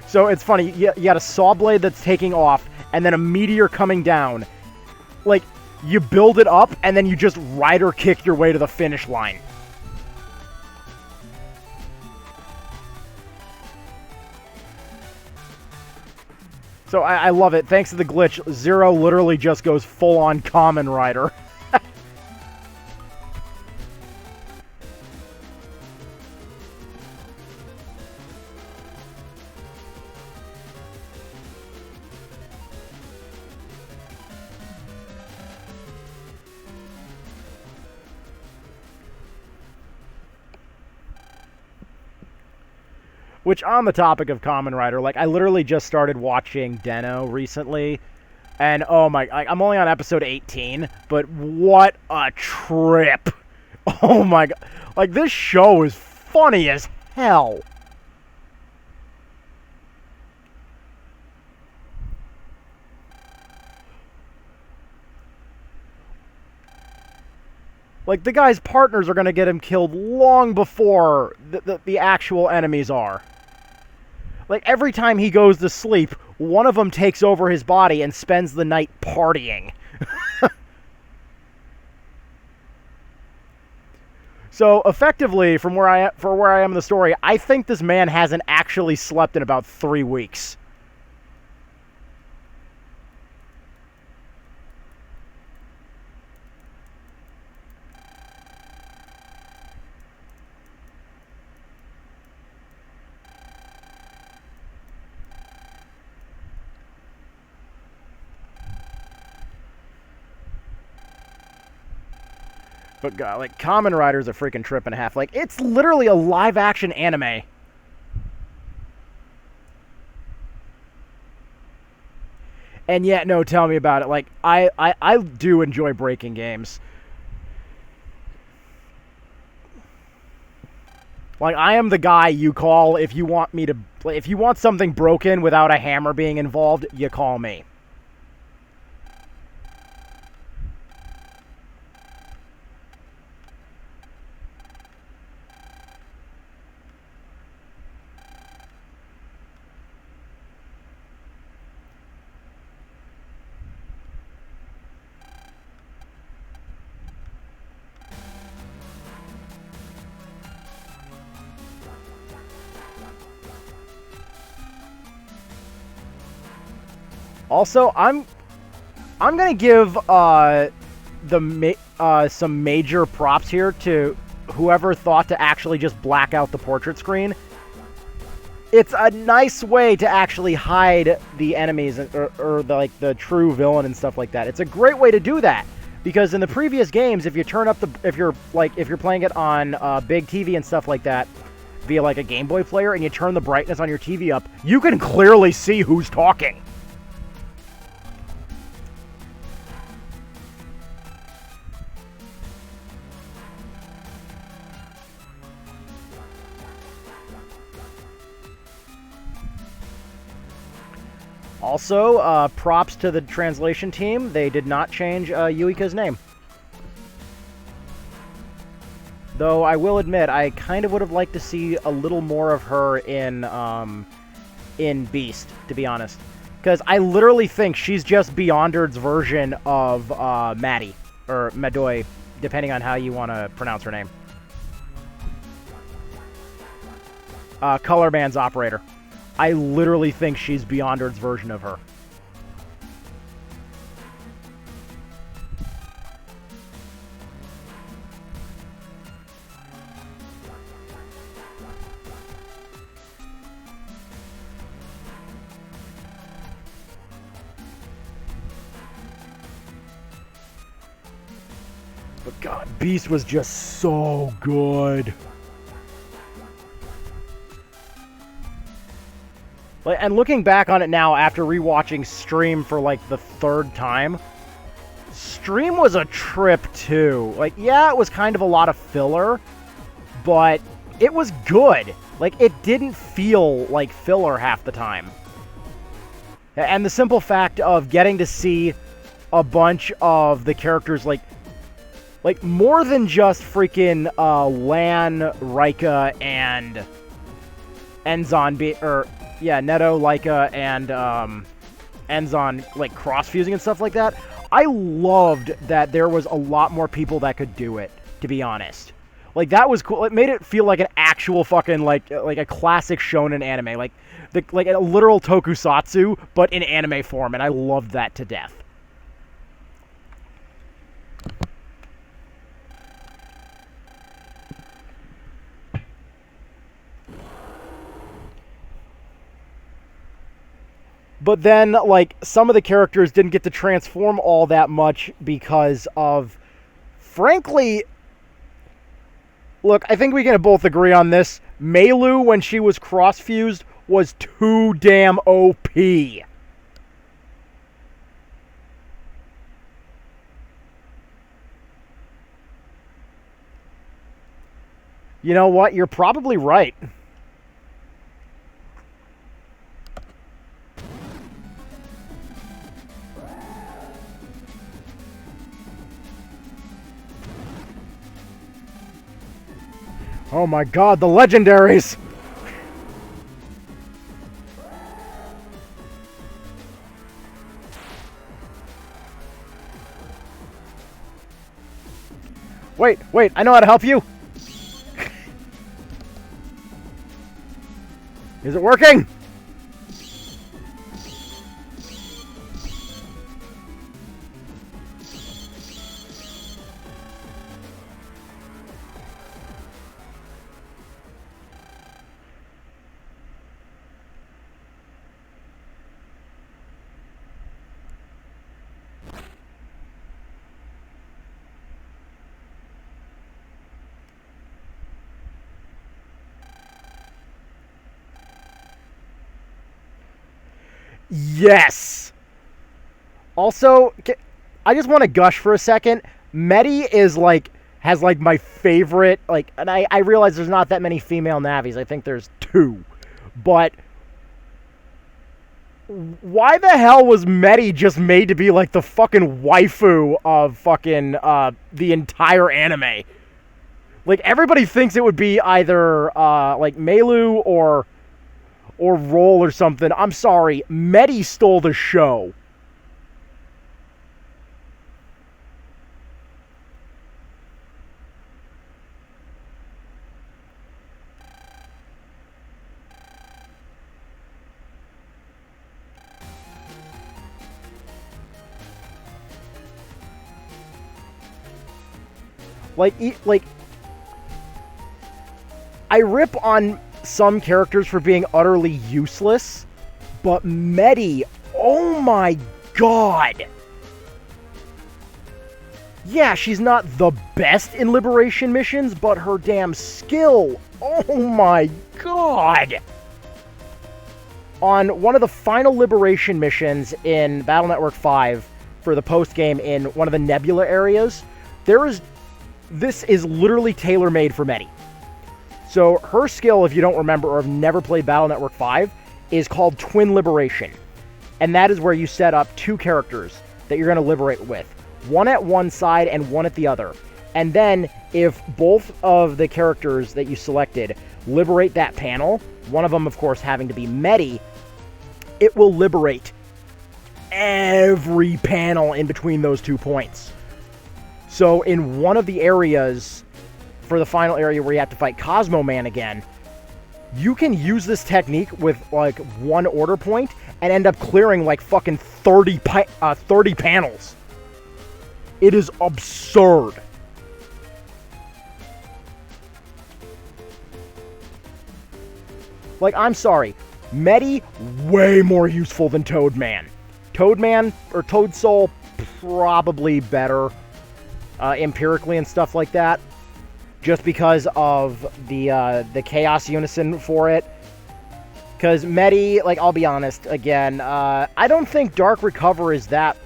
So it's funny, you got a saw blade that's taking off, and then a meteor coming down. Like, you build it up, and then you just rider kick your way to the finish line. So I love it. Thanks to the glitch, Zero literally just goes full-on Kamen Rider. Which, on the topic of Kamen Rider, like, I literally just started watching Den-O recently, and oh my, I'm only on episode 18, but what a trip. Oh my god. Like, this show is funny as hell. Like, the guy's partners are going to get him killed long before the actual enemies are. Like, every time he goes to sleep, one of them takes over his body and spends the night partying. So, effectively, for where I am in the story, I think this man hasn't actually slept in about 3 weeks. But God, like, Kamen Rider's a freaking trip and a half. Like, it's literally a live-action anime. And yet, no, tell me about it. Like, I do enjoy breaking games. Like, I am the guy you call if you want me to... If you want something broken without a hammer being involved, you call me. Also, I'm gonna give some major props here to whoever thought to actually just black out the portrait screen. It's a nice way to actually hide the enemies or the true villain and stuff like that. It's a great way to do that because in the previous games, if you turn up if you're playing it on big TV and stuff like that, via like a Game Boy player and you turn the brightness on your TV up, you can clearly see who's talking. Also, props to the translation team. They did not change Yuika's name. Though I will admit, I kind of would have liked to see a little more of her in Beast, to be honest. Because I literally think she's just Beyonderd's version of Maddie, or Madoi, depending on how you want to pronounce her name. Color Band's operator. I literally think she's Beyonderd's version of her. But God, Beast was just so good. And looking back on it now after rewatching Stream for like the 3rd time, Stream was a trip too. Like, yeah, it was kind of a lot of filler, but it was good. Like, it didn't feel like filler half the time. And the simple fact of getting to see a bunch of the characters, like more than just freaking Lan, Rika, and Enzon, yeah, Neto, Laika, and Enzon, like, cross-fusing and stuff like that. I loved that there was a lot more people that could do it, to be honest. Like, that was cool. It made it feel like an actual fucking, like a classic shonen anime. Like a literal tokusatsu, but in anime form, and I loved that to death. But then, like, some of the characters didn't get to transform all that much because of, frankly, look, I think we can both agree on this. Meilu, when she was cross-fused, was too damn OP. You know what? You're probably right. Oh my God, the legendaries! Wait, I know how to help you! Is it working? Yes! Also, I just want to gush for a second. Medi is, like, has, like, my favorite, like, and I realize there's not that many female Navis. I think there's 2. But why the hell was Medi just made to be, like, the fucking waifu of fucking, the entire anime? Like, everybody thinks it would be either, like, Meilu or Roll or something. I'm sorry. Medi stole the show. Like, I rip on some characters for being utterly useless, but Medi, oh my God. Yeah, she's not the best in liberation missions, but her damn skill Oh my god! On one of the final liberation missions in Battle Network 5 for the post-game in one of the Nebula areas, this is literally tailor-made for Medi. So her skill, if you don't remember or have never played Battle Network 5, is called Twin Liberation. And that is where you set up two characters that you're going to liberate with. One at one side and one at the other. And then, if both of the characters that you selected liberate that panel, one of them, of course, having to be Medi, it will liberate every panel in between those 2 points. So, in one of the areas, for the final area where you have to fight Cosmo Man again, you can use this technique with, like, one order point and end up clearing, like, fucking 30 panels. It is absurd. Like, I'm sorry. Medi, way more useful than Toadman. Toadman, or Toad Soul, probably better empirically and stuff like that. Just because of the Chaos Unison for it. Because Medi, like, I'll be honest, again, I don't think Dark Recover is that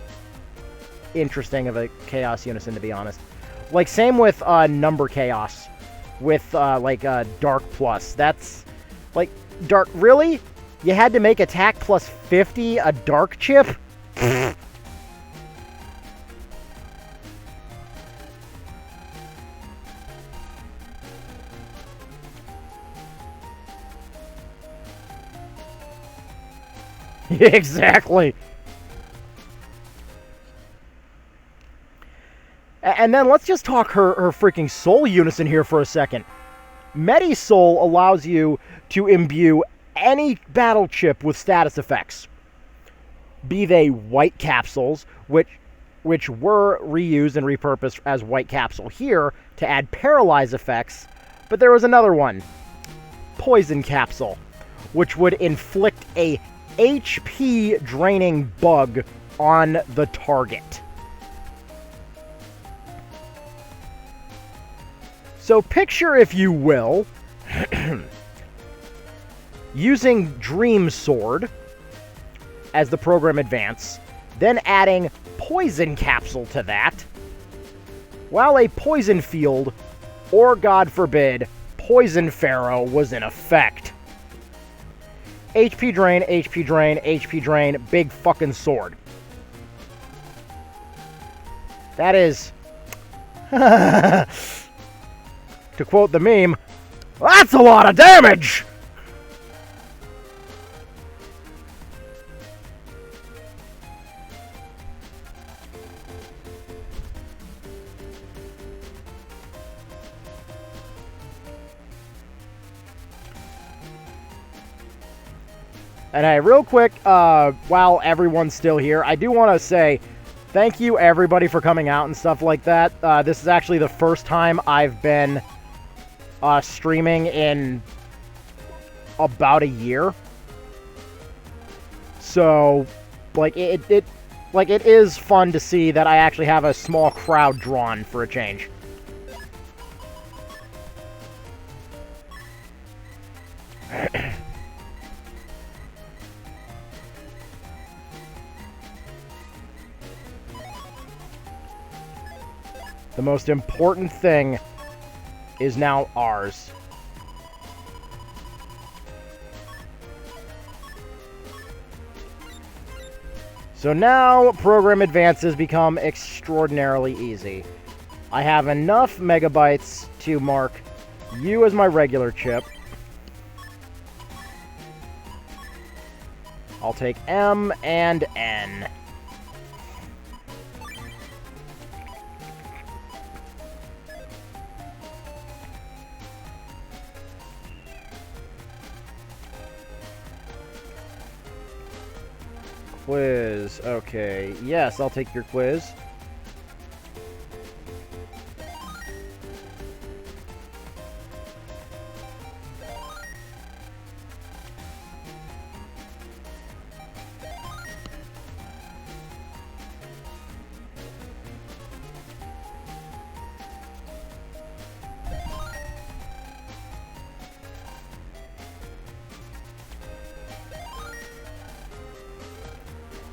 interesting of a Chaos Unison, to be honest. Like, same with Number Chaos. With, Dark Plus. That's, like, Dark, really? You had to make attack plus 50 a Dark chip? Exactly. And then let's just talk her freaking soul unison here for a second. Medi Soul allows you to imbue any battle chip with status effects. Be they white capsules, which were reused and repurposed as white capsule here to add paralyze effects, but there was another one, poison capsule, which would inflict a HP draining bug on the target. So picture, if you will, using Dream Sword as the program advance, then adding Poison Capsule to that, while a Poison Field, or God forbid, Poison Pharaoh was in effect. HP drain, HP drain, HP drain, big fucking sword. That is... to quote the meme, that's a lot of damage! And hey, real quick, while everyone's still here, I do want to say thank you, everybody, for coming out and stuff like that. This is actually the first time I've been streaming in about a year. So, like, it is fun to see that I actually have a small crowd drawn for a change. The most important thing is now ours. So now, program advances become extraordinarily easy. I have enough megabytes to mark you as my regular chip. I'll take M and N. Quiz. Okay. Yes, I'll take your quiz.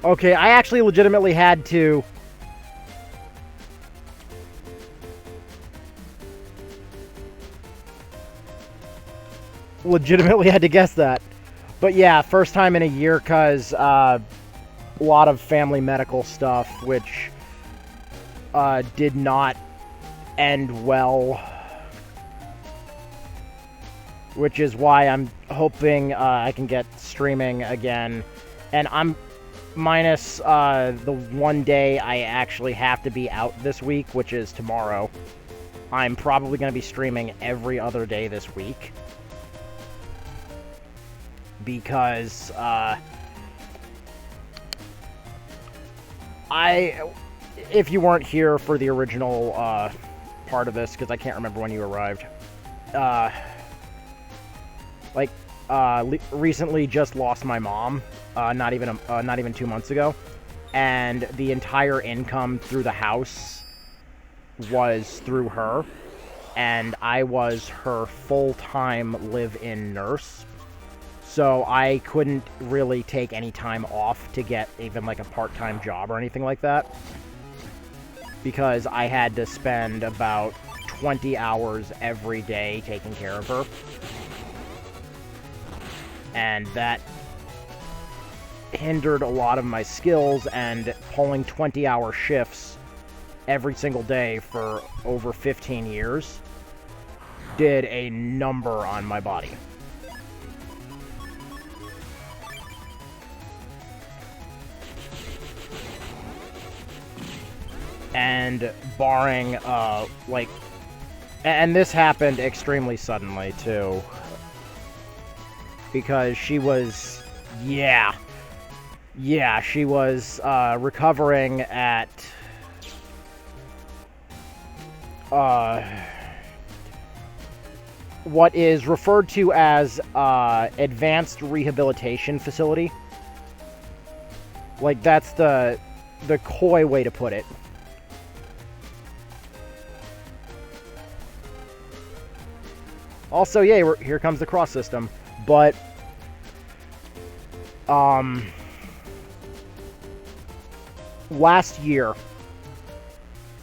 Okay, I actually legitimately had to... Legitimately had to guess that. But yeah, first time in a year, because a lot of family medical stuff, which did not end well. Which is why I'm hoping I can get streaming again. And I'm minus the one day I actually have to be out this week, which is tomorrow. I'm probably going to be streaming every other day this week. Because if you weren't here for the original part of this, because I can't remember when you arrived, recently just lost my mom, not even 2 months ago, and the entire income through the house was through her, and I was her full-time live-in nurse. So I couldn't really take any time off to get even like a part-time job or anything like that, because I had to spend about 20 hours every day taking care of her. And that hindered a lot of my skills, and pulling 20-hour shifts every single day for over 15 years did a number on my body. And barring, and this happened extremely suddenly, too. Because she was, she was, recovering at, what is referred to as, advanced rehabilitation facility. Like, that's the coy way to put it. Also, yeah, here comes the cross system. But, last year,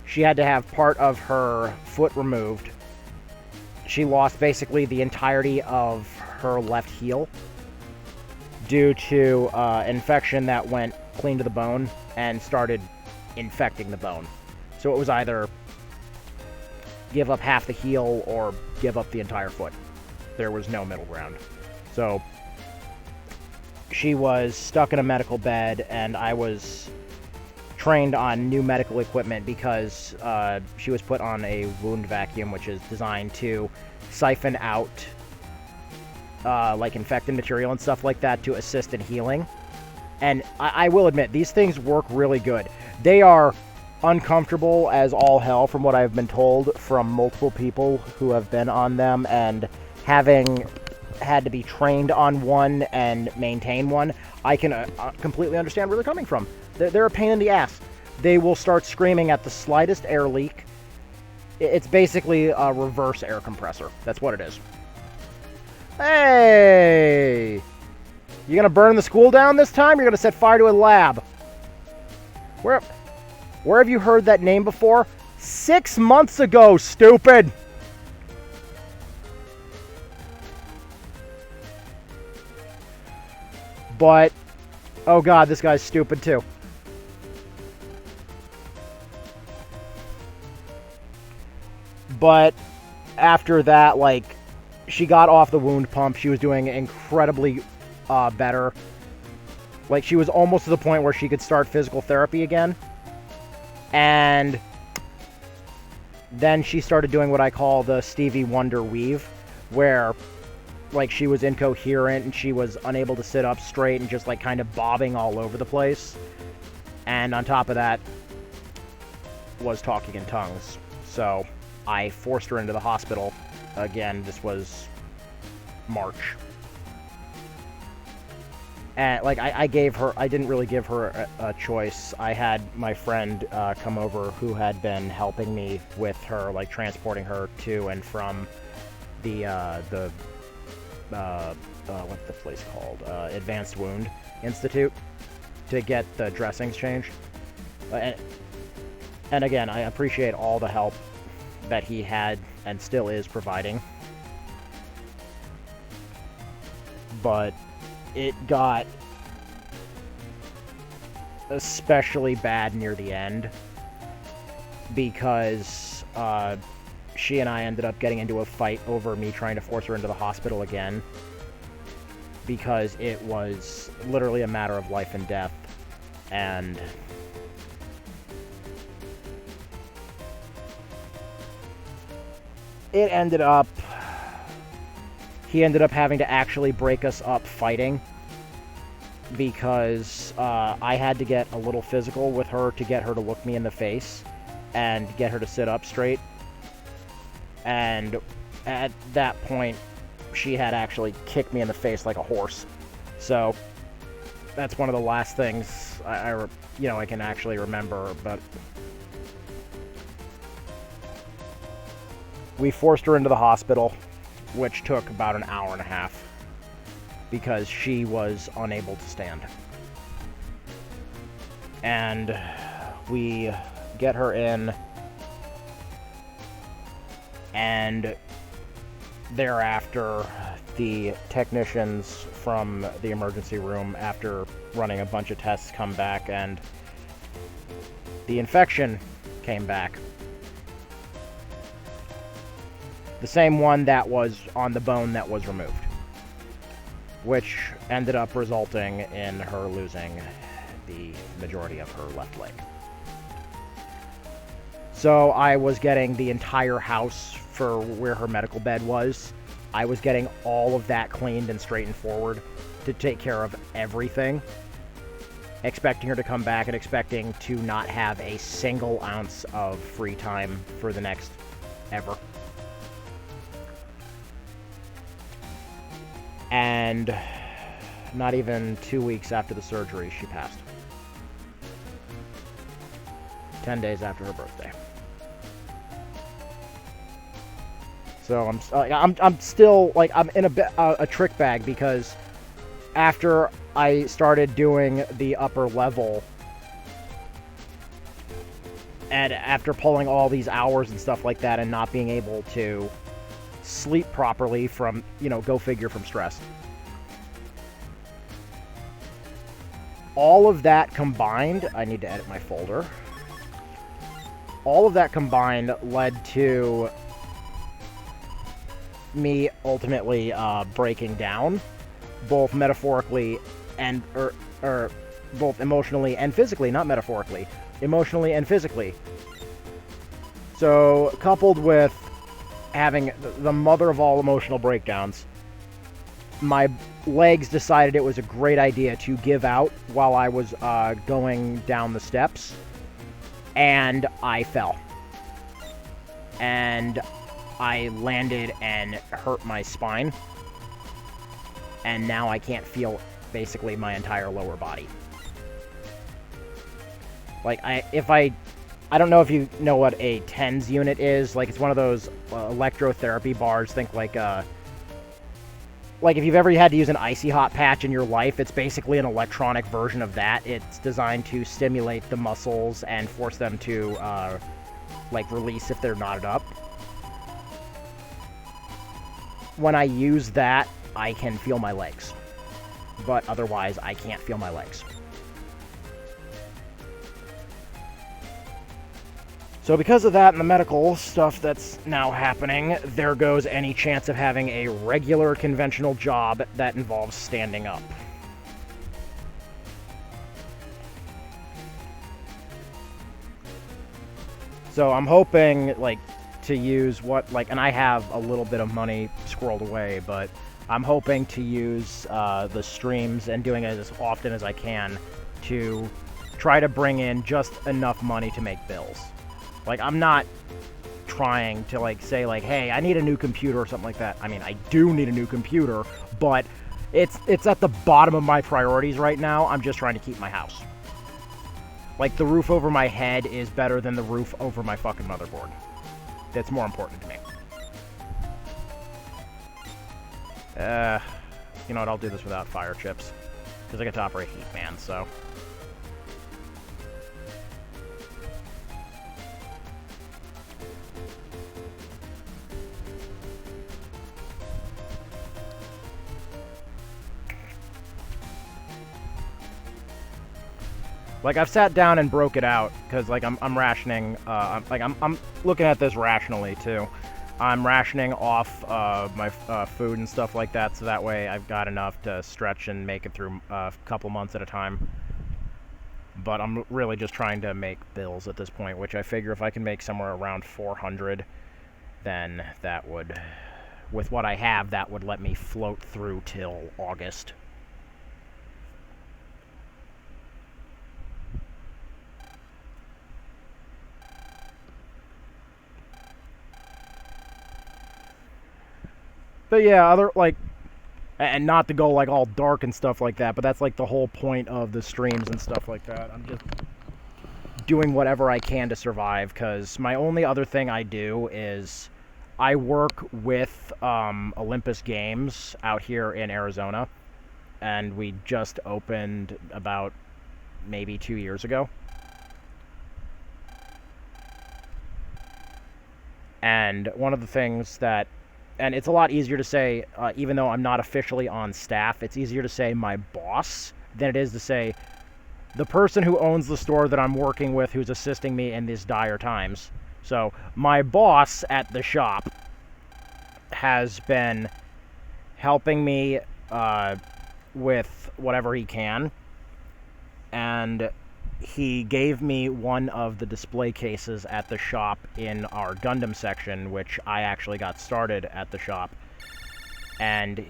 she had to have part of her foot removed. She lost basically the entirety of her left heel due to infection that went clean to the bone and started infecting the bone. So it was either give up half the heel or give up the entire foot. There was no middle ground. So she was stuck in a medical bed, and I was trained on new medical equipment because she was put on a wound vacuum, which is designed to siphon out like infected material and stuff like that to assist in healing. And I will admit, these things work really good. They are uncomfortable as all hell, from what I've been told from multiple people who have been on them, and having had to be trained on one and maintain one. I can completely understand where they're coming from. They're a pain in the ass. They will start screaming at the slightest air leak. It's basically a reverse air compressor. That's what it is. Hey! You gonna burn the school down this time? You're gonna set fire to a lab. Where have you heard that name before? 6 months ago, stupid! But, oh god, this guy's stupid too. But after that, like, she got off the wound pump. She was doing incredibly better. Like, she was almost to the point where she could start physical therapy again. And then she started doing what I call the Stevie Wonder weave, where, like, she was incoherent and she was unable to sit up straight and just, like, kind of bobbing all over the place. And on top of that, was talking in tongues. So I forced her into the hospital. Again, this was March. And, like, I didn't really give her a choice. I had my friend come over who had been helping me with her, like, transporting her to and from the what's the place called? Advanced Wound Institute. to get the dressings changed. And again, I appreciate all the help that he had and still is providing. But it got especially bad near the end because she and I ended up getting into a fight over me trying to force her into the hospital again, because it was literally a matter of life and death. And it ended up, he ended up having to actually break us up fighting, because I had to get a little physical with her to get her to look me in the face and get her to sit up straight. And at that point, she had actually kicked me in the face like a horse. So that's one of the last things I can actually remember. But we forced her into the hospital, which took about an hour and a half, because she was unable to stand. And we get her in, and thereafter the technicians from the emergency room, after running a bunch of tests, come back, and the infection came back. The same one that was on the bone that was removed, which ended up resulting in her losing the majority of her left leg. So I was getting the entire house for where her medical bed was. I was getting all of that cleaned and straightened forward to take care of everything, expecting her to come back and expecting to not have a single ounce of free time for the next ever. And not even 2 weeks after the surgery, she passed. 10 days after her birthday. So I'm still, like, I'm in a trick bag, because after I started doing the upper level, and after pulling all these hours and stuff like that and not being able to sleep properly from, go figure, from stress. All of that combined, I need to edit my folder. All of that combined led to me ultimately breaking down, both metaphorically and, or both emotionally and physically, not metaphorically, emotionally and physically. So, coupled with having the mother of all emotional breakdowns, my legs decided it was a great idea to give out while I was going down the steps, and I fell. And I landed and hurt my spine, and now I can't feel basically my entire lower body. Like, I don't know if you know what a TENS unit is. Like, it's one of those electrotherapy bars. Think like if you've ever had to use an icy hot patch in your life, it's basically an electronic version of that. It's designed to stimulate the muscles and force them to release if they're knotted up. When I use that, I can feel my legs, but otherwise I can't feel my legs. So because of that and the medical stuff that's now happening, there goes any chance of having a regular conventional job that involves standing up. So I'm hoping, to use and I have a little bit of money squirreled away, but I'm hoping to use the streams and doing it as often as I can to try to bring in just enough money to make bills. I'm not trying to, say, hey, I need a new computer or something like that. I mean, I do need a new computer, but it's at the bottom of my priorities right now. I'm just trying to keep my house. The roof over my head is better than the roof over my fucking motherboard. That's more important to me. You know what, I'll do this without fire chips, because I get to operate heat fan, so Like, I've sat down and broke it out, because, like, I'm rationing, I'm looking at this rationally, too. I'm rationing off my food and stuff like that, so that way I've got enough to stretch and make it through a couple months at a time. But I'm really just trying to make bills at this point, which I figure if I can make somewhere around 400, then that would, with what I have, that would let me float through till August. But yeah, other, like, and not to go, like, all dark and stuff like that, but that's, like, the whole point of the streams and stuff like that. I'm just doing whatever I can to survive, because my only other thing I do is I work with Olympus Games out here in Arizona, and we just opened about maybe 2 years ago. And one of the things that, and it's a lot easier to say, even though I'm not officially on staff, it's easier to say my boss than it is to say the person who owns the store that I'm working with who's assisting me in these dire times. So my boss at the shop has been helping me with whatever he can, and he gave me one of the display cases at the shop in our Gundam section, which I actually got started at the shop, and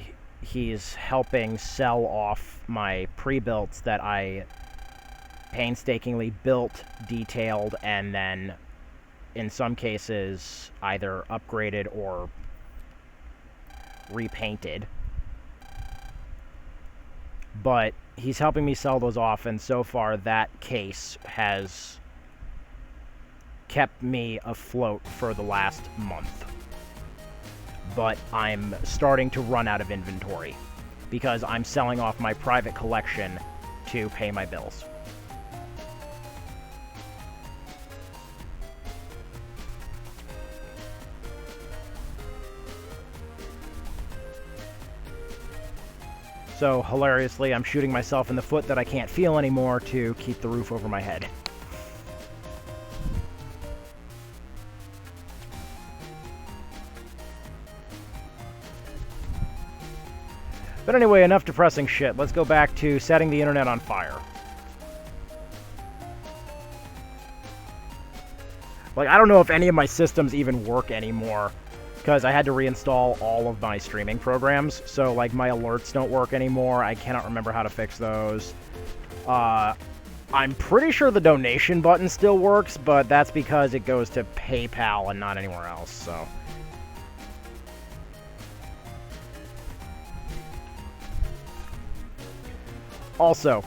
he's helping sell off my pre-builts that I painstakingly built, detailed, and then in some cases either upgraded or repainted. But he's helping me sell those off, and so far that case has kept me afloat for the last month. But I'm starting to run out of inventory because I'm selling off my private collection to pay my bills. So, hilariously, I'm shooting myself in the foot that I can't feel anymore to keep the roof over my head. But anyway, enough depressing shit. Let's go back to setting the internet on fire. Like, I don't know if any of my systems even work anymore, because I had to reinstall all of my streaming programs, so, like, my alerts don't work anymore. I cannot remember how to fix those. I'm pretty sure the donation button still works, but that's because it goes to PayPal and not anywhere else, so. Also,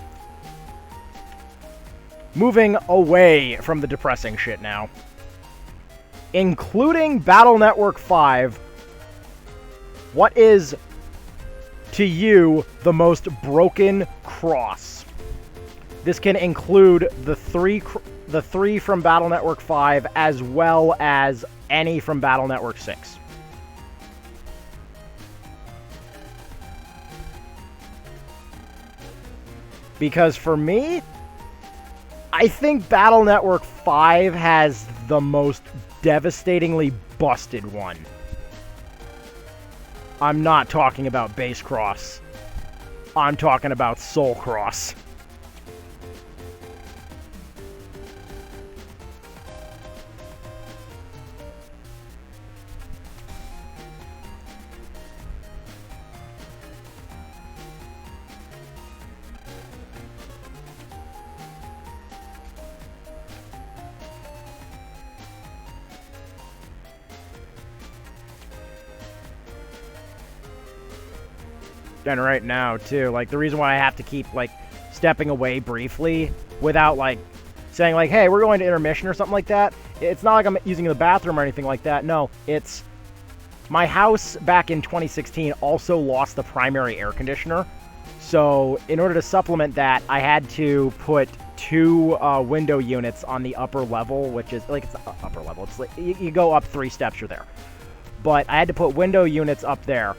moving away from the depressing shit now, including Battle Network 5, what is, to you, the most broken cross? This can include the three from Battle Network 5, as well as any from Battle Network 6. Because for me, I think Battle Network 5 has the most devastatingly busted one. I'm not talking about Base Cross. I'm talking about Soul Cross. And right now, too, like, the reason why I have to keep, like, stepping away briefly without, like, saying, like, hey, we're going to intermission or something like that, it's not like I'm using the bathroom or anything like that. No, it's my house back in 2016 also lost the primary air conditioner. So in order to supplement that, I had to put 2 window units on the upper level, which is, like, it's upper level. It's like, you go up 3 steps, you're there. But I had to put window units up there.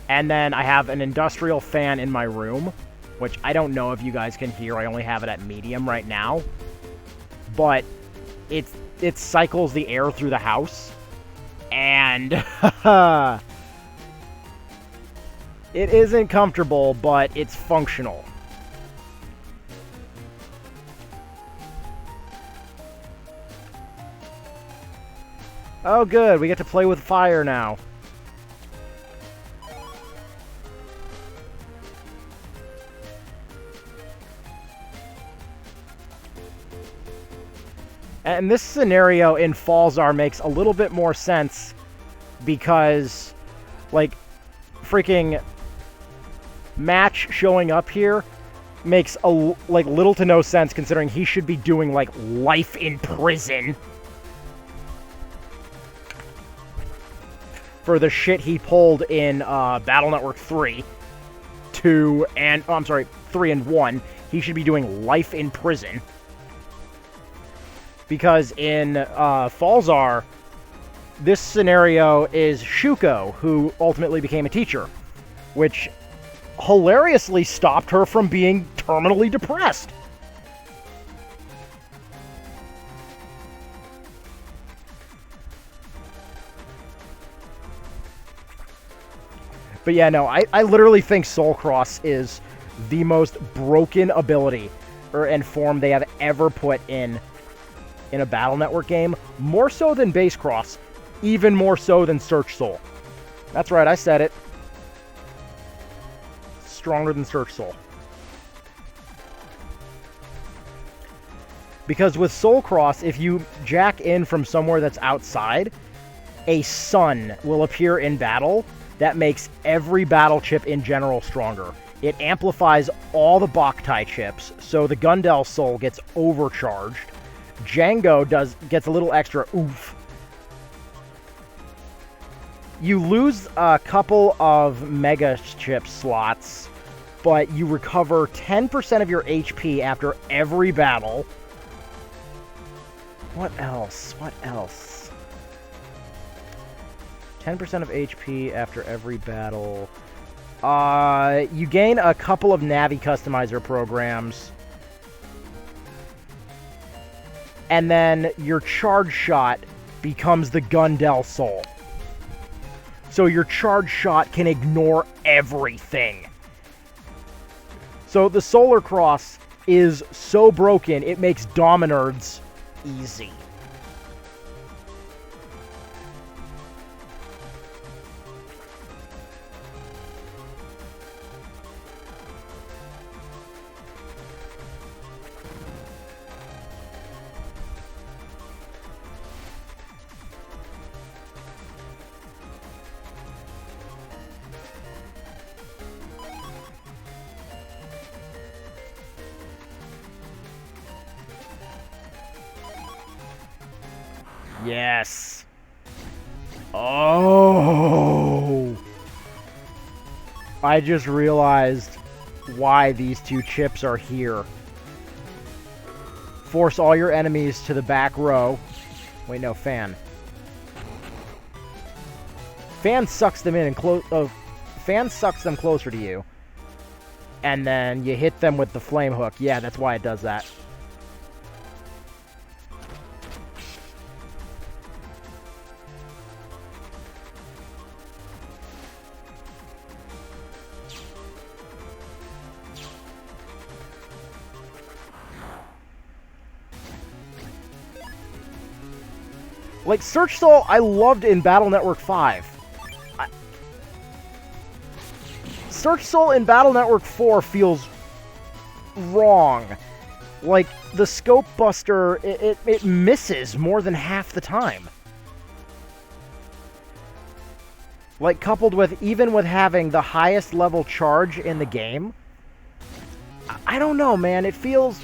And then I have an industrial fan in my room. which I don't know if you guys can hear. I only have it at medium right now. But it cycles the air through the house. And it isn't comfortable, but it's functional. Oh, good. We get to play with fire now. And this scenario in Falzar makes a little bit more sense because, like, freaking Match showing up here makes like little to no sense considering he should be doing like life in prison for the shit he pulled in Battle Network 3, 2, and... Oh, I'm sorry, 3 and 1. He should be doing life in prison. Because in Falzar, this scenario is Shuko, who ultimately became a teacher, which hilariously stopped her from being terminally depressed. But yeah, no, I literally think Soul Cross is the most broken ability and form they have ever put in a Battle Network game. More so than Base Cross. Even more so than Search Soul. That's right, I said it. Stronger than Search Soul. Because with Soul Cross, if you jack in from somewhere that's outside, a sun will appear in battle that makes every battle chip in general stronger. It amplifies all the Boktai chips, so the Gundel Soul gets overcharged. Django gets a little extra oomph. You lose a couple of Mega Chip slots, but you recover 10% of your HP after every battle. What else? What else? 10% of HP after every battle. You gain a couple of Navi Customizer programs. And then your Charge Shot becomes the Gundel Soul. So your Charge Shot can ignore everything. So the Solar Cross is so broken, it makes Dominerds easy. Yes. Oh. I just realized why these two chips are here. Force all your enemies to the back row. Wait, no, Fan. Fan sucks them in and Fan sucks them closer to you. And then you hit them with the flame hook. Yeah, that's why it does that. Like, Search Soul, I loved in Battle Network 5. Search Soul in Battle Network 4 feels wrong. Like, the Scope Buster, it misses more than half the time. Like, coupled with, even with having the highest level charge in the game, I don't know, man, it feels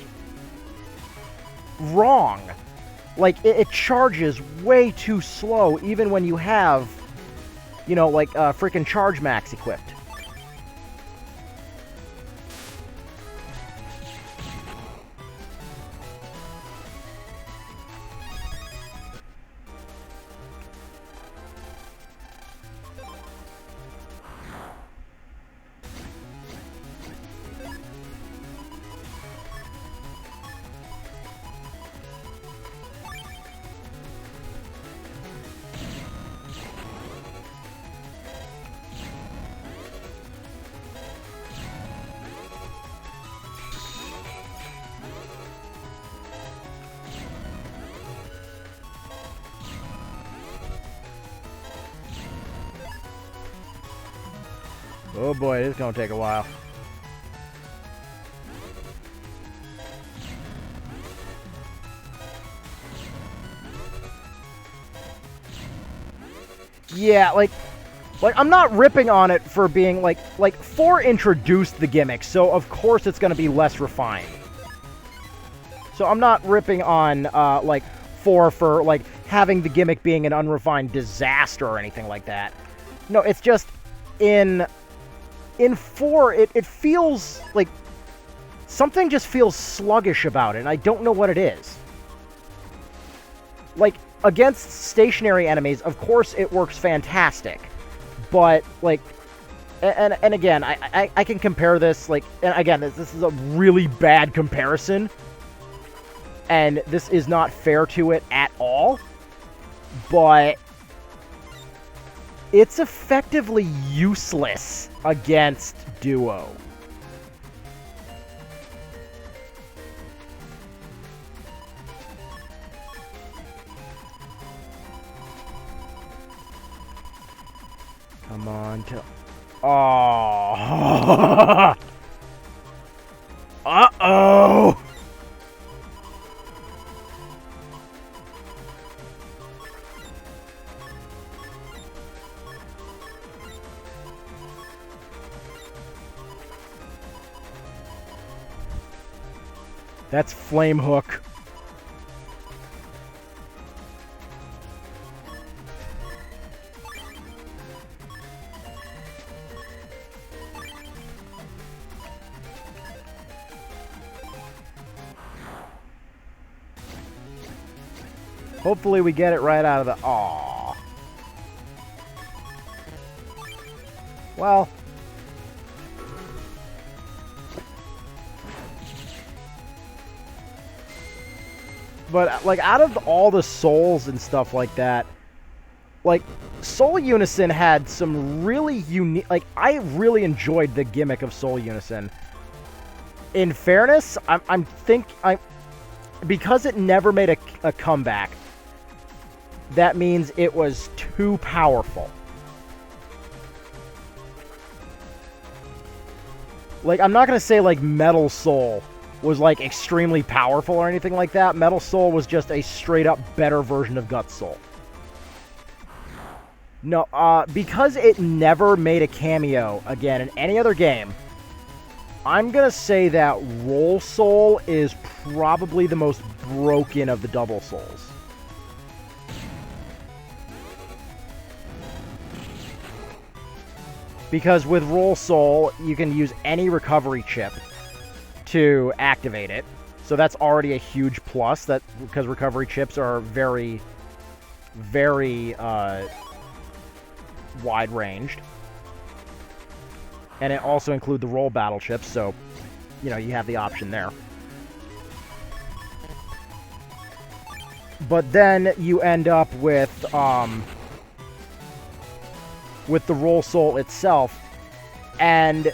wrong. Like, it charges way too slow, even when you have, you know, like, freaking Charge Max equipped. Oh boy, it's gonna take a while. Yeah, like I'm not ripping on it for being like 4 introduced the gimmick, so of course it's gonna be less refined. So I'm not ripping on like 4 for like having the gimmick being an unrefined disaster or anything like that. No, it's just in 4 it feels like something just feels sluggish about it, and I don't know what it is. Like against stationary enemies, of course it works fantastic. But, like, and again, I can compare this, like, and again, this is a really bad comparison, and this is not fair to it at all, but it's effectively useless against Duo. Come on, oh. Uh-oh. That's Flame Hook. Hopefully we get it right out of the... Aww. Well. But, like, out of all the souls and stuff like that, like, Soul Unison had some really unique... Like, I really enjoyed the gimmick of Soul Unison. In fairness, because it never made a comeback, that means it was too powerful. Like, I'm not going to say, like, Metal Soul was, like, extremely powerful or anything like that. Metal Soul was just a straight-up better version of Gut Soul. No, because it never made a cameo again in any other game, I'm going to say that Roll Soul is probably the most broken of the Double Souls. Because with Roll Soul, you can use any recovery chip to activate it. So that's already a huge plus, that because recovery chips are very, very wide-ranged. And it also includes the roll battle chips, so, you know, you have the option there. But then you end up with the Roll Soul itself, and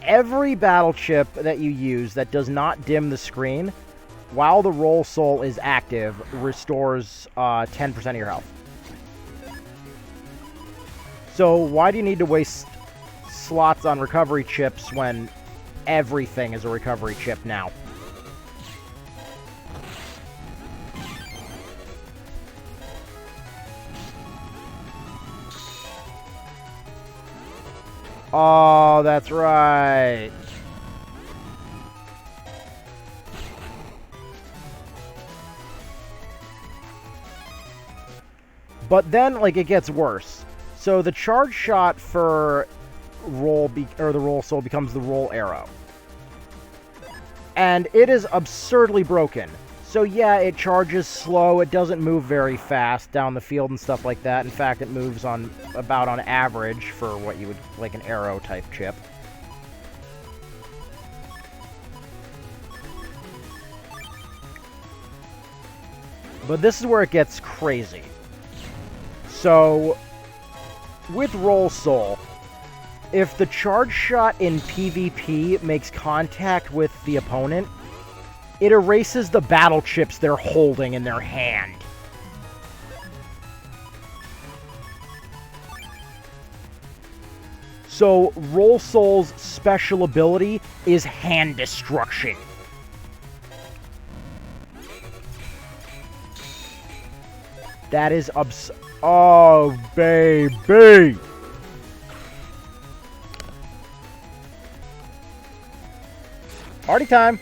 every battle chip that you use that does not dim the screen while the Roll Soul is active restores 10% of your health. So why do you need to waste slots on recovery chips when everything is a recovery chip now? Oh, that's right. But then, like, it gets worse. So the charge shot for the Roll Soul becomes the Roll Arrow. And it is absurdly broken. So yeah, it charges slow, it doesn't move very fast down the field and stuff like that. In fact, it moves on about on average for what you would, like an arrow type chip. But this is where it gets crazy. So, with Roll Soul, if the charge shot in PvP makes contact with the opponent, it erases the battle chips they're holding in their hand. So Roll Soul's special ability is hand destruction. That is oh, baby! Party time!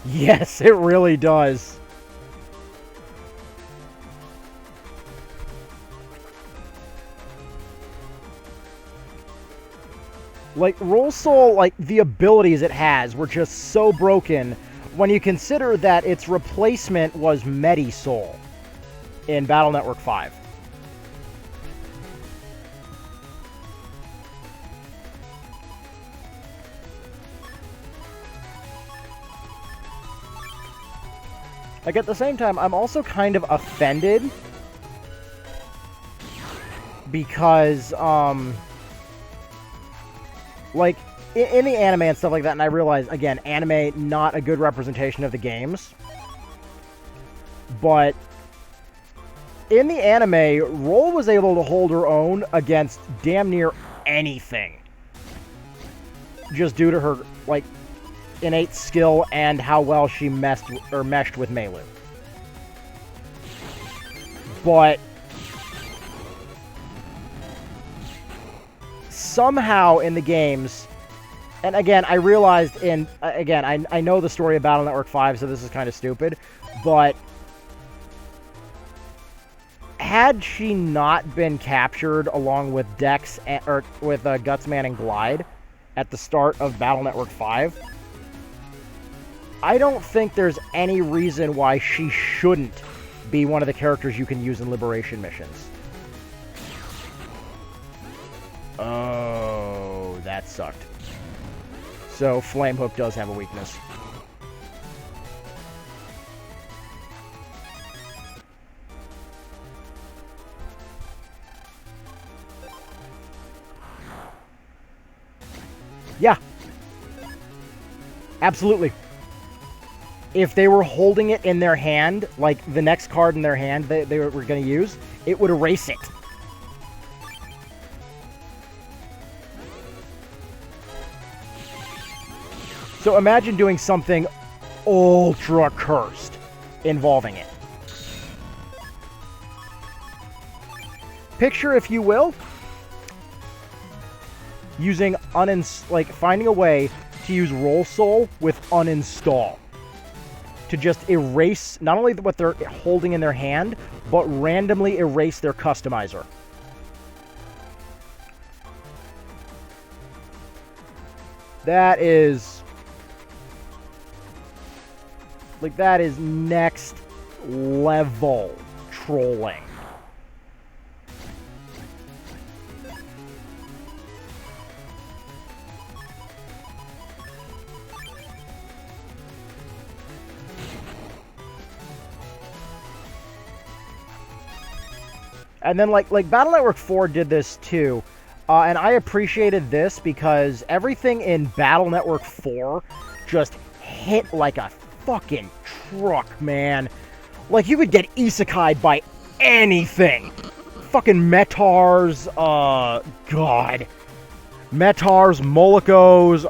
Yes, it really does. Like, Roll Soul, like, the abilities it has were just so broken when you consider that its replacement was Medi-Soul in Battle Network 5. Like, at the same time, I'm also kind of offended because, like, in the anime and stuff like that, and I realize, again, anime, not a good representation of the games, but in the anime, Roll was able to hold her own against damn near anything, just due to her, like, innate skill and how well she meshed with Melu. But somehow in the games, and again, I realized I know the story of Battle Network 5, so this is kind of stupid, but had she not been captured along with Dex, or with Gutsman and Glide at the start of Battle Network 5, I don't think there's any reason why she shouldn't be one of the characters you can use in Liberation missions. Oh, that sucked. So, Flame Hook does have a weakness. Yeah. Absolutely. If they were holding it in their hand, like the next card in their hand they were going to use, it would erase it. So imagine doing something ultra cursed involving it. Picture, if you will, using finding a way to use Roll Soul with uninstall. To just erase not only what they're holding in their hand, but randomly erase their customizer. That is next level trolling. And then, like Battle Network 4 did this too. And I appreciated this because everything in Battle Network 4 just hit like a fucking truck, man. Like, you could get isekai'd by anything. Fucking Metars, God. Metars, Molikos,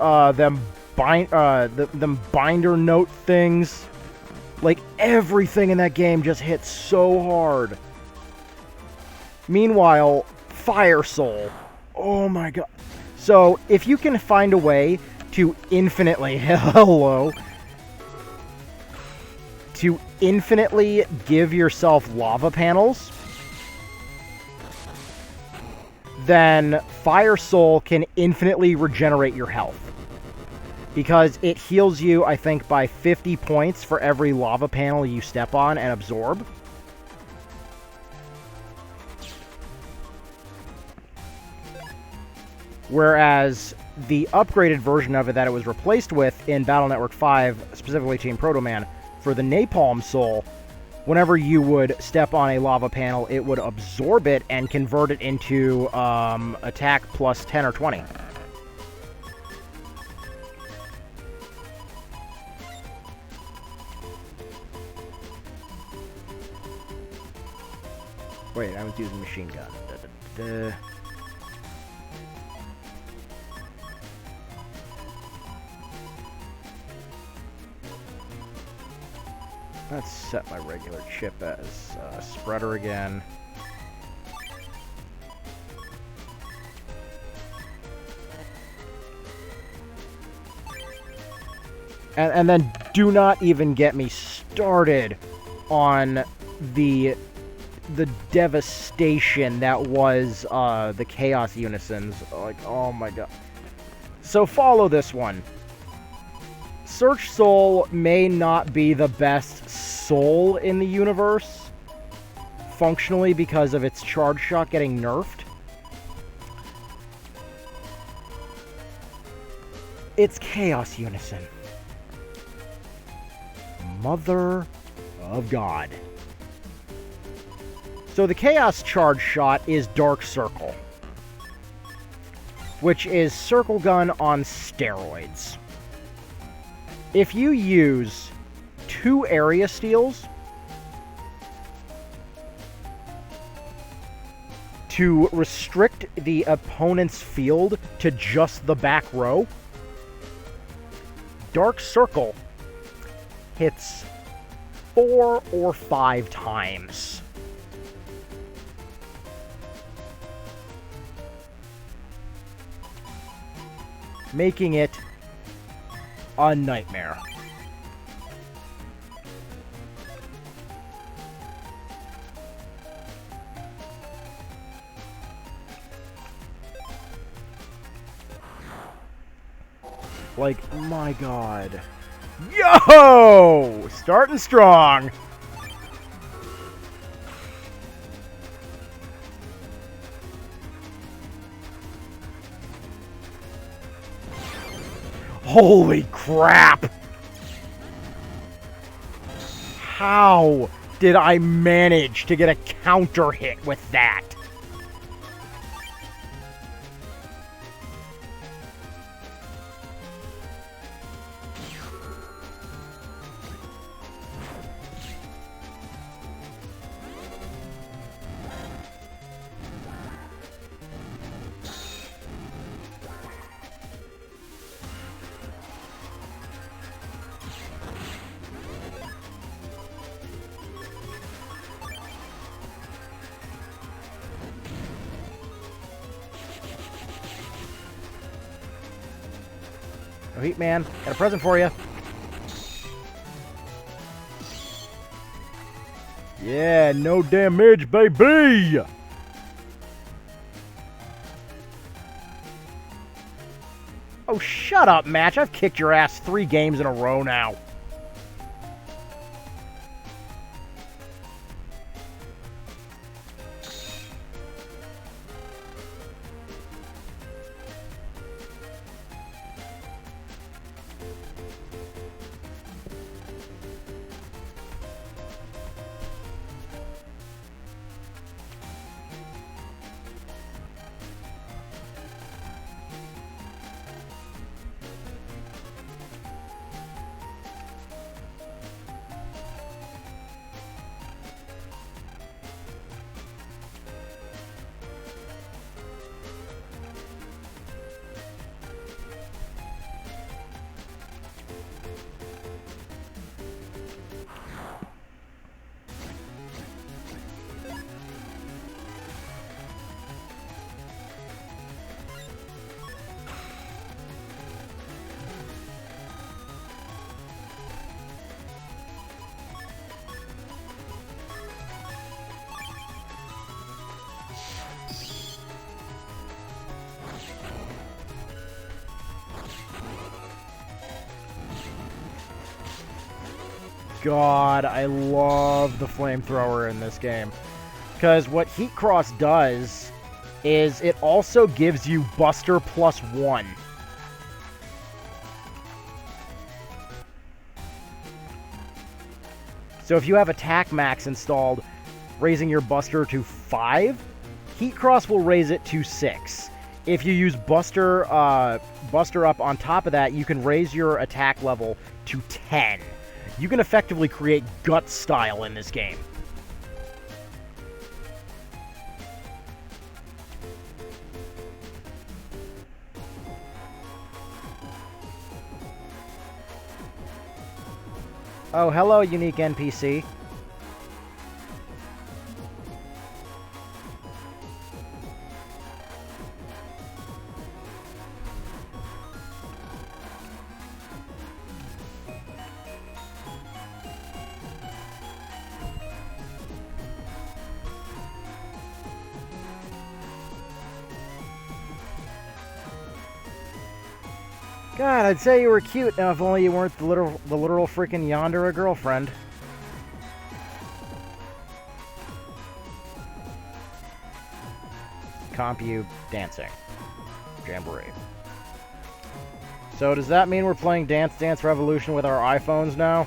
them binder note things. Like, everything in that game just hit so hard. Meanwhile, Fire Soul. Oh my god. So, if you can find a way to infinitely... Hello. To infinitely give yourself lava panels, then Fire Soul can infinitely regenerate your health. Because it heals you, I think, by 50 points for every lava panel you step on and absorb. Whereas the upgraded version of it that it was replaced with in Battle Network 5, specifically Team Proto Man, for the Napalm Soul, whenever you would step on a lava panel, it would absorb it and convert it into attack plus 10 or 20. Wait, I was using machine gun. Let's set my regular chip as spreader again. And then do not even get me started on the devastation that was the Chaos Unisons. Like, oh my god. So follow this one. Search Soul may not be the best soul in the universe, functionally because of its charge shot getting nerfed. It's Chaos Unison. Mother of God. So the Chaos charge shot is Dark Circle, which is Circle Gun on steroids. If you use 2 area steals to restrict the opponent's field to just the back row, Dark Circle hits 4 or 5 times. Making it a nightmare. Like, my god. Yo! Starting strong. Holy crap! How did I manage to get a counter hit with that? Oh, Heat Man, got a present for you. Yeah, no damage, baby! Oh, shut up, match. I've kicked your ass 3 games in a row now. God, I love the flamethrower in this game. Because what Heat Cross does is it also gives you Buster +1. So if you have Attack Max installed, raising your Buster to 5, Heat Cross will raise it to 6. If you use Buster Up on top of that, you can raise your attack level to 10. You can effectively create Gut style in this game. Oh, hello, unique NPC. God, I'd say you were cute now if only you weren't the literal freaking Yandere girlfriend. Compu dancing. Jamboree. So does that mean we're playing Dance Dance Revolution with our iPhones now?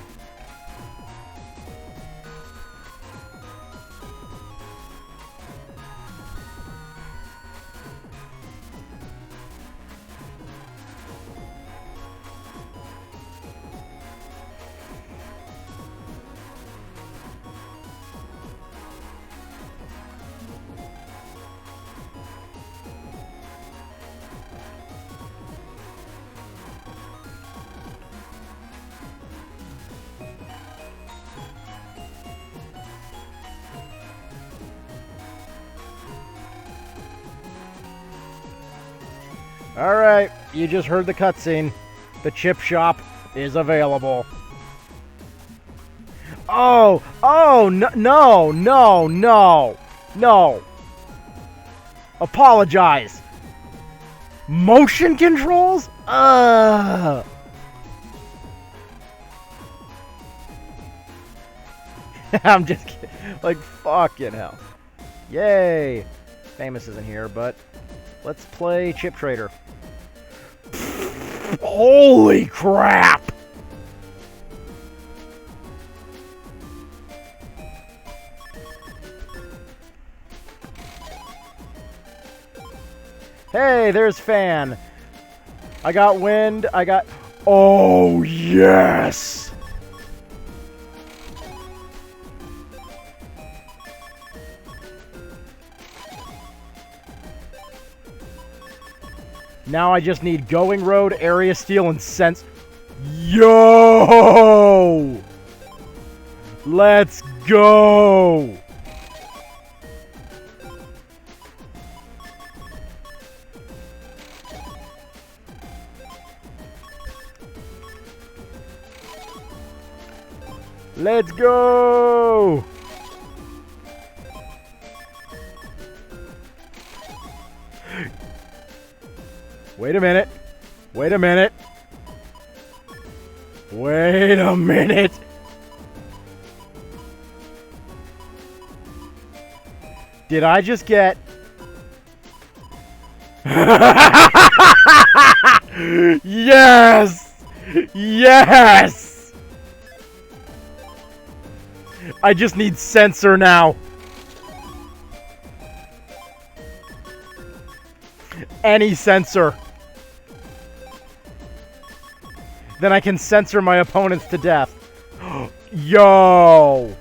Alright, you just heard the cutscene. The chip shop is available. Oh, no. Apologize. Motion controls? I'm just kidding. Like, fucking hell. Yay. Famous isn't here, but let's play Chip Trader. Holy crap! Hey, there's Fan. I got wind. Oh, yes! Now I just need Going Road, Area Steal, and Sense. Yo! Let's go! Let's go! Wait a minute. Wait a minute. Wait a minute. Did I just get... Yes! Yes! I just need sensor now. Any sensor. Then I can censor my opponents to death. Yo!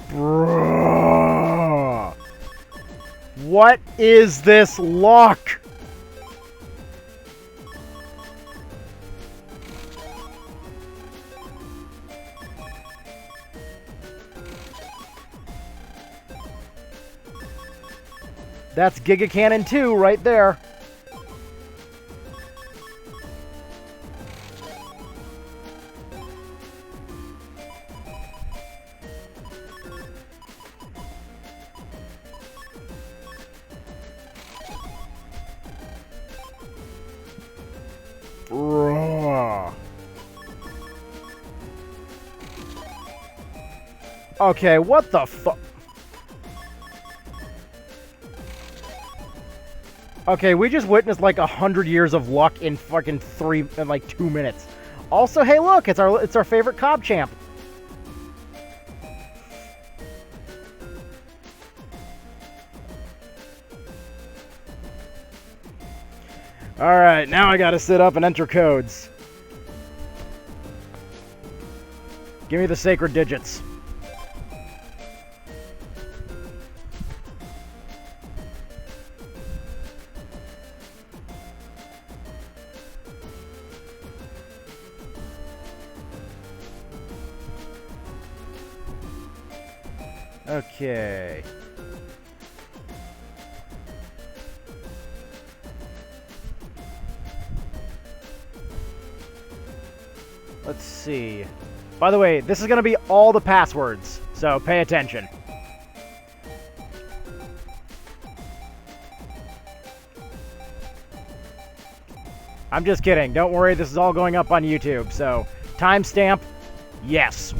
Bruh. What is this luck? That's Giga Cannon 2 right there. Okay, what the fuck? Okay, we just witnessed like 100 years of luck in fucking 2 minutes. Also, hey, look, it's our favorite Cobb champ. All right, now I gotta sit up and enter codes. Give me the sacred digits. Okay. Let's see. By the way, this is going to be all the passwords, so pay attention. I'm just kidding. Don't worry, this is all going up on YouTube, so timestamp, yes.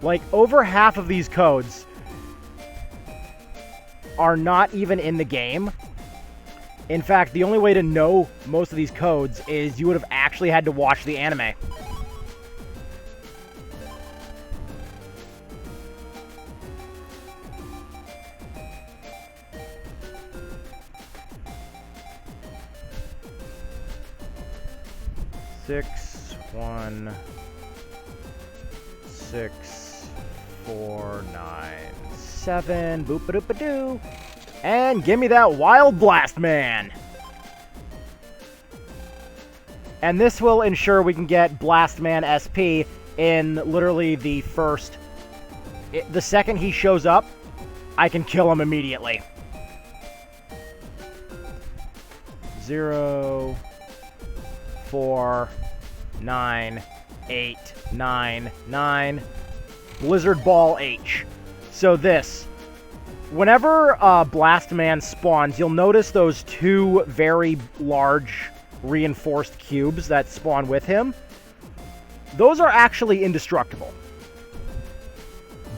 Like, over half of these codes are not even in the game. In fact, the only way to know most of these codes is you would have actually had to watch the anime. Six, 1, 6, 4, 9, 7, boop-a-doop-a-doo, and give me that Wild Blast Man! And this will ensure we can get Blast Man SP in literally the first... the second he shows up, I can kill him immediately. 0, 4, 9, 8, 9, 9. Blizzard Ball H. So this. Whenever Blast Man spawns, you'll notice those two very large reinforced cubes that spawn with him. Those are actually indestructible.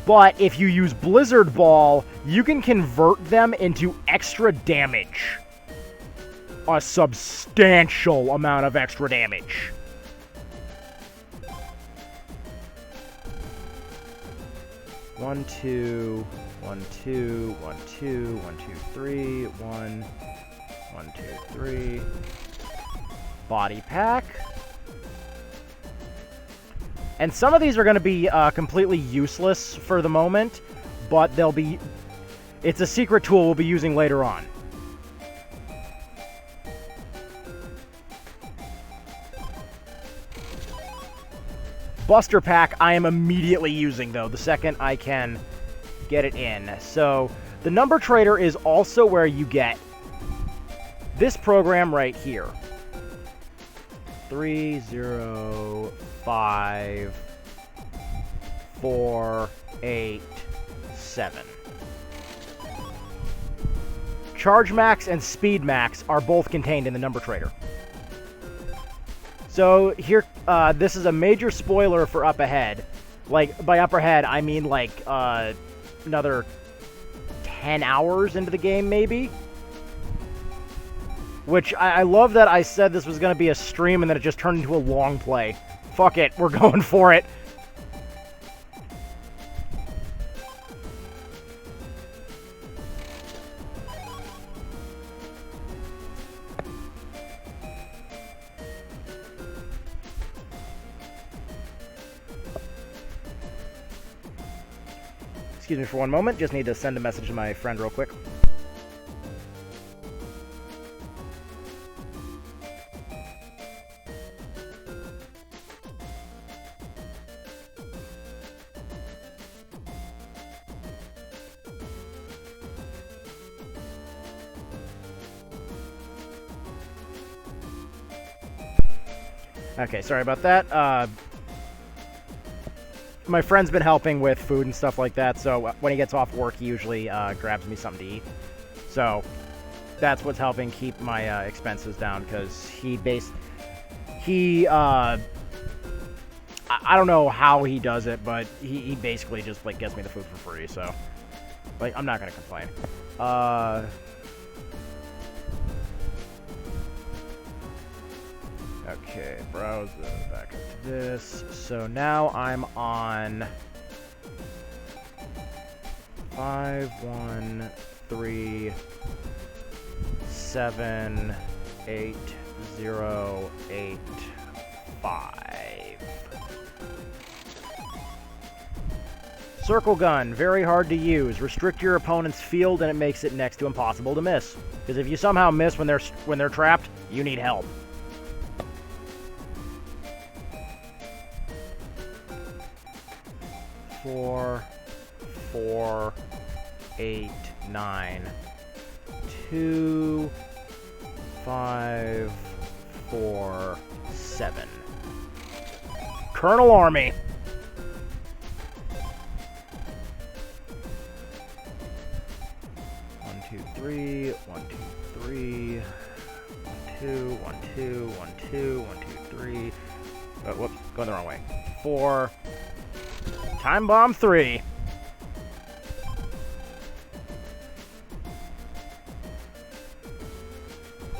But if you use Blizzard Ball, you can convert them into extra damage. A substantial amount of extra damage. One, two, 1, 2, 1, 2, 1, 2, 3, 1, 1, 2, 3. Body pack. And some of these are going to be completely useless for the moment, but they'll be... it's a secret tool we'll be using later on. Buster Pack I am immediately using, though, the second I can get it in. So, the number trader is also where you get this program right here. 3, 0, 5, 4, 8, 7. Charge Max and Speed Max are both contained in the number trader. So here, this is a major spoiler for Up Ahead. Like, by Up Ahead, I mean like another 10 hours into the game, maybe? Which, I love that I said this was going to be a stream and then it just turned into a long play. Fuck it, we're going for it. Excuse me for one moment. Just need to send a message to my friend real quick. Okay, sorry about that. My friend's been helping with food and stuff like that, so when he gets off work, he usually grabs me something to eat. So that's what's helping keep my expenses down, because I don't know how he does it, but he basically just like gets me the food for free. So like I'm not gonna complain. Okay, browse back up to this. So now I'm on 513780885. Circle gun, very hard to use. Restrict your opponent's field and it makes it next to impossible to miss. Because if you somehow miss when they're trapped, you need help. 4, 4, 8, 9, 2, 5, 4, 7. Colonel Army. One, two, three. 1, 2, 3. 1, 2, 1, 2, 1, 2, 3. Oh, whoops, going the wrong way. 4. Time bomb 3.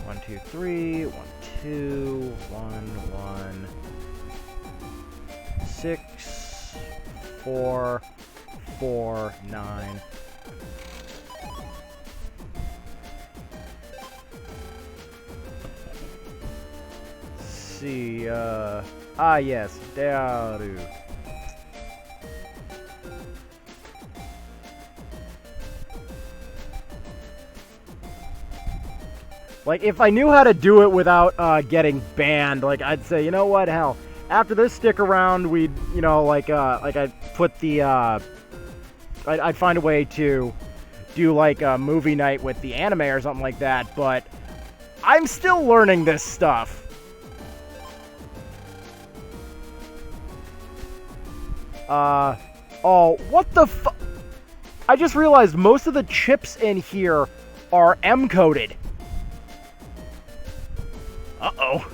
One, two, three. 1, 2, 1, 1. 6, 4, 4, 9. See, yes, Daru. Like, if I knew how to do it without getting banned, like, I'd say, you know what, hell, after this stick around, we'd, you know, like I'd put the, I'd find a way to do, like, a movie night with the anime or something like that, but I'm still learning this stuff. Oh, what the fu- I just realized most of the chips in here are M-coded. Uh-oh.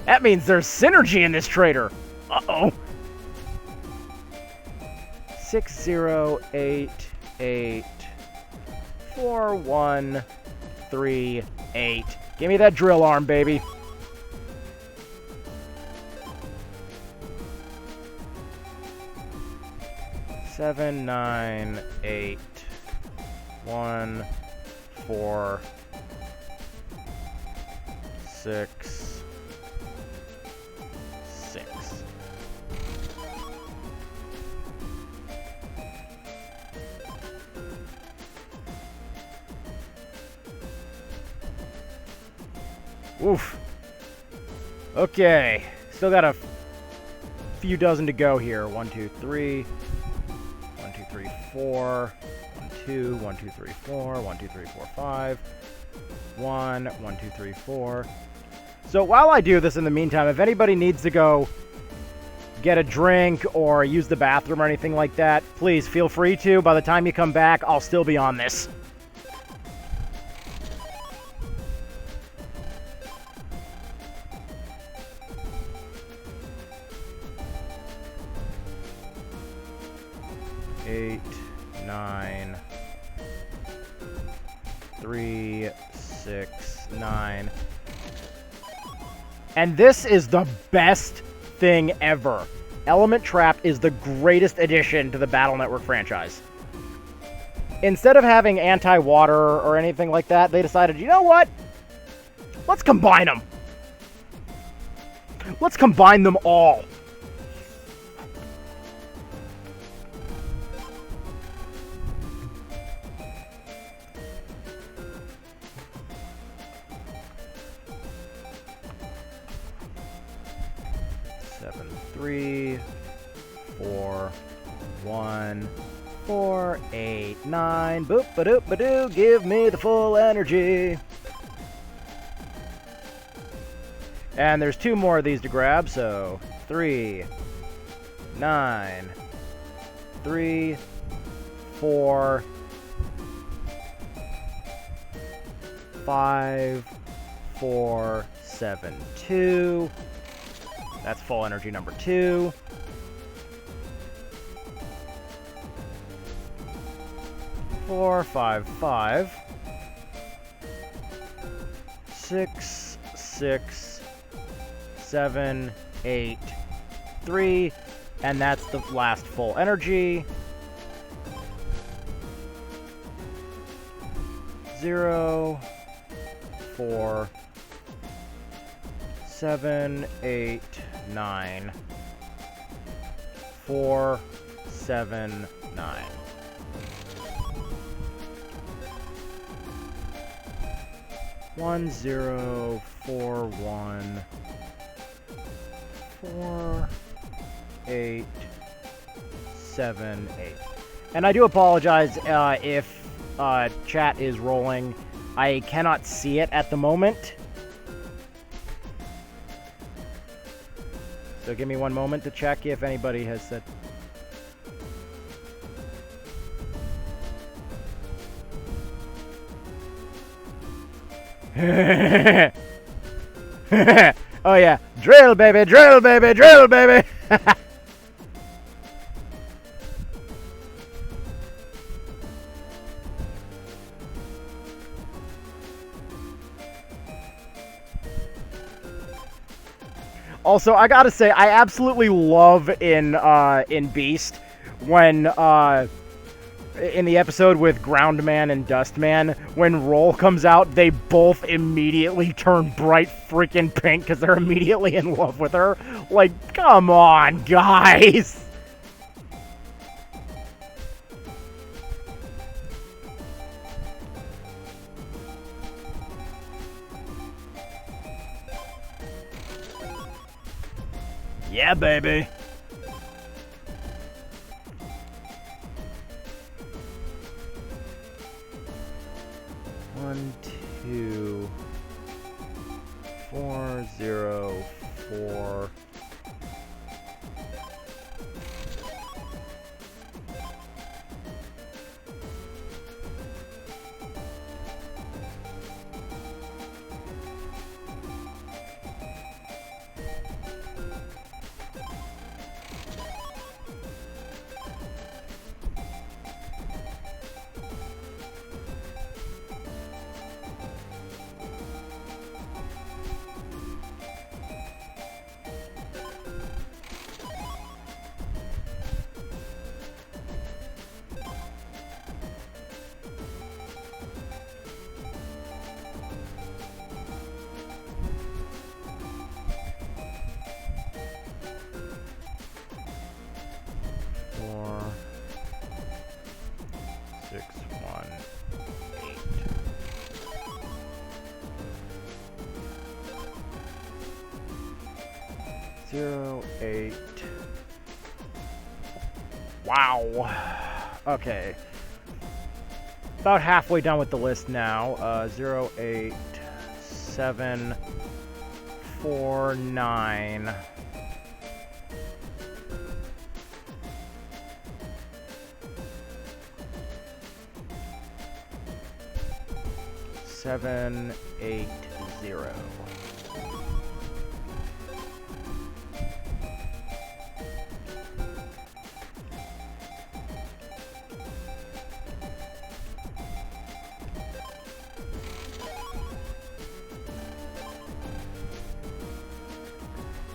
That means there's synergy in this trader. Uh-oh. 60884138. Give me that drill arm, baby. Seven, 9, 8, 1, 4, 6, 6. Oof. Okay. Still got a few dozen to go here. 1, 2, 3. 1, 2, 3, 4. 1, 2. 1, 2, 3, 4. 1, 2, 3, 4, 5. 1, 1, 2, 3, 4. So while I do this in the meantime, if anybody needs to go get a drink or use the bathroom or anything like that, please feel free to. By the time you come back, I'll still be on this. Eight, 9, 3, 6, 9. And this is the best thing ever. Element Trap is the greatest addition to the Battle Network franchise. Instead of having anti-water or anything like that, they decided, you know what? Let's combine them. Let's combine them all. 3, 4, 1, 4, 8, 9. Boop, ba-doop, ba-doo. Give me the full energy. And there's 2 more of these to grab, so 3, 9, 3, 4, 5, 4, 7, 2. That's full energy number 2. 4, 5, 5. 6, 6, 7, 8, 3. And that's the last full energy. 0, 4, 7, 8, 9. 4, 7, 9. One, 0, 4, 1, 4, 8, 7, 8. And I do apologize if chat is rolling. I cannot see it at the moment. So give me one moment to check if anybody has said... Oh yeah, drill baby, drill baby, drill baby. Also, I gotta say, I absolutely love in Beast when in the episode with Groundman and Dustman, when Roll comes out, they both immediately turn bright freaking pink because they're immediately in love with her. Like, come on, guys! Yeah, baby! One, 2, 4, 0, 4. Zero, 8. Wow. Okay. About halfway done with the list now. 0, 8, 7, 4, 9. 7, 8, 0.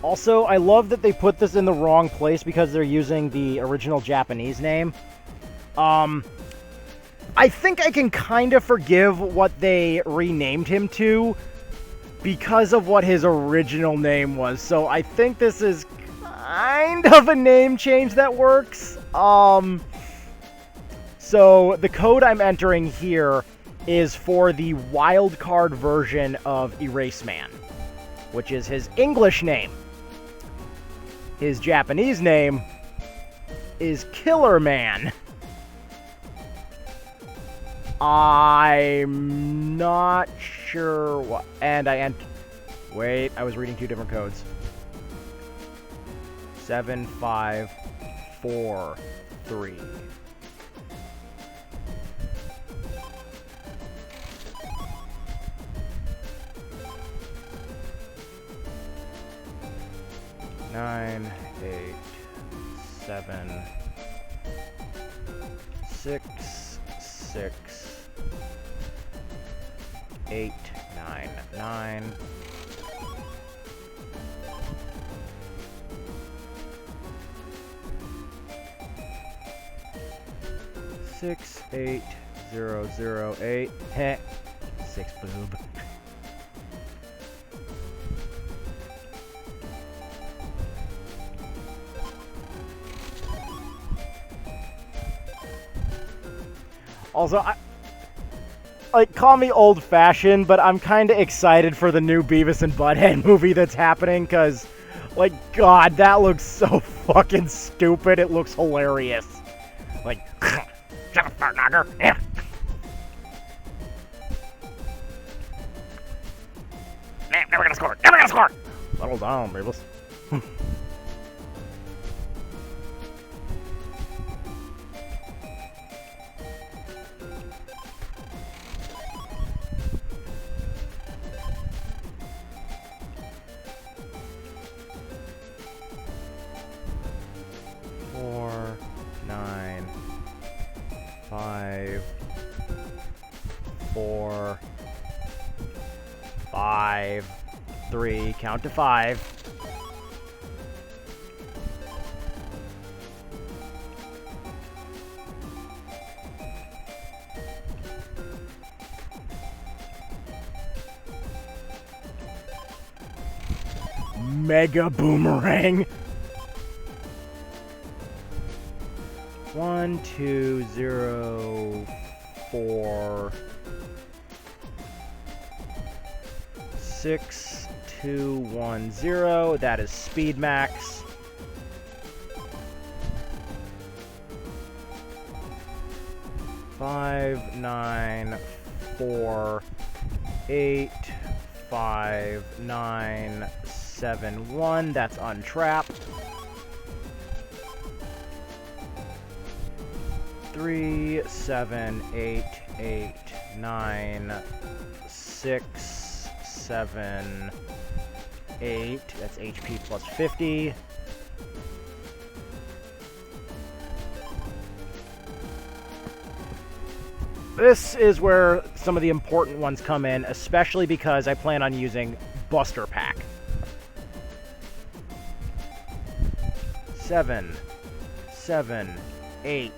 Also, I love that they put this in the wrong place because they're using the original Japanese name. I think I can kind of forgive what they renamed him to because of what his original name was. So I think this is kind of a name change that works. So the code I'm entering here is for the wildcard version of Eraseman, which is his English name. His Japanese name is Killer Man. I'm not sure what. And wait, I was reading 2 different codes. 7543. Nine, 8, 7, 6, 6, 8, 9, 9. Six, 8, 0, 0, 8. Heh. 6 boob. Also, call me old-fashioned, but I'm kind of excited for the new Beavis and Butthead movie that's happening, because, like, God, that looks so fucking stupid. It looks hilarious. Like, shut up, Fartnogger. Yeah. Never gonna score. Never gonna score. Settle down, Beavis. Four, 9, 5, 4, 5, 3, count to 5. Mega Boomerang. 1, 2, 0, 4, 6, 2, 1, 0. That is Speed Max. Five, 9, 4, 8, 5, 9, 7, 1. That's Untrap. 3, 7, 8, 8, 9, 6, 7, 8. That's HP plus 50. This is where some of the important ones come in, especially because I plan on using Buster Pack. 7, 7, 8.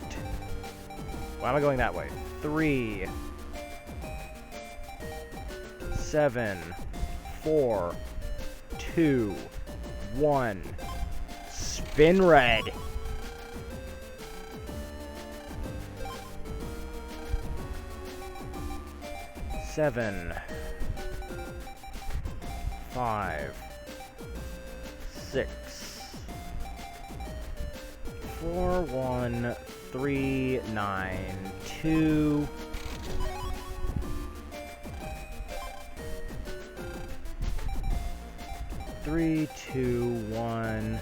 Why am I going that way? 3, 7, 4, 2, 1. Spin red. Seven, 5, 6, 4, 1, 3, 9, 2. 3, 2, 1.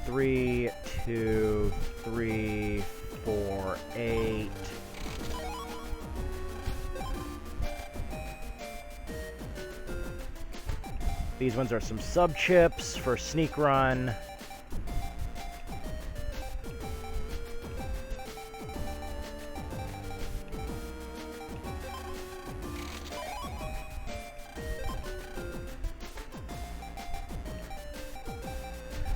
3, 2, 3, 4, 8. These ones are some sub-chips for Sneak Run.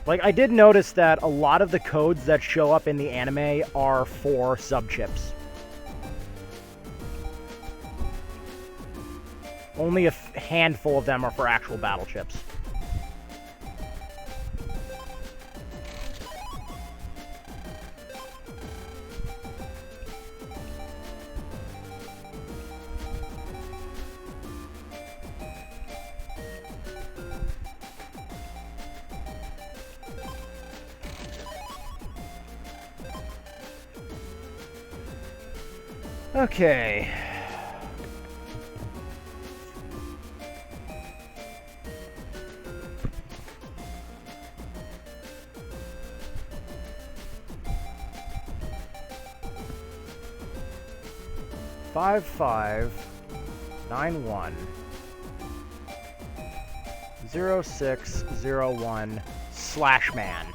Like, I did notice that a lot of the codes that show up in the anime are for sub-chips. Only a handful of them are for actual battle chips. Okay. Five 91 0601 /man.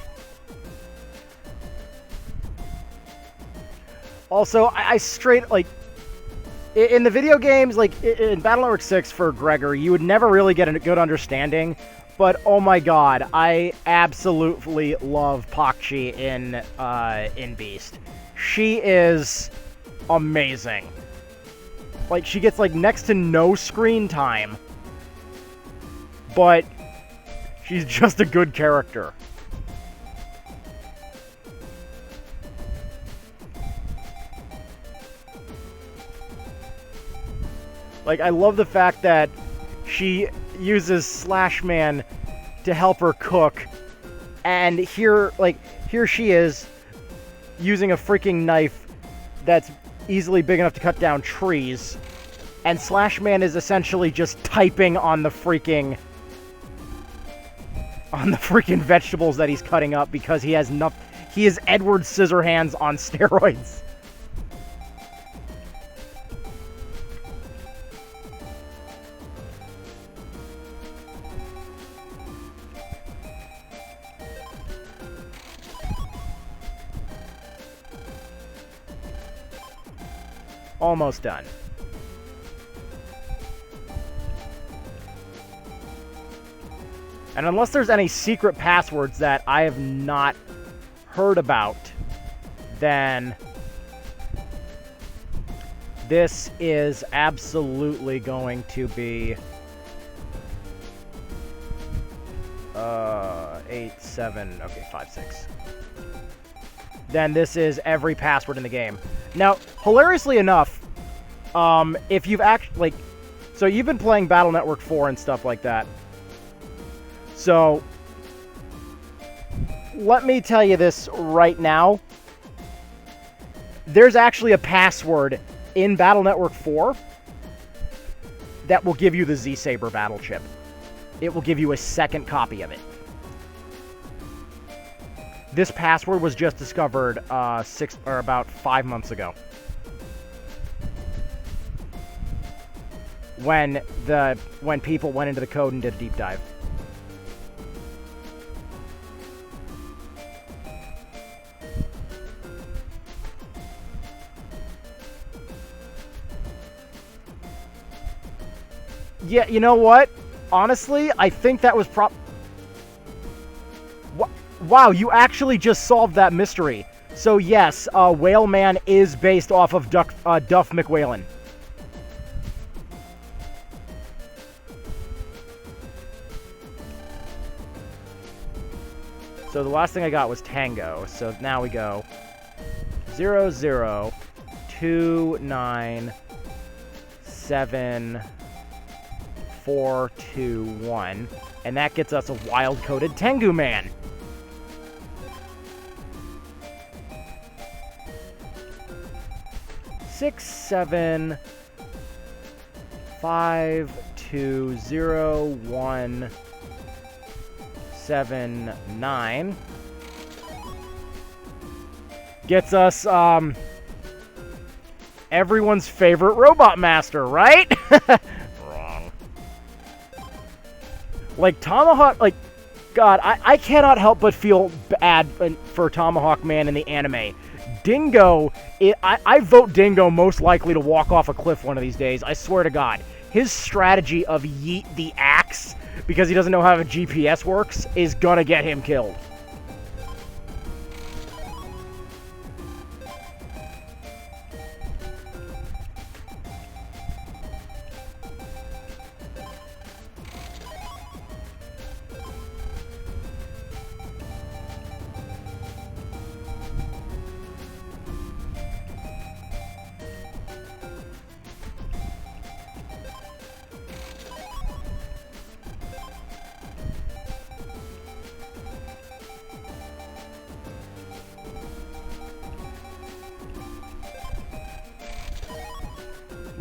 Also, I straight, like, in the video games, like, in Battle Network 6 for Gregor, you would never really get a good understanding, but oh my god, I absolutely love Pakchi in Beast. She is amazing. Like, she gets, like, next to no screen time, but she's just a good character. Like, I love the fact that she uses /man to help her cook, and here she is using a freaking knife that's easily big enough to cut down trees, and /man is essentially just typing on the freaking vegetables that he's cutting up because he has he is Edward Scissorhands on steroids. Almost done. And unless there's any secret passwords that I have not heard about, then this is absolutely going to be 8, 7, okay, 5, 6. Then this is every password in the game. Now, hilariously enough, if you've actually, like, so you've been playing Battle Network 4 and stuff like that. So, let me tell you this right now. There's actually a password in Battle Network 4 that will give you the Z-Saber battle chip. It will give you a second copy of it. This password was just discovered about 5 months ago. When people went into the code and did a deep dive. Yeah, you know what? Honestly, I think that was Wow, you actually just solved that mystery. So yes, Whale Man is based off of Duff McWhalen. So the last thing I got was Tango. So now we go 0, 0, 2, 9, 7, 4, 2, 1. And that gets us a wild-coded Tengu Man. Six, 7, 5, 2, 0, 1, 7, 9. Gets us, everyone's favorite Robot Master, right? Wrong. Like, Tomahawk, like, God, I cannot help but feel bad for Tomahawk Man in the anime. Dingo, I vote Dingo most likely to walk off a cliff one of these days. I swear to God. His strategy of yeet the axe because he doesn't know how a GPS works is gonna get him killed.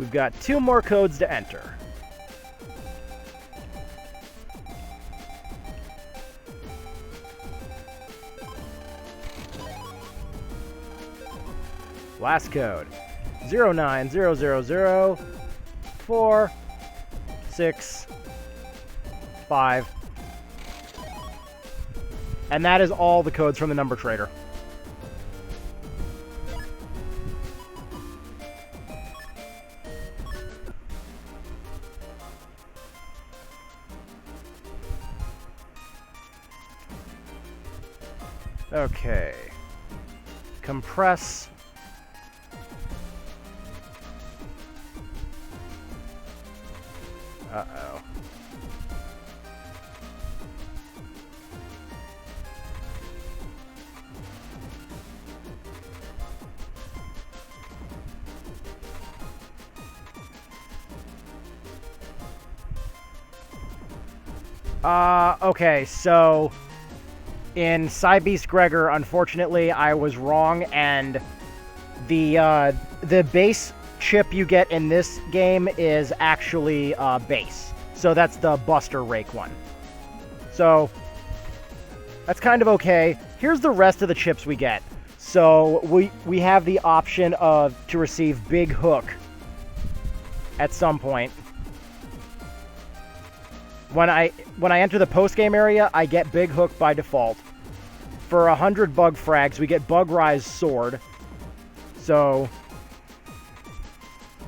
We've got 2 more codes to enter. Last code. 090004655. And that is all the codes from the number trader. Okay. Compress. Uh-oh. Okay, so in Cybeast Gregor, unfortunately, I was wrong, and the base chip you get in this game is actually base. So that's the Buster Rake one. So that's kind of okay. Here's the rest of the chips we get. So we have the option to receive Big Hook at some point. When I enter the post-game area, I get Big Hook by default. For 100 Bug Frags, we get Bug Rise Sword. So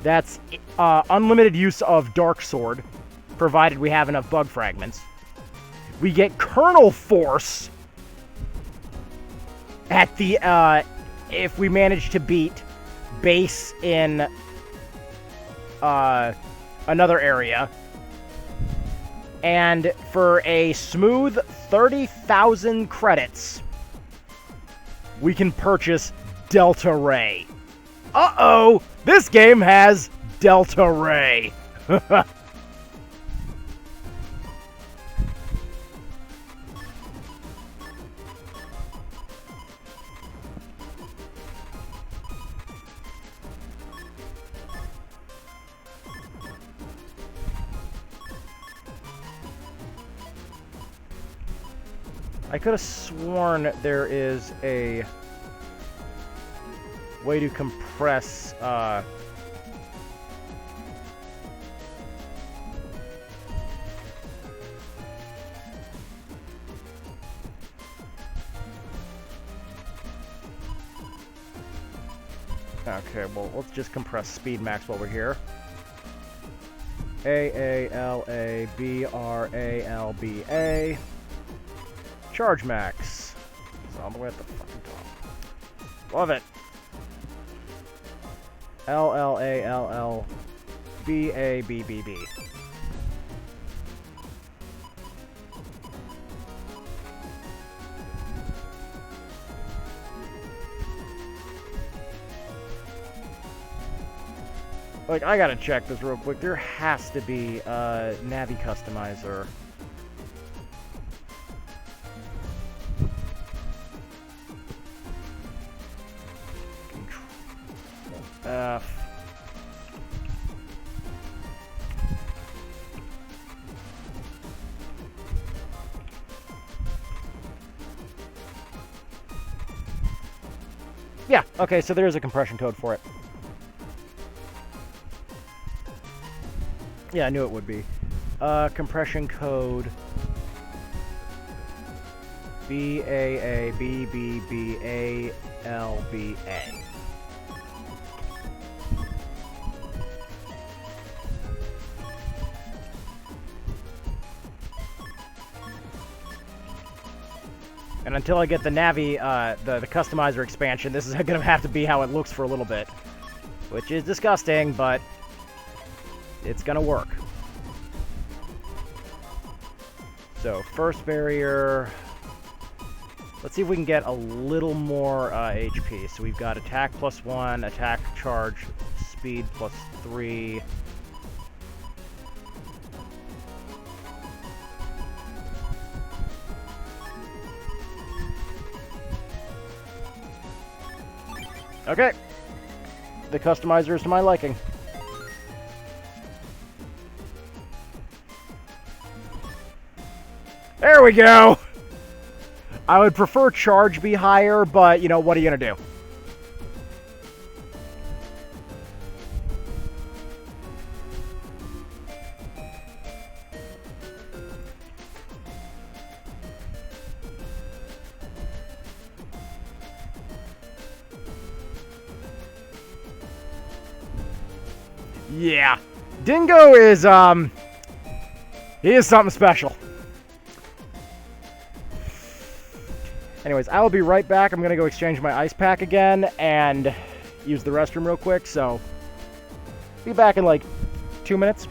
that's unlimited use of Dark Sword, provided we have enough Bug Fragments. We get Kernel Force at the if we manage to beat base in another area. And for a smooth 30,000 credits, we can purchase Delta Ray. Uh-oh! This game has Delta Ray. I could have sworn there is a way to compress okay, well, let's just compress speed max while we're here. AALABRALBA. Charge max. It's all the way at the fucking top. Love it. LLALLBABBB. Like, I gotta check this real quick. There has to be a Navi customizer. Yeah, okay, so there's a compression code for it. Yeah, I knew it would be. Compression code BAABBBALBA. And until I get the Navi, the customizer expansion, this is going to have to be how it looks for a little bit. Which is disgusting, but it's going to work. So, first barrier. Let's see if we can get a little more HP. So we've got attack +1, attack charge, speed +3. Okay. The customizer is to my liking. we go. I would prefer charge be higher, but, you know, what are you going to do? Yeah. Dingo is, he is something special. Anyways, I will be right back. I'm going to go exchange my ice pack again and use the restroom real quick, so be back in like 2 minutes.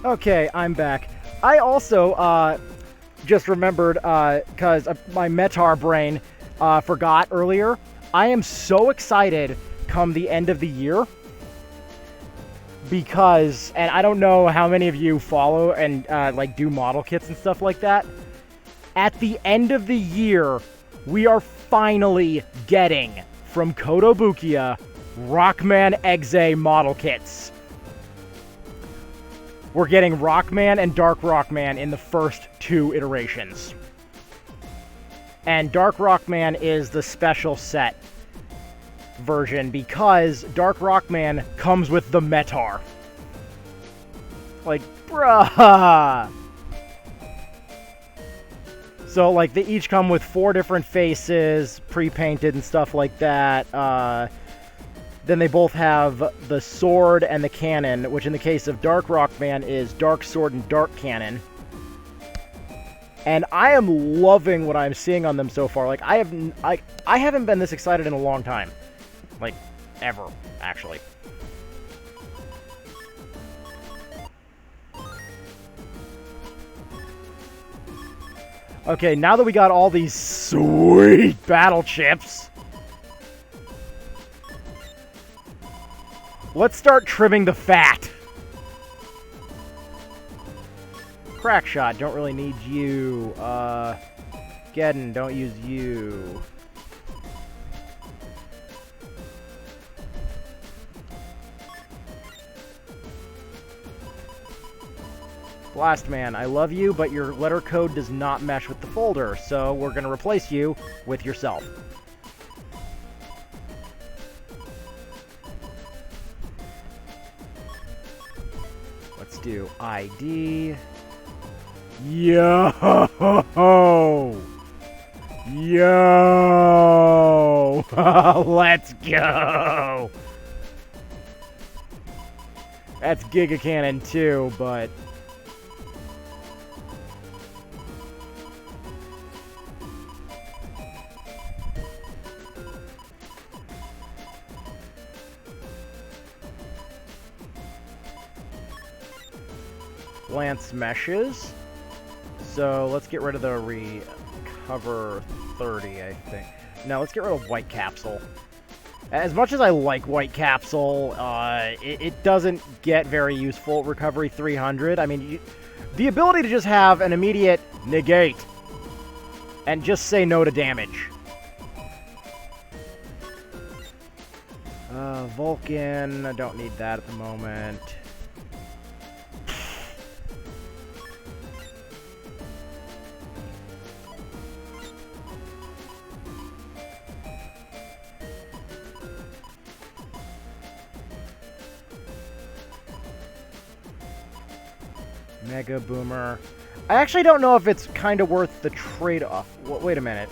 Okay, I'm back. I also just remembered, because my Metar brain forgot earlier, I am so excited come the end of the year because, and I don't know how many of you follow and like do model kits and stuff like that. At the end of the year, we are finally getting from Kotobukiya Rockman Exe model kits. We're getting Rockman and Dark Rockman in the first 2 iterations. And Dark Rockman is the special set version because Dark Rockman comes with the Metar. Like, bruh! So, like, they each come with 4 different faces, pre-painted and stuff like that. Then they both have the sword and the cannon, which in the case of Dark Rockman is Dark Sword and Dark Cannon. And I am loving what I'm seeing on them so far. Like, I haven't been this excited in a long time. Like, ever, actually. Okay, now that we got all these sweet battle chips, let's start trimming the fat. Crackshot, don't really need you. Geddon, don't use you. Blastman, I love you, but your letter code does not mesh with the folder, so we're going to replace you with yourself. Let's do ID. Yo! Yo! Let's go! That's Giga Cannon too, but... Lance meshes. So let's get rid of the recover 30, I think. No, let's get rid of White Capsule. As much as I like White Capsule, it doesn't get very useful. Recovery 300. I mean, the ability to just have an immediate negate and just say no to damage. Vulcan, I don't need that at the moment. Mega Boomer. I actually don't know if it's kind of worth the trade-off. Wait a minute.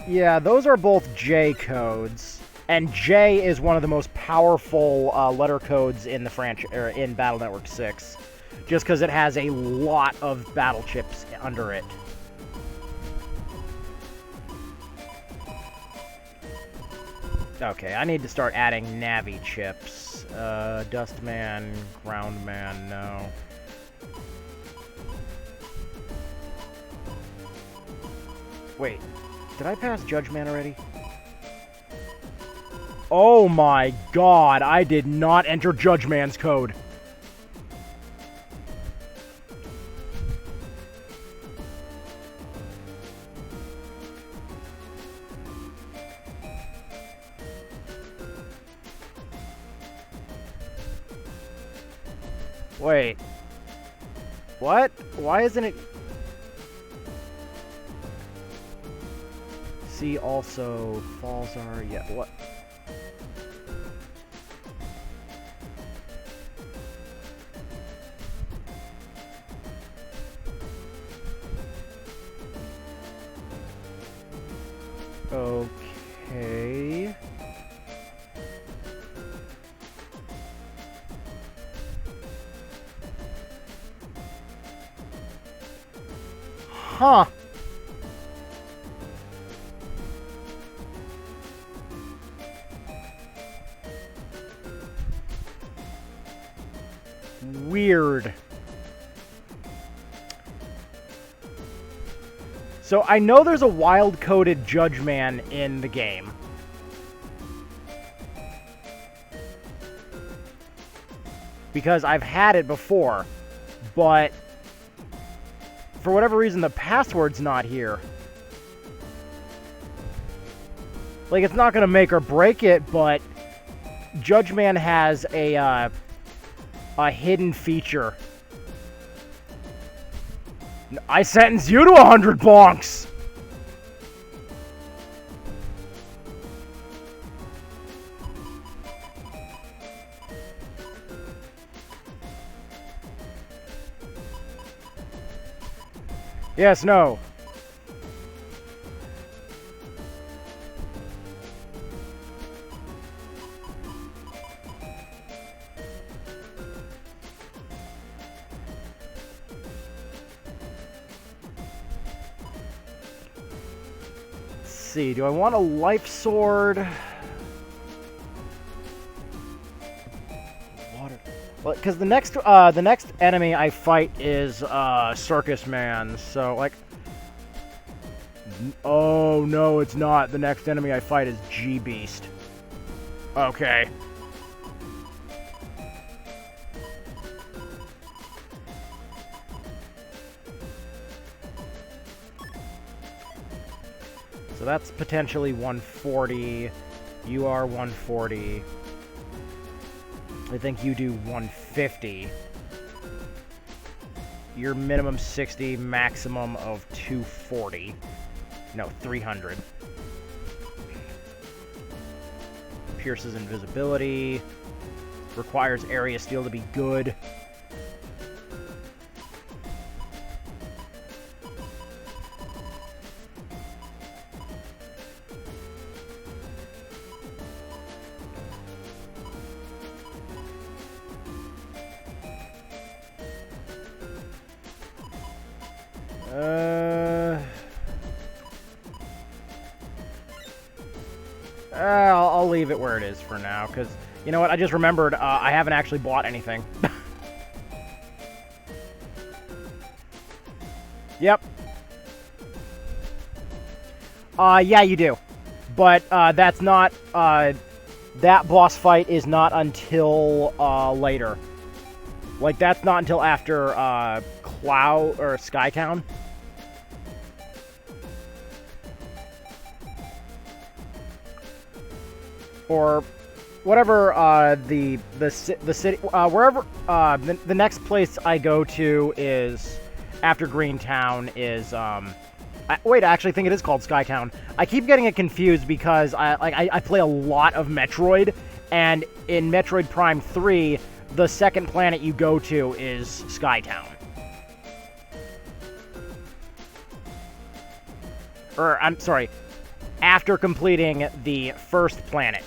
Yeah, those are both J codes, and J is one of the most powerful letter codes in the in Battle Network 6, just because it has a lot of battle chips under it. Okay, I need to start adding Navi chips. Dustman, Groundman, no. Wait, did I pass Judgeman already? Oh my god, I did not enter Judgeman's code. Wait. What? Why isn't it... See also, falls are... Yeah, what? Okay... Huh. Weird. So I know there's a wild-coded Judgeman in the game. Because I've had it before, but... for whatever reason, the password's not here. Like, it's not going to make or break it, but Judgeman has a hidden feature. I sentence you to 100 bonks! Yes, no. Let's see, do I want a life sword? Well, because the next enemy I fight is Circus Man, so like, oh no, it's not. The next enemy I fight is G Beast. Okay. So that's potentially 140. You are 140. I think you do 150. Your minimum 60, maximum of 240. No, 300. Pierces invisibility. Requires area steal to be good. I'll leave it where it is for now, because, you know what, I just remembered I haven't actually bought anything. Yep. Yeah, you do. But, that's not, that boss fight is not until, later. Like, that's not until after, Cloud, or Skytown. Or whatever, the city, wherever, the next place I go to is, after Greentown, is, wait, I actually think it is called Skytown. I keep getting it confused because I play a lot of Metroid, and in Metroid Prime 3, the second planet you go to is Skytown. Or, I'm sorry, after completing the first planet.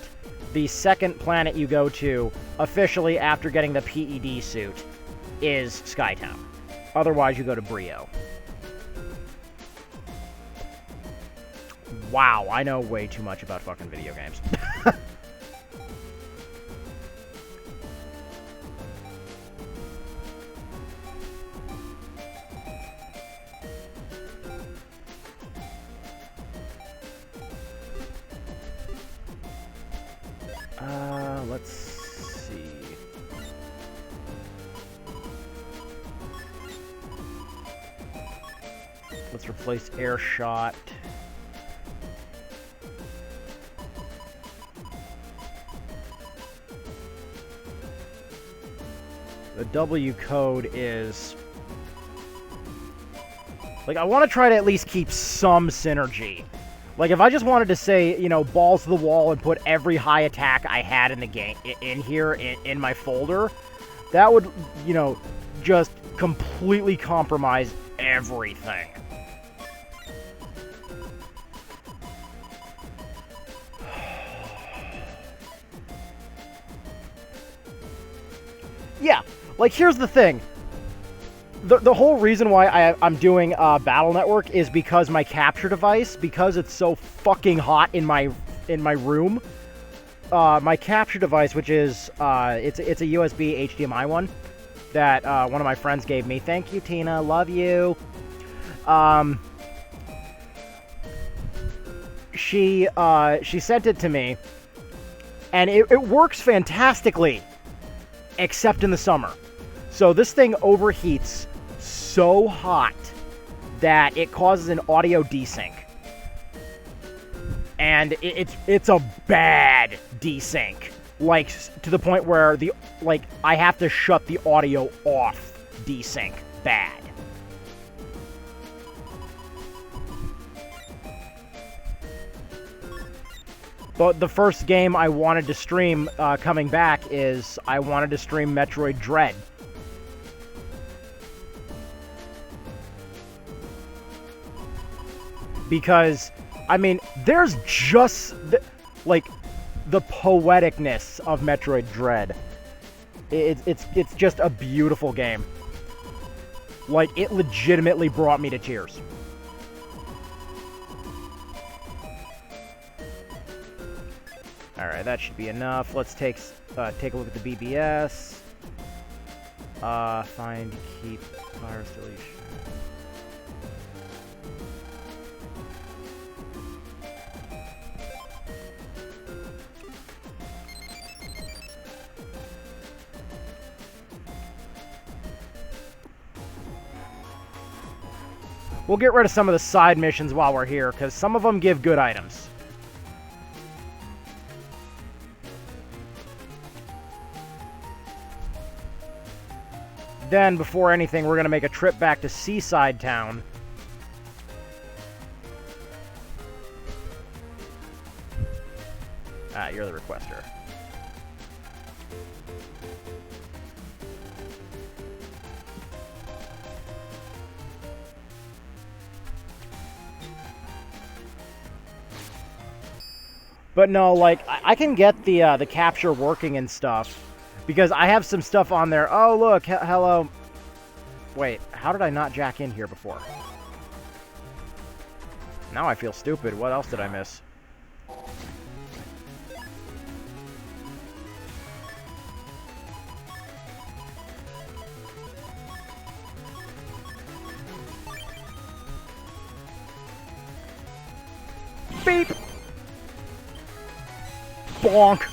The second planet you go to, officially after getting the PED suit, is Skytown. Otherwise, you go to Brio. Wow, I know way too much about fucking video games. Let's see. Let's replace air shot. The W code is... Like, I want to try to at least keep some synergy. Like, if I just wanted to say, you know, balls to the wall and put every high attack I had in the game in here, in my folder, that would, you know, just completely compromise everything. Yeah, like, here's the thing. The whole reason why I'm doing Battle Network is because my capture device, because it's so fucking hot in my room, my capture device, which is it's a USB HDMI one that one of my friends gave me. Thank you, Tina. Love you. She sent it to me, and it works fantastically, except in the summer. So this thing overheats so hot that it causes an audio desync. And it's a bad desync. Like, to the point where I have to shut the audio off desync. Bad. But the first game I wanted to stream coming back is I wanted to stream Metroid Dread. Because, I mean, there's just, the poeticness of Metroid Dread. It's just a beautiful game. Like, it legitimately brought me to tears. Alright, that should be enough. Let's take a look at the BBS. Find, keep, virus deletion. We'll get rid of some of the side missions while we're here, because some of them give good items. Then, before anything, we're going to make a trip back to Seaside Town. Ah, you're the requester. But no, like, I can get the capture working and stuff, because I have some stuff on there. Oh, look, hello. Wait, how did I not jack in here before? Now I feel stupid. What else did I miss? Beep! Bonk!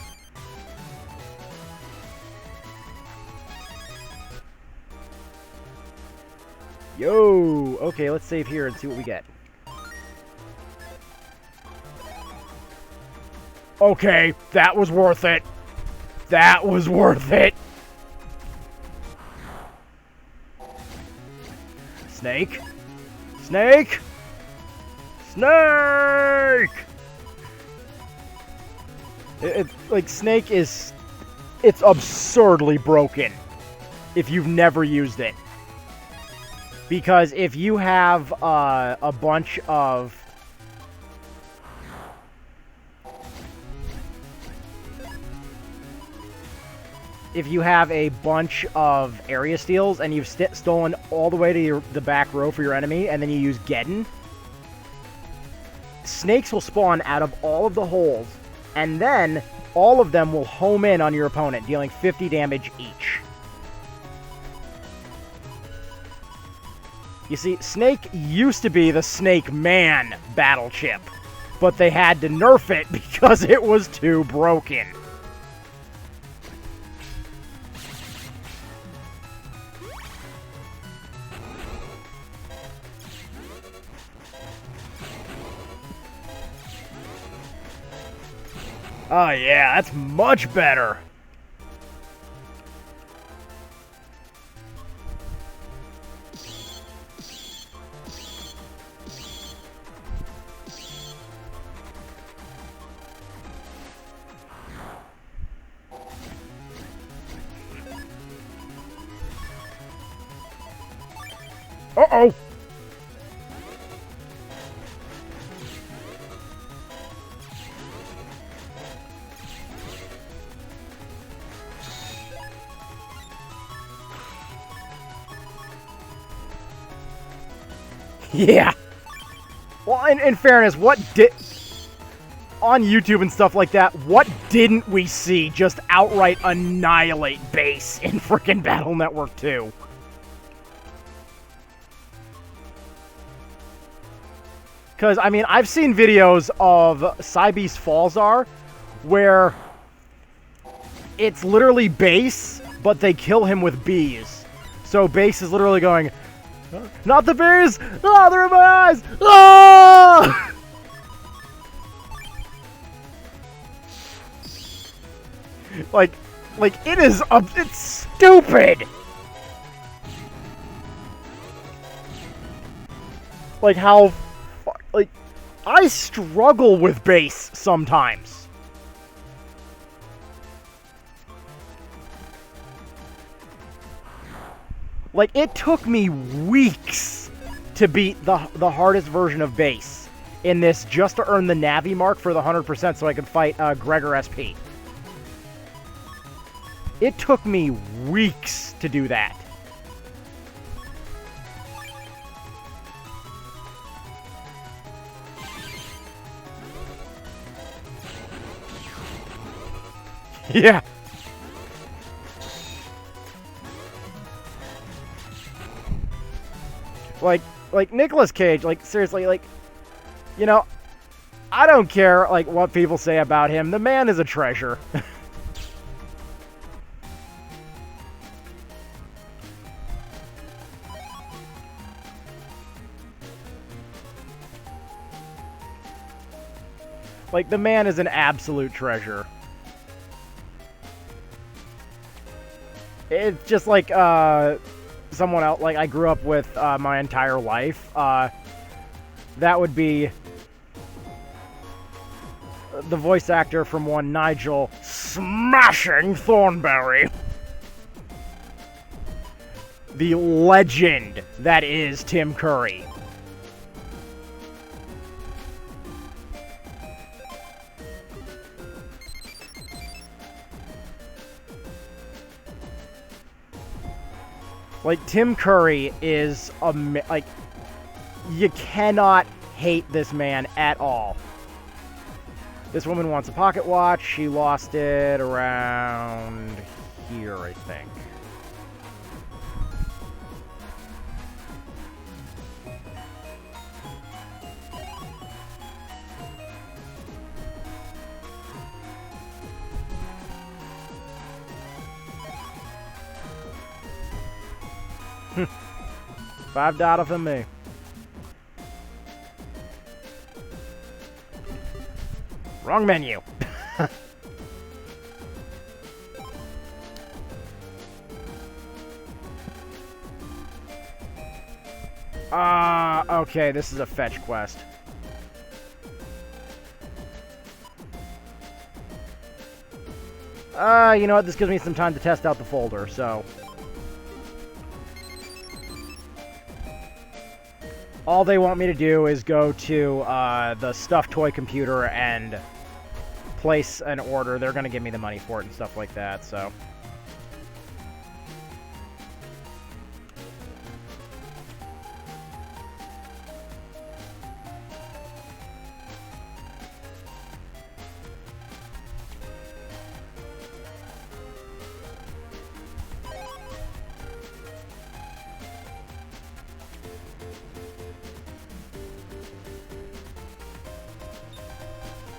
Yo! Okay, let's save here and see what we get. Okay, that was worth it. That was worth it. Snake? Snake? Snake! Like, Snake is... It's absurdly broken if you've never used it. Because if you have a bunch of... If you have a bunch of area steals and you've stolen all the way to the back row for your enemy, and then you use Geddon, snakes will spawn out of all of the holes, and then all of them will home in on your opponent, dealing 50 damage each. You see, Snake used to be the Snake Man battle chip, but they had to nerf it because it was too broken. Oh yeah, that's much better. Uh-oh! Yeah. Well, in fairness, what did... On YouTube and stuff like that, what didn't we see just outright annihilate base in frickin' Battle Network 2? Because, I mean, I've seen videos of Cybeast Falzar where it's literally base, but they kill him with bees. So base is literally going, not the bees! Ah, they're in my eyes! Ah! like, it is, it's stupid! Like, how... Like, I struggle with base sometimes. Like, it took me weeks to beat the hardest version of base in this just to earn the Navi mark for the 100% so I could fight Gregor SP. It took me weeks to do that. Yeah. Like Nicolas Cage, like seriously, like, you know, I don't care like what people say about him. The man is a treasure. Like, the man is an absolute treasure. It's just like, someone else, like, I grew up with, my entire life. That would be the voice actor from one Nigel Smashing Thornberry. The legend that is Tim Curry. Like, Tim Curry is, like, you cannot hate this man at all. This woman wants a pocket watch. She lost it around here, I think. $5 for me. Wrong menu. Okay, this is a fetch quest. You know what? This gives me some time to test out the folder, so... all they want me to do is go to the stuffed toy computer and place an order. They're going to give me the money for it and stuff like that, so...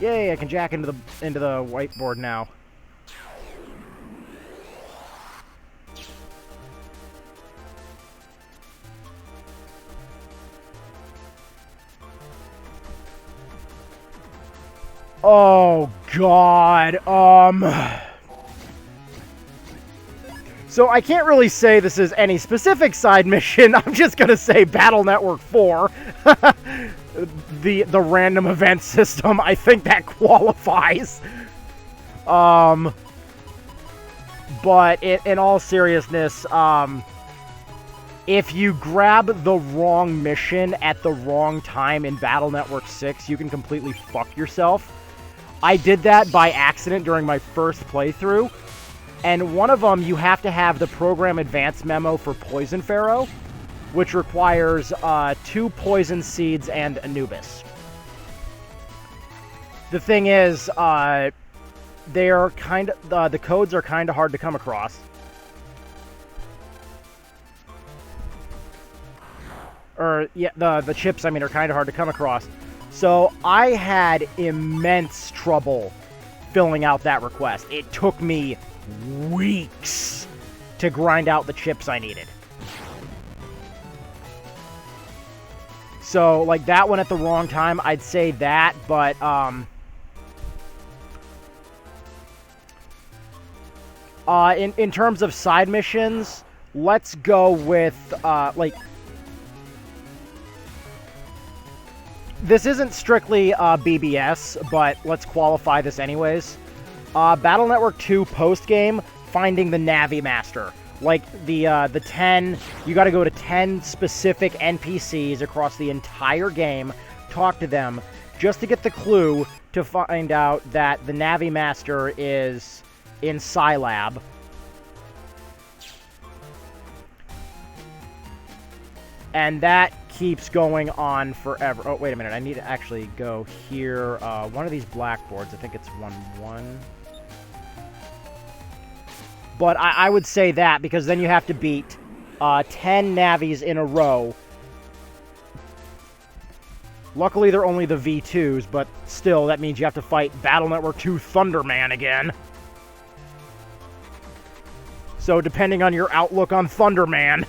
Yay, I can jack into the whiteboard now. Oh God. So I can't really say this is any specific side mission. I'm just gonna say Battle Network 4. The random event system, I think that qualifies. But in all seriousness, if you grab the wrong mission at the wrong time in Battle Network 6, you can completely fuck yourself. I did that by accident during my first playthrough, and one of them, you have to have the Program Advance memo for Poison Pharaoh, which requires 2 poison seeds and Anubis. The thing is, they're kind of the codes are kind of hard to come across. Or yeah, the chips, I mean, are kind of hard to come across. So I had immense trouble filling out that request. It took me weeks to grind out the chips I needed. So, like, that one at the wrong time, I'd say that, but, in terms of side missions, let's go with, like, this isn't strictly, BBS, but let's qualify this anyways. Battle Network 2 post-game, finding the Navi Master. Like, the 10, you gotta go to 10 specific NPCs across the entire game, talk to them, just to get the clue to find out that the Navi Master is in Scilab. And that keeps going on forever. Oh, wait a minute, I need to actually go here. One of these blackboards, I think it's 1-1. But I would say that, because then you have to beat 10 Navis in a row. Luckily, they're only the V2s, but still, that means you have to fight Battle Network 2 Thunderman again. So, depending on your outlook on Thunderman...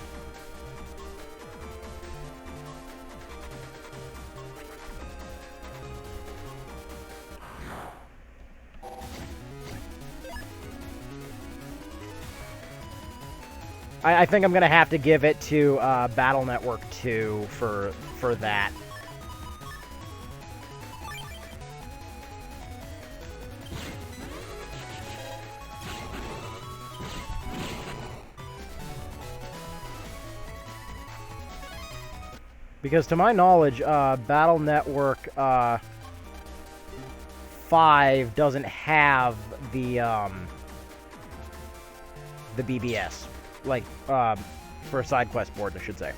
I think I'm going to have to give it to Battle Network 2 for that. Because to my knowledge, Battle Network 5 doesn't have the BBS. Like, for side quest boards, I should say.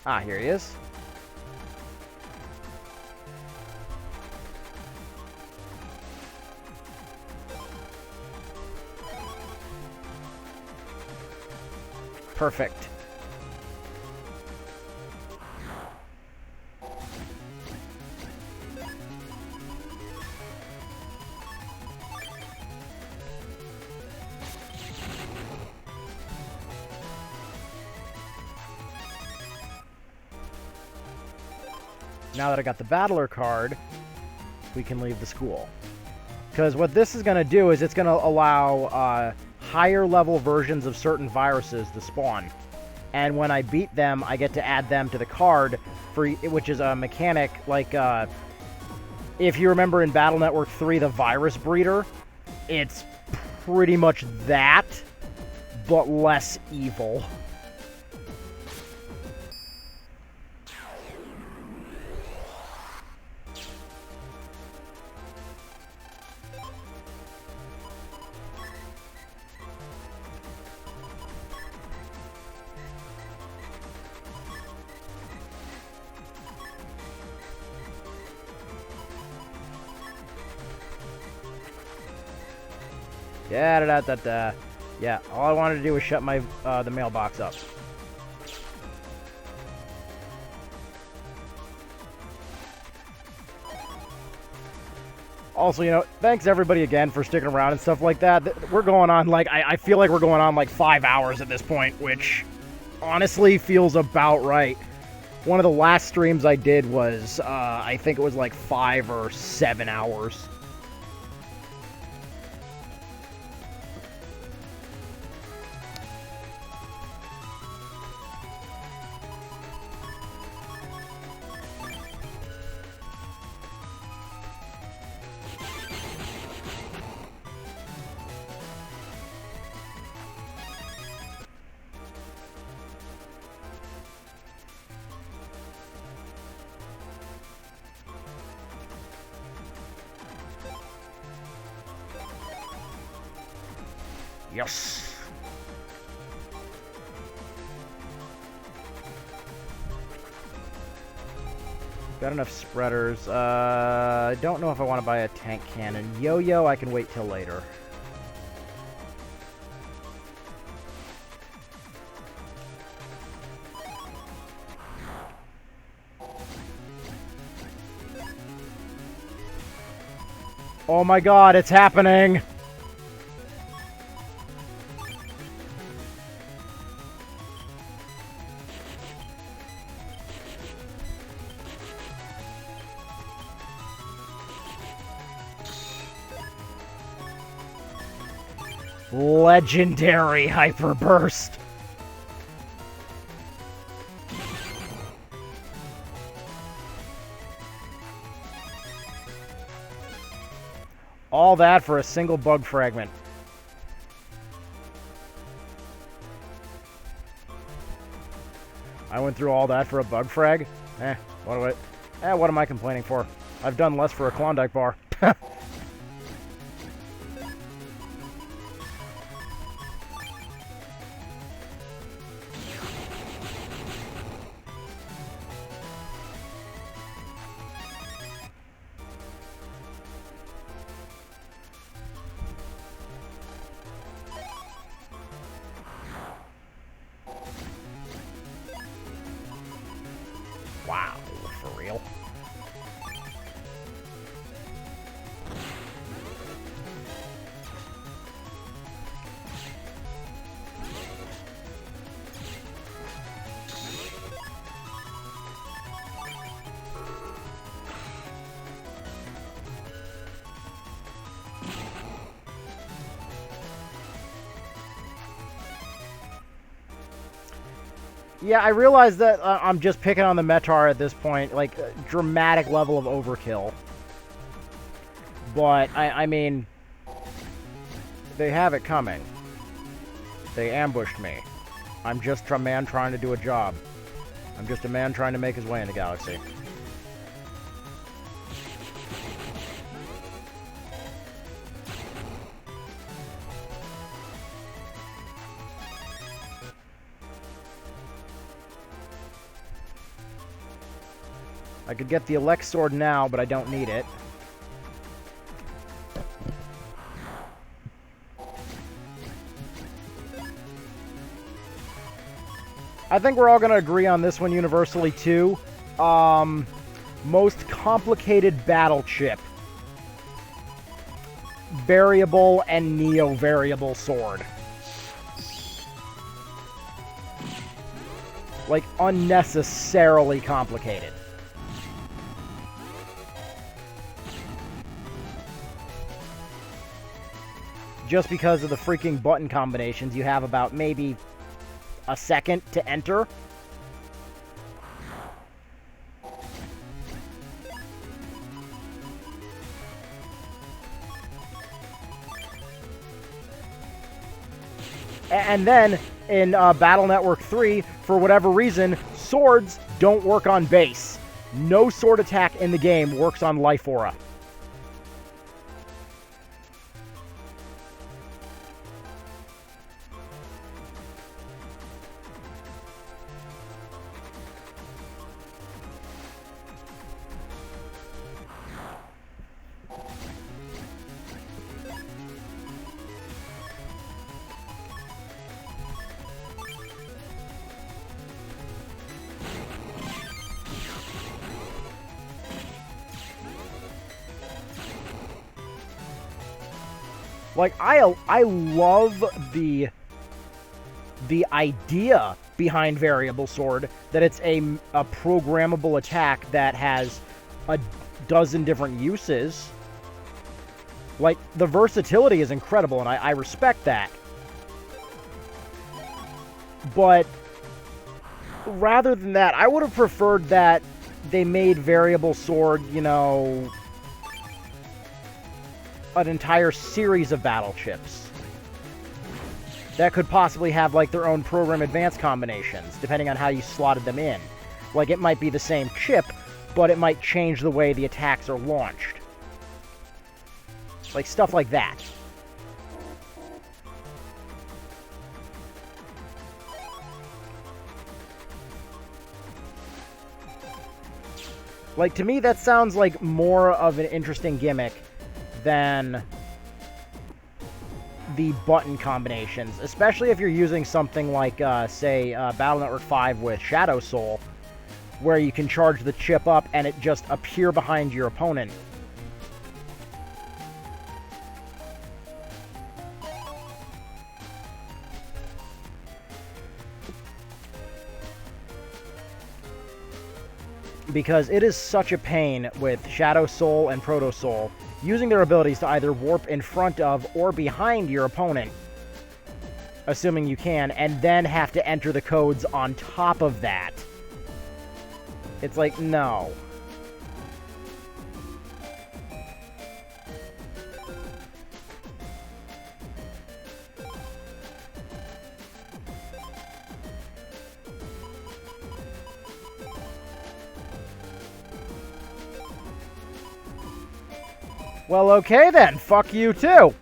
Ah, here he is. Perfect. Now that I got the Battler card, we can leave the school. Because what this is going to do is it's going to allow higher level versions of certain viruses to spawn. And when I beat them, I get to add them to the card, which is a mechanic like, if you remember in Battle Network 3, the Virus Breeder, it's pretty much that, but less evil. Yeah, yeah, all I wanted to do was shut my the mailbox up. Also, you know, thanks everybody again for sticking around and stuff like that. We're going on, like, I feel like we're going on like 5 hours at this point, which honestly feels about right. One of the last streams I did was, I think it was like 5 or 7 hours. Yes. Got enough spreaders. I don't know if I want to buy a tank cannon. Yo-yo, I can wait till later. Oh my god, it's happening! Legendary Hyper Burst. All that for a single bug fragment. I went through all that for a bug frag? What am I complaining for? I've done less for a Klondike bar. Wow, for real? Yeah, I realize that I'm just picking on the Metar at this point, like, dramatic level of overkill. But, I mean, they have it coming. They ambushed me. I'm just a man trying to do a job. I'm just a man trying to make his way in the galaxy. I could get the Elect Sword now, but I don't need it. I think we're all going to agree on this one universally, too. Most complicated battle chip. Variable and neo-variable sword. Like, unnecessarily complicated. Just because of the freaking button combinations, you have about maybe a second to enter. And then, in Battle Network 3, for whatever reason, swords don't work on base. No sword attack in the game works on Life Aura. Like, I love the idea behind Variable Sword, that it's a programmable attack that has a dozen different uses. Like, the versatility is incredible, and I respect that. But rather than that, I would have preferred that they made Variable Sword, you know, an entire series of battle chips that could possibly have, like, their own program advanced combinations, depending on how you slotted them in. Like, it might be the same chip, but it might change the way the attacks are launched. Like, stuff like that. Like, to me, that sounds like more of an interesting gimmick than the button combinations, especially if you're using something like, say, Battle Network 5 with Shadow Soul, where you can charge the chip up and it just appear behind your opponent. Because it is such a pain with Shadow Soul and Proto Soul using their abilities to either warp in front of or behind your opponent, assuming you can, and then have to enter the codes on top of that. It's like, no. Well, okay then. Fuck you too.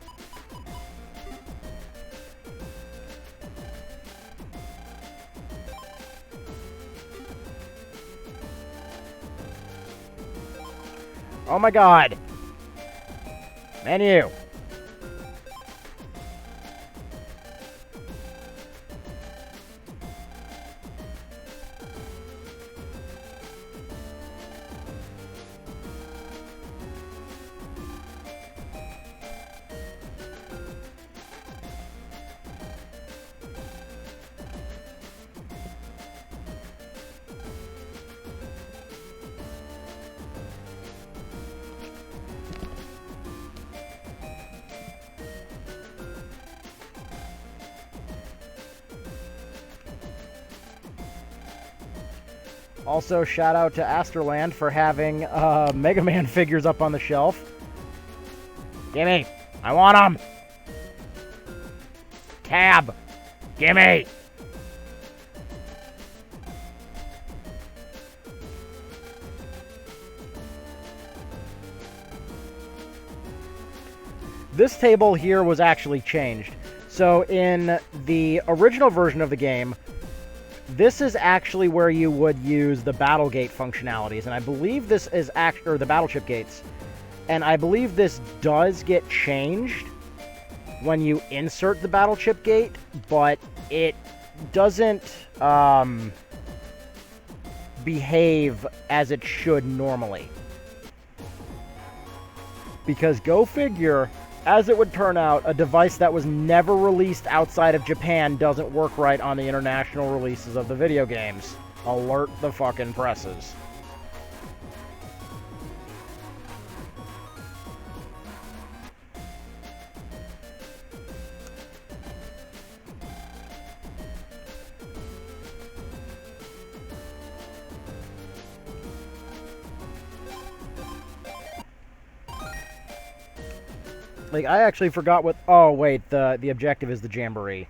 Oh my god. Menu. Also, shout out to Asterland for having Megaman figures up on the shelf. Gimme! I want them! Tab! Gimme! This table here was actually changed. So in the original version of the game, this is actually where you would use the battle gate functionalities, and I believe this is or the battle chip gates, and I believe this does get changed when you insert the battle chip gate, but it doesn't behave as it should normally. Because go figure, as it would turn out, a device that was never released outside of Japan doesn't work right on the international releases of the video games. Alert the fucking presses. Like, I actually forgot what... Oh, wait, the objective is the Jamboree.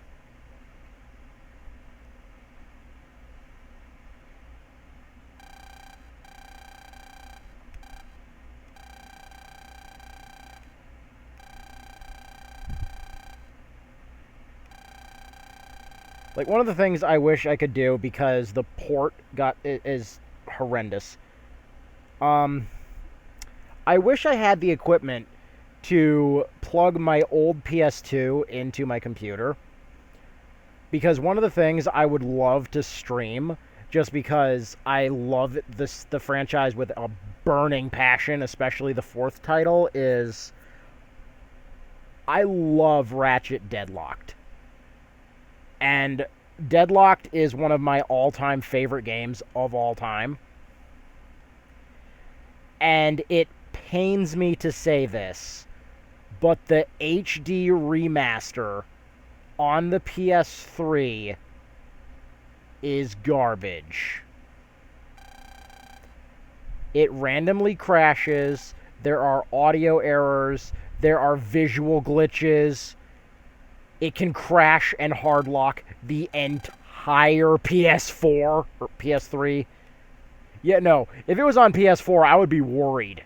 Like, one of the things I wish I could do, because the port is horrendous. I wish I had the equipment to plug my old PS2 into my computer, because one of the things I would love to stream, just because I love the franchise with a burning passion, especially the fourth title, is I love Ratchet Deadlocked. And Deadlocked is one of my all-time favorite games of all time. And it pains me to say this, but the HD remaster on the PS3 is garbage. It randomly crashes, there are audio errors, there are visual glitches, it can crash and hard lock the entire PS4 or PS3. Yeah, no, if it was on PS4, I would be worried.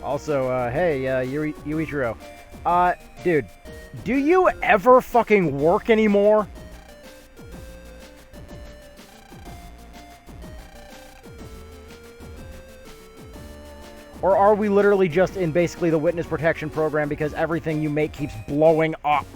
Also, hey, Yuichiro. Dude, do you ever fucking work anymore? Or are we literally just in basically the witness protection program because everything you make keeps blowing up?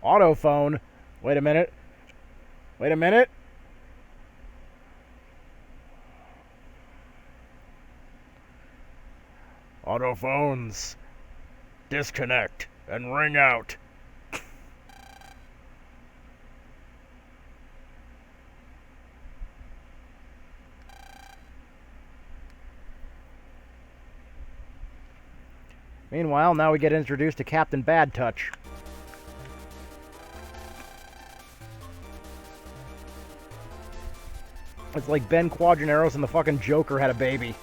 Autophone? Wait a minute. Wait a minute. Autophones. Disconnect and ring out. Meanwhile, now we get introduced to Captain Bad Touch. It's like Ben Quadraneros and the fucking Joker had a baby.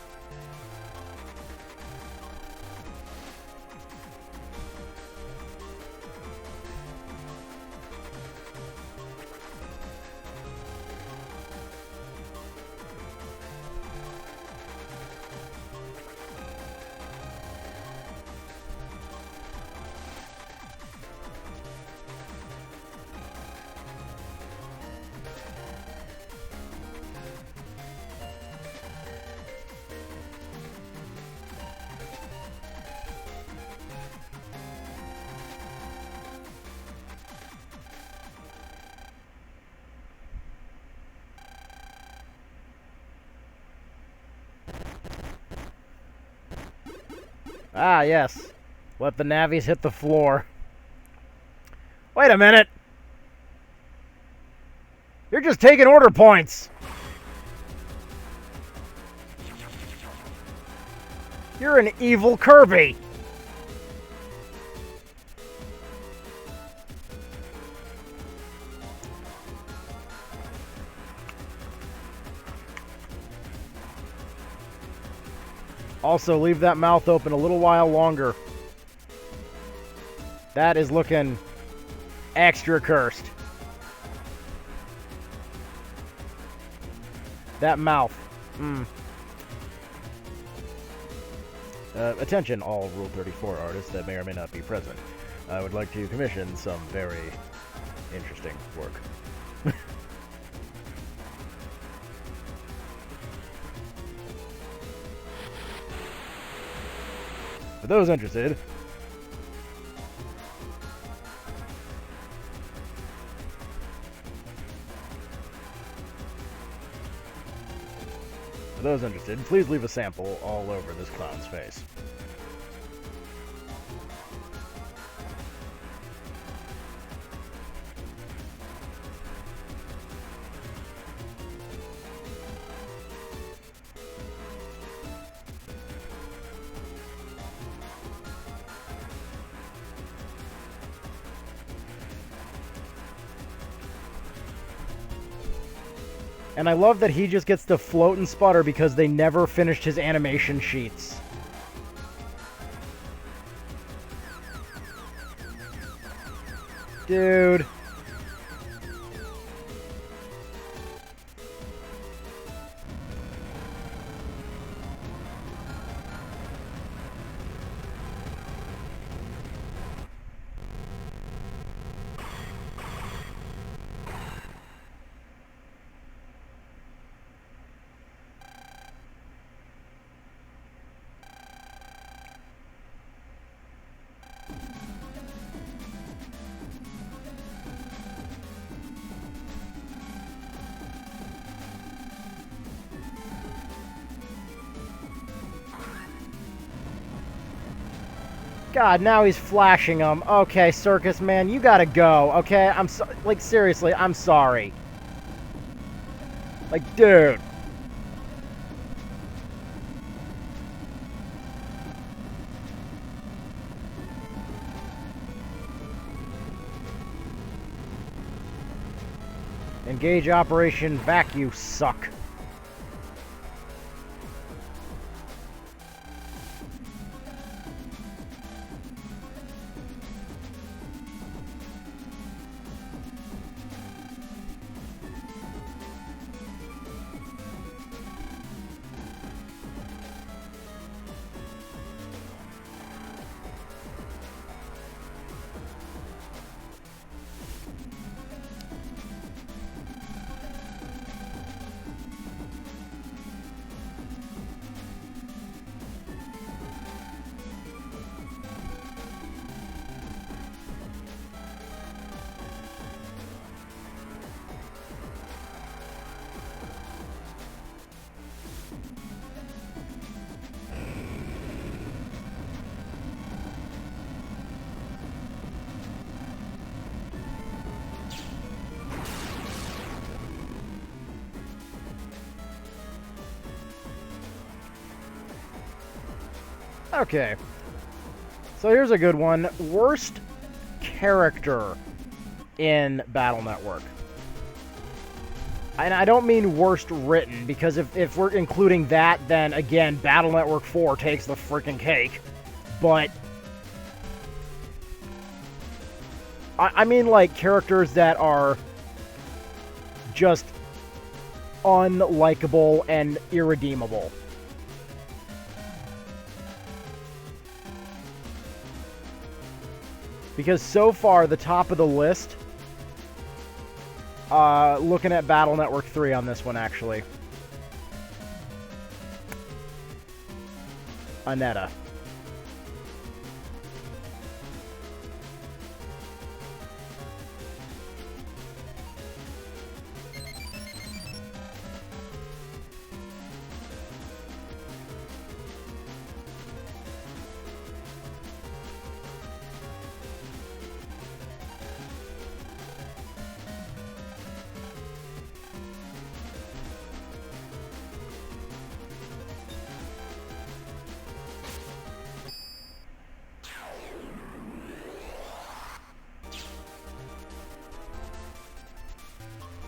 Ah, yes. Let the navies hit the floor. Wait a minute. You're just taking order points. You're an evil Kirby. Also, leave that mouth open a little while longer. That is looking extra cursed. That mouth. Attention, all Rule 34 artists that may or may not be present. I would like to commission some very interesting work. For those interested, please leave a sample all over this clown's face. And I love that he just gets to float and sputter because they never finished his animation sheets. Dude. God, now he's flashing them. Okay, Circus Man, you gotta go, okay? Like, seriously, I'm sorry. Like, dude. Engage Operation Vac, you suck. Okay. So here's a good one. Worst character in Battle Network. And I don't mean worst written, because if we're including that, then again, Battle Network 4 takes the freaking cake. But I mean, like, characters that are just unlikable and irredeemable. Because so far, the top of the list, looking at Battle Network 3 on this one, actually. Aneta.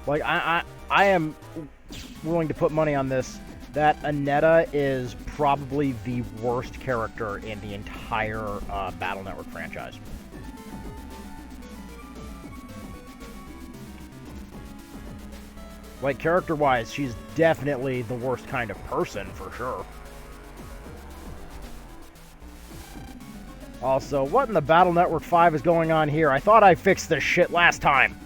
Like, I am willing to put money on this, that Aneta is probably the worst character in the entire Battle Network franchise. Like, character-wise, she's definitely the worst kind of person, for sure. Also, what in the Battle Network 5 is going on here? I thought I fixed this shit last time.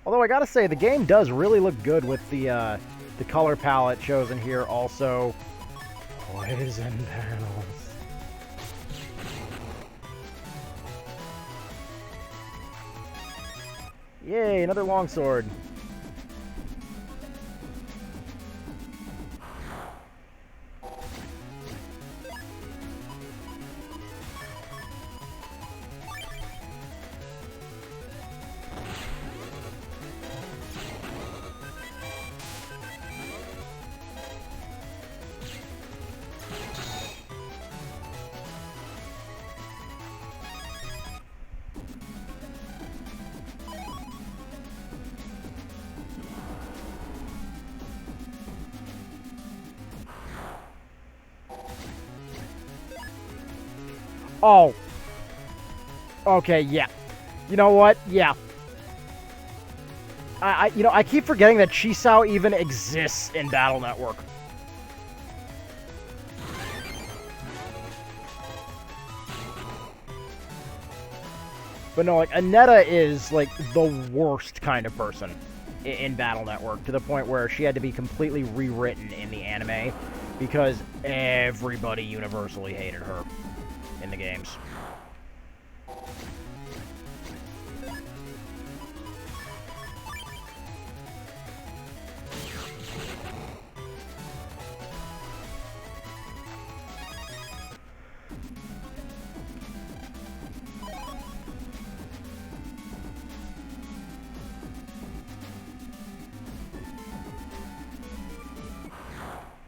Although I gotta say, the game does really look good with the color palette chosen here. Also, poison panels. Yay, another longsword. Oh. Okay, yeah. You know what? Yeah. I keep forgetting that Chisao even exists in Battle Network. But no, like, Aneta is, like, the worst kind of person in Battle Network, to the point where she had to be completely rewritten in the anime because everybody universally hated her in the games.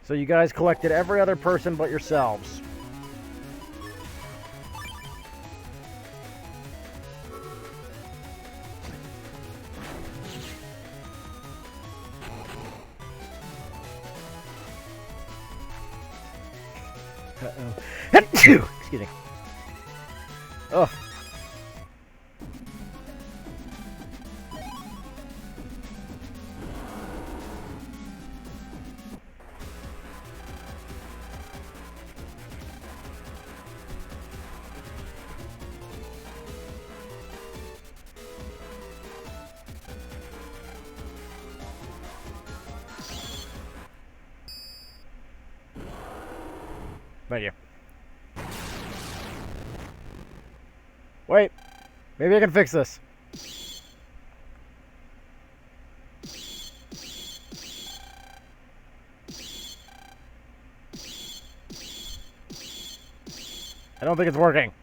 So you guys collected every other person but yourselves. Uh-oh. Excuse me. Oh. Thank you. Wait. Maybe I can fix this. I don't think it's working.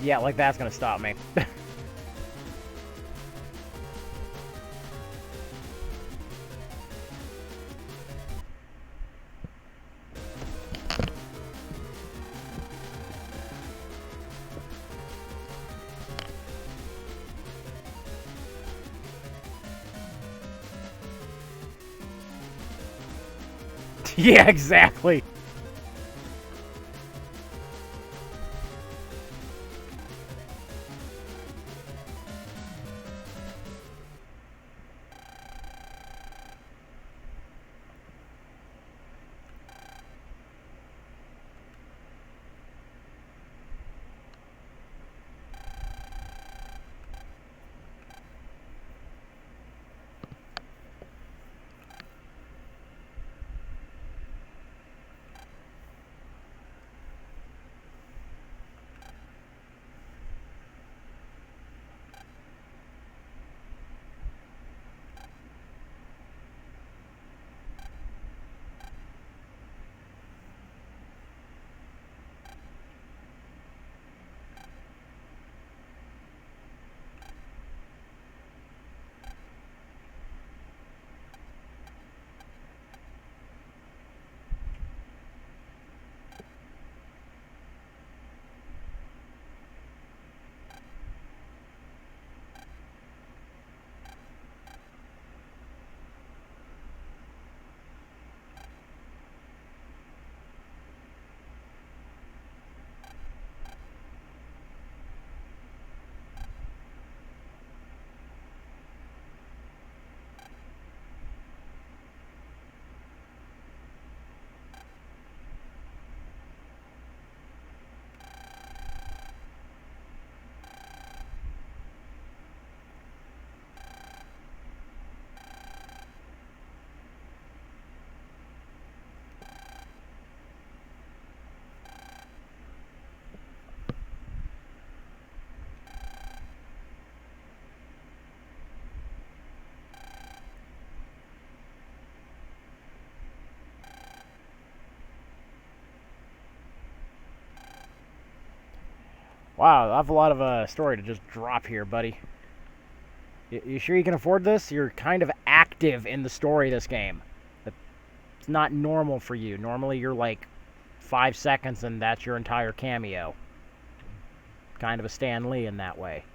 Yeah, like that's gonna stop me. Yeah, exactly. Wow, I have a lot of story to just drop here, buddy. You sure you can afford this? You're kind of active in the story of this game. It's not normal for you. Normally you're like 5 seconds and that's your entire cameo. Kind of a Stan Lee in that way.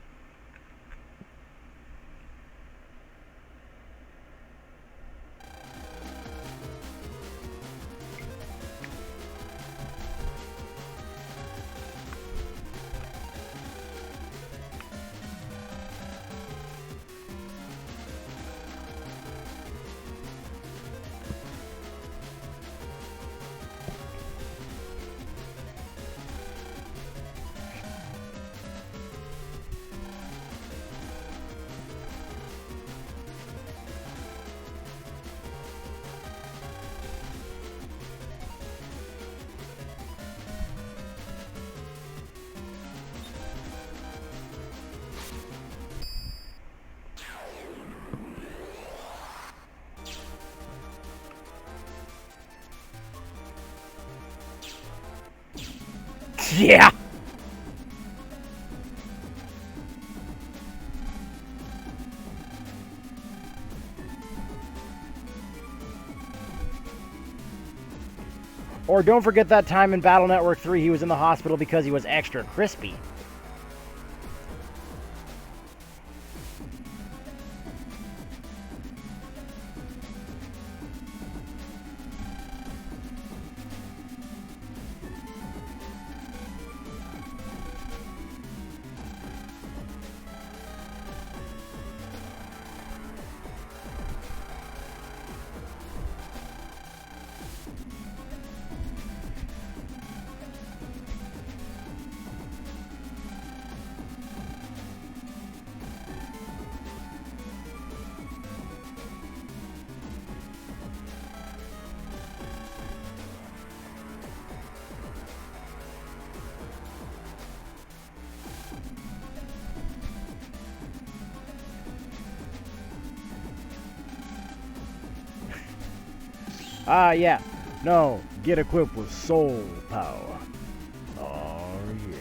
Yeah! Or don't forget that time in Battle Network 3 he was in the hospital because he was extra crispy. Ah, yeah. No, get equipped with soul power. Oh, yeah.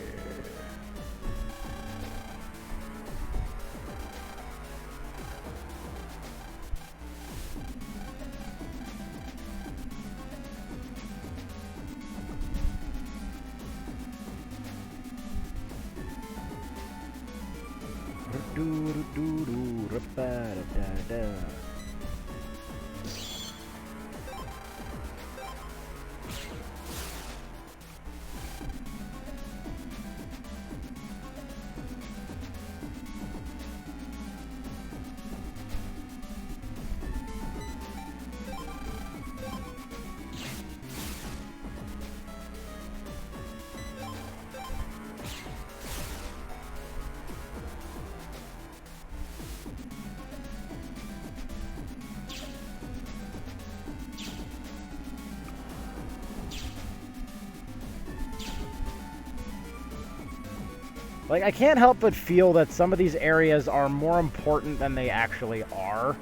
Like, I can't help but feel that some of these areas are more important than they actually are.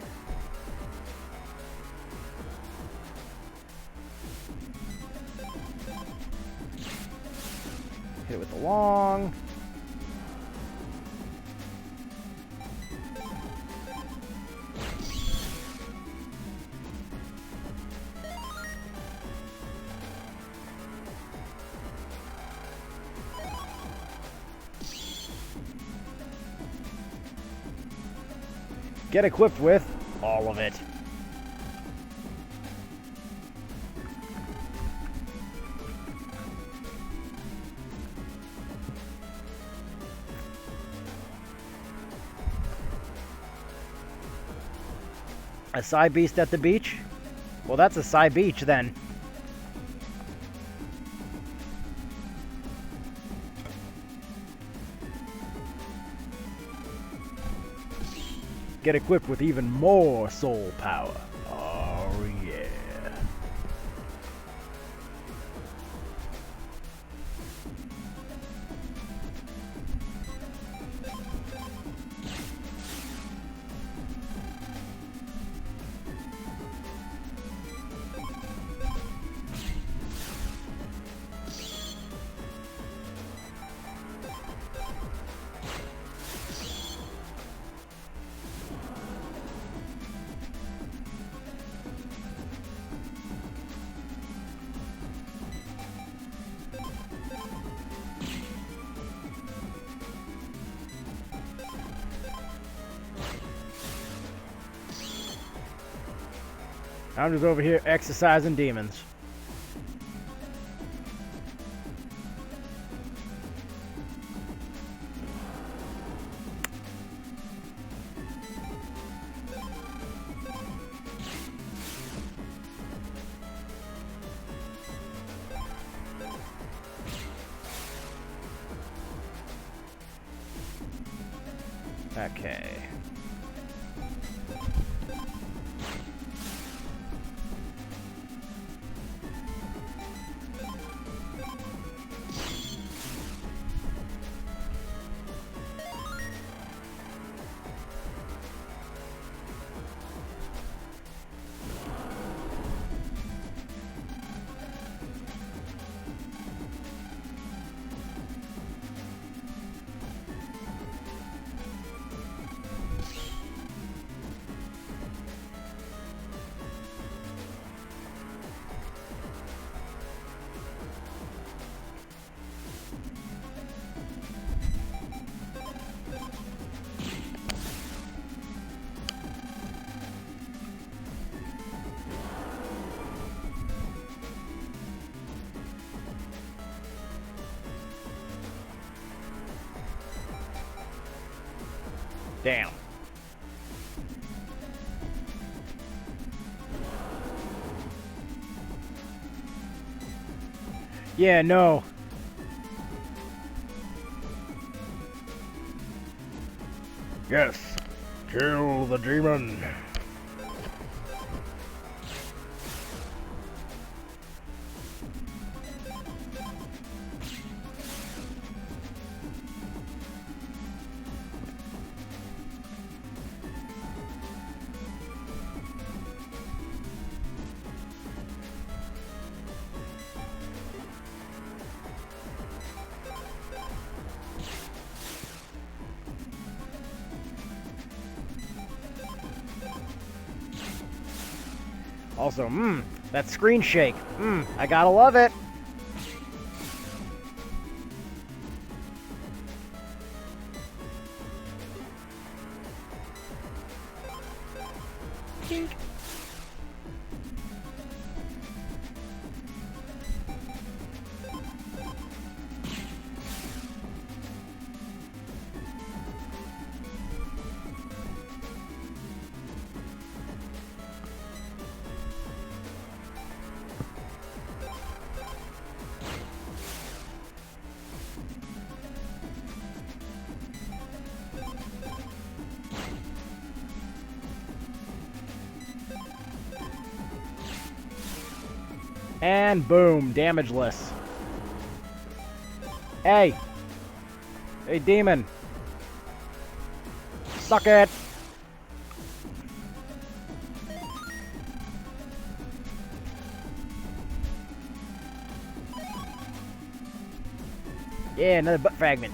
Hit it with the long. Get equipped with all of it. A Psy Beast at the beach? Well, that's a Psy Beach then. Get equipped with even more soul power. Oh, yeah. I'm just over here exercising demons. Okay. Damn. Yeah, no. Yes. Kill the demon. Also, that screen shake. I gotta love it. And boom, damageless. Hey! Hey, demon! Suck it! Yeah, another butt fragment.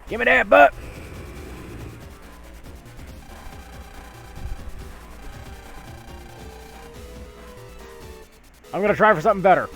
Give me that butt! I'm gonna try for something better.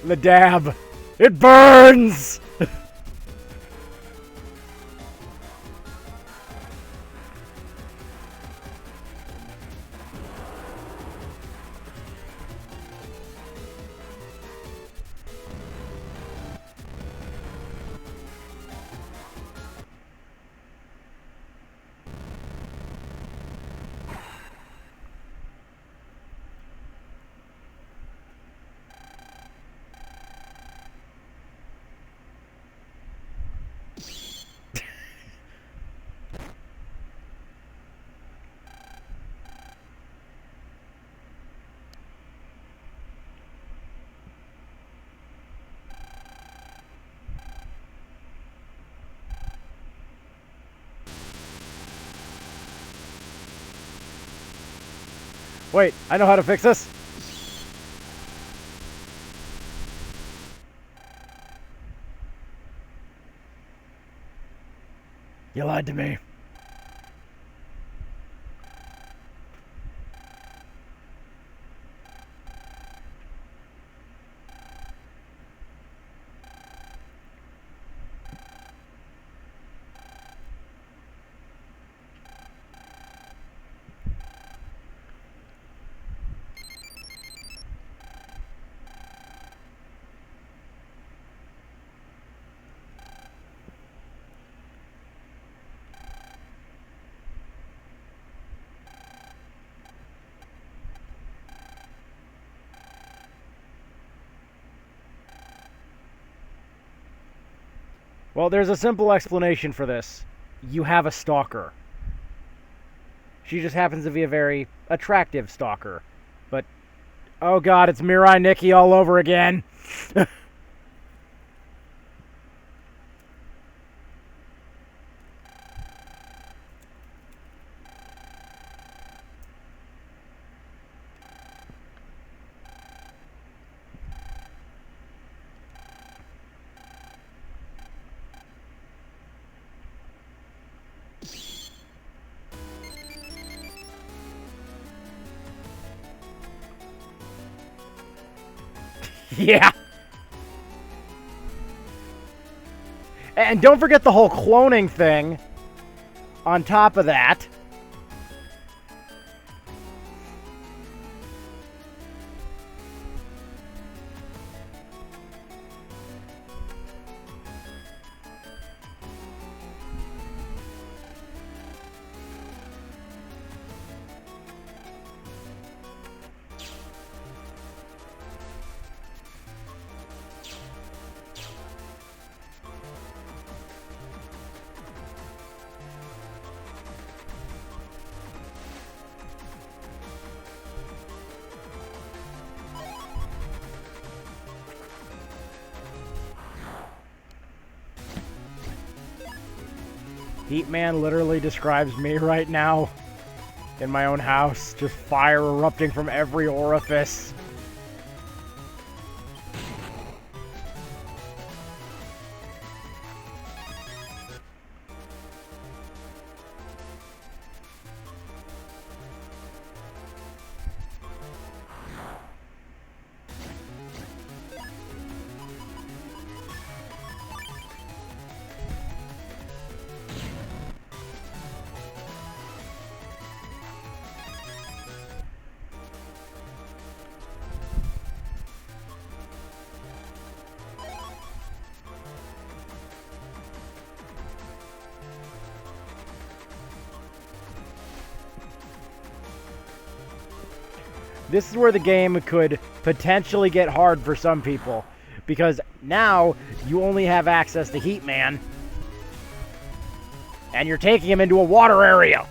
The dab. It burns! Wait, I know how to fix this. You lied to me. Well, there's a simple explanation for this. You have a stalker. She just happens to be a very attractive stalker. But, oh god, it's Mirai Nikki all over again. Yeah. And don't forget the whole cloning thing on top of that. Heat Man literally describes me right now. In my own house. Just fire erupting from every orifice. This is where the game could potentially get hard for some people. Because now, you only have access to Heat Man. And you're taking him into a water area.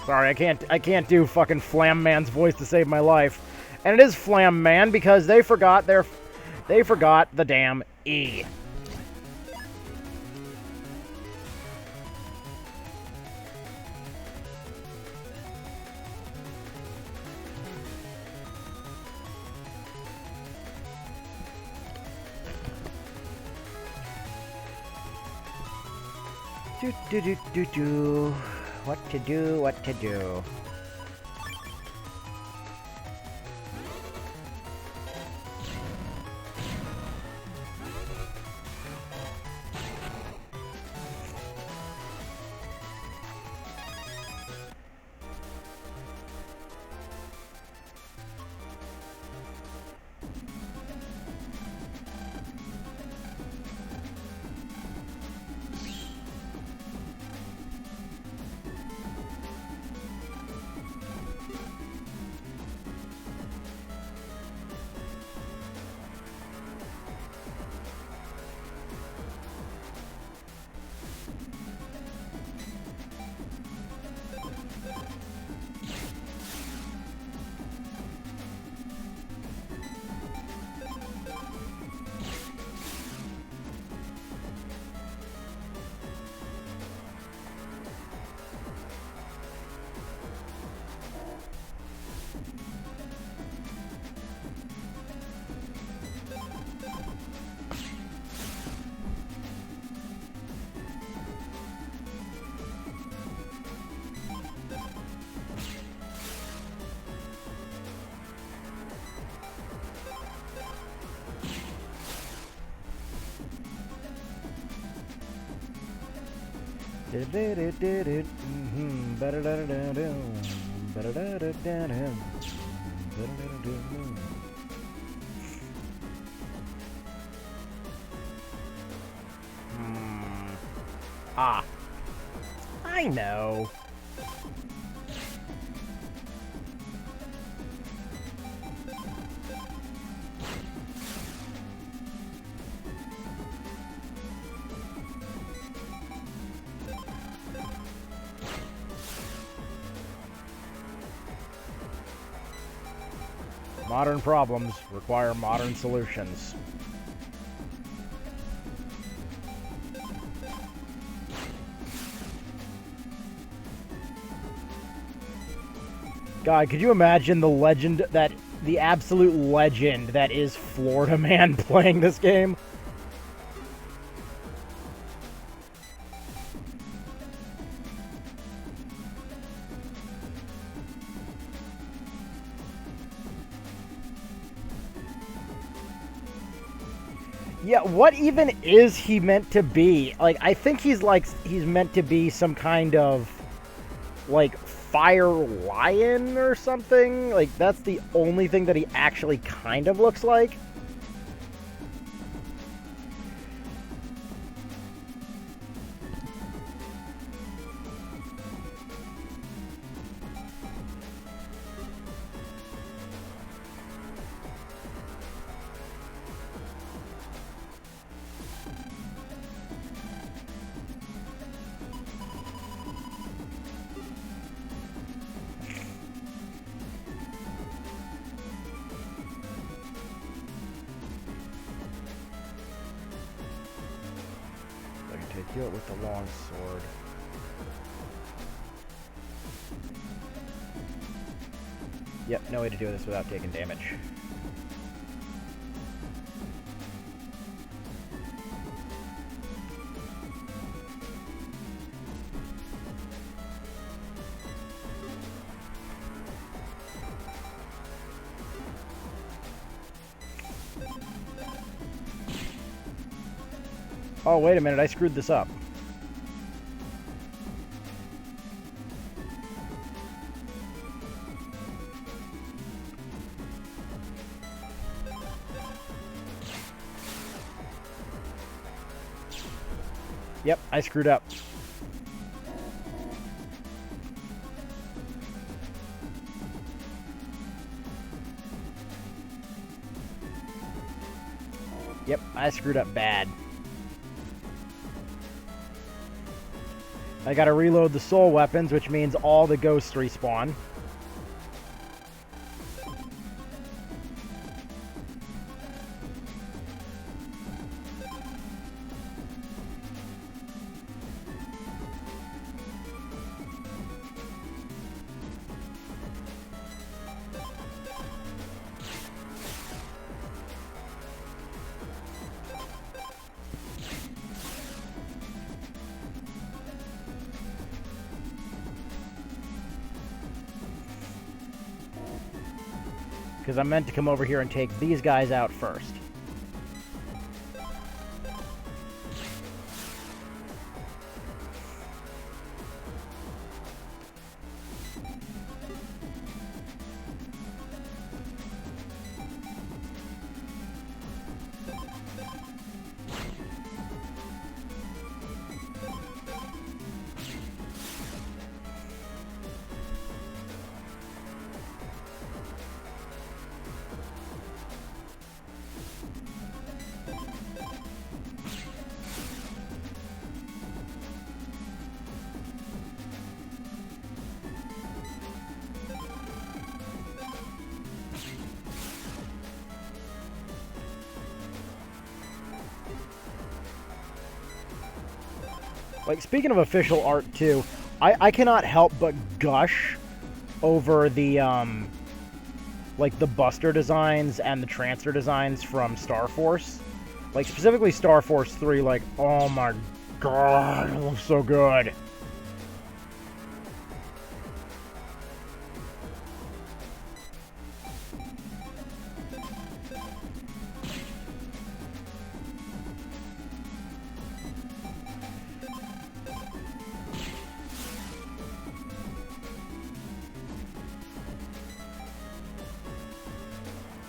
Sorry, I can't do fucking Flam Man's voice to save my life. And it is Flam Man because they forgot the damn E. Do. What to do. Ah. I know. Modern problems require modern solutions. God, could you imagine the absolute legend that is Florida Man playing this game? Yeah, what even is he meant to be? Like, I think he's meant to be some kind of, like, fire lion or something. Like, that's the only thing that he actually kind of looks like. kill it with the long sword. Yep, no way to do this without taking damage. Oh, wait a minute, I screwed this up. Yep, I screwed up. Yep, I screwed up bad. I gotta reload the soul weapons, which means all the ghosts respawn. Because I'm meant to come over here and take these guys out first. Like, speaking of official art, too, I cannot help but gush over the, like, the Buster designs and the Transfer designs from Star Force. Like, specifically Star Force 3, like, oh my god, it looks so good.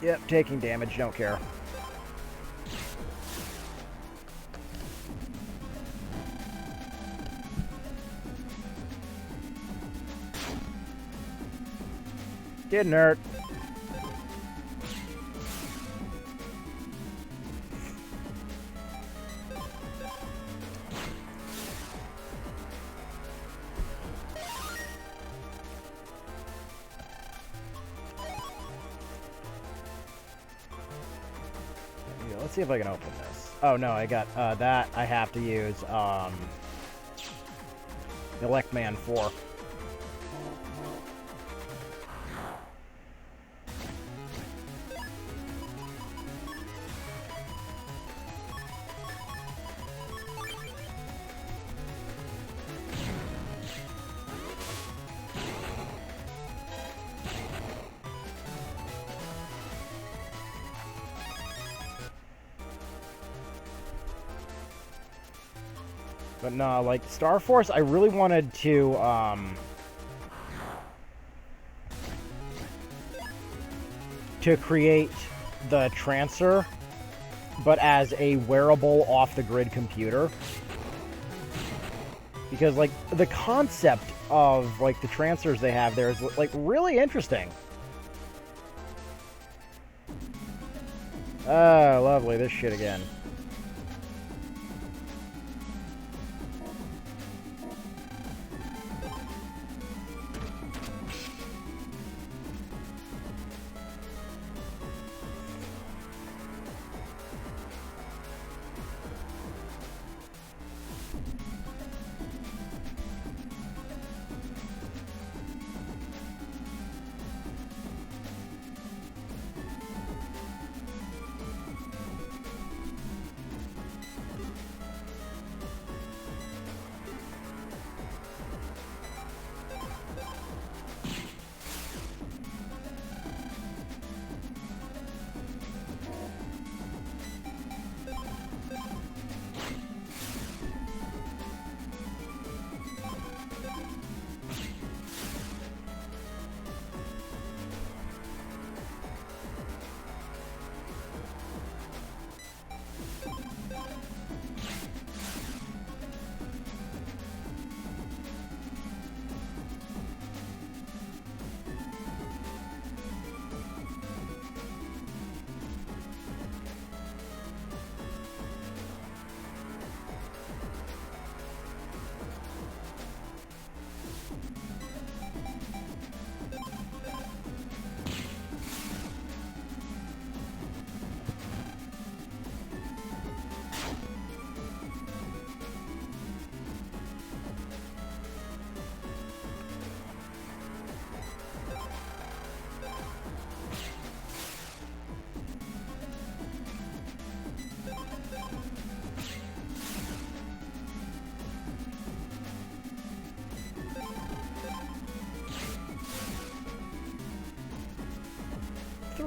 Yep, taking damage, don't care. Didn't hurt. Let's see if I can open this. Oh no, I got that. I have to use Megaman 4. But no, like, Star Force, I really wanted to create the Trancer, but as a wearable off-the-grid computer. Because, like, the concept of, like, the Trancers they have there is, like, really interesting. Oh, lovely, this shit again.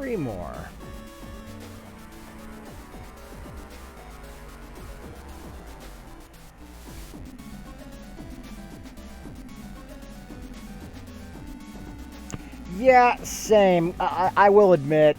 3 more. Yeah, same. I will admit.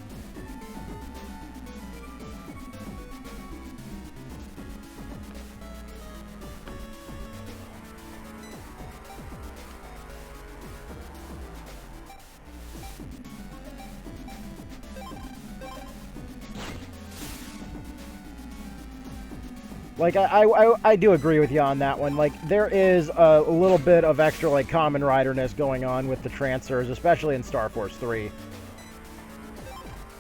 Like, I do agree with you on that one. Like, there is a little bit of extra, like, Kamen Riderness going on with the transfers, especially in Star Force 3.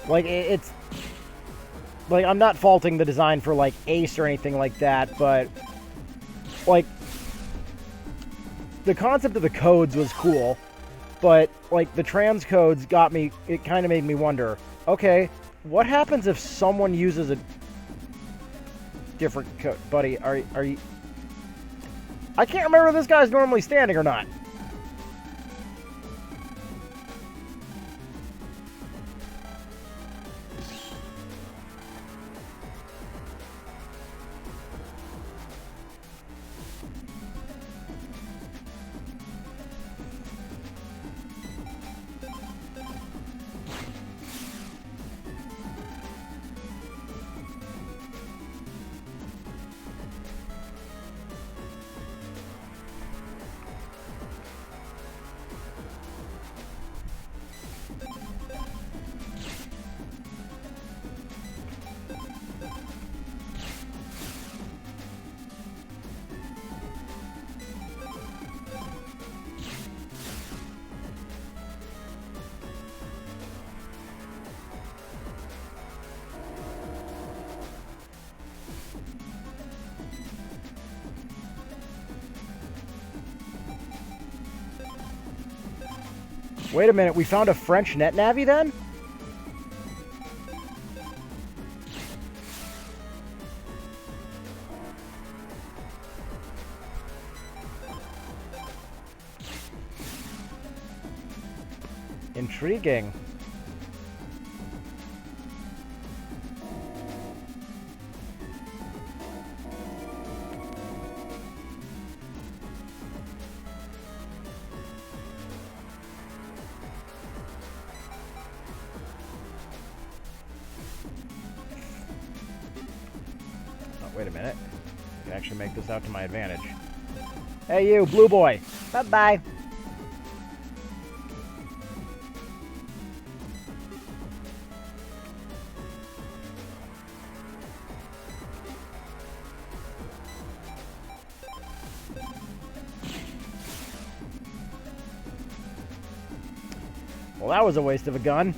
Like, it's... Like, I'm not faulting the design for, like, Ace or anything like that, but... Like... The concept of the codes was cool, but, like, the trans codes got me... It kind of made me wonder, okay, what happens if someone uses a... different code? Buddy, are you... I can't remember if this guy's normally standing or not. Wait a minute, we found a French net navi then? Intriguing. Wait a minute. I can actually make this out to my advantage. Hey you, blue boy. Bye-bye. Well, that was a waste of a gun.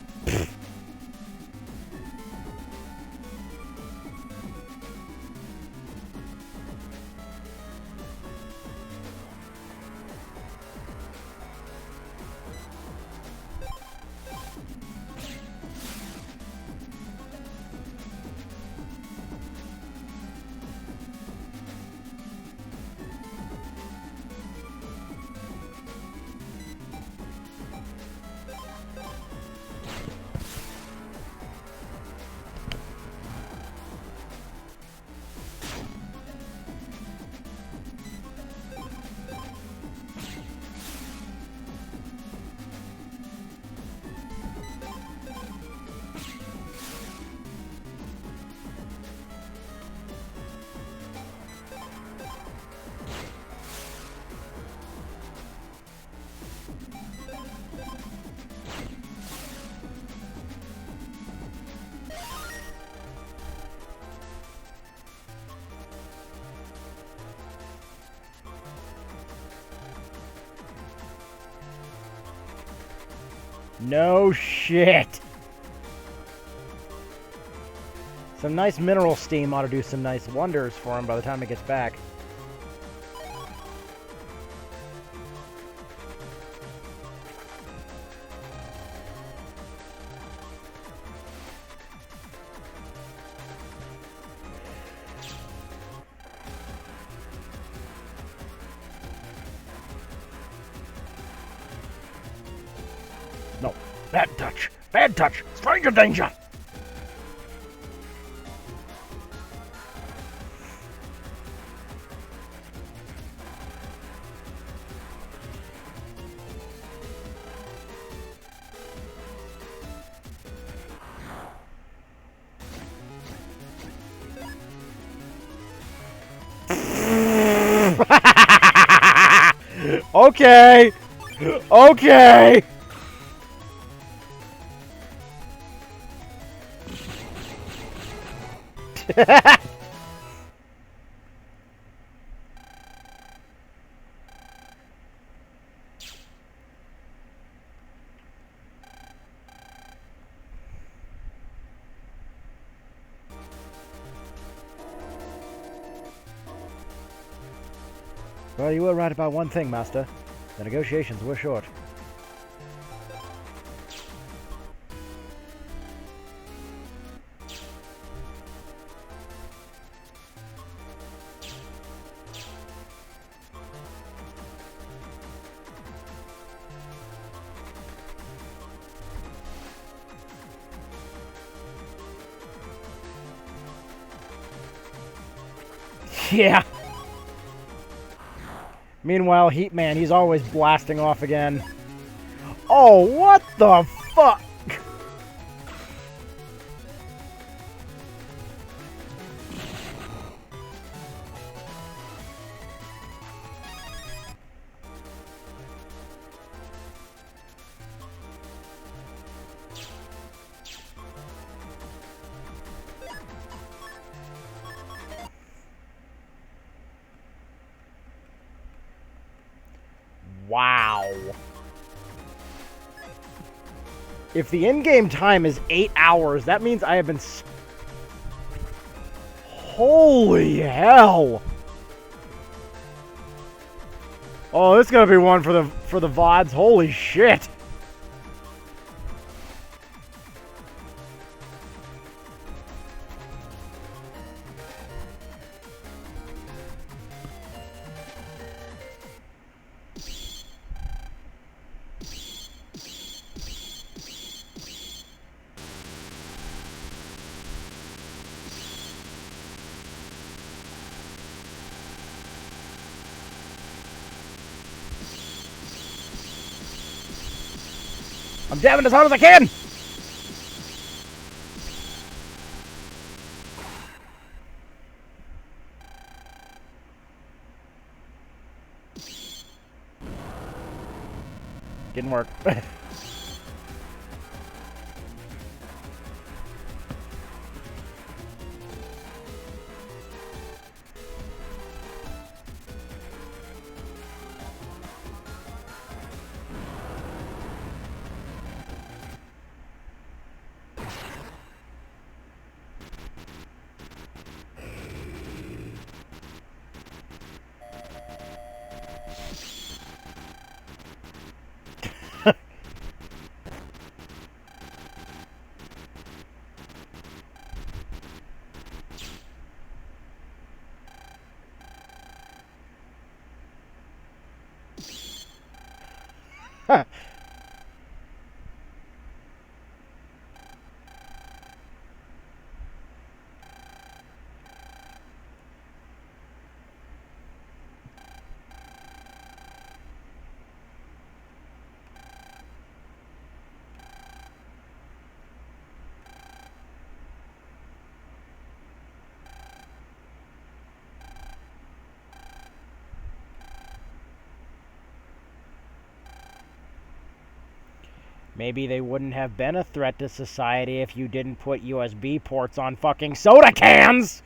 No shit. Some nice mineral steam ought to do some nice wonders for him by the time it gets back. No, bad touch. Bad touch! Stranger danger! Okay! Okay! Well, you were right about one thing, Master. The negotiations were short. Yeah. Meanwhile, Heatman, he's always blasting off again. Oh, what the fuck? Wow. If the in-game time is 8 hours, that means I have been... Holy hell! Oh, this is gonna be one for the VODs. Holy shit! I'm dabbing as hard as I can! Didn't work. Maybe they wouldn't have been a threat to society if you didn't put USB ports on fucking soda cans!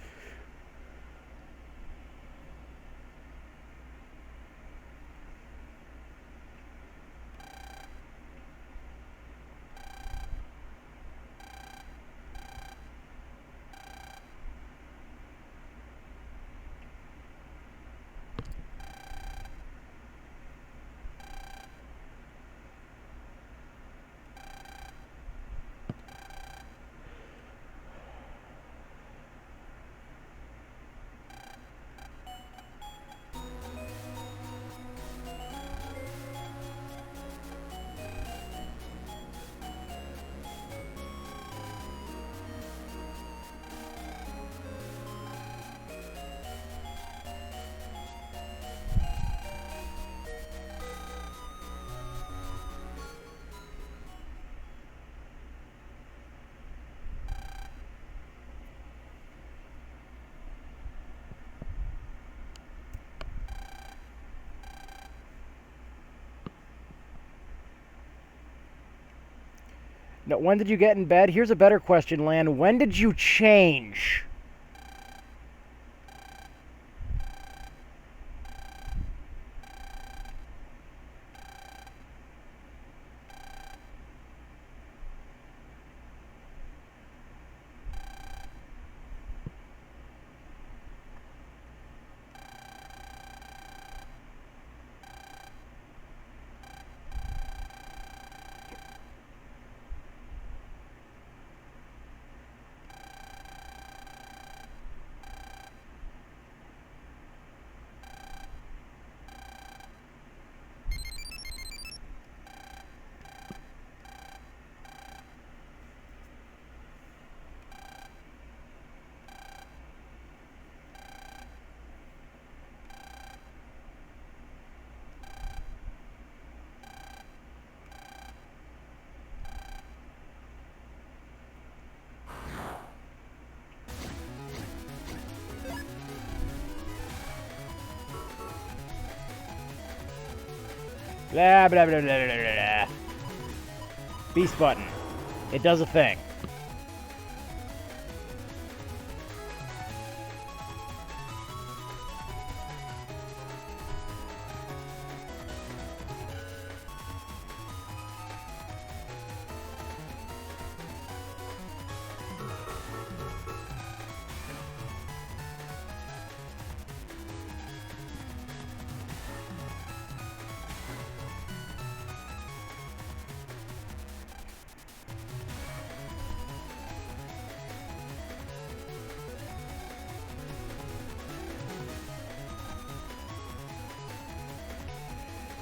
No, when did you get in bed? Here's a better question, Lan. When did you change? Blah, blah, blah, blah, blah, blah. Beast button. It does a thing.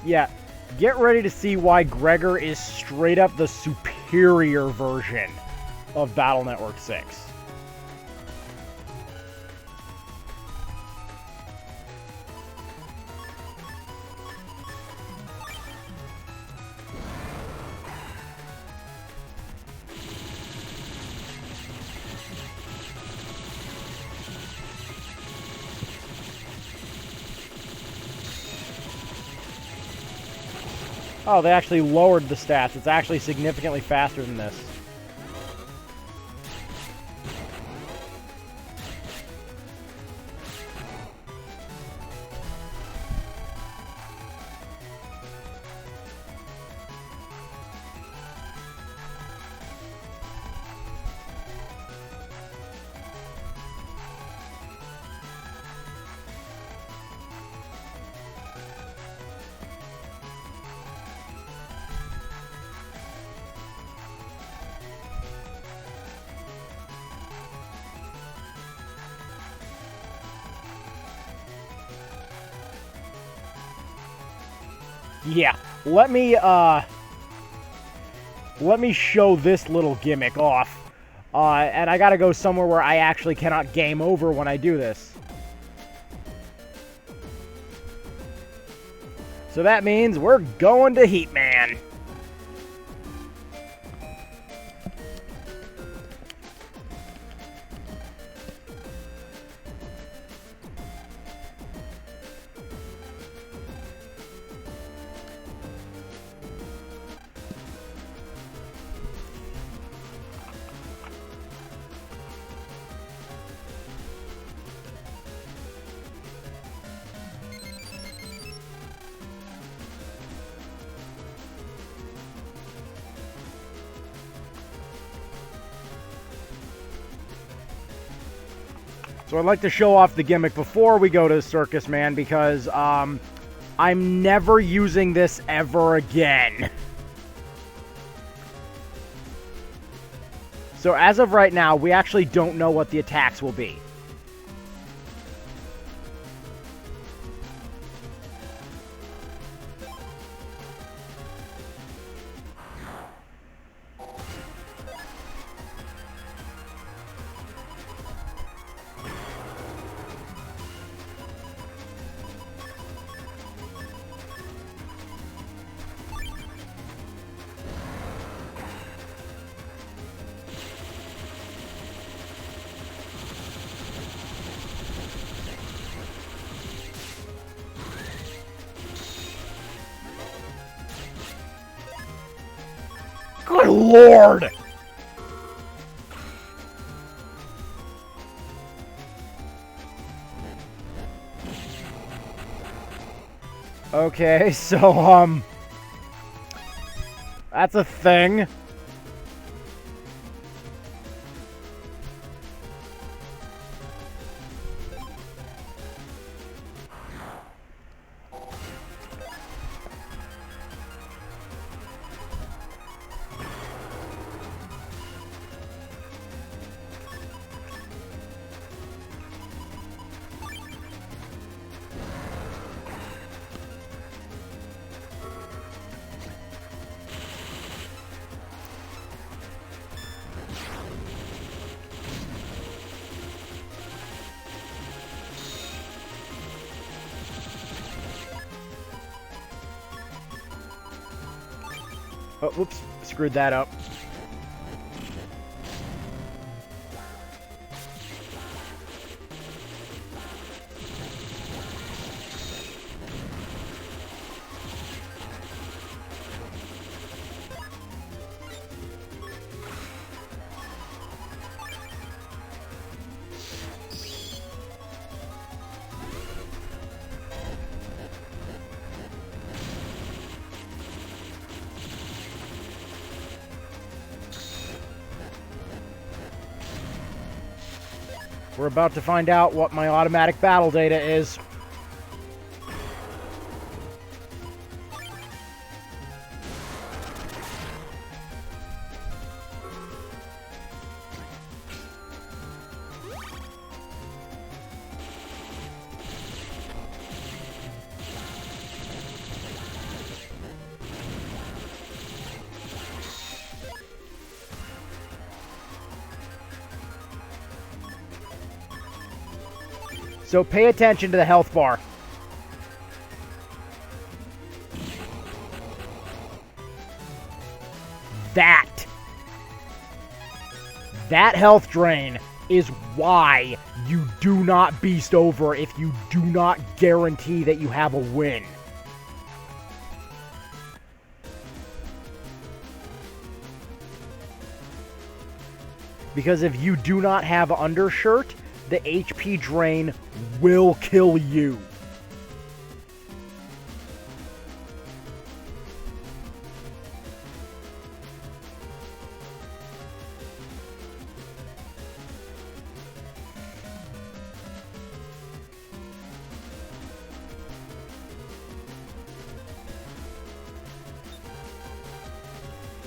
Yeah, get ready to see why Gregor is straight up the superior version of Battle Network 6. Oh, they actually lowered the stats. It's actually significantly faster than this. Yeah, let me show this little gimmick off. And I gotta go somewhere where I actually cannot game over when I do this. So that means we're going to Heatman. So I'd like to show off the gimmick before we go to Circus Man because I'm never using this ever again. So as of right now, we actually don't know what the attacks will be. Good lord! Okay, so, that's a thing. Oh, whoops. Screwed that up. We're about to find out what my automatic battle data is. So pay attention to the health bar. That health drain is why you do not beast over if you do not guarantee that you have a win. Because if you do not have undershirt, the HP drain will kill you.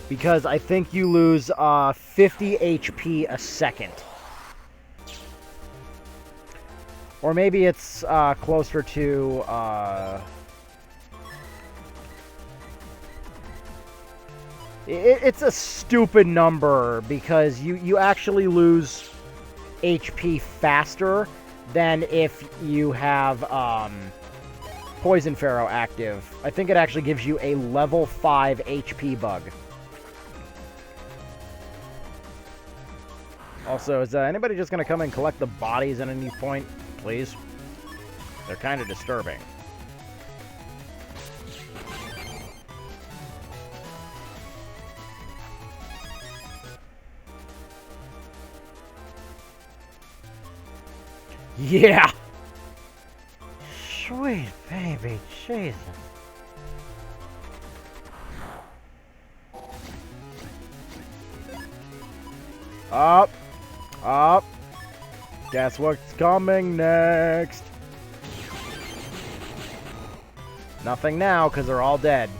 Because I think you lose 50 HP a second. Or maybe it's closer to... It's a stupid number because you actually lose HP faster than if you have Poison Pharaoh active. I think it actually gives you a level 5 HP bug. Also, is anybody just going to come and collect the bodies at any point, please? They're kind of disturbing. Yeah! Sweet baby Jesus. Up. Up. Guess what's coming next? Nothing now, because they're all dead.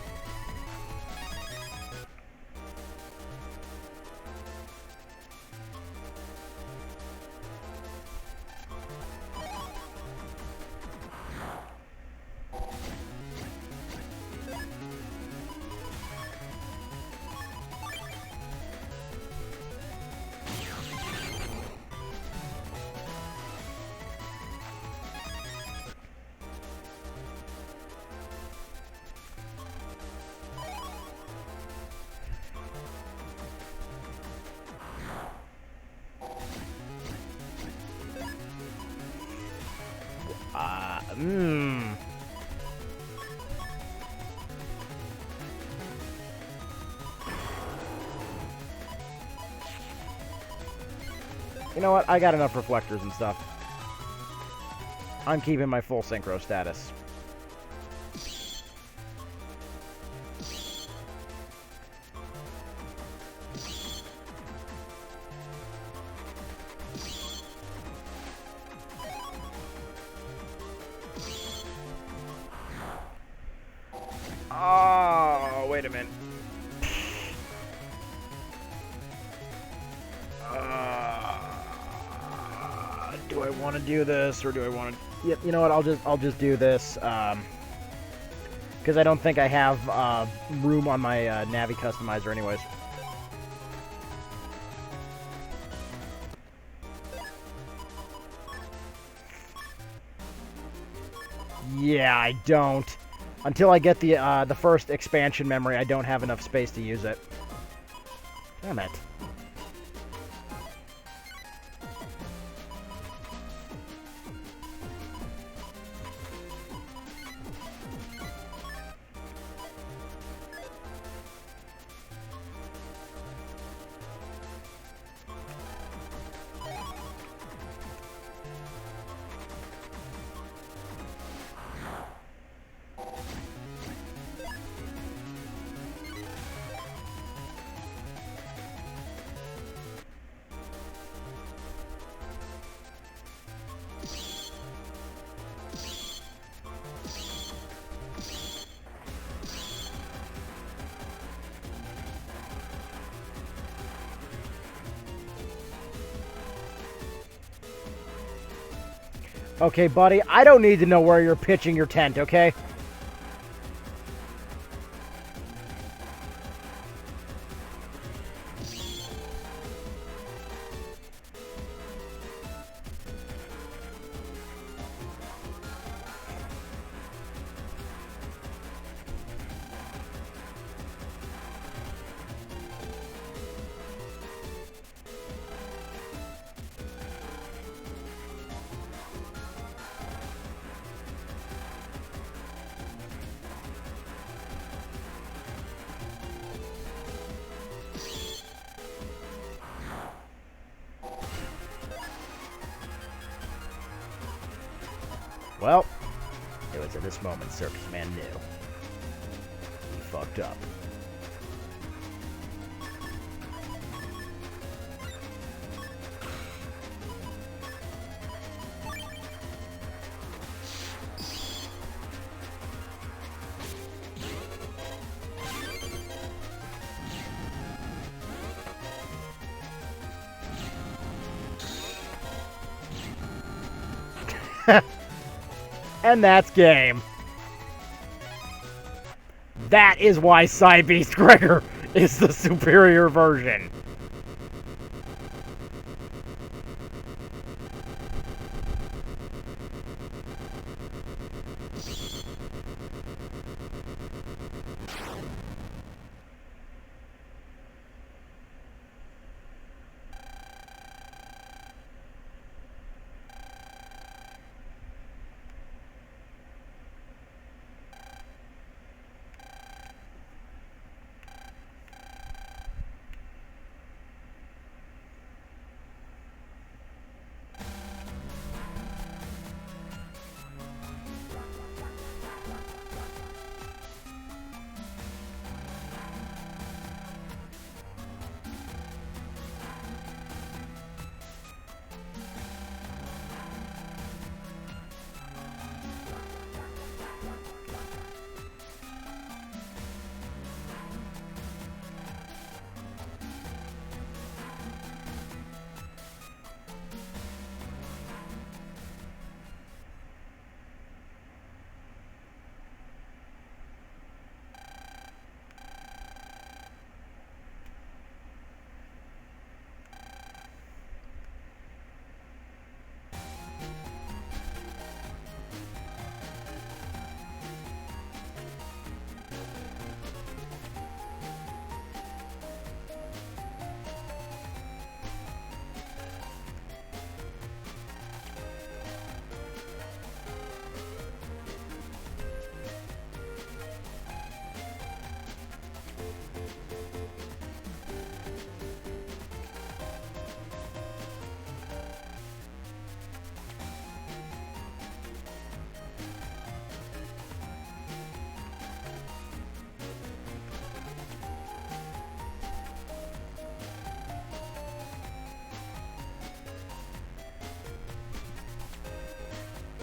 You know what? I got enough reflectors and stuff. I'm keeping my full synchro status. Wait a minute. Do I want to do this, or do I want to... Yep, you know what? I'll just do this, because I don't think I have room on my Navi customizer, anyways. Yeah, I don't. Until I get the first expansion memory, I don't have enough space to use it. Damn it. Okay, buddy, I don't need to know where you're pitching your tent, okay? Well, it was at this moment Circus Man knew. He fucked up. And that's game. That is why Psybeast Gregor is the superior version.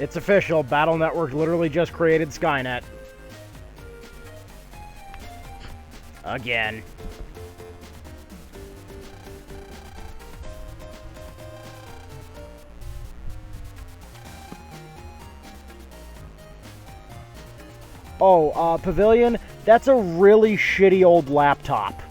It's official. Battle Network literally just created Skynet. Again. Oh, Pavilion, that's a really shitty old laptop.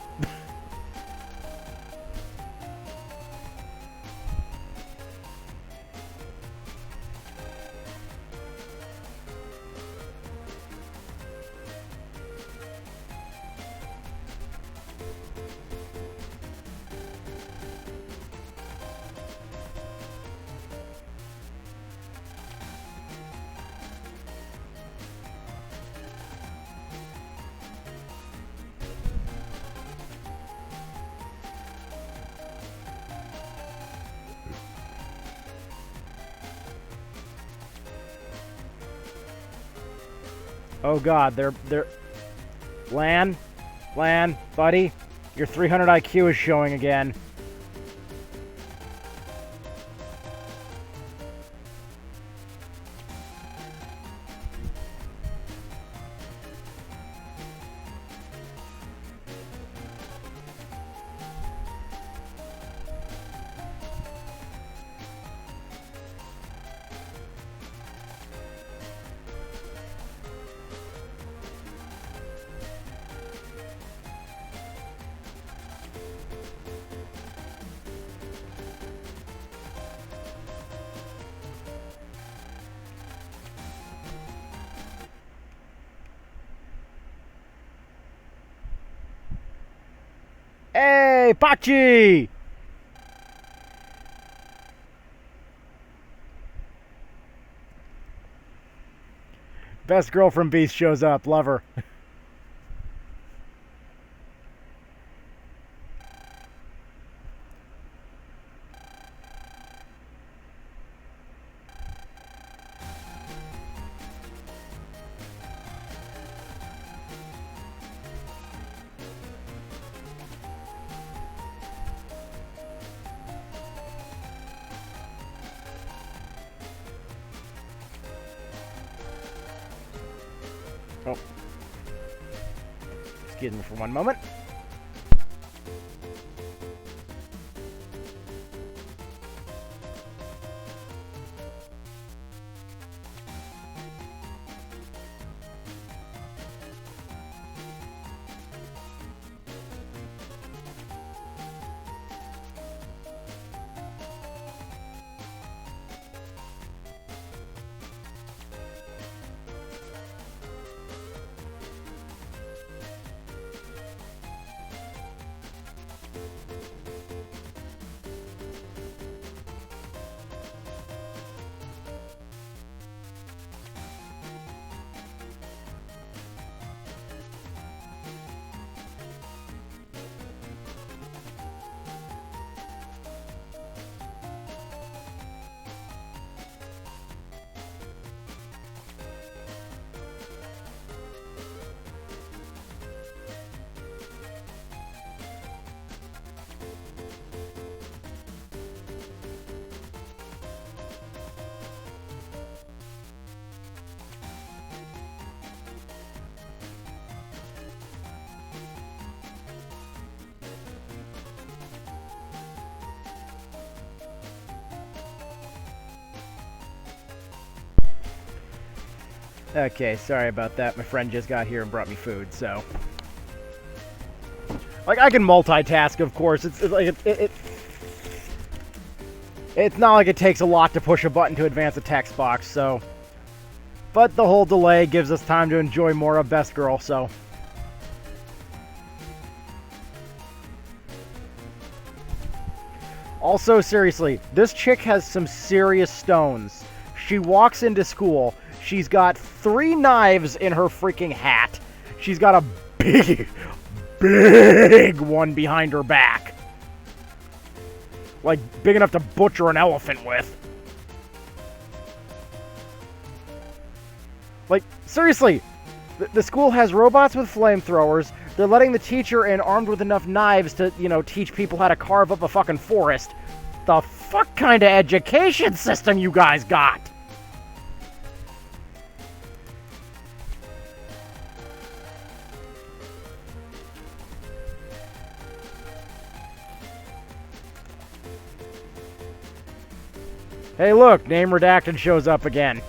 Oh god, they're... Lan, buddy, your 300 IQ is showing again. Hey, Pachi! Best girl from Beast shows up. Love her. Oh. Excuse me for one moment. Okay, sorry about that. My friend just got here and brought me food, so... Like, I can multitask, of course. It's like, it's not like it takes a lot to push a button to advance a text box, so... But the whole delay gives us time to enjoy more of Best Girl, so... Also, seriously, this chick has some serious stones. She walks into school... She's got 3 knives in her freaking hat. She's got a big one behind her back. Like, big enough to butcher an elephant with. Like, seriously, the school has robots with flamethrowers. They're letting the teacher in armed with enough knives to, you know, teach people how to carve up a fucking forest. The fuck kind of education system you guys got? Hey, look, name redacted shows up again.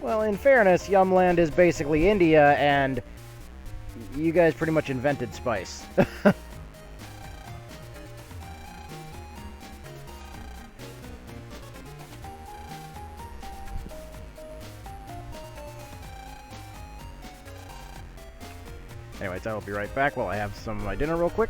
Well, in fairness, Yumland is basically India, and you guys pretty much invented spice. Anyways, I will be right back while I have some of my dinner real quick.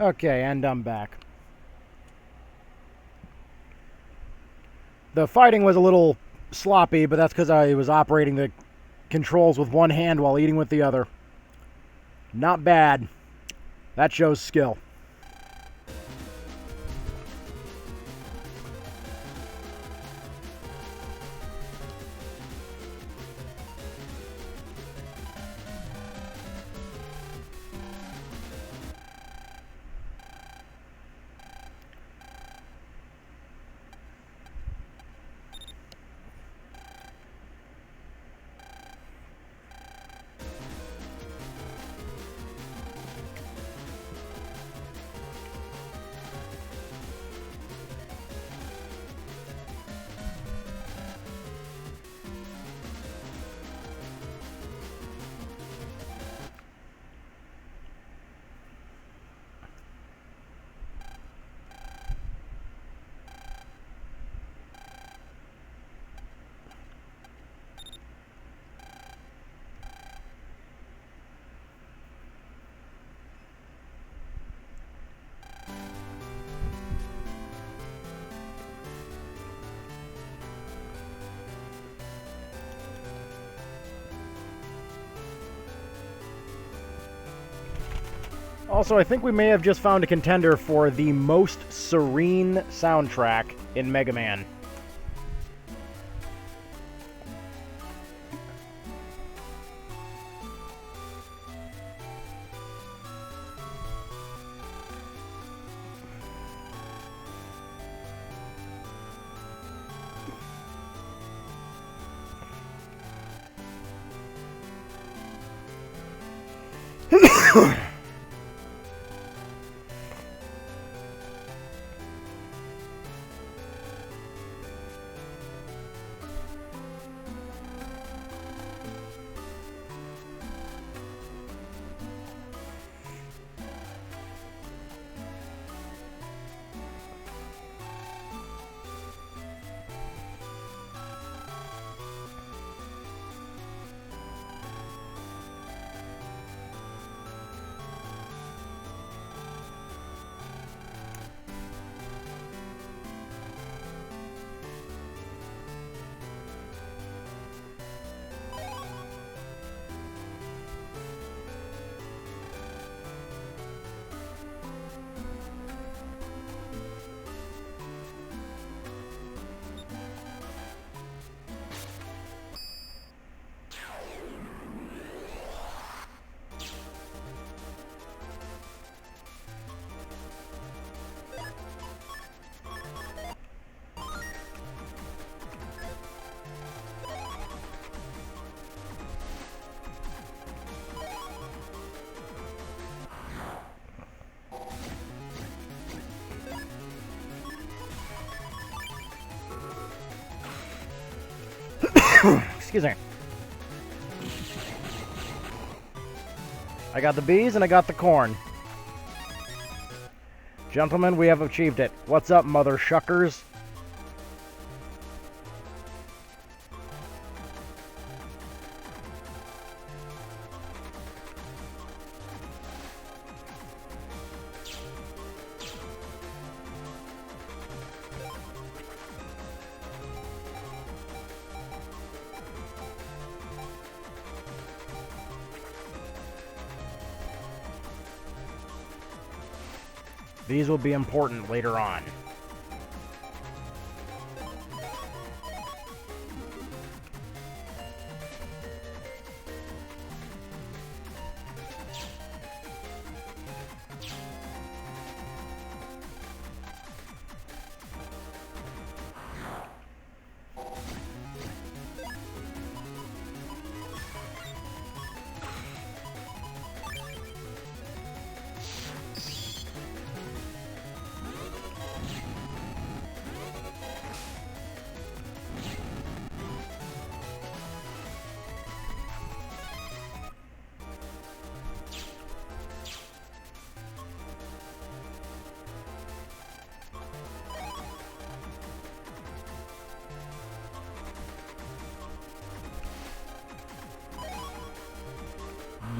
Okay, and I'm back. The fighting was a little sloppy, but that's because I was operating the controls with one hand while eating with the other. Not bad. That shows skill. Also, I think we may have just found a contender for the most serene soundtrack in Megaman. Excuse me. I got the bees and I got the corn. Gentlemen, we have achieved it. What's up, mother shuckers? These will be important later on.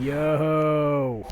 Yo!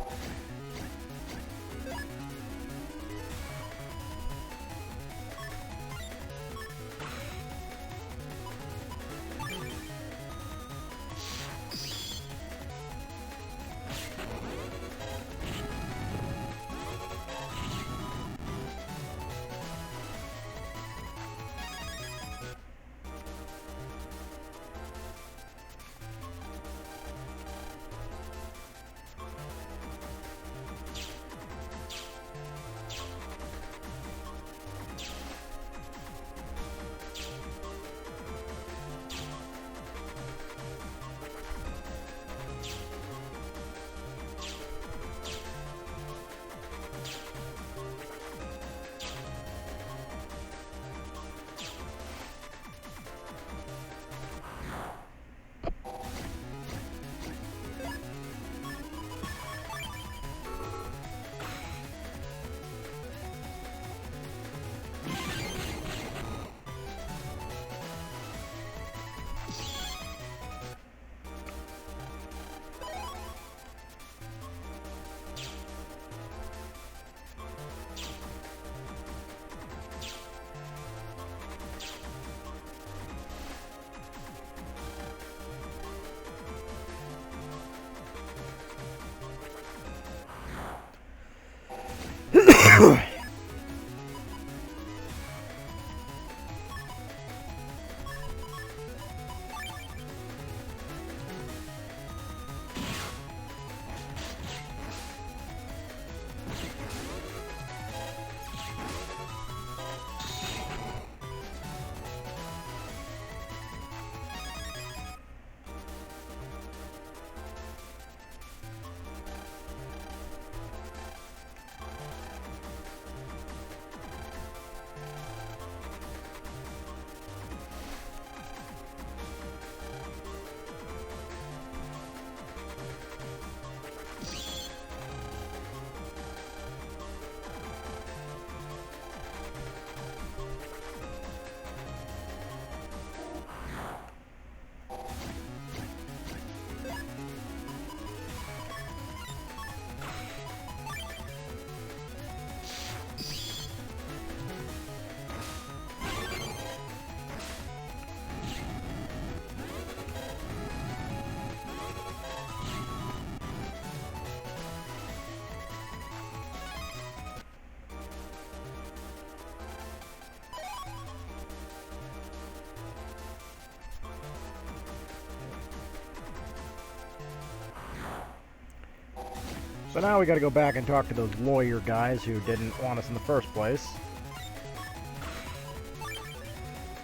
So now we gotta go back and talk to those lawyer guys who didn't want us in the first place.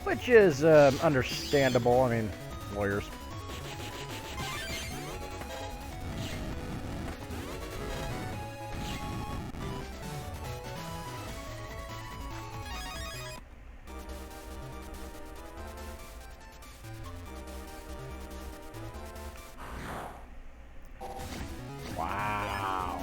Which is understandable. I mean, lawyers. Wow.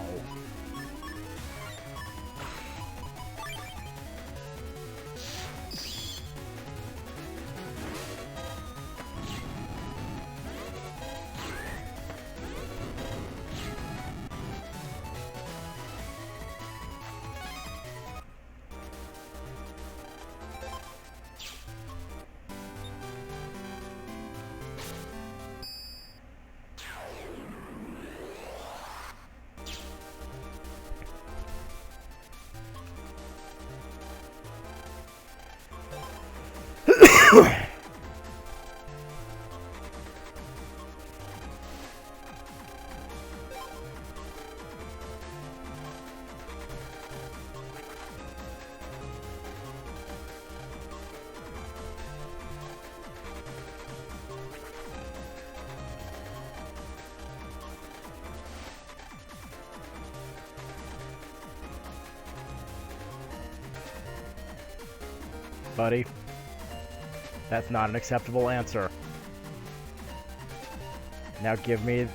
Buddy, that's not an acceptable answer. Now give me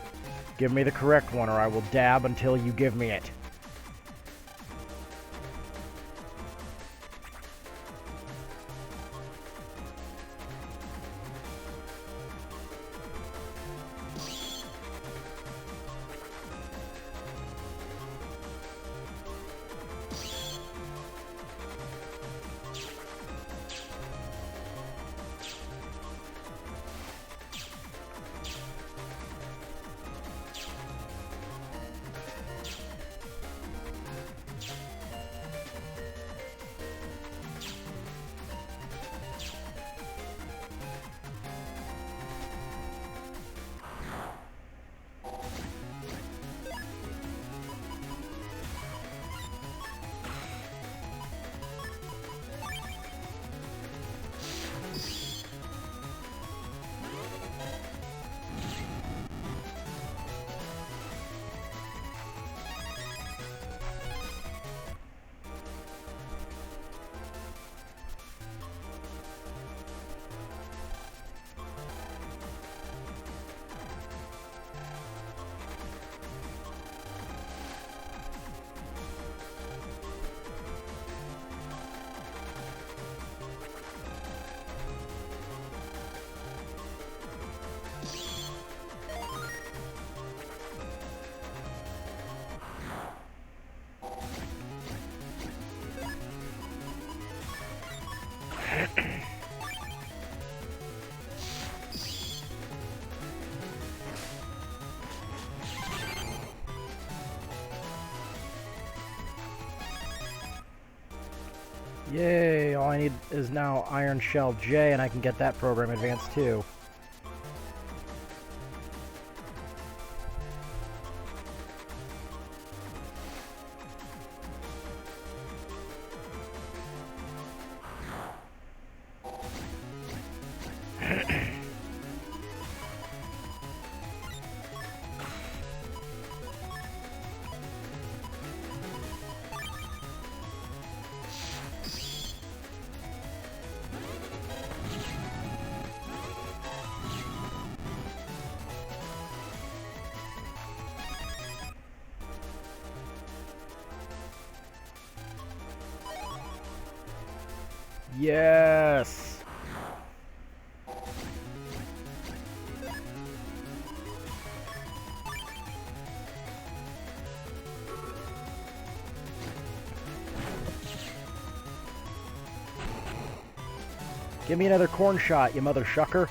the correct one, or I will dab until you give me it. Yay, all I need is now Iron Shell J, and I can get that program advanced too. Yes! Give me another corn shot, you mother shucker.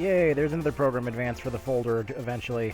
Yay, there's another program advance for the folder eventually.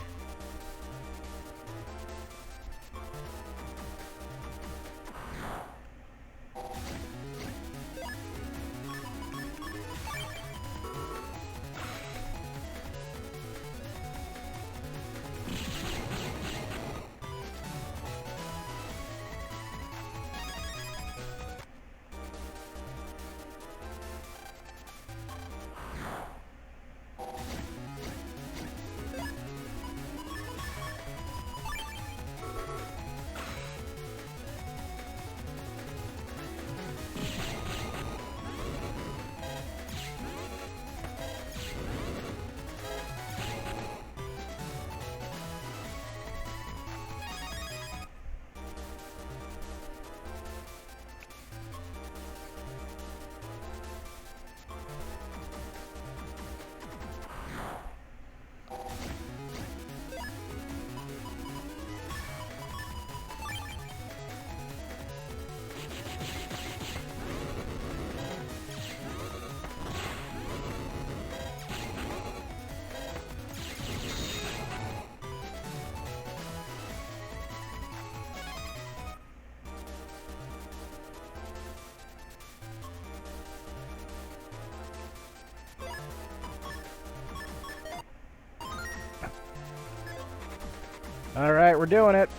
All right, we're doing it.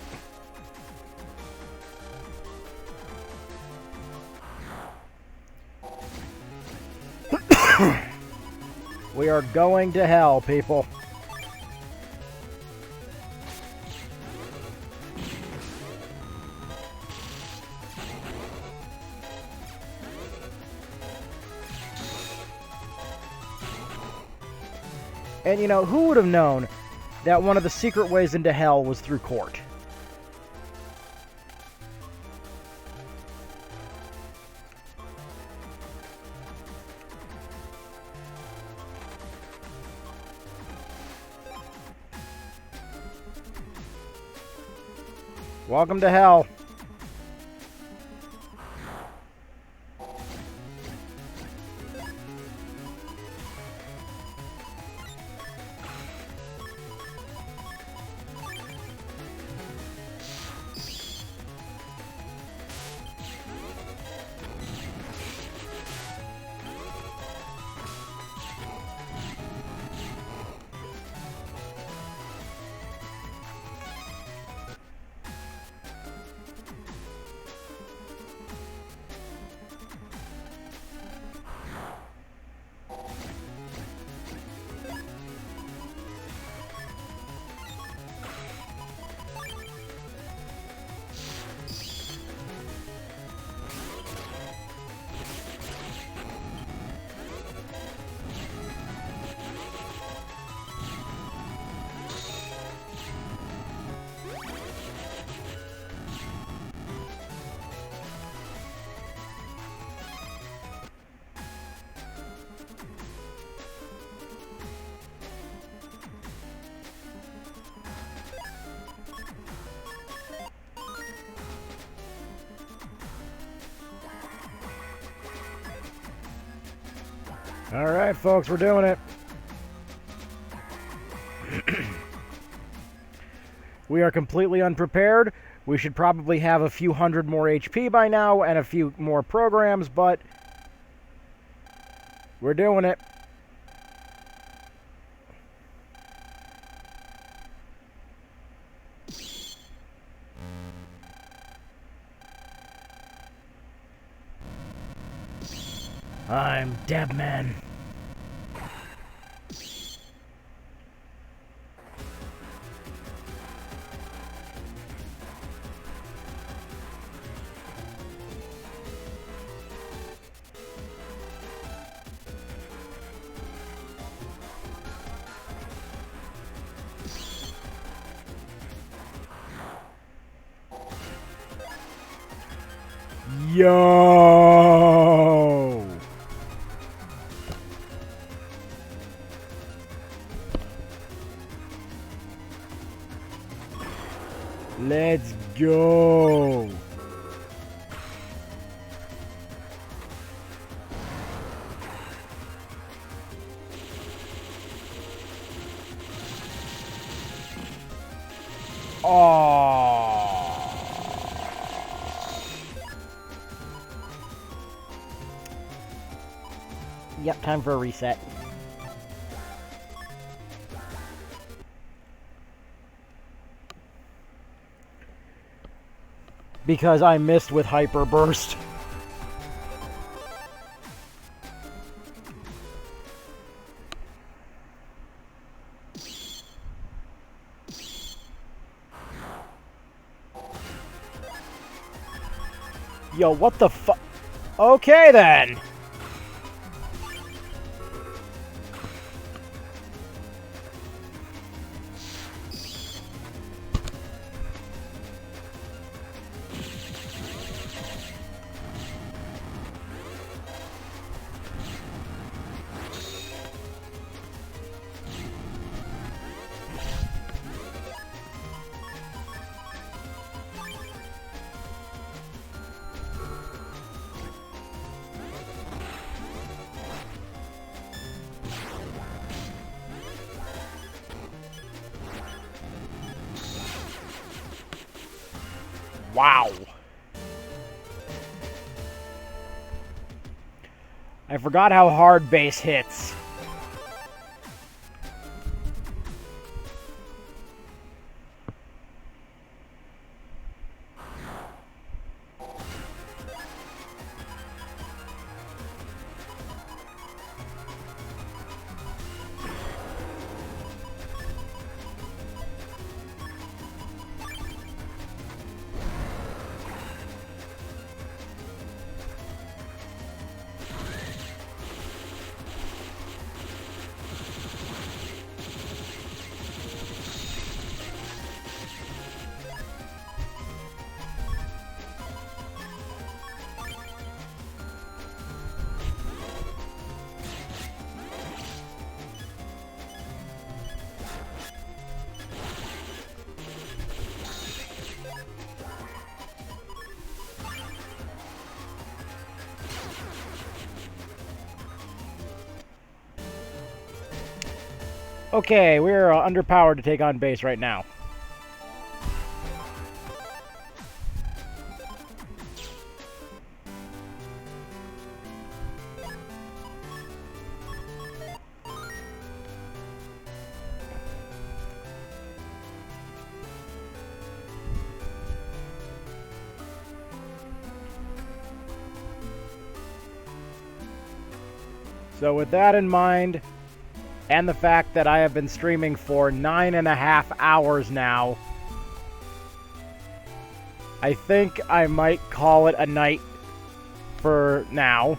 We are going to hell, people. And, you know, who would have known that one of the secret ways into hell was through court? Welcome to hell. All right, folks, we're doing it. We are completely unprepared. We should probably have a few hundred more HP by now and a few more programs, but we're doing it. I'm DABMAN. Yo! Let's go! Oh! Yep, time for a reset. Because I missed with Hyper Burst. Yo, what the fu- Okay, then! Wow. I forgot how hard base hits. Okay, we're underpowered to take on base right now. So with that in mind, and the fact that I have been streaming for 9.5 hours now, I think I might call it a night for now,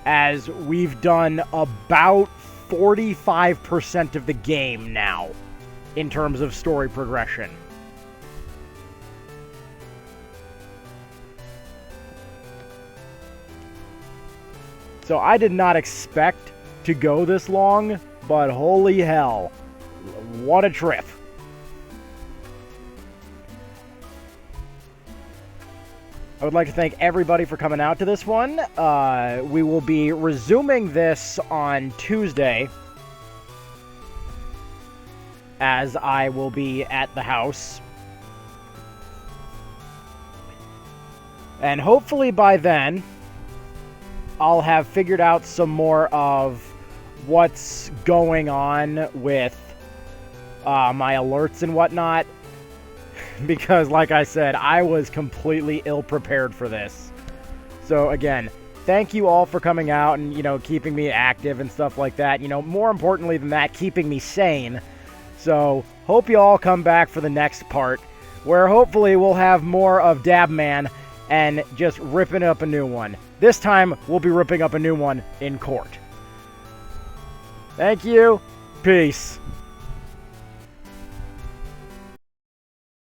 as we've done about 45% of the game now in terms of story progression. So I did not expect to go this long, but holy hell, what a trip. I would like to thank everybody for coming out to this one. We will be resuming this on Tuesday, as I will be at the house. And hopefully by then, I'll have figured out some more of what's going on with my alerts and whatnot. Because, like I said, I was completely ill-prepared for this. So, again, thank you all for coming out and, you know, keeping me active and stuff like that. You know, more importantly than that, keeping me sane. So, hope you all come back for the next part, where hopefully we'll have more of DABMAN and just ripping up a new one. This time, we'll be ripping up a new one in court. Thank you. Peace.